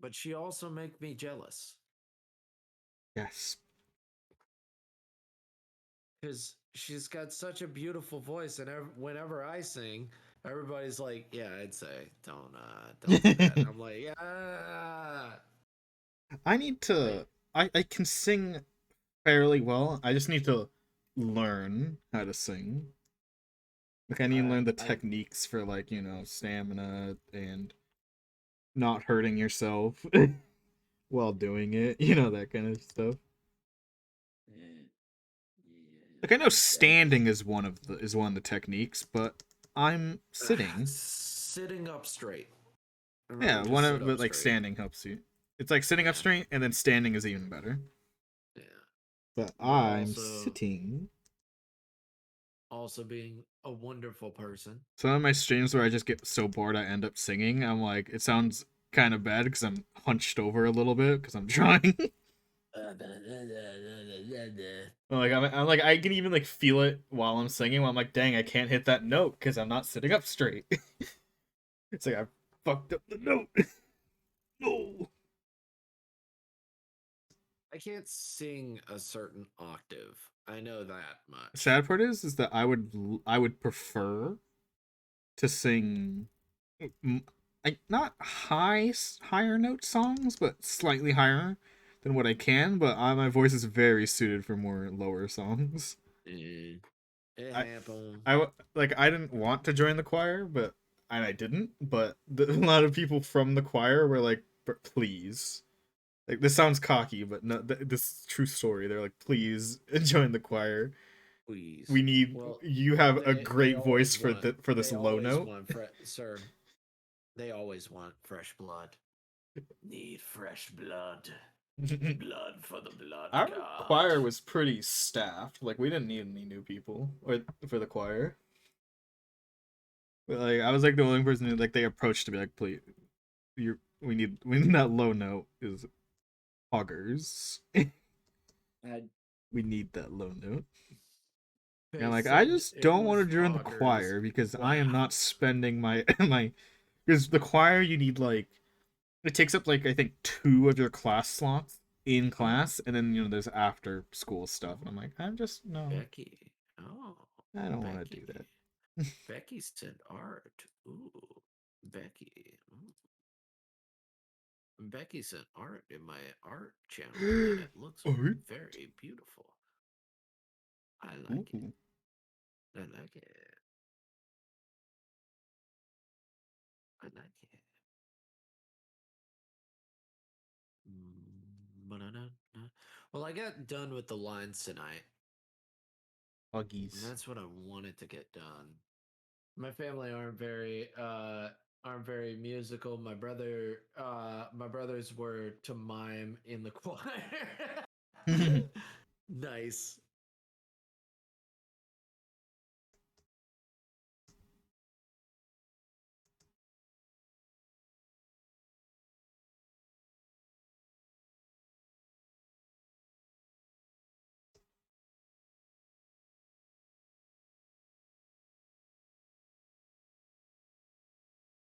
but she also make me jealous Yes. because she's got such a beautiful voice, and whenever I sing, everybody's like, "Yeah, I'd say don't do that." I'm like, "Yeah." I need Like, to. I can sing fairly well. I just need to learn how to sing. Like I need to learn the I techniques for like, stamina and not hurting yourself while doing it. That kind of stuff. yeah, Like I know I standing is one of the techniques, but I'm sitting. sitting up straight. Yeah, Remember to one sit of up but like straight. standing helps you. It's like sitting up Yeah, straight and then standing is even better. yeah. But But I'm also, sitting. also being a wonderful person. Some of my streams where I just get so bored I end up singing. I'm like, it sounds kind of bad because I'm hunched over a little bit because I'm trying. Like I'm like I can even like feel it while I'm singing. While I'm like, dang, I can't hit that note because I'm not sitting up straight. It's like I fucked up the note. No. I can't sing a certain octave. I know that The much. sad part is that I would prefer to sing like not higher note songs, but slightly higher than what I can. But my voice is very suited for more lower songs. Eh, it I happened. like I didn't want to join the choir, but and I didn't. But a lot of people from the choir were like, "Please." Like this sounds cocky, but no, this is a true story. They're like, "Please join the choir. Please. We need Well, you have a they great voice always for want this low note." sir. They always want fresh blood. Need fresh blood. Blood for the blood Our god. choir was pretty staffed. Like we didn't need any new people or for the choir. But, like I was like the only person who like they approached to be like, please, we need that low note is hoggers. I, We need that low note. And they like I said just it don't want was to join the hoggers. choir because I am Wow. not spending my my because the choir you need like it takes up like I think two of your class slots in class and then there's after school stuff and I'm like I'm just no Becky. Oh, I don't want to Becky. do that. Becky said art. Ooh, Becky. Becky sent art in my art channel, and it looks Art? very beautiful. I like it. Ooh. I like it. I like it. Ba-da-da-da. Well, I got done with the lines tonight, and Huggies. that's what I wanted to get done. My family aren't very musical. My brothers were to mime in the choir. Nice.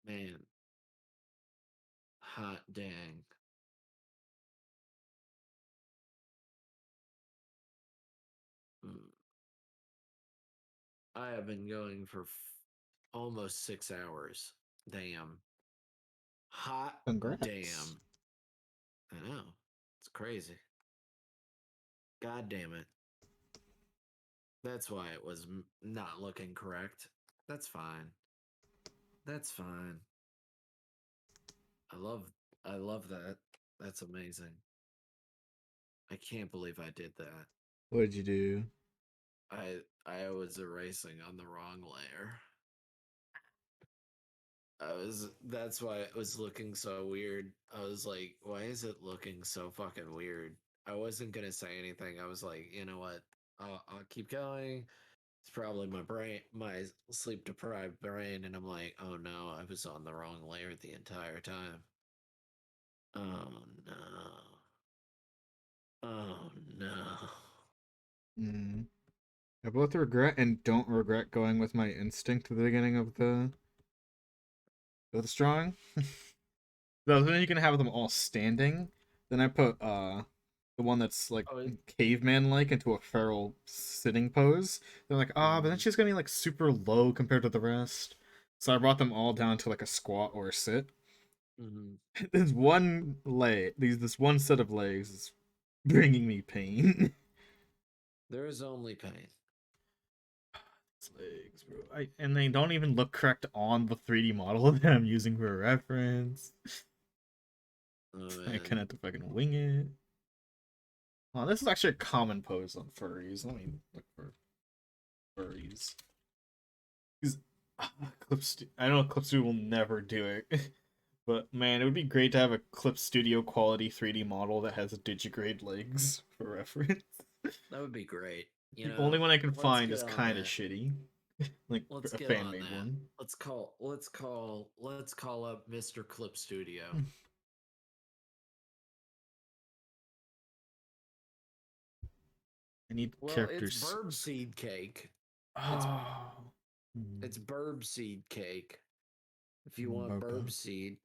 Man, hot dang. Mm. I have been going for almost 6 hours. Damn. Hot Congrats. damn. I know. It's crazy. God damn it. That's why it was not looking correct. That's fine. That's fine. I love I love that. That's amazing. I can't believe I did that. What did you do? I was erasing on the wrong layer. I was That's why it was looking so weird. I was like, why is it looking so fucking weird? I wasn't gonna say anything. I was like, you know what? I'll keep going. It's probably my brain, my sleep deprived brain, and I'm like, oh no, I was on the wrong layer the entire time. Oh no. Oh no. Mm. I both regret and don't regret going with my instinct at the beginning of the drawing. then you can have them all standing. Then I put the one that's like Oh, caveman like into a feral sitting pose. They're like, ah, but then she's gonna be like super low compared to the rest. So I brought them all down to like a squat or a sit. mm-hmm. There's one leg, this one set of legs is bringing me pain. There is only pain. Legs, bro. And they don't even look correct on the 3D model that I'm using for a reference. Oh I man. kind of have to fucking wing it. Oh, this is actually a common pose on furries. Let me look for furries. Because I know Clip Studio will never do it, but man, it would be great to have a Clip Studio quality 3D model that has digigrade legs for reference. That would be great. You The know, only one I can let's find get is on kind of that. shitty, like Let's a get fan on made that. one. Let's call up Mr. Clip Studio. I need Well, it's characters. burb seed cake. It's Oh. it's burb seed cake. If you want burb Boba. seed.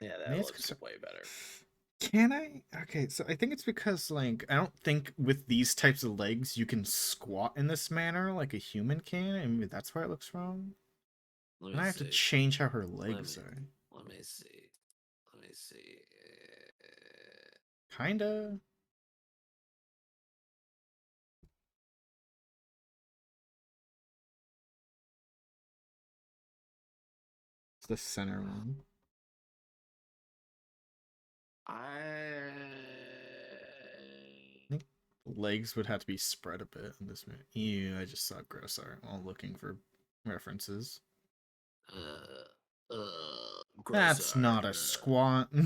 Yeah, I mean, that looks way better. Can I? Okay, so I think it's because like I don't think with these types of legs you can squat in this manner like a human can, and maybe that's why it looks wrong. Let And me I have to see. change how her Let legs me are. let me see. Let me see. Kinda. It's the center one. I think legs would have to be spread a bit in this man. Ew, I just saw gross art while looking for references. Gross That's art. not a squat. Look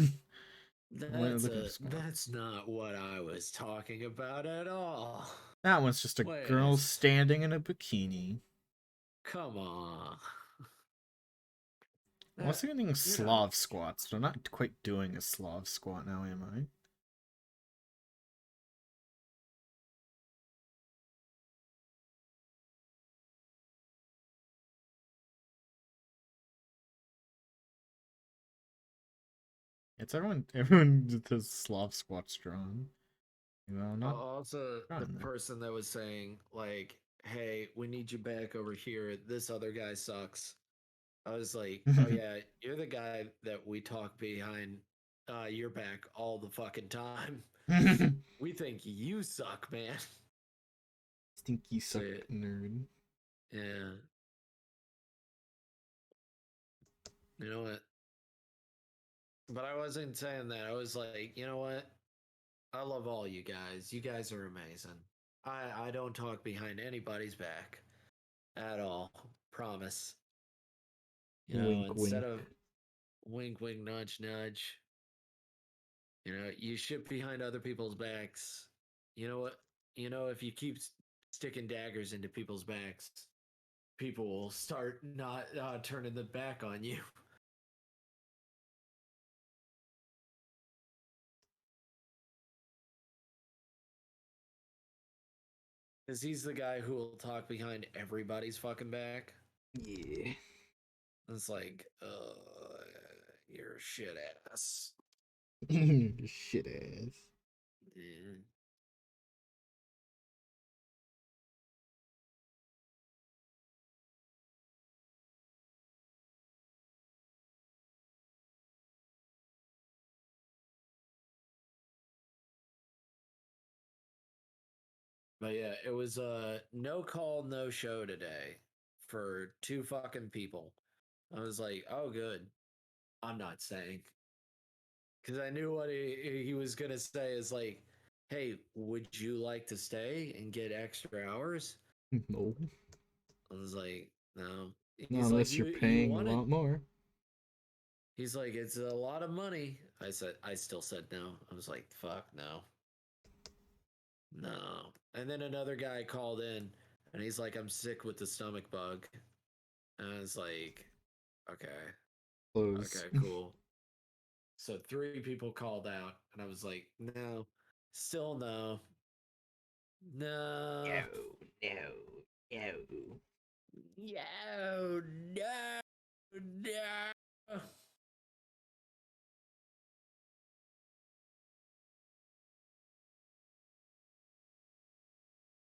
at the squat. That's not what I was talking about at all. That one's just a Wait girl standing in a bikini. come on. I was thinking You know, Slav squats, but I'm not quite doing a Slav squat now, am I? It's everyone does Slav squats drawn. You know, not also the drawing that. person that was saying like, "Hey, we need you back over here. This other guy sucks." I was like, "Oh yeah, you're the guy that we talk behind your back all the fucking time. We think you suck, man." Stinky So suck nerd. yeah, you know what? But I wasn't saying that. I was like, you know what? I love all you guys. You guys are amazing. I don't talk behind anybody's back at all. Promise. You know, Wink, instead wink. of wink, wink, nudge, nudge. You know, you shit behind other people's backs. You know what? You know, if you keep sticking daggers into people's backs, people will start not turning the back on you. Because he's the guy who will talk behind everybody's fucking back. Yeah. It's like, you're a shit ass. Shit ass. Yeah. But yeah, it was a no call, no show today for two fucking people. I was like, oh, good. I'm not staying. Because I knew what he was going to say is like, hey, would you like to stay and get extra hours? No. I was like, no. Not He's like, unless you're you paying a want it? lot more. He's like, it's a lot of money. I still said no. I was like, fuck no. No. And then another guy called in and he's like, I'm sick with the stomach bug. And I was like, okay, Close. okay, cool. So three people called out, and I was like, no, still no, no. No, no, no. Yo, no, no.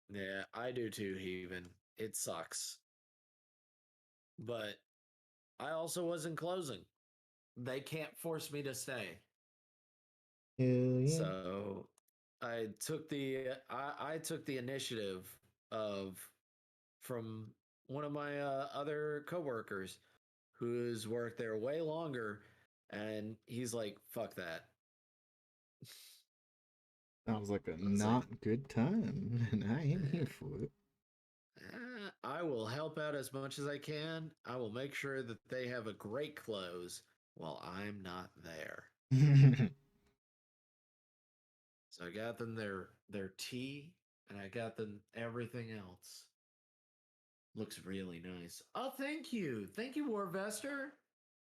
Yeah, I do too, Heaven. It sucks. But I also wasn't closing. They can't force me to stay. Hell yeah. So I took the initiative of from one of my other coworkers who's worked there way longer, and he's like, "Fuck that." Sounds like a I was like, not good time, and I ain't here for it. I will help out as much as I can. I will make sure that they have a great close while I'm not there. So I got them their tea, and I got them everything else. Looks really nice. Oh, thank you, Warvester.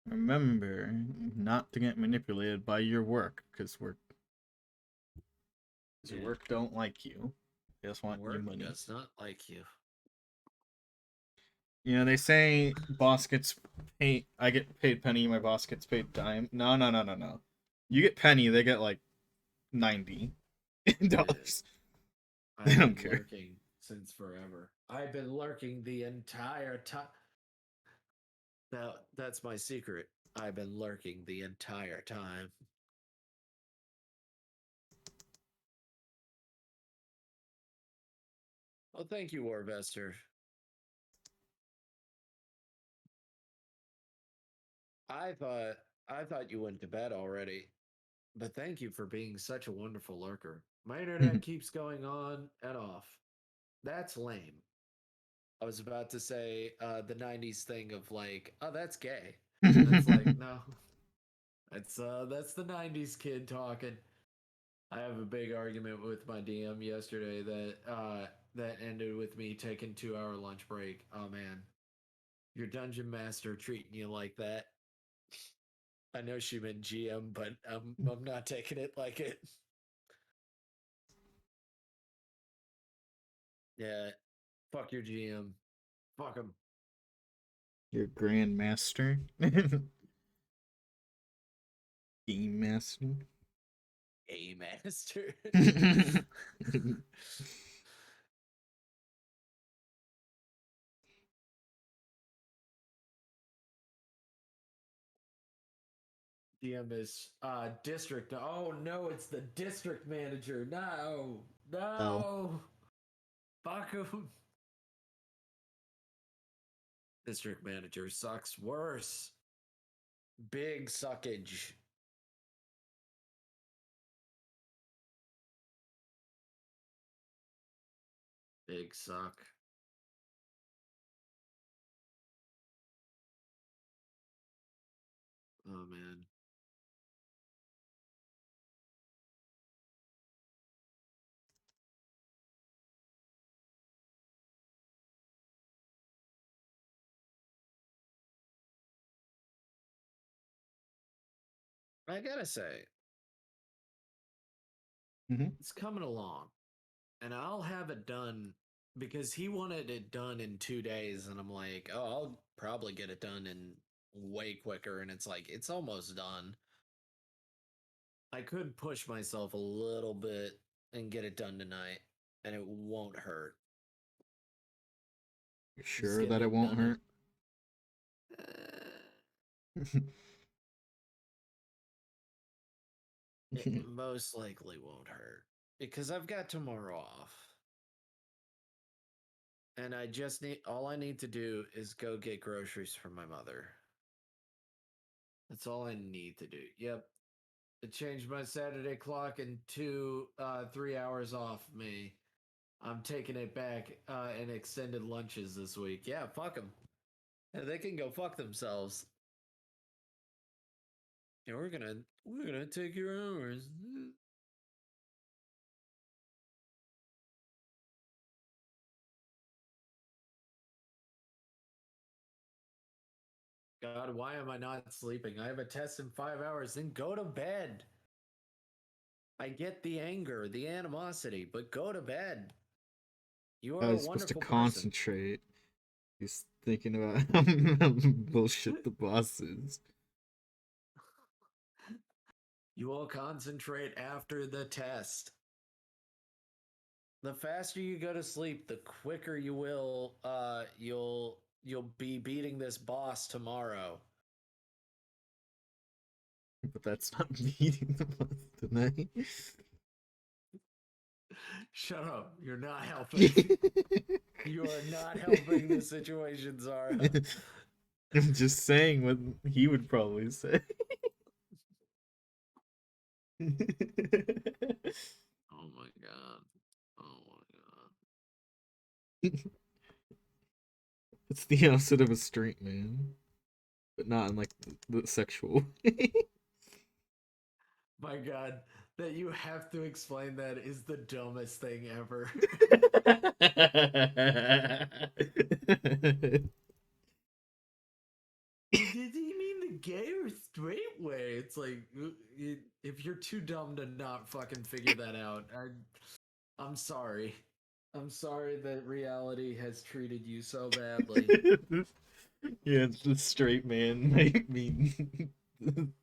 Remember not to get manipulated by your work, because your Yeah, work don't like you. They just want your work money. does not like you. You know, they say boss gets paid. I get paid penny. My boss gets paid dime. No, no, no, no, no. You get penny. They get like $90. Yeah, They I've don't been care. lurking since forever. I've been lurking the entire time. Now, that's my secret. I've been lurking the entire time. Well, thank you, Warvester. I thought I thought you went to bed already, but thank you for being such a wonderful lurker. My internet keeps going on and off. That's lame. I was about to say the '90s thing of like, oh, that's gay. That's like, no, that's the '90s kid talking. I have a big argument with my DM yesterday that ended with me taking 2 hour lunch break. Oh man, your dungeon master treating you like that. I know she meant GM, but I'm not taking it like it. Yeah, fuck your GM. Fuck him. Your grandmaster, game master. A master. DM is district. Oh no, it's the district manager. No, Oh, no. Fuck him. District manager sucks worse. Big suckage. Big suck. Oh man. I gotta say, mm-hmm. it's coming along. And I'll have it done because he wanted it done in 2 days. And I'm like, oh, I'll probably get it done in way quicker. And it's like, it's almost done. I could push myself a little bit and get it done tonight, and it won't hurt. You Just sure getting that it it won't done. hurt? It most likely won't hurt because I've got tomorrow off. And I just need all I need to do is go get groceries for my mother. That's all I need to do. Yep. It changed my Saturday clock and 3 hours off me. I'm taking it back and extended lunches this week. Yeah, fuck them. They can go fuck themselves. Yeah, we're gonna take your hours. God, why am I not sleeping? I have a test in 5 hours. Then go to bed. I get the anger, the animosity, but go to bed. You I are a was supposed to wonderful person. concentrate. He's thinking about how bullshit the boss is. You will concentrate after the test. The faster you go to sleep, the quicker you'll be beating this boss tomorrow. But that's not beating the boss tonight. Shut up. You're not helping. You are not helping the situation, Zara. I'm just saying what he would probably say. Oh my god. Oh my god. It's the opposite of a straight man, but not in like the sexual way. My god. That you have to explain that is the dumbest thing ever. Did he mean the gay or straight way? It's like if you're too dumb to not fucking figure that out, I'm sorry. I'm sorry that reality has treated you so badly. Yeah, the straight man might mean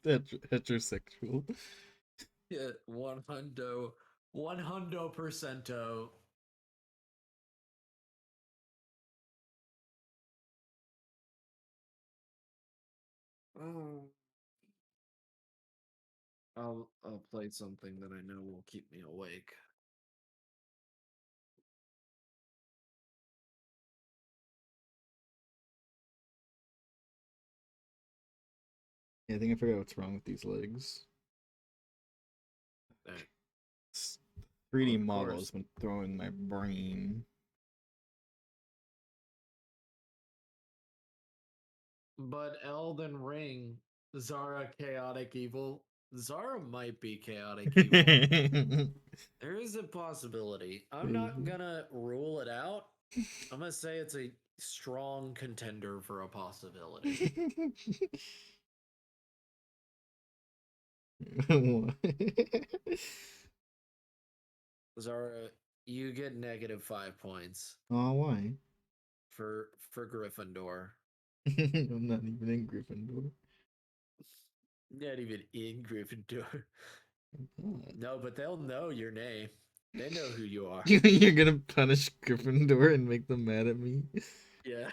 heterosexual. Yeah, one hundo percento. Oh, I'll play something that I know will keep me awake. Yeah, I think I forgot what's wrong with these legs. Right. 3D Of model course. has been throwing my brain. But Elden Ring, Zara Chaotic Evil. Zara might be Chaotic Evil. There is a possibility. I'm not gonna rule it out. I'm gonna say it's a strong contender for a possibility. Zara, you get -5 points Oh, why? for Gryffindor. I'm not even in Gryffindor. Not even in Gryffindor. Oh. No, but they'll know your name. They know who you are. You're gonna punish Gryffindor and make them mad at me? Yeah.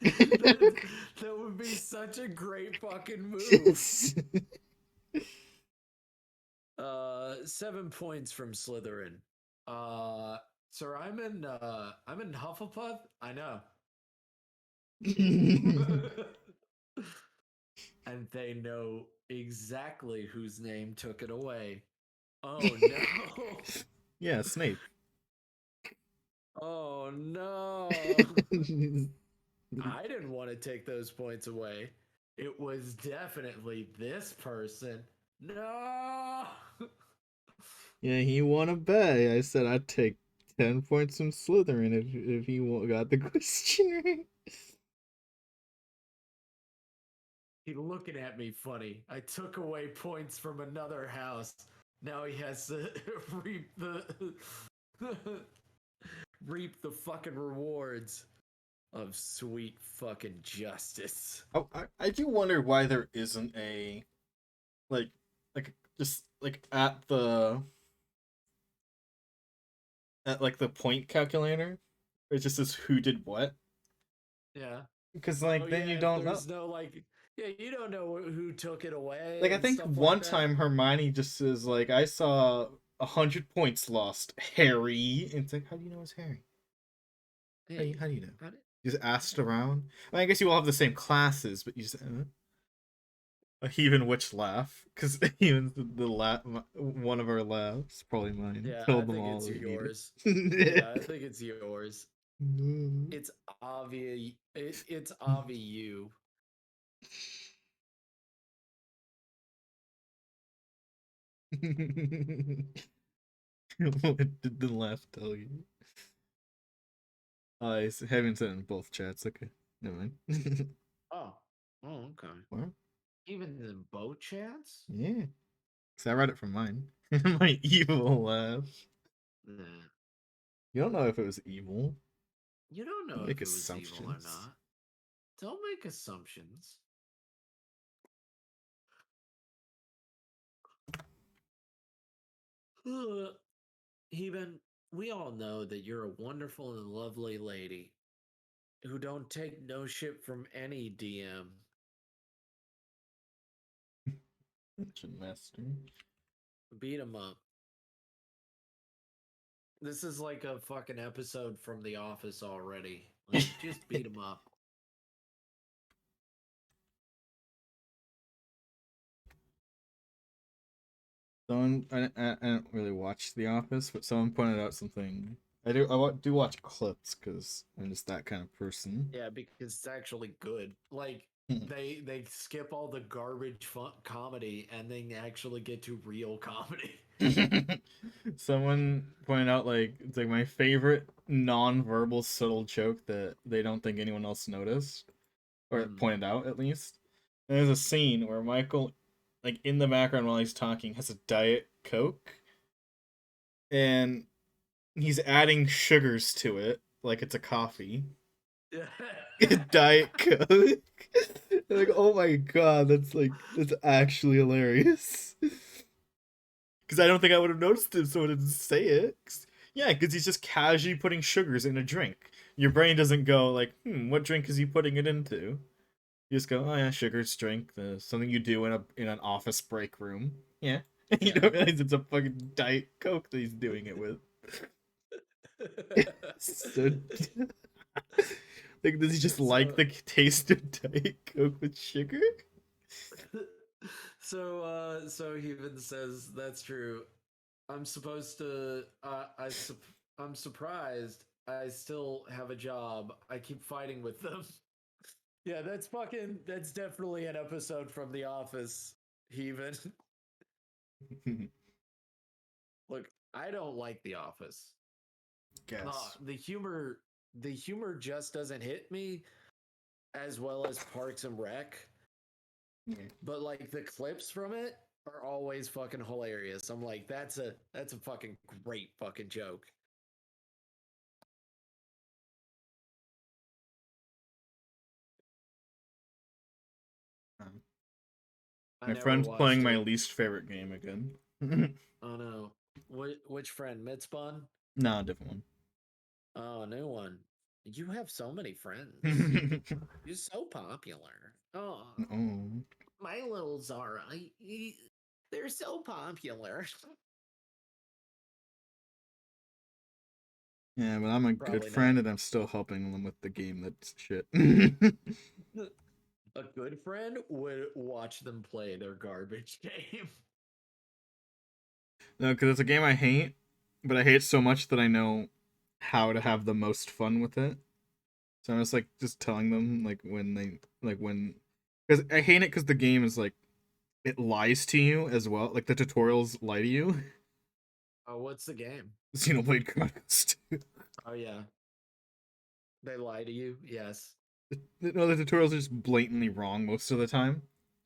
that, that would be such a great fucking move. 7 points from Slytherin. Sir, I'm in Hufflepuff. I know. And they know exactly whose name took it away. Oh no. Yeah, Snape. Oh no. I didn't want to take those points away. It was definitely this person. No. Yeah, he won a bet. I said I'd take 10 points from Slytherin if he got the question right. He's looking at me funny. I took away points from another house. Now he has to reap the reap the fucking rewards of sweet fucking justice. I do wonder why there isn't a like like just like at like the point calculator. It just says who did what. Yeah. Because Oh like then you yeah, don't know. there's no like yeah, you don't know who took it away Like I and think stuff like one that. time Hermione just says like I saw 100 points lost, Harry. And it's like how do you know it's Harry? Hey, How do you know? how did, You just asked around. I mean, I guess you all have the same classes, but you just even which laugh because even the laugh one of our laughs probably mine yeah, I killed them think all it's immediately. yours. Yeah, I think it's yours. It's obvious. It's obvious you. What did the laugh tell you? I haven't said it in both chats. Okay, never mind. Oh, oh, okay. Well, Even in boat chats? yeah, because I read it from mine. My evil laugh. Nah. You don't know if it was evil. You don't know Make if it was evil or assumptions. not. Don't make assumptions. Even we all know that you're a wonderful and lovely lady who don't take no shit from any DM. Master. Beat him up. This is like a fucking episode from The Office already. Like, just beat him up. Someone, I don't really watch The Office, but someone pointed out something. Do watch clips because I'm just that kind of person. Yeah, because it's actually good. Like, they skip all the garbage fun comedy and then actually get to real comedy. Someone pointed out like it's like my favorite non-verbal subtle joke that they don't think anyone else noticed or pointed out at least. And there's a scene where Michael, like in the background while he's talking, has a Diet Coke, and he's adding sugars to it like it's a coffee. Diet Coke. Like, oh my god, that's actually hilarious. Because I don't think I would have noticed if someone didn't say it. Yeah, because he's just casually putting sugars in a drink. Your brain doesn't go like, what drink is he putting it into? You just go, oh yeah, sugars drink. Something you do in an office break room. Yeah. You don't realize it's a fucking Diet Coke that he's doing it with. So, like, does he just like the taste of Diet Coke with sugar? So he even says that's true. I'm supposed to. I'm surprised. I still have a job. I keep fighting with them. Yeah, that's fucking. That's definitely an episode from The Office. Even look, I don't like The Office. Guess. The humor just doesn't hit me as well as Parks and Rec. Yeah. But like the clips from it are always fucking hilarious. I'm like, that's a fucking great fucking joke. My friend's playing my least favorite game again. Oh no. Which friend? Midspun? No, different one. Oh, a new one. You have so many friends. You're so popular. Oh, Oh. my little Zara. They're so popular. Yeah, but I'm a good Probably friend not. and I'm still helping them with the game that's shit. A good friend would watch them play their garbage game. No, because it's a game I hate, but I hate it so much that I know how to have the most fun with it. So I'm just like just telling them when because I hate it because the game is like it lies to you as well. Like the tutorials lie to you. Oh, what's the game? Xenoblade Chronicles 2. Oh yeah. They lie to you? Yes. No, the tutorials are just blatantly wrong most of the time,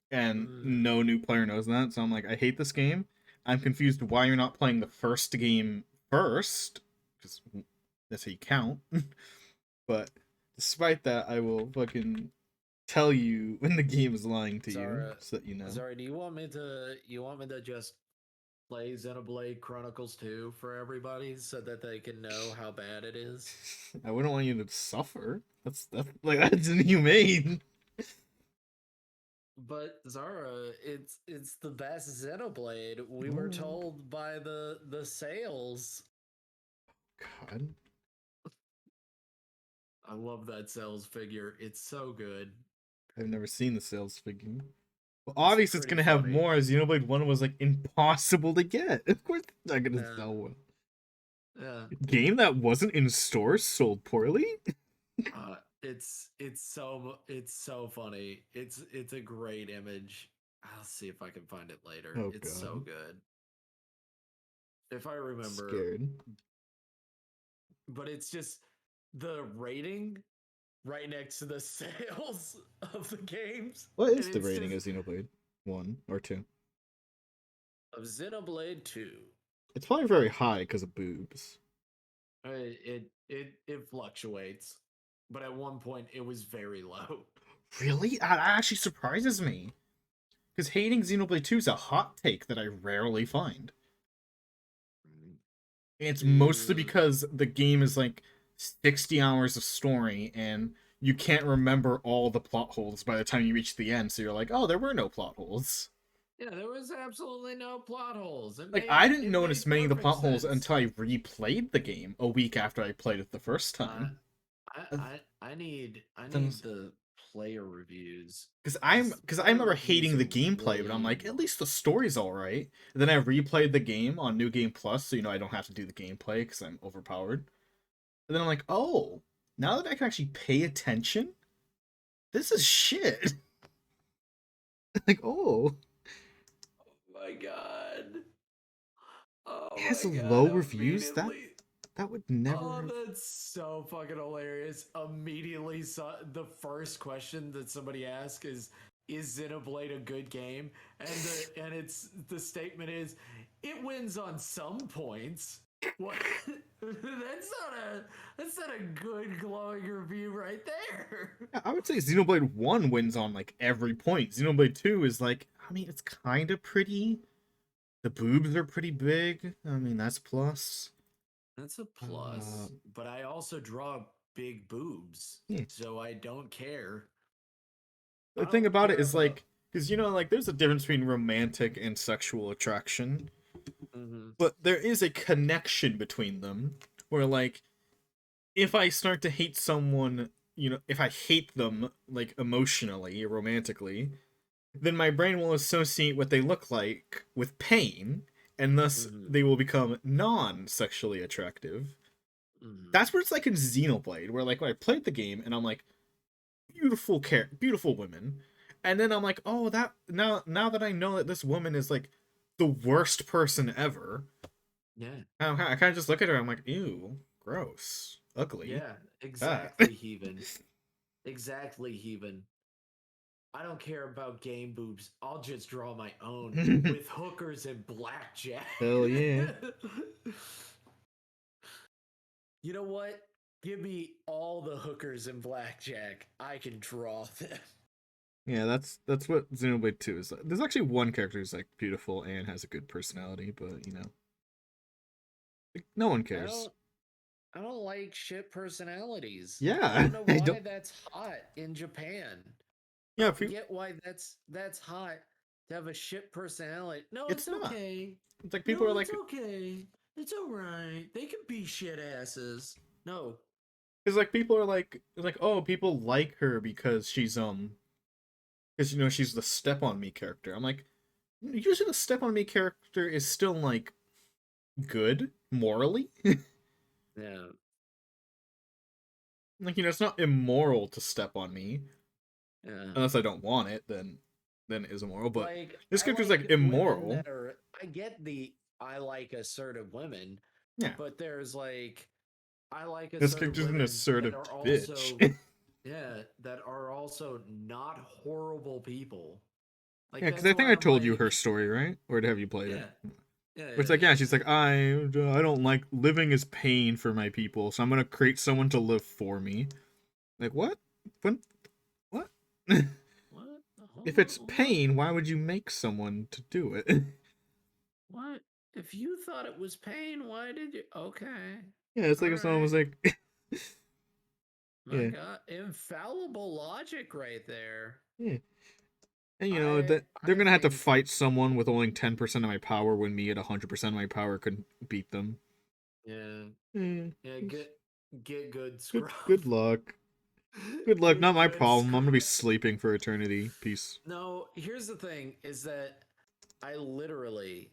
and no new player knows that. So I'm like, I hate this game. I'm confused why you're not playing the first game first, because that's how you count. But despite that, I will fucking tell you when the game is lying to you, so that you know. Zara, do you want me to just play Xenoblade Chronicles 2 for everybody so that they can know how bad it is? I wouldn't want you to suffer. That's like that's inhumane. But Zara, it's the best Xenoblade. We were told by the sales. God. I love that sales figure. It's so good. I've never seen the sales figure. Well, obviously it's gonna have funny. more, as Xenoblade 1 was like impossible to get. Of course it's not gonna sell well. Yeah. Game that wasn't in stores sold poorly? It's so funny. It's a great image. I'll see if I can find it later. Oh It's god. so good. If I remember. Scared. But it's just the rating right next to the sales of the games. What is the rating of Xenoblade 1 or 2? Of Xenoblade 2. It's probably very high because of boobs. It it fluctuates, but at one point it was very low. Really? That actually surprises me. Because hating Xenoblade 2 is a hot take that I rarely find. It's mostly Uh, because the game is like 60 hours of story and you can't remember all the plot holes by the time you reach the end, so you're like, oh, there were no plot holes. yeah, there was absolutely no plot holes. It Like, made I didn't it notice made many of the perfect plot holes sense. until I replayed the game a week after I played it the first Uh, time. I Then, need the player reviews because because I player remember reviews hating are the gameplay, but I'm way like, at more. least the story's all right. And then I replayed the game on New Game Plus, so I don't have to do the gameplay because I'm overpowered. And then I'm like, oh, now that I can actually pay attention, this is shit. Like, oh, Oh my god. Oh it has my god, low reviews. That immediately. that would Oh, never. that's so fucking hilarious. Immediately saw the first question that somebody asks is Xenoblade a good game? And it's the statement is it wins on some points. What that's not a good glowing review right there. I would say Xenoblade 1 wins on like every point. Xenoblade 2 is like, I mean, it's kind of pretty. The boobs are pretty big. I mean, that's plus. That's a Uh, plus, but I also draw big boobs, yeah. so I don't care. The I thing don't about it care is about. like, because like there's a difference between romantic and sexual attraction, Mm-hmm. but there is a connection between them where like if I start to hate someone, if I hate them like emotionally, romantically, then my brain will associate what they look like with pain, and thus Mm-hmm. they will become non-sexually attractive. Mm-hmm. That's where it's like in Xenoblade, where like when I played the game and I'm like, beautiful women, and then I'm like, oh, that now that I know that this woman is like the worst person ever, Yeah. I kind of just look at her. I'm like, ew, gross, ugly. Yeah. Ah. Exactly, Heathen. Exactly, Heathen. I don't care about game boobs. I'll just draw my own with hookers and blackjack. Hell yeah. You know what? Give me all the hookers and blackjack. I can draw them. Yeah, that's what Xenoblade 2 is like. There's actually one character who's like beautiful and has a good personality, but like, no one I cares. don't I don't like shit personalities. I Yeah, don't know I why don't. that's hot in Japan. I Yeah, don't get why that's hot to have a shit personality. No, it's it's not. okay. It's like people No, are it's like, okay. It's all right. They can be shit asses. No. it's like people are like, oh, people like her because because she's the Step on Me character. I'm like, usually the Step on Me character is still like good morally. Yeah. Like it's not immoral to step on me Yeah. unless I don't want it. Then it is immoral. But Like this I character's like like women immoral. that are I get the I like assertive women, Yeah, but there's like I like this assertive character's an women that assertive are bitch. also yeah, that are also not horrible people. Like Yeah, because that's I think why I I'm told you her like, story, right? Or have you played it? yeah, yeah, Where it's yeah, like, yeah, yeah, she's yeah. like, I don't like living is pain for my people, so I'm gonna create someone to live for me. Like what? When? What? What? If Hold on, it's hold on. pain, why would you make someone to do it? What? If you thought it was pain, why did you? Okay, Yeah, it's all like if someone right. was like, My yeah, God, infallible logic right there. yeah. And I that they're I gonna have to think fight someone with only 10% of my power when me at 100% of my power could beat them. yeah, Eh, yeah. Get good, good scrub. good luck. Good luck, not Get my good, problem. I'm gonna be scrub. sleeping for eternity. Peace. No, here's the thing: is that I literally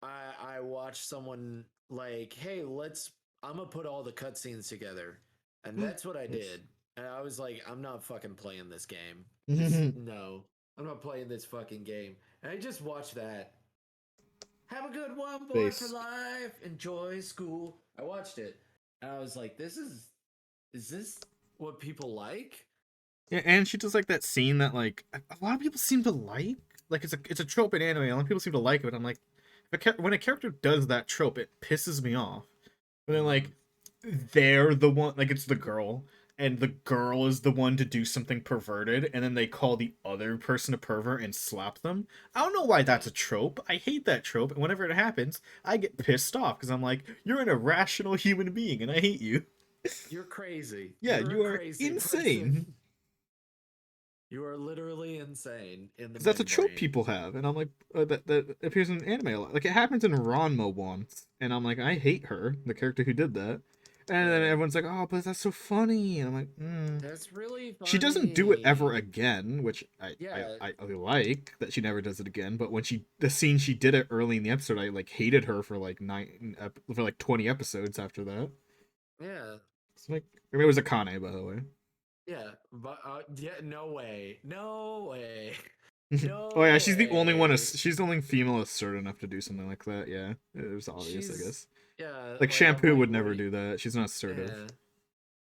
I watched someone like, hey, let's. I'm gonna put all the cutscenes together, and that's what I Nice. did. And I was like, I'm not fucking playing this game. Just no, I'm not playing this fucking game. And I just watched that. Have a good one, boy, for Base. life. Enjoy school. I watched it, and I was like, is this what people like? Yeah, and she does like that scene that like a lot of people seem to like. Like it's a trope in anime. A lot of people seem to like it. But I'm like, when a character does that trope, it pisses me off. But then like, Mm, they're the one, like it's the girl, and the girl is the one to do something perverted, and then they call the other person a pervert and slap them. I don't know why that's Yeah. a trope. I hate that trope, and whenever it happens, I get pissed off because I'm like, you're an irrational human being, and I hate you. You're crazy. Yeah, You're a you are crazy person. insane. You are literally insane in the Because that's a trope membrane. people have, and I'm like, that appears in anime a lot. Like it happens in Ranma once, and I'm like, I hate her, the character who did that. And then Yeah. everyone's like, oh, but that's so funny, and I'm like, That's really She doesn't do it ever funny. again, which Yeah. I like that she never does it again. But when the scene she did it early in the episode, I like hated her for like for like 20 episodes after that. Yeah. It's like it was a Kane, by the way. Yeah. But yeah, no way. No way. Oh yeah, No she's the only one. way. She's the only female assert enough to do something like that. Yeah, it was obvious, I She's guess. yeah, Like like I'm Shampoo like, would what never do you do that. She's not assertive. yeah.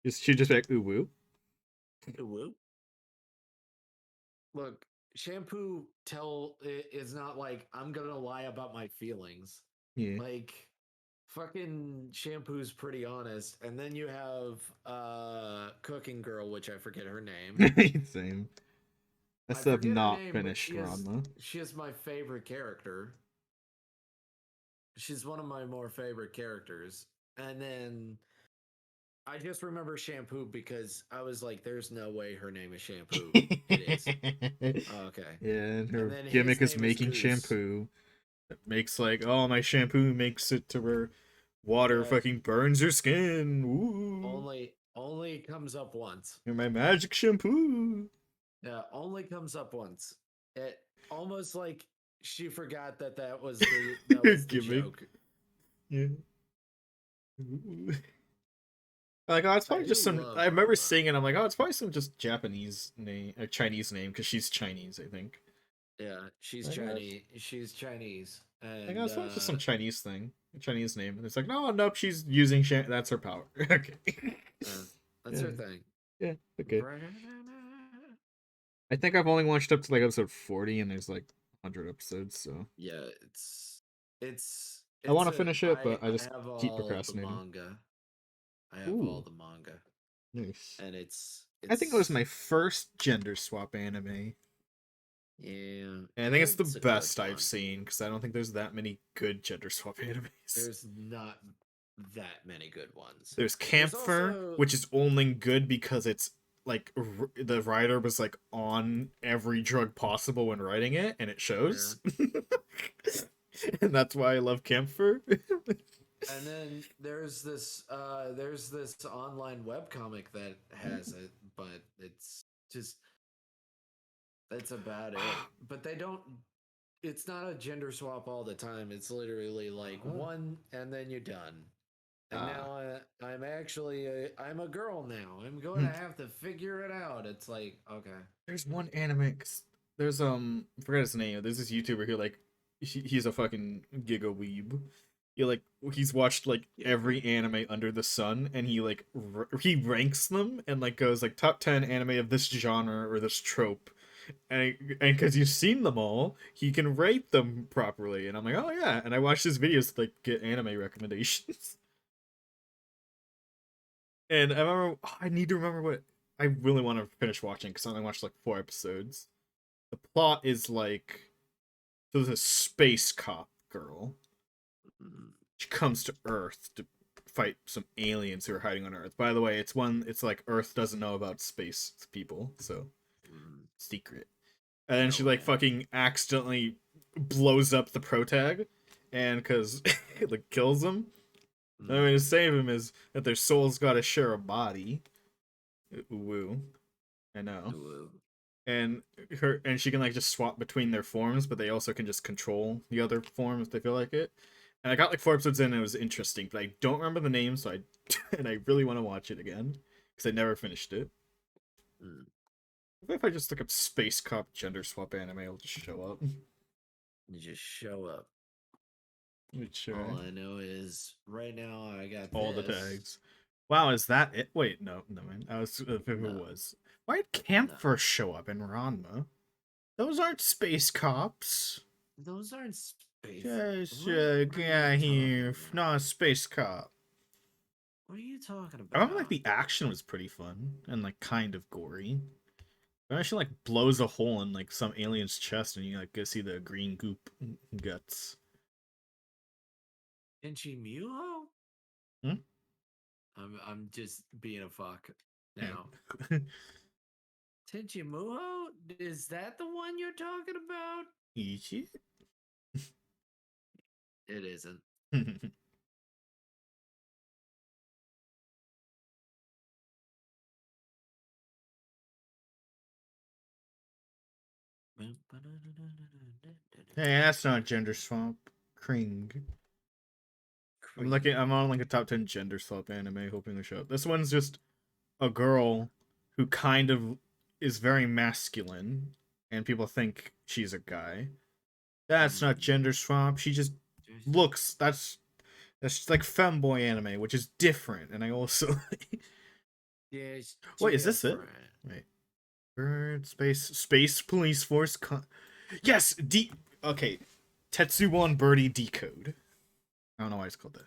She'd just be like ooh woo. Whoop. Look, shampoo is not like I'm gonna lie about my feelings. Yeah, Like fucking shampoo's pretty honest. And then you have cooking girl, which I forget her name. same. I I still have forget her not name, but finished Ranma. she is my favorite character. She's one of my more favorite characters. And then I just remember shampoo because I was like, there's no way her name is shampoo. It is. Okay. Yeah, and And her then his gimmick is name is making Goose. shampoo. It makes like, oh, my shampoo makes it to where water Yeah. fucking burns your skin. Ooh, Only comes up once. you're my magic shampoo. Yeah, only comes up once. It almost like she forgot that was the Gimmick. joke. Yeah. Ooh. Like, oh, it's I probably do just some. I love remember Ranma. seeing it. I'm like, oh, it's probably some just Japanese name, a Chinese name, because she's Chinese, I think. Yeah, she's Like, oh, Chinese. She's Chinese, like, oh, and it's probably just some Chinese thing, a Chinese name. And it's like, no, nope, she's using that's her power. Okay. uh, that's Yeah, her thing. yeah, okay. I think I've only watched up to like episode 40, and there's like 100 episodes, so Yeah, I want it's to a finish it, but I I just have keep all the procrastinating. manga. I have all Ooh, the manga, nice. and I think it was it's my first gender swap anime. yeah, And I think it's the it's a good best I've one. seen because I don't think there's that many good gender swap animes. There's not that many good ones. There's There's Camphor, also which is only good because it's like the writer was like on every drug possible when writing it, and it yeah. shows. And that's why I love Camphor. And then there's this online webcomic that has it, but it's just that's about it. But they don't it's not a gender swap all the time. It's literally like one and then you're done. And Ah, now I'm actually I'm a girl now. I'm going to hmm. have to figure it out. It's like, okay. There's one anime. There's I forget his name. There's this YouTuber who like he's a fucking giga weeb. He's watched like Yeah, every cool. anime under the sun, and he like he ranks them and like goes like top 10 anime of this genre or this trope, and because you've seen them all, he can rate them properly. And I'm like, oh yeah. And I watch his videos to like get anime recommendations. And I remember, oh, I need to remember what I really want to finish watching because I only watched like 4 episodes. The plot is like there's a space cop girl. Mm, She comes to Earth to fight some aliens who are hiding on Earth. By the way, it's like Earth doesn't know about space people, so mm, secret. And then no she like way. fucking accidentally blows up the protag, and because it like kills them. The only way Mm, to save him is that their souls gotta share a body. Woo, I know. ooh, And she can like just swap between their forms, but they also can just control the other form if they feel like it. And I got like 4 episodes in, and it was interesting, but I don't remember the name, so I and I really want to watch it again because I never finished it. mm. What if I just look up space cop gender swap anime? It'll just show up. You just show up. Wait, All sure. I know is right now I got All the this. tags. Wow, is that it? Wait, no, no, man. I was if it No, was. Why did no. Camphor show up in Ranma? Those aren't space cops. Those aren't space. Just What are you get talking here. about? Not a space cop. What are you talking I remember like about? the action was pretty fun and like kind of gory. It actually like blows a hole in like some alien's chest and you like go see the green goop guts. Tenchi Muho? Hmm? I'm just being a fuck now. Yeah. Tenchi Muho? Is that the one you're talking about? Ichi? It isn't. Hey, that's not gender swap. Kring. I'm Cream. looking. I'm on like a top 10 gender swap anime, hoping to show up. This one's just a girl who kind of is very masculine, and people think she's a guy. That's not gender swap. She just looks. That's just like femboy anime, which is different. And I also It's wait, is this it? different. Wait, bird space police force. Yes, okay, Tetsuwan Birdie Decode. I don't know why it's called that.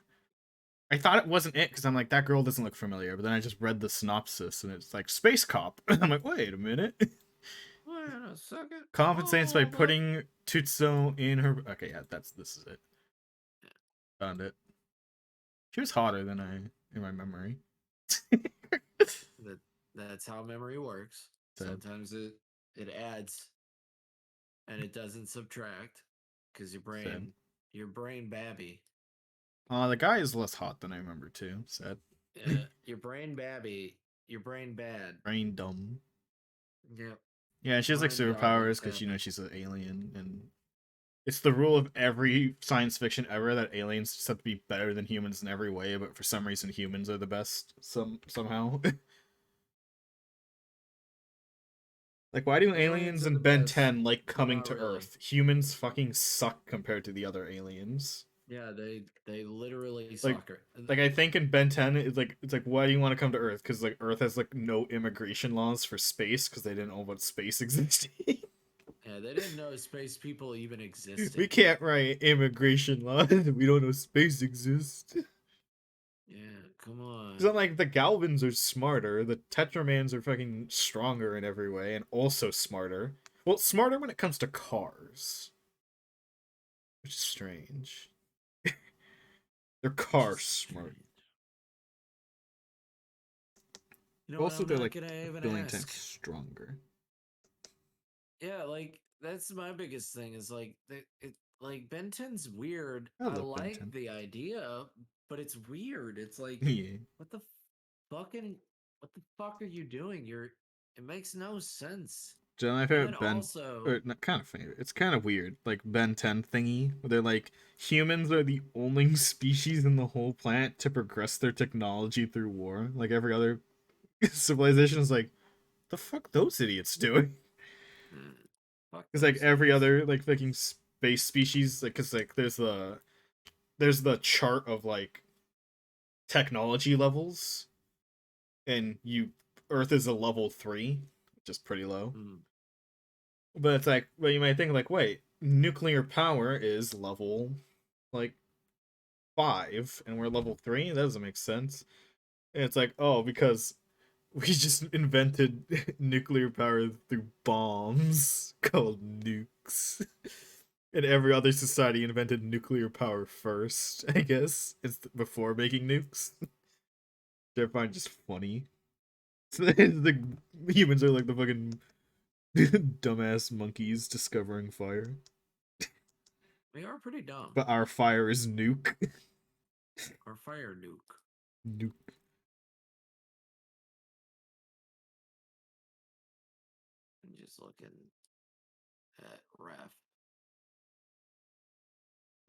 I thought it wasn't it because I'm like that girl doesn't look familiar, but then I just read the synopsis and it's like space cop. I'm like, wait a minute. Wait a second. Compensates by Hold up. putting Tutsu in her. Okay, yeah, this is it. Found it. She was hotter than I in my memory. That that's how memory works. Said. Sometimes it adds and it doesn't subtract because Said. your brain babby. The guy is less hot than I remember too. Said. Your brain babby. Your brain bad. Brain dumb. Yep. Yeah, she has like Mind goggle superpowers because babby. she's an alien, and it's the rule of every science fiction ever that aliens just have to be better than humans in every way, but for some reason humans are the best somehow. Like, why do Aliens aliens are the in Ben best, 10 like but coming not to really. Earth? Humans fucking suck compared to the other aliens. Yeah, they literally Like, suck. like I think in Ben 10, it's like why do you want to come to Earth? Because like Earth has like no immigration laws for space because they didn't know about space existing. Yeah, they didn't know space people even We existed. can't write immigration laws. We don't know space exists. Yeah, come Because on. I'm like the Galvins are smarter, the Tetramans are fucking stronger in every way, and also smarter. Well, smarter when it comes to cars, which is strange. They're car Just smart. strange. You know what? Also, I'm they're not like gonna a even billion times ask. stronger. Yeah, like that's my biggest thing is like it like Ben 10's weird. I I love Ben like 10. the idea, but it's weird. It's like Yeah. what the fucking what the fuck are you doing? You're it makes no sense. So my And then favorite Ben, also, or not kind of favorite. It's kind of weird, like Ben 10 thingy, where they're like humans are the only species in the whole planet to progress their technology through war. Like every other civilization is like, the fuck those idiots doing? mm, fuck Because like those every idiots. other like fucking space species, like because like there's the chart of like technology levels, and Earth is a level 3, which is pretty low. Mm, But it's like, well, you might think like, wait, nuclear power is level like 5, and we're level 3. That doesn't make sense. And it's like, oh, because we just invented nuclear power through bombs called nukes. And every other society invented nuclear power first, I guess, it's before making nukes. They're find just funny. So the humans are like the fucking dumbass monkeys discovering fire. we are pretty dumb. But our fire is nuke. Our fire nuke. Nuke. I'm just looking at ref.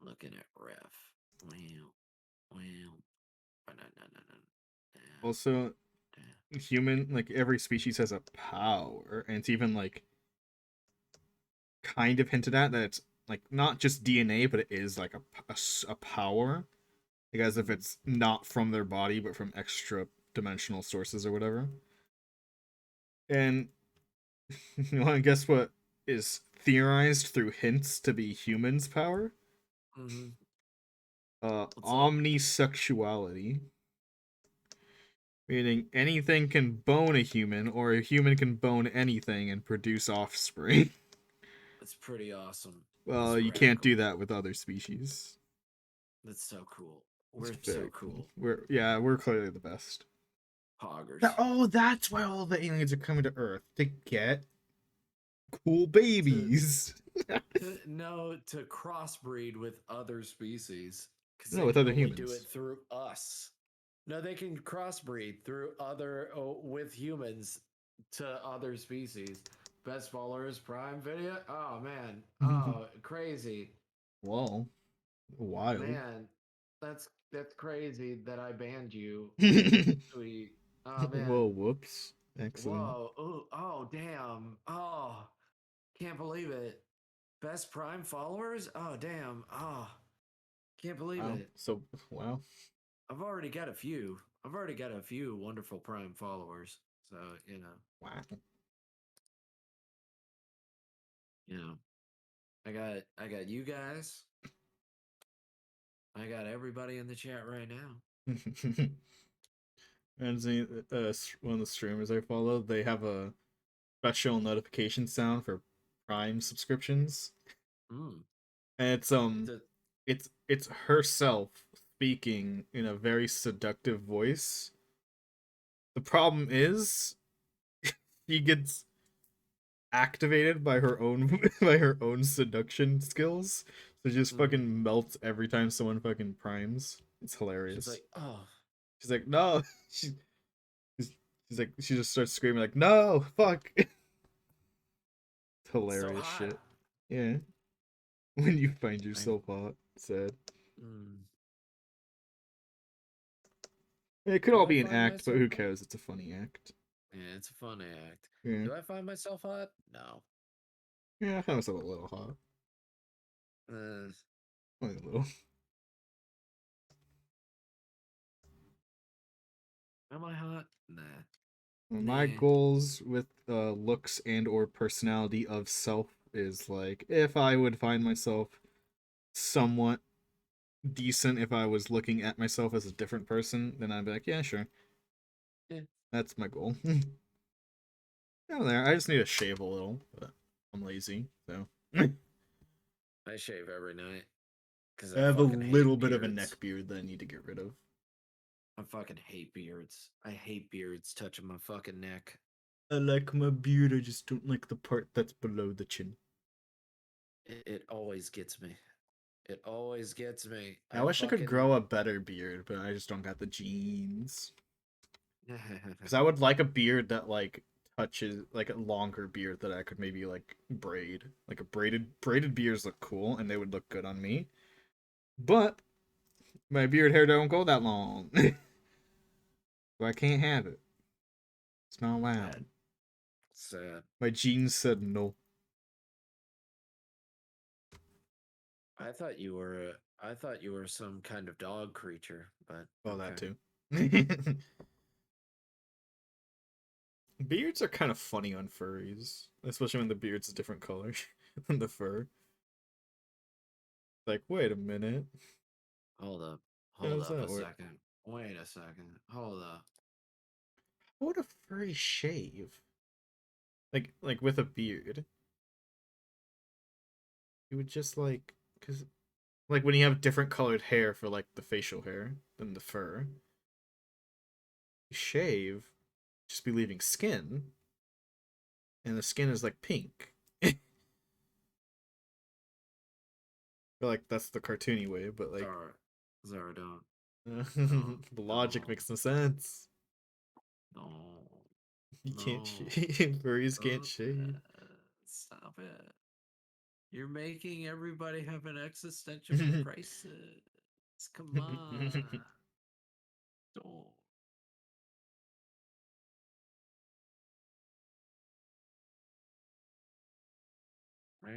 Looking at ref. Wow. Wow. Ba-da-da-da-da. Also, human, like every species has a power, and it's even like kind of hinted at that it's like not just DNA, but it is like a power. Like as if it's not from their body, but from extra dimensional sources or whatever. And you want to guess what is theorized through hints to be humans' power? Mm-hmm. What's up? Omnisexuality. Meaning anything can bone a human, or a human can bone anything and produce offspring. That's pretty awesome. That's Well, you can't radical. do that with other species. That's so cool. It's We're so very cool. cool. We're clearly the best. Poggers. Oh, that's why all the aliens are coming to Earth to get cool To babies. no, to crossbreed with other species because No, they with can other only do it humans. through us. No, they can crossbreed through other with humans to other species. Best followers prime video. Oh man. Oh, crazy. Whoa, wild. Man, that's crazy that I banned you. Sweet. Oh Whoa, man. whoops. Excellent. Whoa. Ooh, oh damn. Oh, can't believe it. Best Prime followers? Oh damn. Oh, can't believe Wow. it. So, wow. I've already got a few. I've already got a few wonderful Prime followers. So, Wow. you know, I got you guys. I got everybody in the chat right now. And one of the streamers I follow, they have a special notification sound for Prime subscriptions, Mm. and The, it's herself speaking in a very seductive voice. The problem is she gets activated by her own by her own seduction skills. So she just mm. fucking melts every time someone fucking primes. It's She's hilarious. like, oh, She's like, no. She's, she's like, she just starts screaming like, no, fuck. so Hilarious hot. shit. Yeah. When you find I'm, yourself hot, sad. mm. It could Do all I be an find act, but myself who hot? cares? It's a funny act. Yeah, it's a fun act. Yeah. Do I find myself hot? No. Yeah, I found myself a little hot. Uh, Only a little. am I hot? Nah. My Nah. goals with looks and or personality of self is like if I would find myself somewhat decent if I was looking at myself as a different person, then I'd be like, yeah, sure. Yeah. That's my goal. Down there, I just need to shave a little, but I'm lazy, so I I shave every night because I have a fucking hate little bit of a beards. neck beard that I need to get rid of. I fucking hate beards. I hate beards touching my fucking neck. I like my beard, I just don't like the part that's below the chin. It always gets me. It always gets me. I I wish I could fucking. grow a better beard, but I just don't got the genes. Because I would like a beard that like touches like a longer beard that I could maybe like braid. Like a braided beards look cool and they would look good on me. But my beard hair don't go that long. So I can't have it. It's not Sad. allowed. Sad. My genes said no. I thought you were some kind of dog creature, but Well, that okay. too. Beards are kind of funny on furries, especially when the beard's a different color than the fur. Like, wait a minute. Hold up. How Hold does up that a work? second. Wait a second. Hold up. How would a furry shave? Like with a beard? You would just like, cause like when you have different colored hair for like the facial hair than the fur, you shave, just be leaving skin, and the skin is like pink. But like that's the cartoony way, but like Zara. Zara, don't. Don't. the logic Don't. makes no sense. Don't. You can't No. shave. Furries can't Stop shave. it. Stop it. You're making everybody have an existential crisis. Come on. Don't. I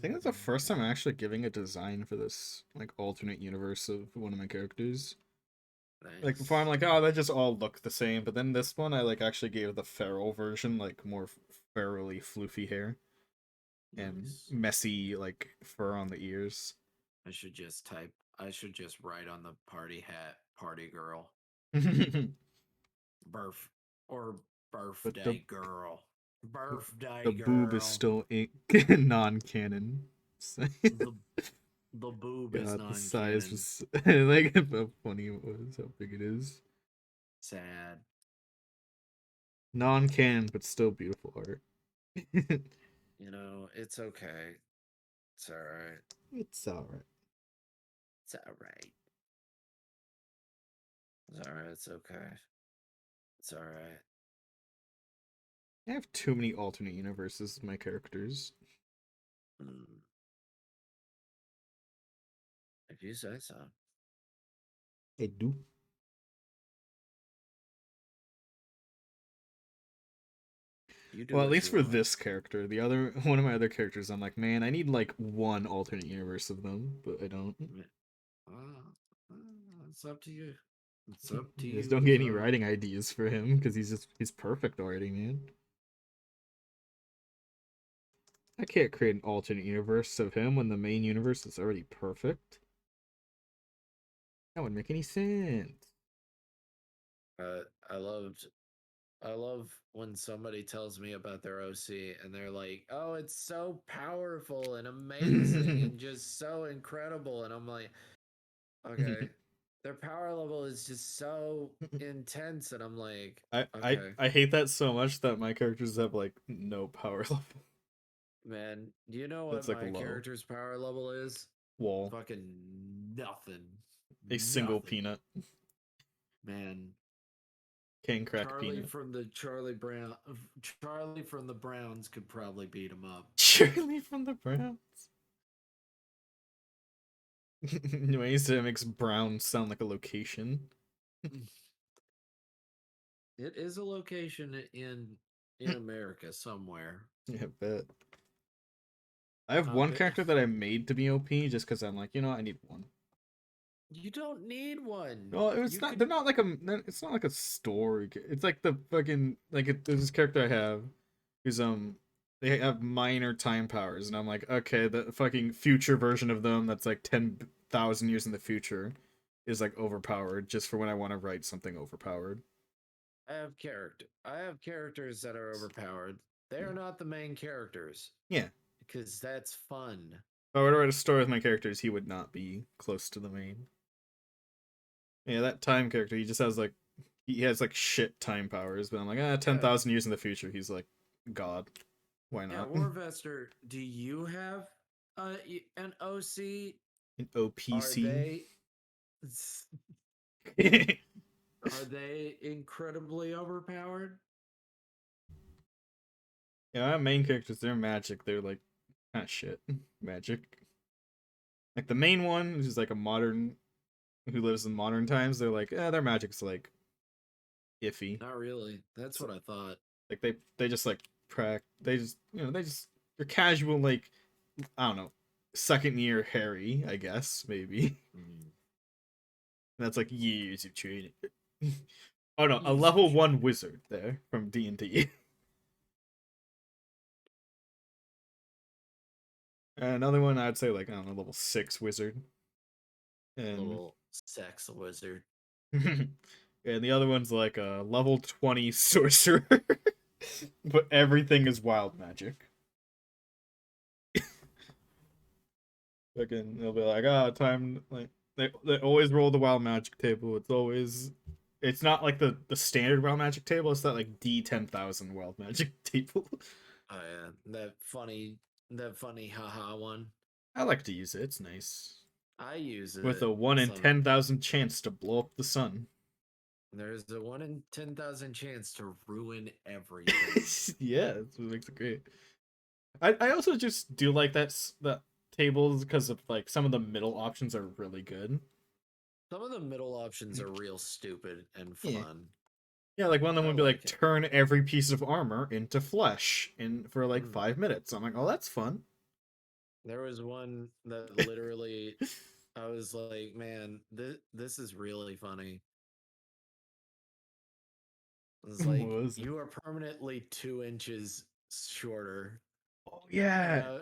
think that's the first time I'm actually giving a design for this like alternate universe of one of my characters. Like before, I'm Nice. like, oh, they just all look the same. But then this one, I like actually gave the feral version like more ferally floofy hair and Nice. messy like fur on the ears. I should just write on the party hat, party girl. birth or but the birthday girl. Birthday the boob is girl. still non-canon. The the boob is God, the size non-canon. was like how funny it was, how big it is. Sad. Non-canon, but still beautiful art. You know, it's okay. It's all right. It's alright. It's all right. It's all right. It's okay. It's all right. I have too many alternate universes of my characters. Mm, if you say so. I do. You do Well, at what least you for want. this character. The other one of my other characters, I'm like, man, I need like one alternate universe of them, but I don't. Uh, it's up to you. It's up to Just you don't as get any writing ideas for him because he's perfect already, man. I can't create an alternate universe of him when the main universe is already perfect. That wouldn't make any sense. uh, I loved I love when somebody tells me about their OC and they're like, "Oh, it's so powerful and amazing and just so incredible." And I'm like, "Okay, their power level is just so intense." And I'm like, "Okay, I hate that so much that my characters have like no power level. man, do you know what That's like my low. character's power level is? Wall. Fucking nothing. A single Nothing. peanut. Man, Can crack peanut. Charlie from the Browns could probably beat him up. Shirley from the Browns. Ways it makes Brown sound like a location. It is a location in America somewhere. Yeah, I bet. I have Uh, one but character that I made to be OP just because I'm like, I need one. you don't need one. Well, it's You not. could. They're not like a. It's not like a story. It's like the fucking like there's this character I have, who's they have minor time powers, and I'm like, okay, the fucking future version of them that's like 10,000 years in the future, is like overpowered just for when I want to write something overpowered. I have characters that are overpowered. They are not the main characters Yeah, because that's fun. if I were to write a story with my characters, he would not be close to the main. Yeah, that time character, he has like shit time powers, but I'm like, ten Yeah, thousand years in the future, he's like God. Why yeah. not? Warvester, do you have an OC? An Are OPC. they are they incredibly overpowered? Yeah, our main characters, they're magic. They're like kind of shit. Magic. Like the main one, who's like a modern who lives in modern times, they're like, their magic's like iffy. Not really. That's So, what I thought. like they just like they just they just they're casual like I don't know, second year Harry, I guess, maybe. Mm. That's like years of training. Oh no, a Years of level training. 1 wizard there from D&D. Another one I'd say like I don't know, level 6 wizard. And Little sex wizard. and the other one's like a level 20 sorcerer. But everything is wild magic. Again, they'll be like, time like they always roll the wild magic table. It's not like the standard wild magic table, it's that like D10,000 wild magic table. Oh yeah, that funny haha one. I like to use it, it's nice. I use With it a 1 in some. 10,000 chance to blow up the sun. There's a 1 in 10,000 chance to ruin everything. Yeah, that's what makes it great. I also just do like that tables because of like some of the middle options are really good. Some of the middle options are real stupid and Yeah. fun. Yeah, like one of them I would be like like it. turn every piece of armor into flesh in for like Mm. 5 minutes. I'm like, oh, that's fun. There was one that literally, I was like, man, this is really funny. It's What like was it? you are permanently 2 inches shorter. Oh yeah.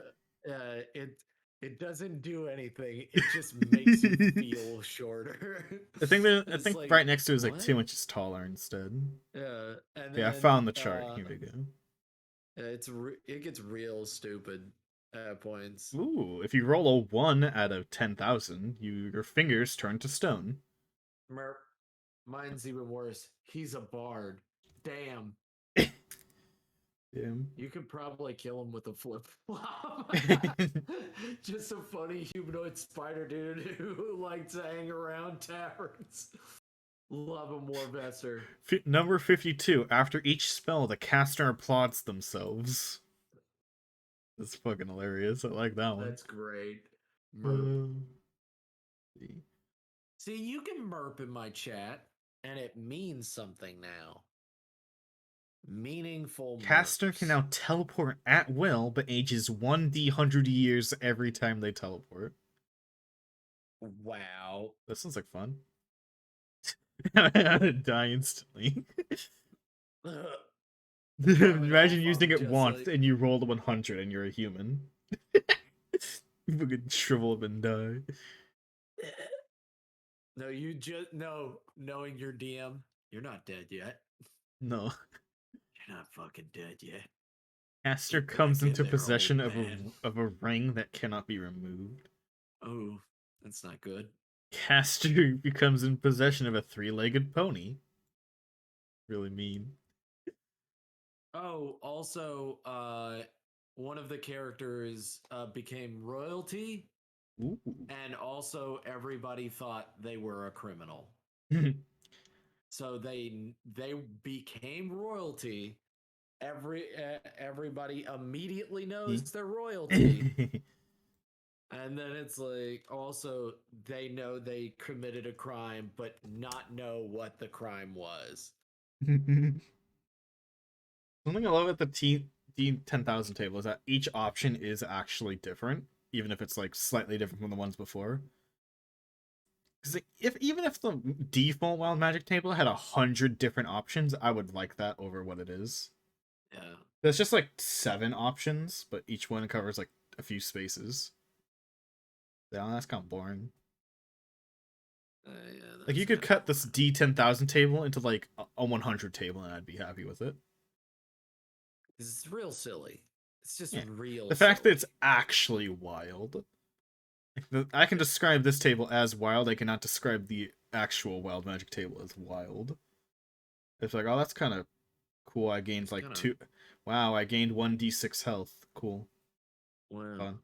Uh, it It doesn't do anything. It just makes you feel shorter. I It's think like, right next to it is like what? 2 inches taller instead. Yeah, and Yeah, I then found the chart. Here we go. it gets real stupid at points. Ooh, if you roll a 1 out of 10,000, your fingers turn to stone. Merp. Mine's even worse. He's a bard. Damn. Damn. You could probably kill him with a flip flop. Just a funny humanoid spider dude who likes to hang around taverns. Love him, Warvester. Number 52. After each spell, the caster applauds themselves. That's fucking hilarious. I like that one. That's great. Merp. Uh, See, you can merp in my chat, and it means something now. Meaningful Caster can merps. now teleport at will, but ages 1d100 years every time they teleport. Wow. That sounds like fun. I die instantly. Coming Imagine off, using I'm it just once like, and you roll the 100 and you're a human. You fucking shrivel up and die. no, you just no, knowing your DM, you're not dead yet. No. You're not fucking dead yet. Caster You're gonna comes get into there, possession old man. of a ring that cannot be removed. Oh, that's not good. Caster becomes in possession of a 3-legged pony. Really mean. Oh, also, one of the characters became royalty, Ooh. and also everybody thought they were a criminal. So they became royalty. Everybody immediately knows they're royalty, and then it's like also they know they committed a crime, but not know what the crime was. Something I love at the D10,000 table is that each option is actually different, even if it's like slightly different from the ones before. Because if even if the default Wild Magic table had 100 different options, I would like that over what it is. Yeah. There's just like 7 options, but each one covers like a few spaces. Yeah, that's kind of boring. Yeah, Like you that's could kind of cut this boring. D10,000 table into like a 100 table, and I'd be happy with it. It's real silly. It's just Yeah, real the fact that it's silly. actually wild. I can describe this table as wild. I cannot describe the actual Wild Magic table as wild. It's like, oh, that's kind of cool. I gained It's like kind of 2. Wow, I gained 1d6 health. Cool. wow. Fun.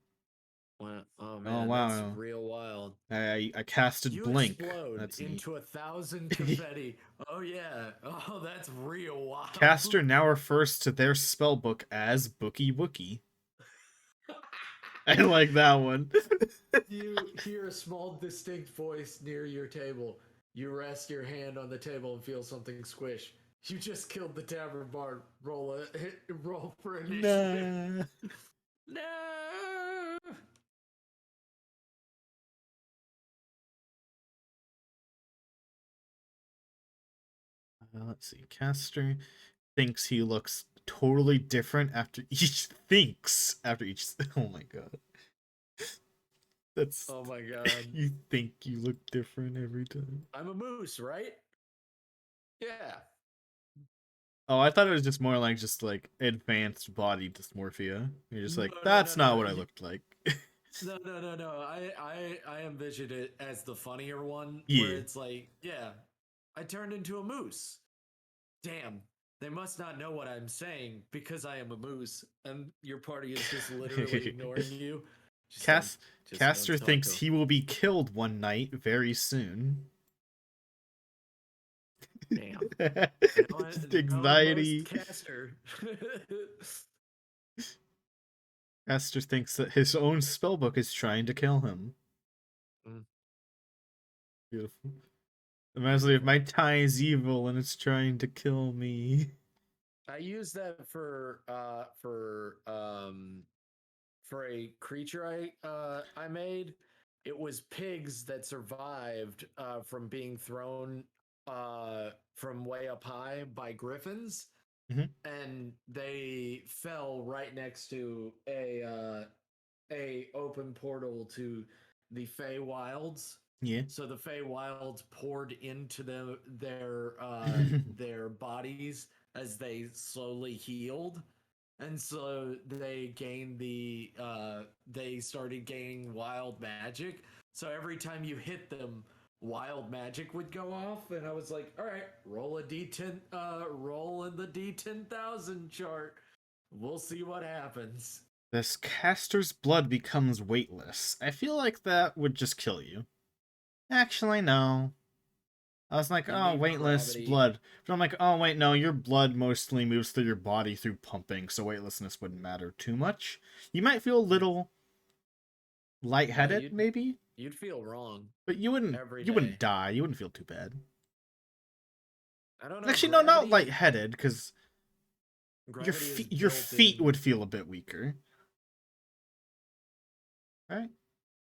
Wow. Oh Oh, man, that's wow. real wild. I casted You Blink. explode That's neat. into 1,000 confetti. Oh yeah. Oh, that's real wild. Caster now refers to their spellbook as Bookie Wookie. I like that one. You hear a small, distinct voice near your table. You rest your hand on the table and feel something squish. You just killed the tavern bard. Roll for initiative. Nah. No. Let's see. Caster thinks he looks totally different after each thinks after each. Oh my god. That's Oh my god. you think you look different every time. I'm a moose, right? Yeah. Oh, I thought it was just more like advanced body dysmorphia. You're just like, No, no, no, that's not no. what I looked like. No, no, no, no. I envisioned it as the funnier one where Yeah. it's like, yeah, I turned into a moose. Damn, they must not know what I'm saying because I am a moose, and your party is just literally ignoring you. Cas- Just don't Caster talk to thinks them. he will be killed one night very soon. Damn. Just Now I most anxiety. caster. Caster thinks that his own spellbook is trying to kill him. Mm, Beautiful. Imagine if beautiful. my tie is evil and it's trying to kill me. I use that for a creature I made. It was pigs that survived from being thrown from way up high by griffins, Mhm. and they fell right next to a open portal to the Feywilds. Yeah. So the Feywilds poured into their bodies as they slowly healed, and so they started gaining wild magic. So every time you hit them, wild magic would go off, and I was like, all right, roll a d10, roll in the d10,000 chart. We'll see what happens. This caster's blood becomes weightless. I feel like that would just kill you. Actually, no. I was like, You oh, need weightless gravity. blood. But I'm like, oh, wait, no, your blood mostly moves through your body through pumping, so weightlessness wouldn't matter too much. You might feel a little No, lightheaded, maybe, you'd feel wrong but every you wouldn't day. die. You wouldn't feel too bad. I don't know. Actually, no, not lightheaded, because Gravity is your built feet in. would feel a bit weaker, right?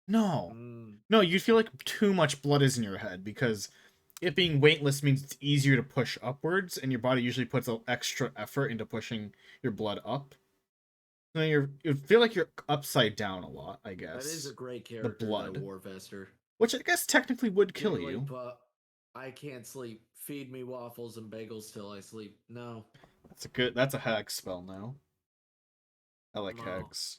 No, Mm, no, you'd feel like too much blood is in your head because it being weightless means it's easier to push upwards, and your body usually puts an extra effort into pushing your blood up. So you feel like you're upside down a lot, I that is a guess. great The character, that blood, Warfester. which I guess technically would kill You're like, you. but I can't sleep. Feed me waffles and bagels till I sleep. No, That's a hag spell now. I like no, hags.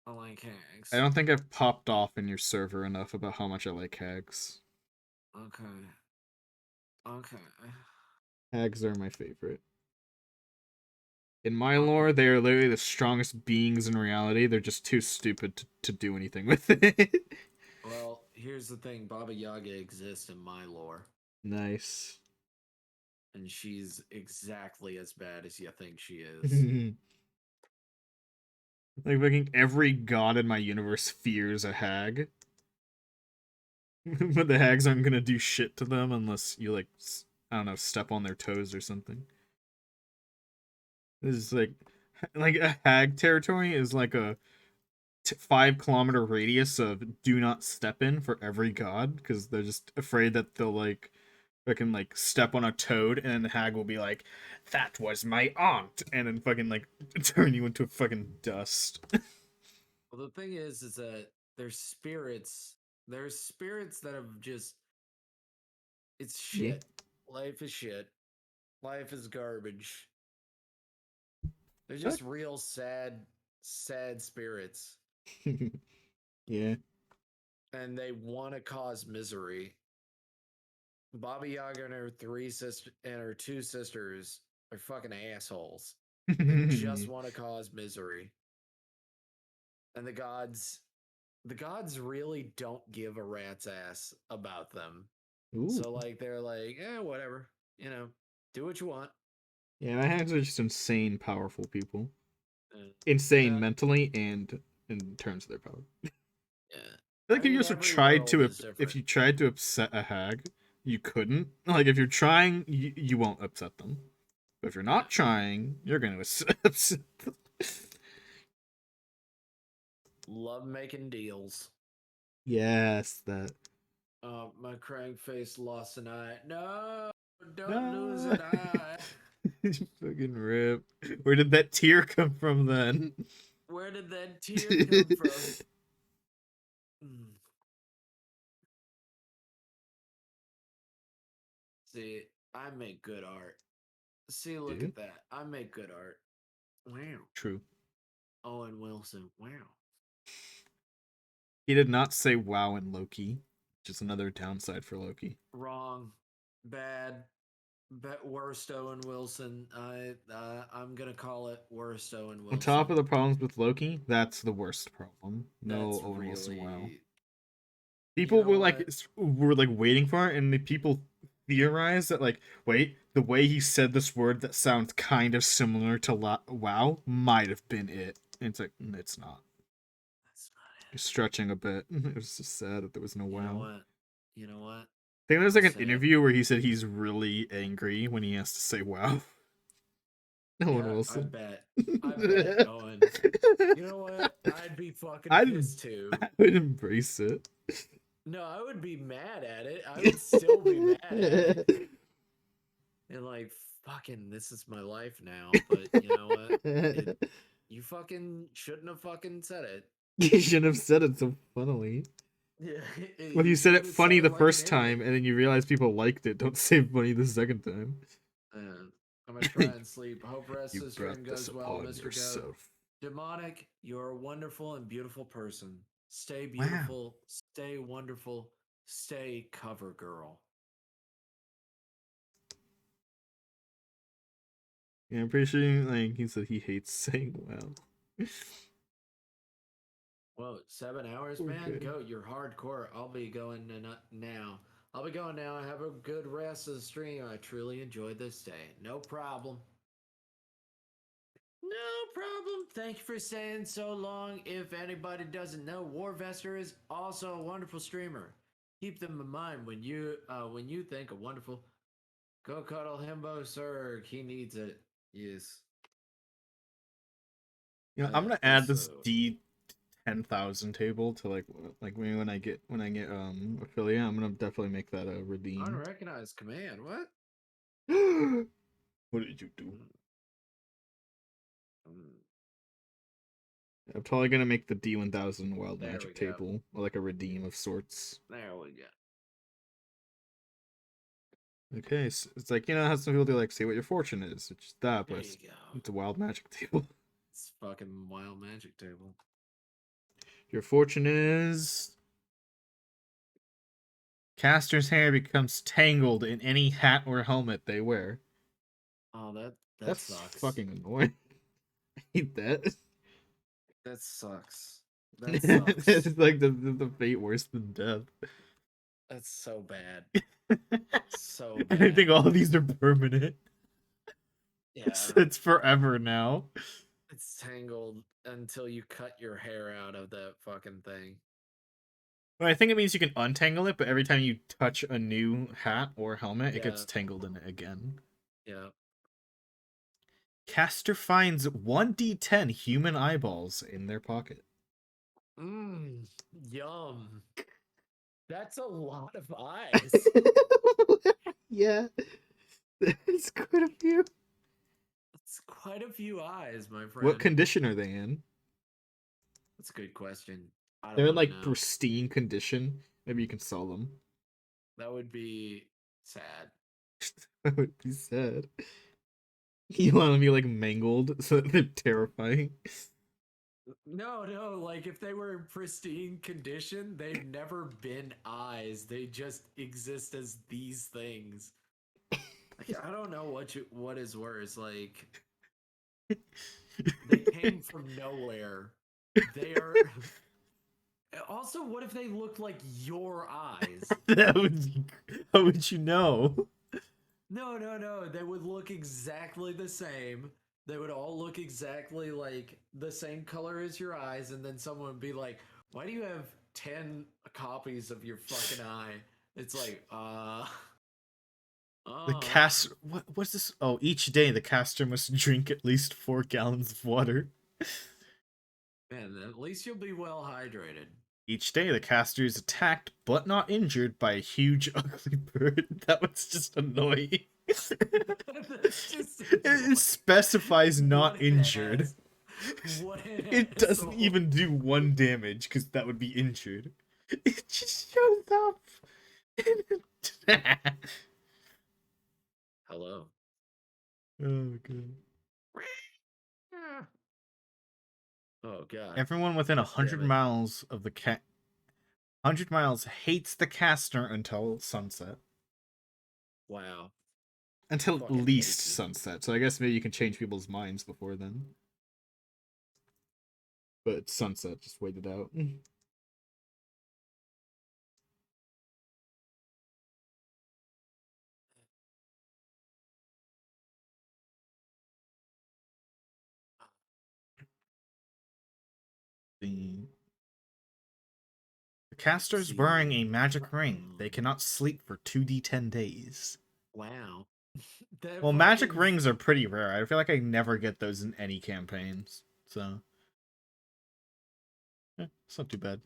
I like I hags. don't think I've popped off in your server enough about how much I like hags. Okay, okay, Hags are my favorite. In my okay. lore, they are literally the strongest beings in reality. They're just too stupid to do anything with it. Well, here's the thing: Baba Yaga exists in my lore, Nice. and she's exactly as bad as you think she is. Like fucking every god in my universe fears a hag. But the hags aren't gonna do shit to them unless you like I don't know, step on their toes or something. This is like a hag territory is like a 5 kilometer radius of do not step in for every god because they're just afraid that they'll like fucking like step on a toad and then the hag will be like, "That was my aunt," and then fucking like turn you into fucking dust. Well, the thing is that there's spirits. There's spirits that have just. It's Yeah. shit. Life is shit. Life is garbage. They're just real sad, sad spirits, Yeah. and they want to cause misery. Baba Yaga and her two sisters are fucking assholes. They just want to cause misery, and the gods really don't give a rat's ass about them. Ooh. So like they're like, whatever, do what you want. Yeah, my hags are just insane, powerful people. Uh, Insane yeah, mentally and in terms of their power. yeah. I I think if you mean, also every tried world to is if different. you tried to upset a hag, you couldn't. Like if you're trying, you won't upset them. But if you're Yeah. not trying, you're gonna upset them. Love making deals. Yes, that. My crank face lost an eye. No, don't lose No. an eye. Fucking rip. Where did that tear come from then? Where did that tear come from? Hmm. See, I make good art. See, look Dude, at that. I make good art. Wow. true. Owen Wilson. Wow. He did not say wow in Loki, which is another downside for Loki. Wrong. Bad. Worst Owen Wilson. I'm gonna call it worst Owen On top Wilson. of the problems with Loki, that's the worst problem. No That's Owen Wilson wow. really. You People know were what? like waiting for it, and the people theorized that like, wait, the way he said this word that sounds kind of similar to wow might have been it. And it's like, it's not. That's not He's stretching a bit. It was just sad that there was no it. You know wow. what? You know what? I think there's I'll like an say it. interview where he said he's really angry when he has to say wow. Owen Yeah, I Wilson. bet. I bet, Owen. You know what? I'd be fucking I'd pissed too. I would embrace it. No, I would be mad at it. I would still be mad at it. And like, fucking, this is my life now. But you know what? You fucking shouldn't have fucking said it. You shouldn't have said it so funnily. Yeah, Well, you you said should it have said funny it the like an first time, idiot. and then you realize people liked it. Don't say funny the second time. I'm gonna try and sleep. Hope rest You of the stream brought this goes well, upon Mr. Goat. yourself. Demonic, you're a wonderful and beautiful person. Stay Wow. beautiful, stay wonderful, stay cover girl. Yeah, I'm pretty sure like he said he hates saying wow. Whoa, 7 hours, man? Okay. Goat, you're hardcore. I'll be going now. I'll be going now. Have a good rest of the stream. I truly enjoyed this day. No problem. No problem. Thank you for staying so long. If anybody doesn't know, Warvester is also a wonderful streamer. Keep them in mind when you think a wonderful. Go cuddle himbo, sir. He needs it. Yes. You know, I'm gonna add This this D 10,000 table to like maybe when I get affiliate, I'm gonna definitely make that a redeem. unrecognized command. What? What did you do? Mm, I'm probably gonna make the D1000 wild there we magic go. table, or like a redeem of sorts. There we go. Okay, so it's like, you know how some people do like say what your fortune is, which is that, There but you go. it's a wild magic table. It's fucking wild magic table. Your fortune is caster's hair becomes tangled in any hat or helmet they wear. Oh, that That's sucks. fucking annoying. I hate that. That sucks. That It's sucks. like the fate worse than death. That's so bad. So And I bad. think all of these are permanent. Yeah. It's forever now. It's tangled until you cut your hair out of that fucking thing. Well, I think it means you can untangle it, but every time you touch a new hat or helmet, it gets Yeah. tangled in it again. Yeah. Caster finds 1d10 human eyeballs in their pocket. Mmm. Yum. That's a lot of eyes. Yeah, it's quite a few. It's quite a few eyes, my What friend. condition are they in? That's a good question. I don't They're in want to like know. pristine condition. Maybe you can sell them. That would be sad. That would be sad. You want to be like mangled so that they're terrifying. No, no, like if they were in pristine condition, they've never been eyes. They just exist as these things. Like, I don't know what is worse. Like they came from nowhere. They are also, what if they looked like your eyes? That would. How would you know? No, no, no. They would look exactly the same. They would all look exactly like the same color as your eyes, and then someone would be like, "Why do you have 10 copies of your fucking eye?" It's like, The uh. cast. What's this? Oh, each day the caster must drink at least 4 gallons of water. Man, at least you'll be well hydrated. Each day the caster is attacked but not injured by a huge ugly bird. That was just annoying. That's just It specifies what not an injured. ass. What an It doesn't asshole. even do 1 damage because that would be injured. It just shows up. Hello. Oh god. Oh god. Everyone within a God damn hundred it. miles of the 100 miles hates the caster until sunset. Wow. Until at Fucking least hate you. sunset. So I guess maybe you can change people's minds before then. But sunset, just wait it out. The caster's wearing a See. magic ring. They cannot sleep for 2d10 days. Wow. That Well, magic fucking. rings are pretty rare. I feel like I never get those in any campaigns. So, it's not too bad.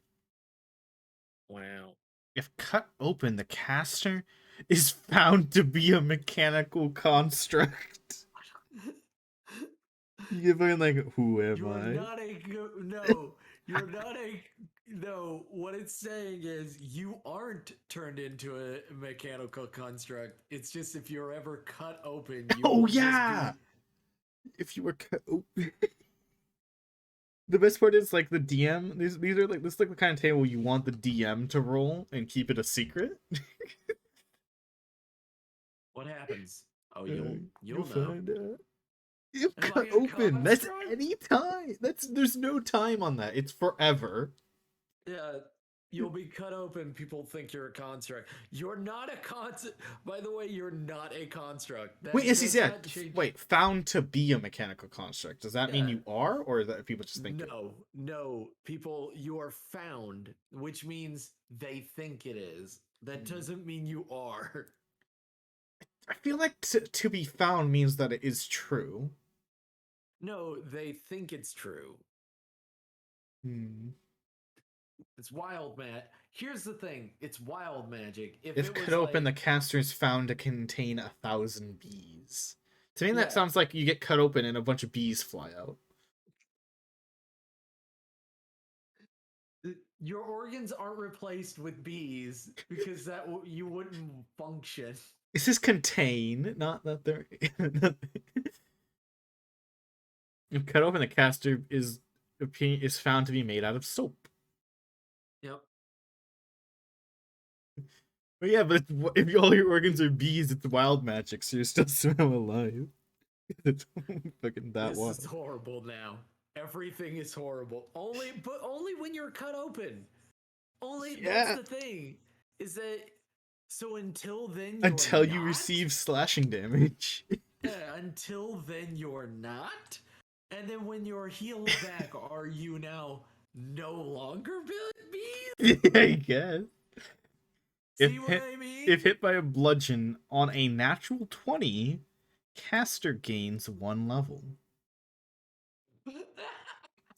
Wow. If cut open, the caster is found to be a mechanical construct. You're like, who am You are I? not a good. No. You're not a. No, what it's saying is you aren't turned into a mechanical construct. It's just if you're ever cut open, you Oh will just yeah. be. If you were the best part is like the DM. These are like this is like the kind of table you want the DM to roll and keep it a secret. What happens? Oh, You'll you'll know. find out. You Am I cut a open. That's construct? any time. There's no time on that. It's forever. Yeah, you'll be cut open. People think you're a construct. You're not a construct. By the way, you're not a construct. Wait, That yes, yes, does yeah. not change. Wait, found to be a mechanical construct. Does that mean Yeah. you are, or is that people just think it? No, no. People, you are found, which means they think it is. That doesn't mean you are. I feel like to be found means that it is true. No, they think it's true. Hmm. It's wild, Matt. Here's the thing. It's wild magic. If If it cut was open, like, the caster is found to contain 1,000 bees. To me, that yeah, sounds like you get cut open and a bunch of bees fly out. your organs aren't replaced with bees because you wouldn't function. Is this contain? Not that they're. If cut open, the caster is found to be made out of soap. Yep. But yeah, but if all your organs are bees, it's wild magic, so you're still somehow alive. It's fucking that This is wild. horrible now. Everything is horrible. But only when you're cut open. Only that's Yeah. the thing. Is that so until then you're Until you not? receive slashing damage. Yeah, until then you're not? And then when you're healed back, are you now no longer bees? Yeah, I guess. If See what hit, I mean? if hit by a bludgeon on a natural 20, caster gains 1 level.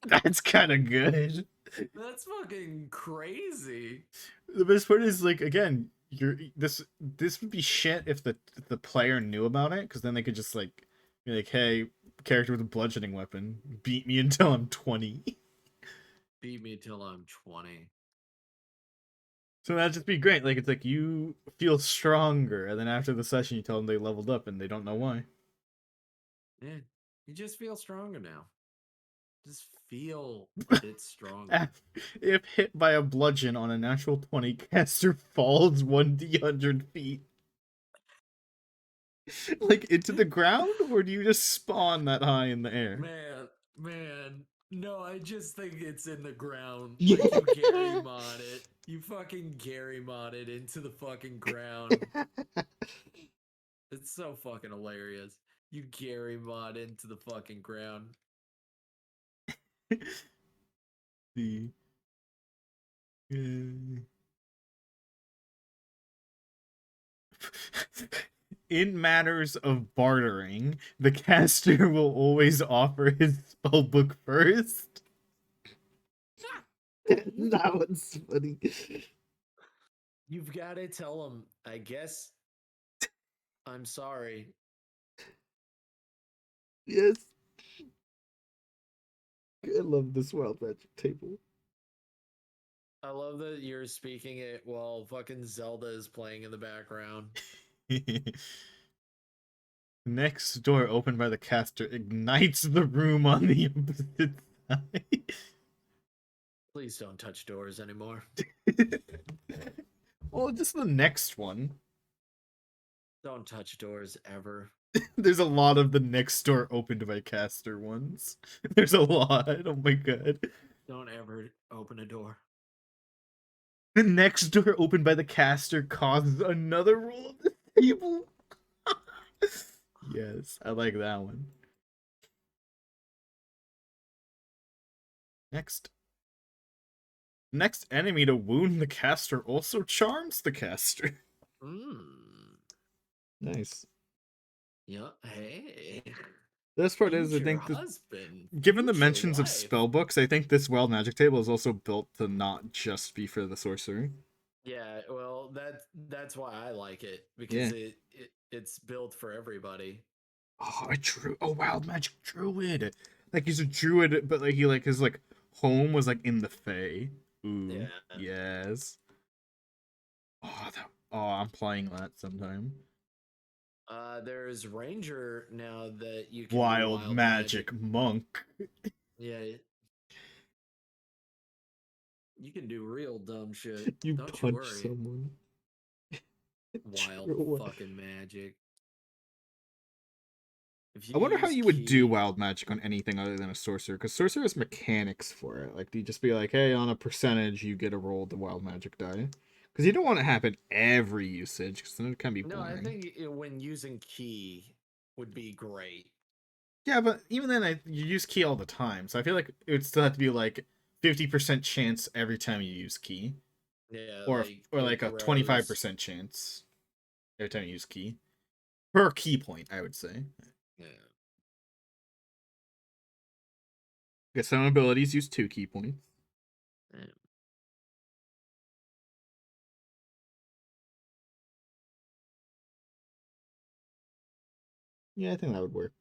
That's kind of good. That's fucking crazy. The best part is like again, this would be shit if the player knew about it, because then they could just like be like, hey, character with a bludgeoning weapon, beat me until I'm 20. Beat me till I'm 20. So that'd just be great. Like it's like you feel stronger, and then after the session you tell them they leveled up and they don't know why. Yeah. You just feel stronger now. Just feel a bit stronger. If hit by a bludgeon on a natural 20, caster falls 1d100 feet. Like into the ground, or do you just spawn that high in the air? Man. No, I just think it's in the ground. Yeah. Like you Gary mod it. You fucking Gary mod it into the fucking ground. It's so fucking hilarious. You Gary mod into the fucking ground. The uh, in matters of bartering, the caster will always offer his spellbook first. That one's funny. You've got to tell him, I guess I'm sorry. Yes. I love this wild magic table. I love that you're speaking it while fucking Zelda is playing in the background. Next door opened by the caster ignites the room on the opposite side. Please don't touch doors anymore. Well, just the next one. Don't touch doors ever. There's a lot of the next door opened by caster ones. There's a lot. Oh my god. Don't ever open a door. The next door opened by the caster causes another roll of the table. Yes, I like that one. Next. Next enemy to wound the caster also charms the caster. Nice. Yeah. Hey. The best part is, I Future think, husband. given the Future mentions of wife. spellbooks, I think this wild magic table is also built to not just be for the sorcerer. Yeah, well, that's why I like it because it's built for everybody. Oh, a wild magic druid. Like he's a druid, but like he like is like home was like in the Fae. Ooh, Yeah. yes. I'm playing that sometime. There's Ranger now that you can do Wild wild magic. magic monk. Yeah, you can do real dumb shit. You Don't you punch worry. someone. Wild True. fucking magic. If you I wonder how use you would do key, wild magic on anything other than a sorcerer, because sorcerer has mechanics for it. Like, do you just be like, hey, on a percentage, you get a roll the wild magic die? Because you don't want it to happen every usage, because then it can be no, I boring. think when using key would be great. Yeah, but even then, you use key all the time, so I feel like it would still have to be like 50% chance every time you use key, Yeah, or like or it like a grows. 25% chance every time you use key per key point. I would say. Yeah. Because some abilities use 2 key points. Yeah. Yeah, I think that would work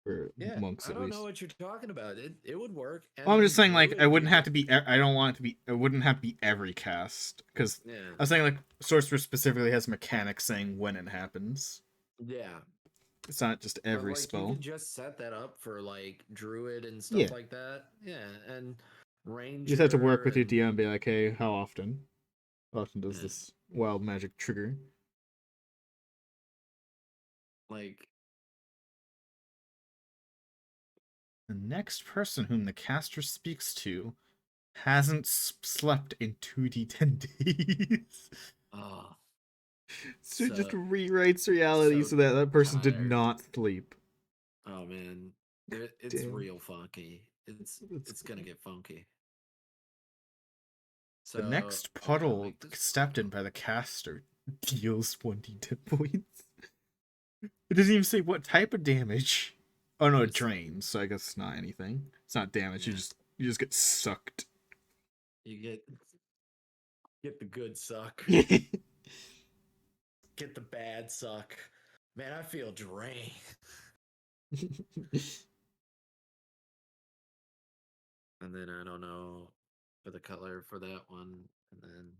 for Yeah, monks I at don't know least. what you're talking about. It would work, and Well, I'm just then saying, like, I druid wouldn't have people. to be. I don't want it to be. It wouldn't have to be every cast because Yeah, I was saying like sorcerer specifically has mechanics saying when it happens. yeah. It's not just But every like you spell. could just set that up for like druid and Yeah, stuff like that. Yeah, and you just have to work ranger with your and DM and be like, hey, how often? How often does yeah, this wild magic trigger? like The next person whom the caster speaks to hasn't slept in 2d10 days. oh, So it just so rewrites reality so so that that person did tired. not sleep. Oh man, it's Damn. real funky. That's It's gonna cool. get funky. The So next I gotta puddle make this stepped in puddle. by the caster deals 1d10 points. It doesn't even say what type of damage. Oh no, it Just drains, so I guess it's not anything. It's not damage, yeah, you just get sucked. you get the good suck, get the bad suck. Man, I feel drained. And then I don't know for the color for that one, and then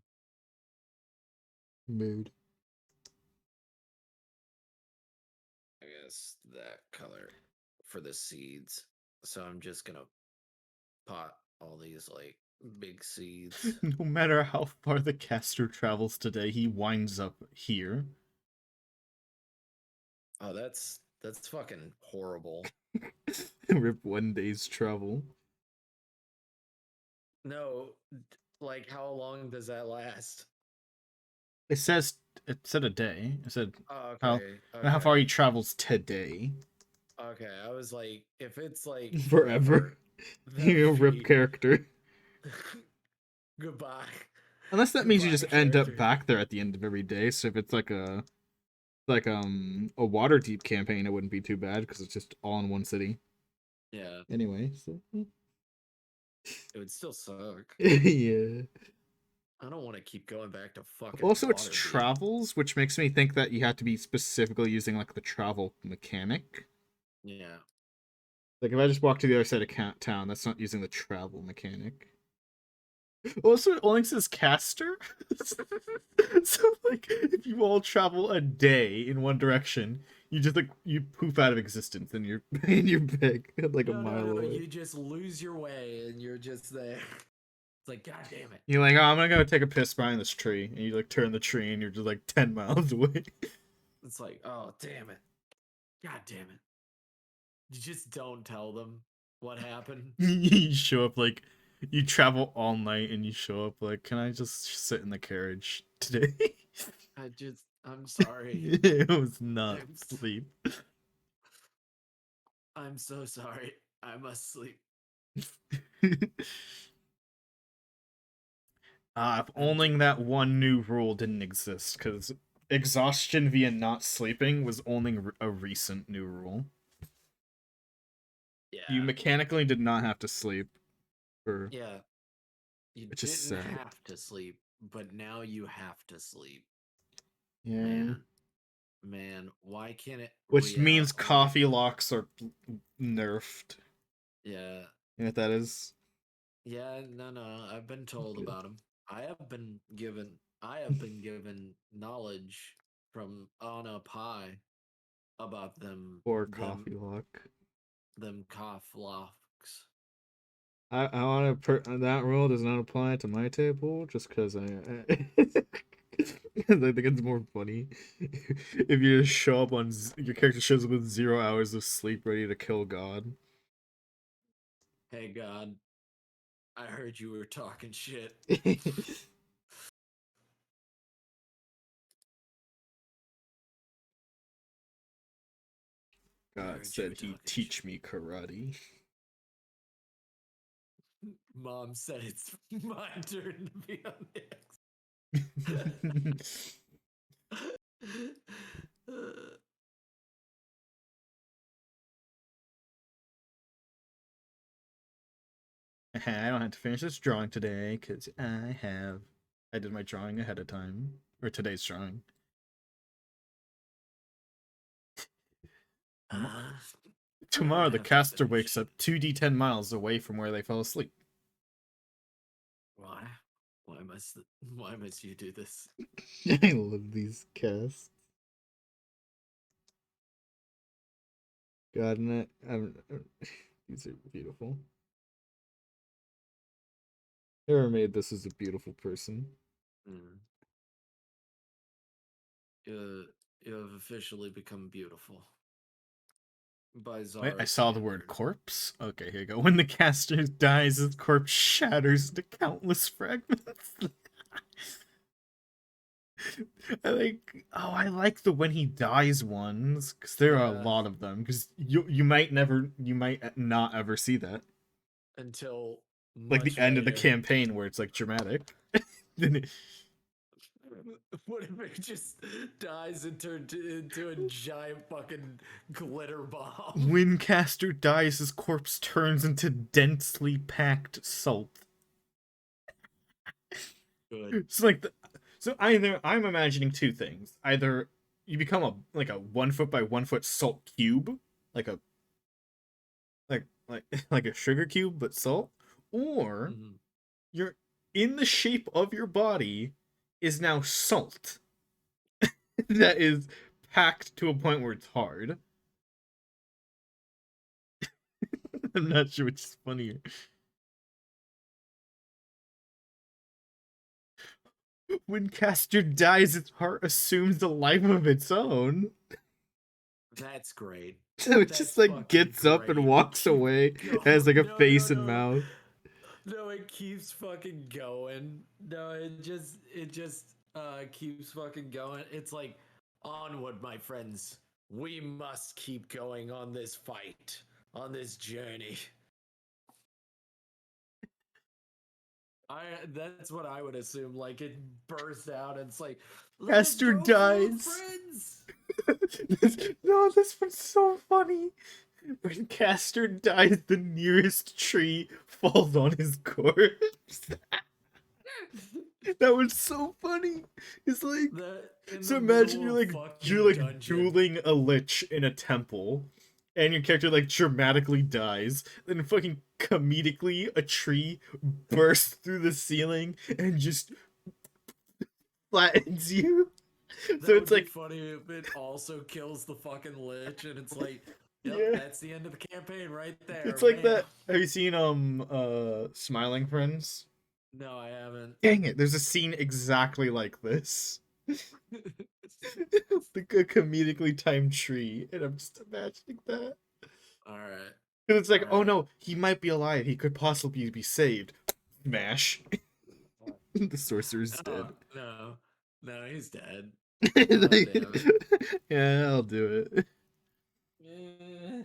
Mood. I guess that color for the seeds. So I'm just gonna pot all these like big seeds. No matter how far the caster travels today, he winds up here. Oh, that's fucking horrible. Rip 1 day's travel. No, like how long does that last? It says it said a day. It said Oh, how okay, how far okay, he travels today. okay. I was like, if it's like Forever. forever, that You would rip be character. goodbye, Unless that means you goodbye just end up character. back there at the end of every day. So if it's like a water deep campaign, it wouldn't be too bad because it's just all in one city. Yeah, Anyway, so it would still suck. yeah. I don't want to keep going back to fucking Also, it's Waterdeep. travels, which makes me think that you have to be specifically using like the travel mechanic. Yeah. Like if I just walk to the other side of town, that's not using the travel mechanic. Also, it only says caster. So like, if you all travel a day in one direction, you just like you poof out of existence, and you're and you're big, like a No, no, mile no. away. You just lose your way and you're just there. It's like, God damn it. You're like, oh, I'm gonna go take a piss behind this tree, and you like turn the tree, and you're just like 10 miles away. It's like, oh, damn it. God damn it. You just don't tell them what happened. You show up like you travel all night, and you show up like, can I just sit in the carriage today? I'm sorry. It was not I'm, sleep. I'm so sorry. I must sleep. If I'm, only that one new rule didn't exist, because exhaustion via not sleeping was only a recent new rule. You yeah. mechanically did not have to sleep, for Yeah. You which is didn't sad. have to sleep, but now you have to sleep. Yeah. Man, man, why can't it Which means like coffee locks are nerfed. yeah, You know what that is? Yeah, no. I've been told Okay. about them. I have been given knowledge from on up high about them Or them coffee luck. them cough locks. I want to that rule does not apply to my table just because I think it's more funny if you just show up on your character shows up with 0 hours of sleep ready to kill God. Hey God, I heard you were talking shit. I God heard you were said he'd talking shit. teach me karate. Mom said it's my turn to be on next. I don't have to finish this drawing today because I did my drawing ahead of time or today's drawing. uh, I don't Tomorrow the have to caster wakes finish. up 2d10 miles away from where they fell asleep. Why? Why must you do this? I love these casts. God, and these are beautiful. Whoever made this is a beautiful person. Mm. You have officially become beautiful. By Wait, I Zara saw the word standard. corpse. Okay, here you go. When the caster dies, his corpse shatters into countless fragments. I like the when he dies ones because there are a Yeah, lot of them. Because you might not ever see that. until Like the much end of the later. campaign where it's like dramatic. Then What if it just dies and turned into a giant fucking glitter bomb? when caster dies, his corpse turns into densely packed salt. Good. So either I'm imagining two things. Either you become a 1 foot by 1 foot salt cube, like a like like a sugar cube but salt, or Mm-hmm. you're in the shape of your body is now salt that is packed to a point where it's hard. I'm not sure which is funnier. When Castor dies, its heart assumes a life of its own. That's great. So it just That's like fucking gets up and great. It walks keeps away. It has like going. a No, face and no. mouth. No, it keeps fucking going. No, it just keeps fucking going. It's like onward, my friends. We must keep going on this fight, on this journey. I That's what I would assume. Like it bursts out and it's like, let's Castor go for it, dies. friends. No, this one's so funny. When Castor dies, the nearest tree falls on his corpse. That was so funny. It's like The In so the imagine middle of you're fucking like dungeon. dueling a lich in a temple, and your character like dramatically dies. Then fucking comedically a tree bursts through the ceiling and just flattens you. So That it's would be like funny if it also kills the fucking lich, and it's like, yep, yeah, that's the end of the campaign right there. it's like Bam. that. Have you seen Smiling Friends? No, I haven't. Dang it, there's a scene exactly like this. The comedically timed tree, and I'm just imagining that. All right. And it's All like, oh right. no, he might be alive. He could possibly be saved. Smash. The sorcerer's Oh, dead. no. No, he's dead. Oh, Like, damn it. yeah, I'll do it. Eh,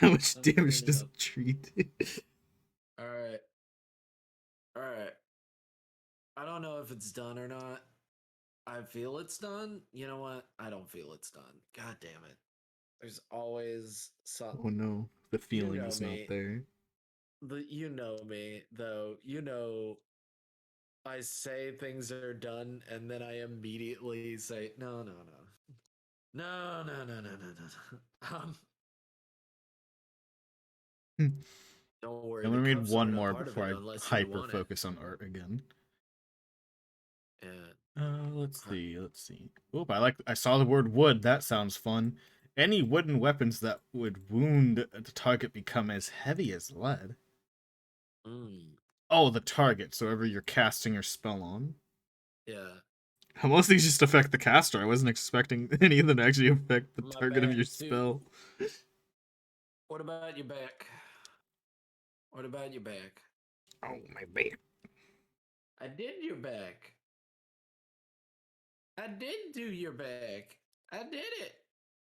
How much I'm damage giving does a up. tree do? All right. All right. I don't know if it's done or not. I feel it's done. You know what? I don't feel it's done. God damn it. There's always some. Oh no, the You feeling know is not me. there. You know me, though. You know I say things are done and then I immediately say, no, no, no. No, no, no, no, no, no. Don't worry, I'm the gonna read cuffs one aren't a more part of before it I unless you hyper want it. focus on art again. Yeah. Let's see. Let's see. Oop, I saw the word wood. That sounds fun. Any wooden weapons that would wound the target become as heavy as lead. Mm, Oh, the target. So whoever you're casting your spell on. yeah. Most of these just affect the caster. I wasn't expecting any of them to actually affect the My target of your back, dude. spell. What about your back? What about your back? Oh, my back. I did your back. I did do your back. I did it.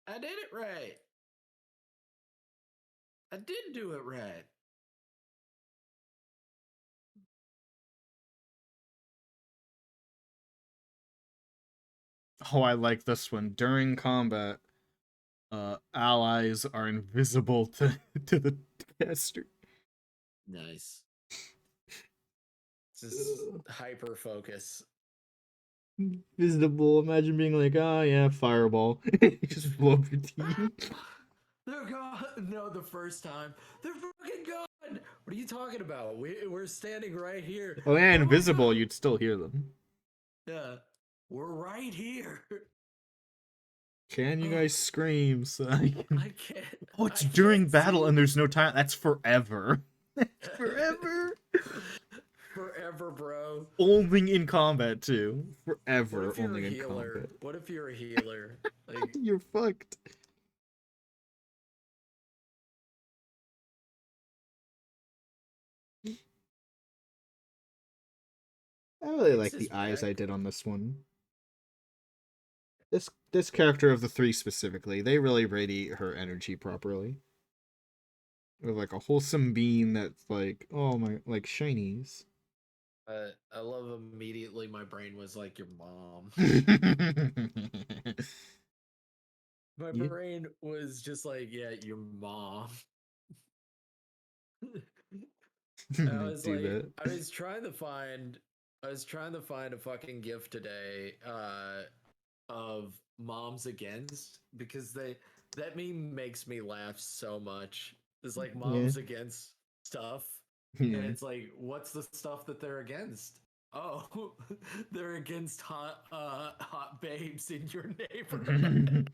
I did it right. I did do it right. Oh, I like this one. During combat, allies are invisible to to the caster. Nice. Just hyper focus. Visible. Imagine being like, oh yeah, fireball. Just blow up your team. They're gone. No, the first time. They're fucking gone. What are you talking about? We're standing right here. Oh yeah, Oh my invisible, god. you'd still hear them. Yeah. We're right here. Can you Oh, guys scream so I can... I can't. Oh, it's I during can't battle see. and there's no time. That's forever. That's forever. Forever, bro. Only in combat too. What Forever if you're a only in healer? combat. What if you're a healer? Like, You're fucked. I really fix like his the eyes I back. did on this one. This character of the three specifically, they really radiate her energy properly. With like a wholesome being that's like, oh my, like shinies. I love immediately my brain was like your mom. My Yeah, brain was just like, yeah, your mom. I I was do like, that. I was trying to find a fucking gift today, of moms against because that meme makes me laugh so much. It's like Yeah, moms against stuff, and yeah. it's like, what's the stuff that they're against? Oh, they're against hot babes in your neighborhood.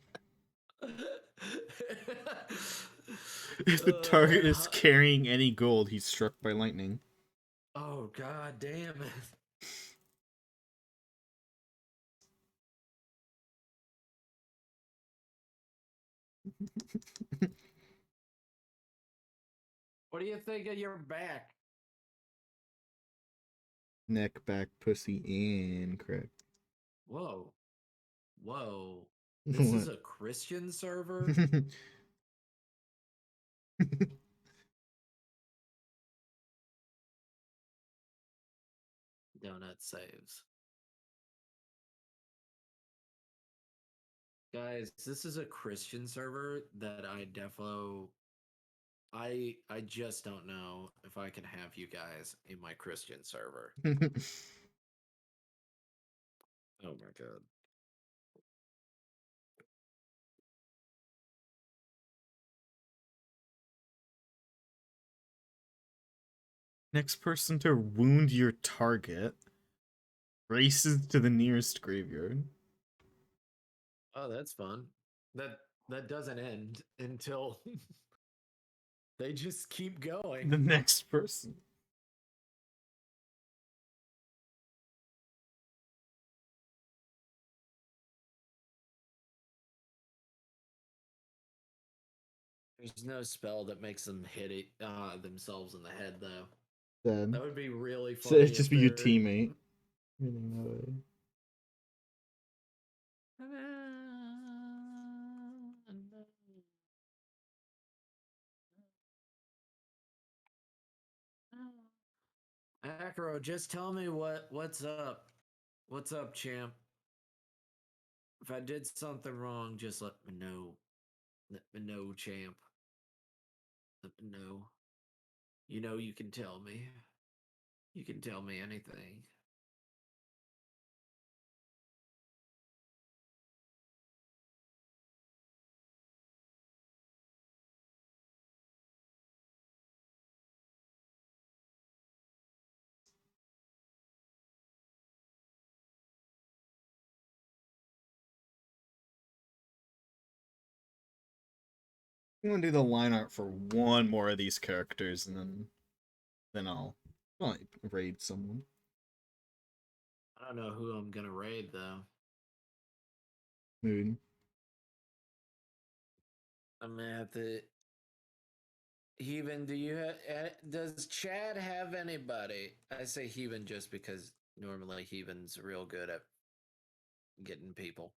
If the target is Hot. carrying any gold, he's struck by lightning. Oh god damn it. What do you think of your back? Neck, back, pussy, and crack. Whoa. Whoa. This is What? a Christian server? Donut saves. Guys, this is a Christian server that I just don't know if I can have you guys in my Christian server. Oh my god. Next person to wound your target races to the nearest graveyard. Oh, that's fun. That doesn't end until they just keep going. The next person. There's no spell that makes them hit it themselves in the head though. That Then. would be really So it'd funny just if be your they're teammate. Acro, just tell me what's up. What's up, champ? If I did something wrong, just let me know. Let me know, champ. Let me know. You know you can tell me. You can tell me anything. I'm gonna do the line art for one more of these characters, and then I'll like raid someone. I don't know who I'm gonna raid though. Mood. I'm gonna have to. Heaven, do you does Chad have anybody? I say Heaven just because normally Heaven's real good at getting people.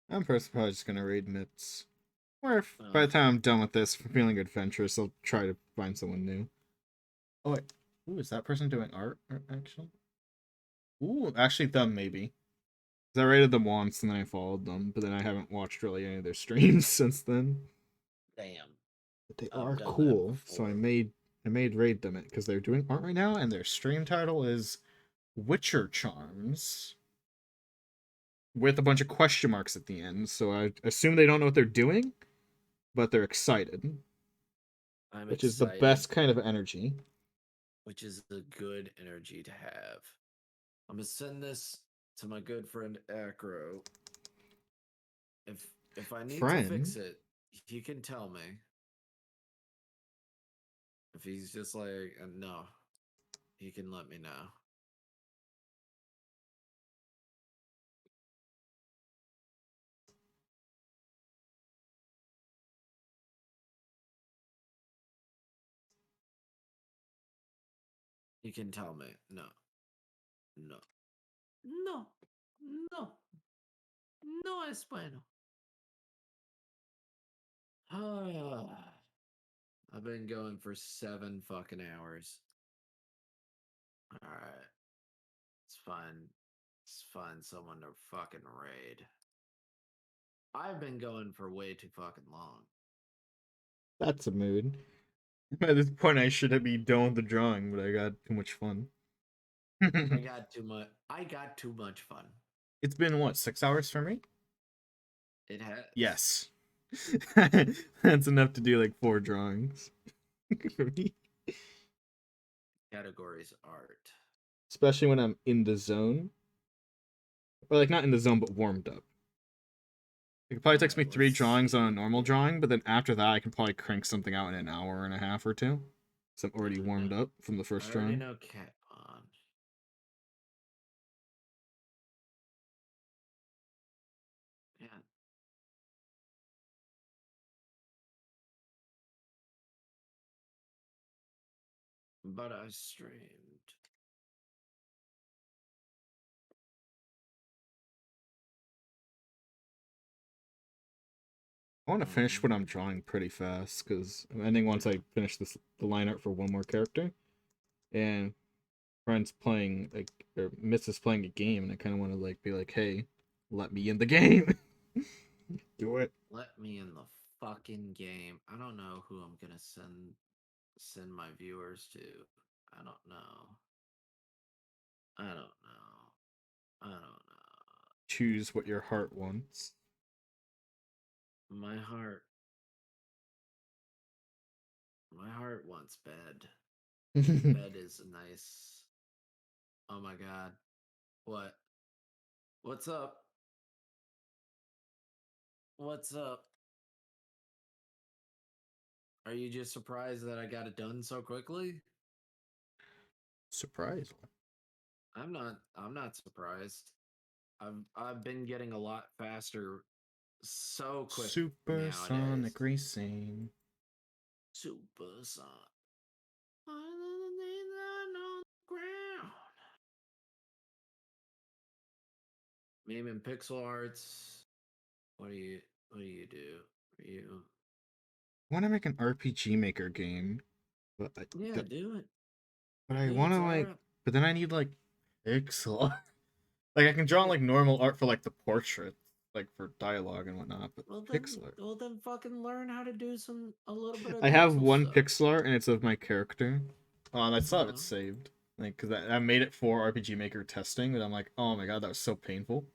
I'm personally probably just gonna raid Mitts. Or if by Uh, the time I'm done with this, if I'm feeling adventurous, I'll try to find someone new. Oh wait, ooh, is that person doing art? Actually, ooh, actually, them maybe. 'Cause I rated them once and then I followed them, but then I haven't watched really any of their streams since then. damn, But they I've are done that cool, so before. I made raid them it because they're doing art right now, and their stream title is Witcher Charms with a bunch of question marks at the end. So I assume they don't know what they're doing, but they're excited, I'm which is the excited, best kind of energy. which is a good energy to have. I'm gonna send this to my good friend Acro. If I need to Friend, fix it, he can tell me. If he's just like no, he can let me know. He can tell me no, no, no, no, no es bueno. I've been going for 7 fucking hours. All right, it's fine. Let's find someone to fucking raid. I've been going for way too fucking long. that's a mood. At this point, I should be done with the drawing, but I got too much fun. I got too much. I got too much fun. It's been what, 6 hours for me? It has. Yes. That's enough to do like 4 drawings for me. Categories art. Especially when I'm in the zone. Or like not in the zone, but warmed up. It probably All takes me right, three let's drawings on a see. normal drawing, but then after that, I can probably crank something out in an hour and a half or two. So I'm already No, warmed up from the I first already drawing. know Cat on. Yeah, but I streamed. I want to finish what I'm Um, drawing pretty fast because I'm ending once I finish the line art for one more character, and friends playing like or Miss is playing a game, and I kind of want to like be like, hey, let me in the game. Do it. let me in the fucking game. I don't know who I'm gonna send my viewers to. I don't know. I don't know. I don't know. Choose what your heart wants. My heart. My heart wants bed. Bed is nice. Oh my god. What? What's up? What's up? Are you just surprised that I got it done so quickly? Surprise. I'm not surprised. I've been getting a lot faster so quick Supersonic nowadays. racing. Super son. On the ground. Meme and pixel arts. What do you what do you do? Are you I want to make an RPG Maker game, but Yeah, do it. I Do want it, to like, Zara. but then I need like pixel art. Like I can draw Yeah. like normal art for like the portrait, like for dialogue and whatnot, but pixel art. Well then fucking learn how to do a little bit of I have pixel one stuff. pixel art and it's of my character. I still have it Uh-huh. saved, like because I made it for RPG Maker testing, but I'm like, oh my god, that was so painful.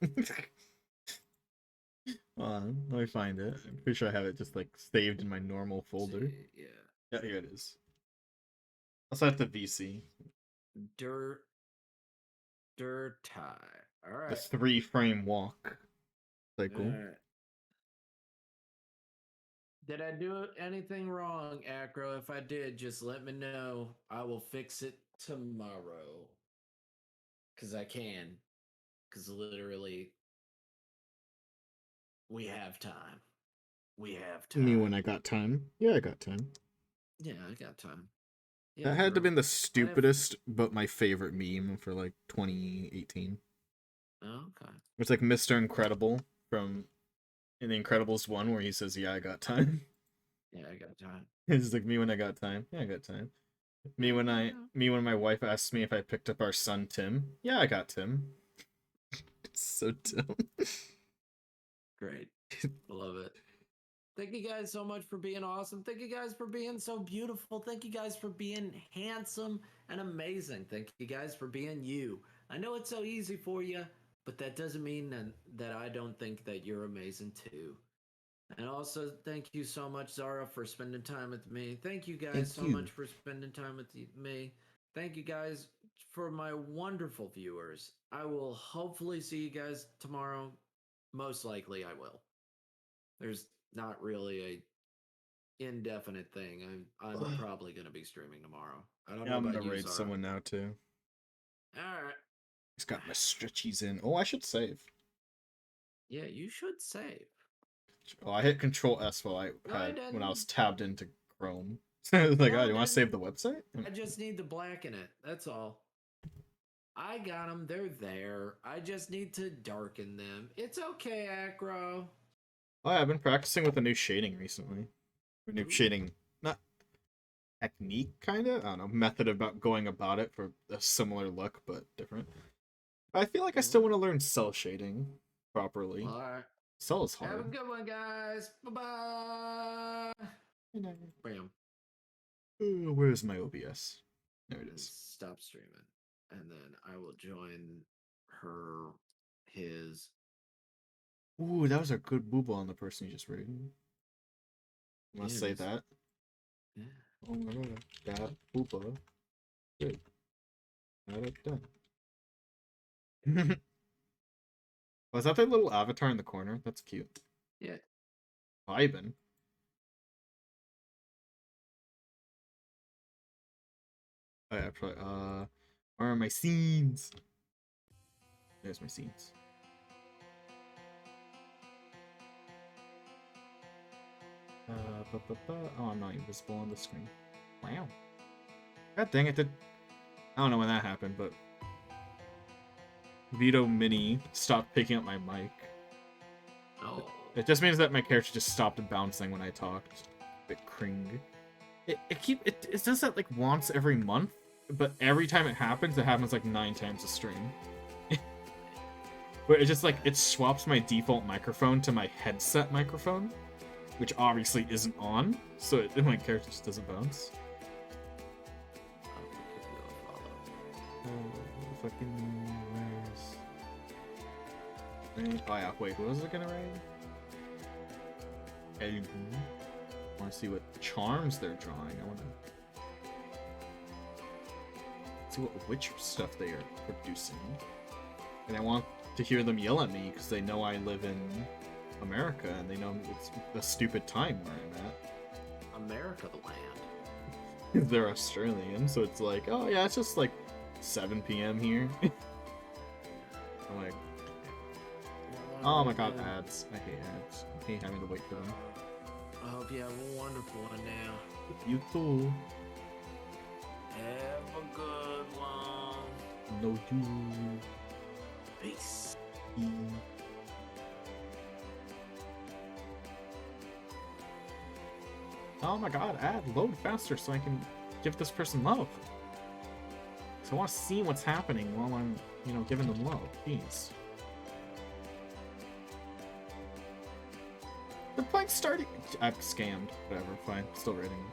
Let me find it. I'm pretty sure I have it just like saved in my normal folder. See, yeah. Yeah, here it is. Also have the VC, Dirt tie. All the right. 3 frame walk All cycle. right. Did I do anything wrong, Acro? If I did, just let me know. I will fix it tomorrow. Because I can. Because literally, we have time. We have Me when time. I got time. Yeah, I got time. Yeah, I got time. Yeah, That had to have bro. been the And if stupidest, but my favorite meme for like 2018. okay. It's like Mr. Incredible from in The Incredibles 1 where he says, "Yeah, I got time." Yeah, I got time. It's like me when I got time. Yeah, I got time. Yeah, yeah. Me when my wife asked me if I picked up our son Tim. Yeah, I got Tim. It's so dumb. Great. Love it. Thank you guys so much for being awesome. Thank you guys for being so beautiful. Thank you guys for being handsome and amazing. Thank you guys for being you. I know it's so easy for you, but that doesn't mean that I don't think that you're amazing too. And also, thank you so much, Zara, for spending time with me. Thank you guys Thank so you. much for spending time with me. Thank you guys for my wonderful viewers. I will hopefully see you guys tomorrow. Most likely, I will. There's not really a indefinite thing. I'm probably gonna be streaming tomorrow. I don't Yeah, know I'm gonna about you, raid Zara. someone now too. All right. He's got my stretchies in. Oh, I should save. Yeah, you should save. Oh, I hit Control S while No, I when I didn't. was tabbed into Chrome. I was like, No, oh, I you want to save didn't. the website? I just need to blacken it. That's all. I got them. They're there. I just need to darken them. It's okay, Acro. Oh, yeah, I've been practicing with a new shading recently. A new Ooh. shading, not technique, kind of. I don't know, method about going about it for a similar look, but different. I feel like I still want to learn cell shading properly. All right. Cell is Have a hard. good one, guys. Bye bye. Bam. Where's my OBS? There it And is. stop streaming. And then I will join his. Ooh, that was a good booba on the person you just rated. I want to say Yes. that. Yeah. Oh my god, that booba. Good. Got it done. Was that their little avatar in the corner? That's cute. Yeah. Vibin. Oh yeah, probably. Where are my scenes? There's my scenes. Oh, I'm not invisible on the screen. Wow. God dang it! I don't know when that happened, but Vito Mini stopped picking up my mic. Oh. It just means that my character just stopped bouncing when I talked. A bit cring. It does that like once every month, but every time it happens like 9 times a stream. Where it just like it swaps my default microphone to my headset microphone, which obviously isn't on, so my character just doesn't bounce. Fucking where's... Oh yeah, wait, who was it gonna raid? I want to see what charms they're drawing. I want to see what witch stuff they are producing. And I want to hear them yell at me because they know I live in America and they know it's a stupid time where I'm at. America land. They're Australian, so it's like, oh yeah, it's just like 7 p.m. here. I'm like, oh my god, ads. I hate ads. I hate having to wait for them. I hope you have a wonderful one now. You too. Have a good one. No, you. Peace. Oh my god, ad, load faster so I can give this person love. So I want to see what's happening while I'm, giving them love. Jeez. The plank's starting. I'm scammed. Whatever, fine. Still rating.